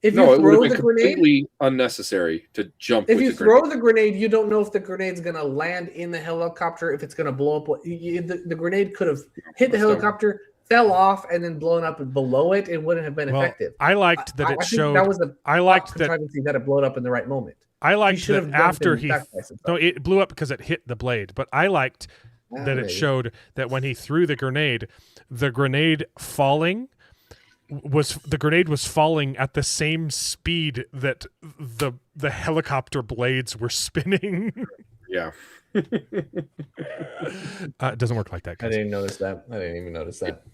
if you throw the grenade, completely unnecessary to jump. If you throw the grenade, you don't know if the grenade's going to land in the helicopter, if it's going to blow up. The grenade could have hit the helicopter, fell off, and then blown up below it. It wouldn't have been effective. I liked that it showed. That was the contrivance that it blowed up in the right moment. I liked that after it blew up because it hit the blade, but I liked that it showed that when he threw the grenade was falling at the same speed that the helicopter blades were spinning. Yeah. It doesn't work like that, guys. I didn't notice that. I didn't even notice that.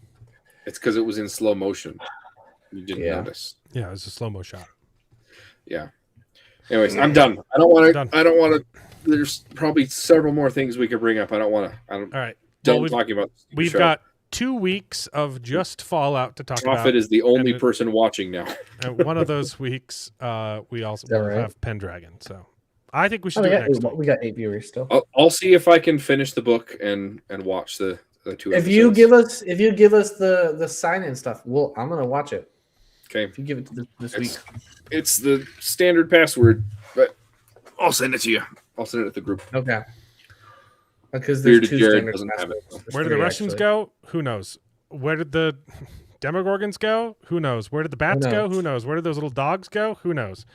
It's because it was in slow motion. You didn't notice. Yeah, it was a slow-mo shot. Yeah. Anyways, I'm done. I don't want to. There's probably several more things we could bring up. All right. Talking about. We've got 2 weeks of just Fallout to talk about. Prophet is the only person watching now. And one of those weeks, we also will have Pendragon. So I think we should do it next week. We got 8 viewers still. I'll see if I can finish the book and watch the 2 episodes. If you give us the sign-in stuff, I'm gonna watch it. Okay. If you give it to this week. It's the standard password, but I'll send it to you. I'll send it to the group. Okay. Because there's 2 standard passwords. Where did the Russians go? Who knows? Where did the Demogorgons go? Who knows? Where did the bats go? Who knows? Where did those little dogs go? Who knows?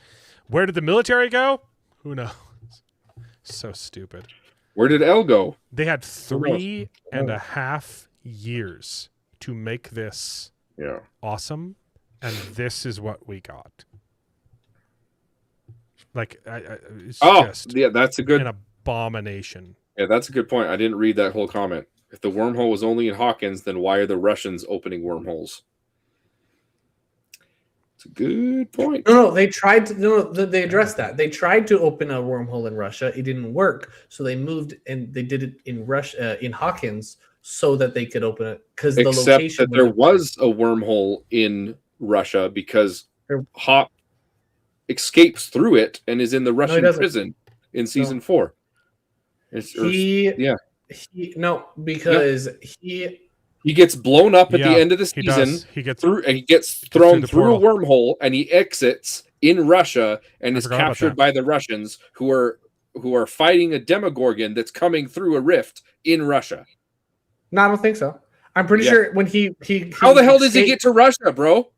Where did the military go? Who knows? So stupid. Where did L go? They had 3.5 years to make this awesome, and this is what we got. Like, it's just that's a good an abomination. Yeah, that's a good point. I didn't read that whole comment. If the wormhole was only in Hawkins, then why are the Russians opening wormholes? It's a good point. No, they tried to. No, they addressed that. They tried to open a wormhole in Russia. It didn't work, so they moved and they did it in Russia, in Hawkins, so that they could open it because the location. Except that there was a wormhole in Russia because Hawk escapes through it and is in the Russian prison in season 4. He gets blown up at the end of the season. He gets thrown through a wormhole, and he exits in Russia and is captured by the Russians, who are fighting a Demogorgon that's coming through a rift in Russia. No, I don't think so. I'm pretty sure when he how the hell does he get to Russia, bro?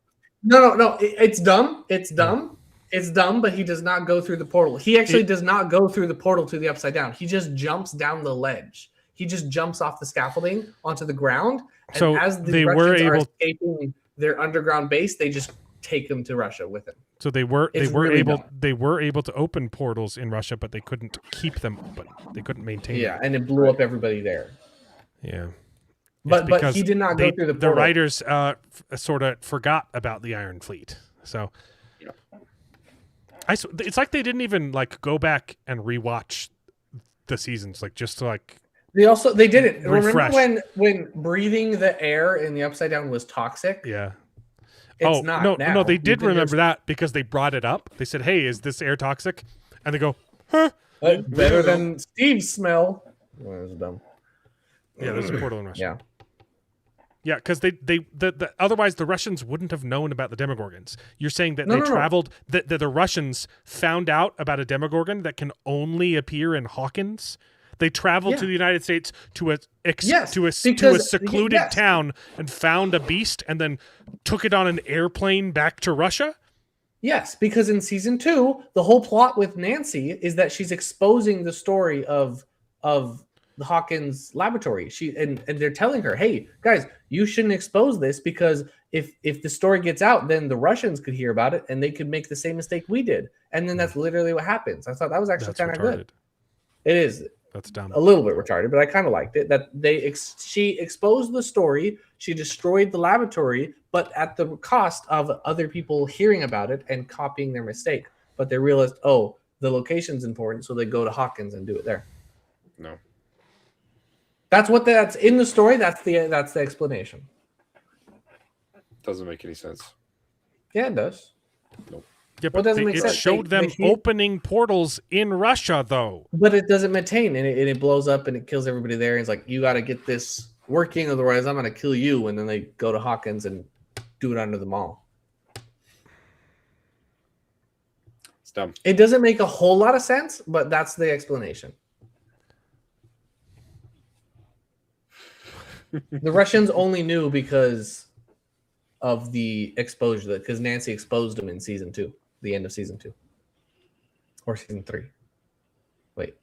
No. It's dumb. It's dumb. It's dumb, but he does not go through the portal. He actually does not go through the portal to the Upside Down. He just jumps down the ledge. He just jumps off the scaffolding onto the ground. And so as the they Russians were are able escaping their underground base, they just take them to Russia with him. So they were able to open portals in Russia, but they couldn't keep them open. They couldn't maintain them. And it blew up everybody there. Yeah. But he did not go through the portal. The writers sort of forgot about the Iron Fleet. So it's like they didn't even like go back and rewatch the seasons, like just to like. They did it. Refresh. Remember when breathing the air in the Upside Down was toxic? Yeah. It's not now. No, they did remember that because they brought it up. They said, "Hey, is this air toxic?" And they go, "Huh." Better than Steve's smell. That was dumb. Yeah, there's a portal in Russia. Yeah. Yeah, because otherwise the Russians wouldn't have known about the Demogorgons. You're saying that they traveled, that the Russians found out about a Demogorgon that can only appear in Hawkins. They traveled to the United States to a secluded town and found a beast, and then took it on an airplane back to Russia. Yes, because in season 2, the whole plot with Nancy is that she's exposing the story of the Hawkins laboratory. And they're telling her, "Hey, guys, you shouldn't expose this because if the story gets out, then the Russians could hear about it and they could make the same mistake we did." And then that's literally what happens. I thought that was actually kind of good. It is. That's dumb. A little bit retarded, but I kind of liked it. That she exposed the story, she destroyed the laboratory, but at the cost of other people hearing about it and copying their mistake. But they realized, the location's important, so they go to Hawkins and do it there. No. That's in the story. That's the explanation. Doesn't make any sense. Yeah, it does. Nope. Yeah, but it showed them opening portals in Russia, though. But it doesn't maintain, and it blows up and it kills everybody there. And it's like, you got to get this working, otherwise I'm going to kill you. And then they go to Hawkins and do it under the mall. It's dumb. It doesn't make a whole lot of sense, but that's the explanation. The Russians only knew because of the exposure, because Nancy exposed them in season 2, the end of season 2, or season 3. Wait,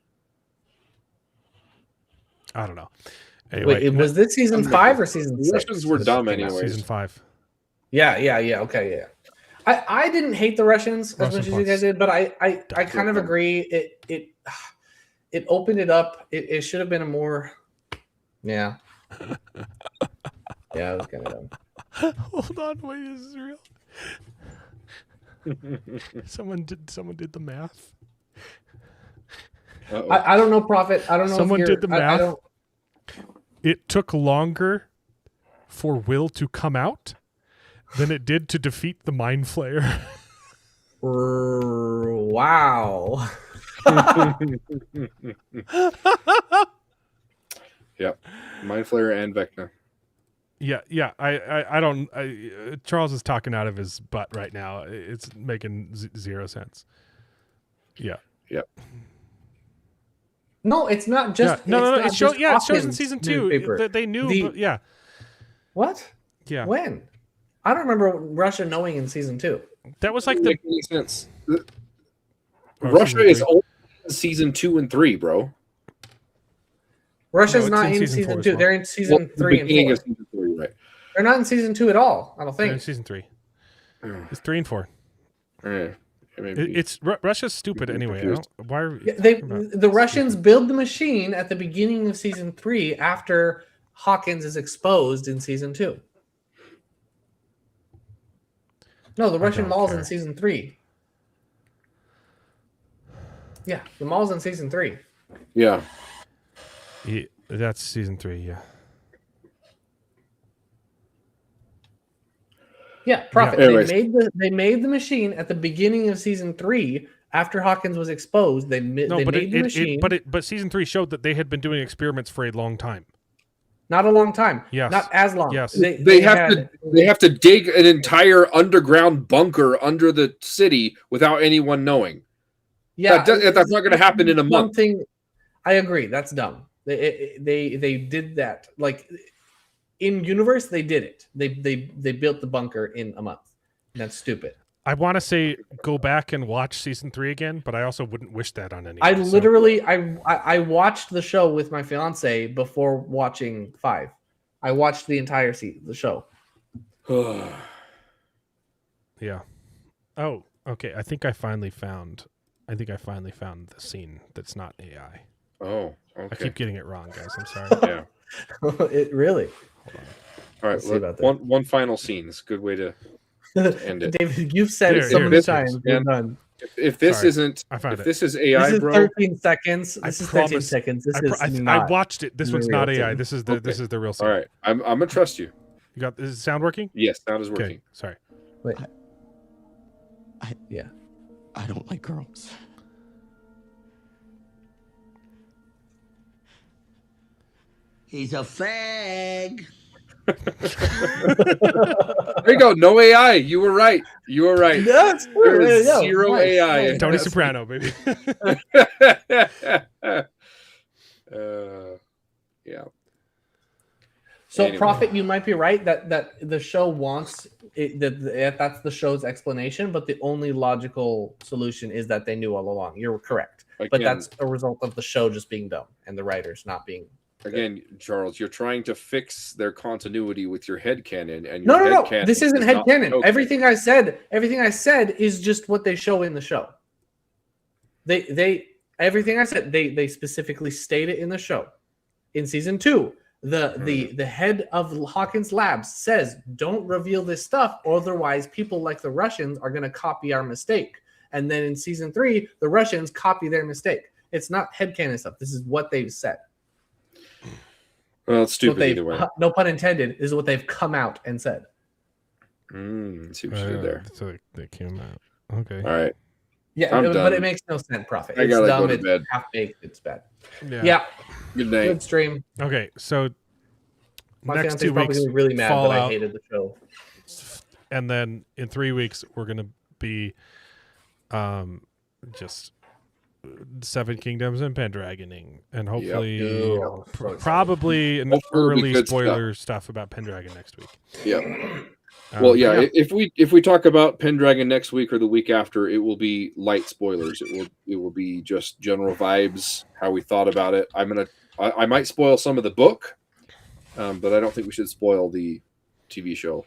I don't know. Anyway, was this season 5 or season 6? Russians were dumb anyway. Season 5. Yeah. Okay, yeah. I didn't hate the Russians as much as you guys did, but I kind of agree. It opened it up. It should have been a more. Yeah. Yeah, it was kind of dumb. Hold on, wait, is this real? Someone did the math. I don't know, Prophet. I don't know. Someone if did the math. I don't... It took longer for Will to come out than it did to defeat the Mind Flayer. Wow. Yep, Mind Flayer and Vecna. Yeah. I don't. Charles is talking out of his butt right now. It's making zero sense. Yeah. Yep. No, it's not just. No. It shows in season 2 that they knew. Yeah. What? Yeah. When? I don't remember Russia knowing in season 2. That was like Doesn't make any sense. Russia is only in season 2 and 3, bro. Russia's it's not in season season 4 as 2. well. They're in season the 3 and beginning 4. of season 3, right? They're not in season 2 at all. I don't They're in think. season 3. It's 3 and 4. Yeah. It's Russia's stupid anyway. Why are you The Russians build the machine at the beginning of season 3 after Hawkins is exposed in season 2. No, the Russian mall's in season 3. Yeah, the mall's in season 3. Yeah. That's season 3. Yeah. Yeah, Prophet. Yeah. They made the machine at the beginning of season 3 after Hawkins was exposed. They made the machine. But season 3 showed that they had been doing experiments for a long time. Not a long time. Yes. Not as long. Yes. They have to dig an entire underground bunker under the city without anyone knowing. Yeah, that's not going to happen in a month. I agree. That's dumb. They did that. Like in universe, they did it. They built the bunker in a month. That's stupid. I want to say go back and watch season 3 again, but I also wouldn't wish that on anyone. I watched the show with my fiance before watching 5. I watched the entire the show. Yeah. Oh, okay. I think I finally found the scene that's not AI. Oh, okay. I keep getting it wrong, guys. I'm sorry. Yeah. It really. Hold on. All right. One final scene. It's a good way to end it. David, you've said it so many times. If this isn't, this is AI, this is bro. 13 seconds. This is 13 seconds. I watched it. This one's not AI. This is the real scene. All right. I'm gonna trust you. Is the sound working? Yes, sound is working. Okay. Sorry. Wait. I don't like girls. He's a fag. There you go. No AI. You were right. That's there is zero AI. Tony Soprano, baby. Yeah. So, anyway. Prophet, you might be right that the show wants it, that's the show's explanation, but the only logical solution is that they knew all along. You're correct. Again, but that's a result of the show just being dumb and the writers not being. Again, Charles, you're trying to fix their continuity with your headcanon, and no. This isn't headcanon. Everything I said is just what they show in the show. Everything I said, they specifically state it in the show. In season 2, the head of Hawkins Labs says, "Don't reveal this stuff, otherwise people like the Russians are going to copy our mistake." And then in season 3, the Russians copy their mistake. It's not headcanon stuff. This is what they've said. Well, it's stupid either way. No pun intended. This is what they've come out and said. See what you did there. So they came out. Okay. All right. Yeah, but it makes no sense, Prophet. It's dumb. It's half-baked. It's bad. Yeah. Good night. Good stream. Okay, so my next 2 weeks, probably really mad Fallout, that I hated the show. And then in 3 weeks, we're going to be just Seven Kingdoms and Pendragoning, and hopefully, probably an early spoiler stuff about Pendragon next week. Yeah. If we talk about Pendragon next week or the week after, it will be light spoilers. It will be just general vibes, how we thought about it. I might spoil some of the book, but I don't think we should spoil the TV show.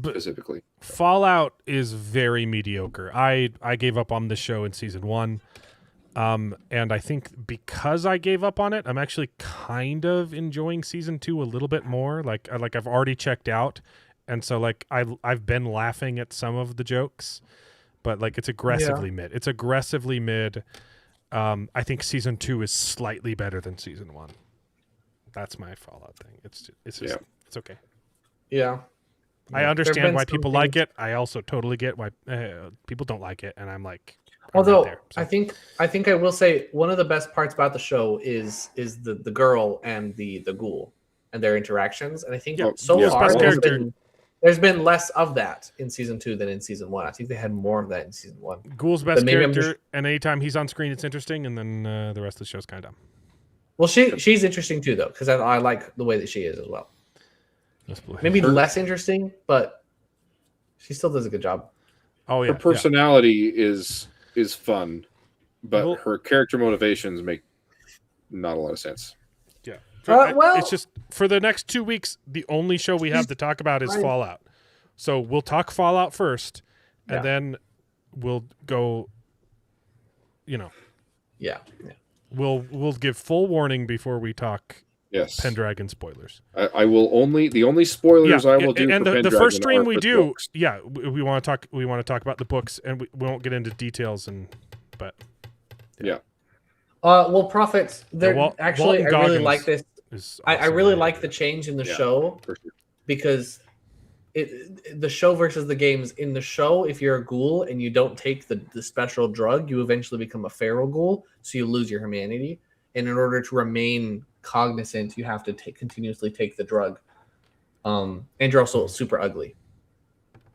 Specifically, Fallout is very mediocre. I gave up on the show in season 1, and I think because I gave up on it, I'm actually kind of enjoying season 2 a little bit more. Like I've already checked out, and so like I've been laughing at some of the jokes, but like it's aggressively mid. It's aggressively mid. I think season 2 is slightly better than season 1. That's my Fallout thing. It's okay. Yeah. I understand why people like it. I also totally get why people don't like it, and I'm like, although right there, so. I think I will say one of the best parts about the show is the girl and the ghoul and their interactions, and I think so far there's been less of that in season 2 than in season 1. I think they had more of that in season 1. Ghoul's best character, and anytime he's on screen, it's interesting, and then the rest of the show's kind of dumb. Well, she's interesting too, though, because I like the way that she is as well. Maybe less interesting, but she still does a good job. Oh yeah, her personality is fun, but her character motivations make not a lot of sense. It's just for the next 2 weeks, the only show we have to talk about is Fallout. So we'll talk Fallout first, and then we'll go. Yeah. We'll give full warning before we talk. Yes. Pendragon spoilers. I will only the only spoilers I will do. And for the first stream we do, books. we want to talk. We want to talk about the books, and we won't get into details. But well, Prophets. I really like this. Awesome. I really like the change in the show because the show versus the games. In the show, if you're a ghoul and you don't take the special drug, you eventually become a feral ghoul, so you lose your humanity. And in order to remain cognizant, you have to continuously take the drug. And you're also super ugly.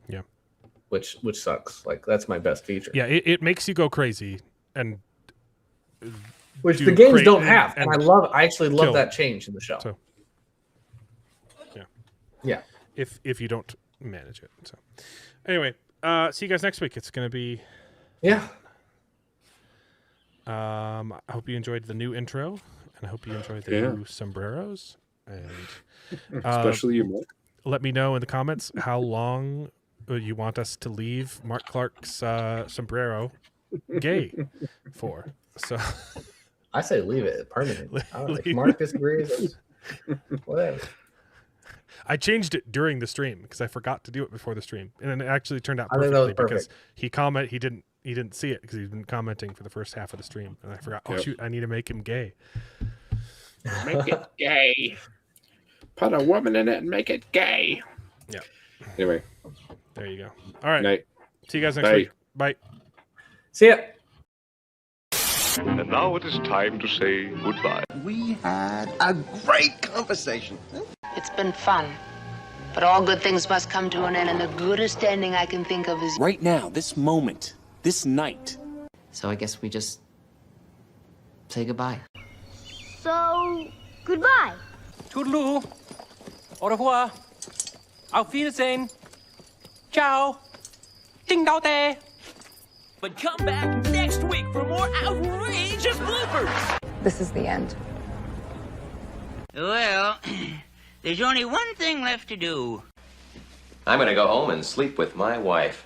Yeah, which sucks. Like that's my best feature. Yeah, it makes you go crazy, and which the games don't have. And I actually love that change in the show. So, yeah. If you don't manage it. So anyway, see you guys next week. It's gonna be I hope you enjoyed the new intro, and I hope you enjoyed the new sombreros. And especially you, Mark. Let me know in the comments how long you want us to leave Mark Clark's sombrero gay for. So I say leave it permanently. If Mark disagrees, whatever. I changed it during the stream because I forgot to do it before the stream, and it actually turned out perfectly because he didn't see it because he's been commenting for the first half of the stream, and I forgot. Oh shoot! I need to make him gay. Make it gay. Put a woman in it and make it gay. Yeah. Anyway, there you go. All right. Night. See you guys next week. Bye. See ya. And now it is time to say goodbye. We had a great conversation. It's been fun. But all good things must come to an end, and the goodest ending I can think of is... Right now, this moment, this night. So I guess we just say goodbye. So, goodbye. Toodaloo. Au revoir. Auf Wiedersehen. Ciao. Ding dao day. But come back next week for more outrageous bloopers. This is the end. Well, there's only one thing left to do. I'm gonna go home and sleep with my wife.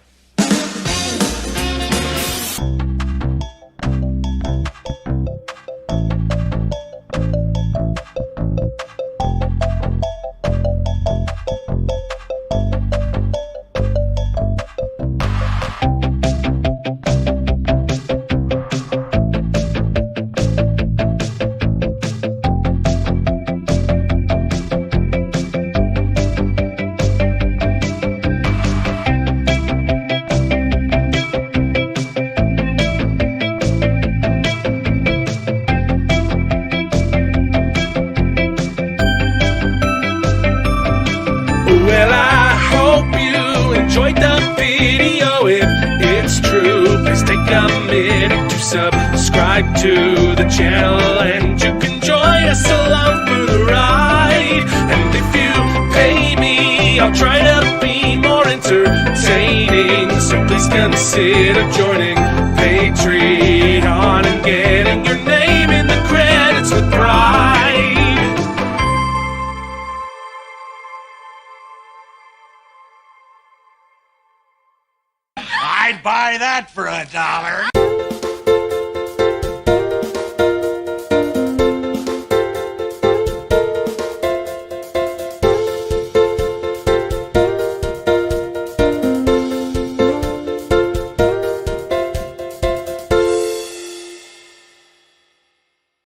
Well, I hope you enjoyed the video. If it's true, please take a minute to subscribe to the channel, and you can join us along for the ride. And if you pay me, I'll try to be more entertaining. So please consider joining Patreon and getting your name in the credits with pride. I'd buy that for $1.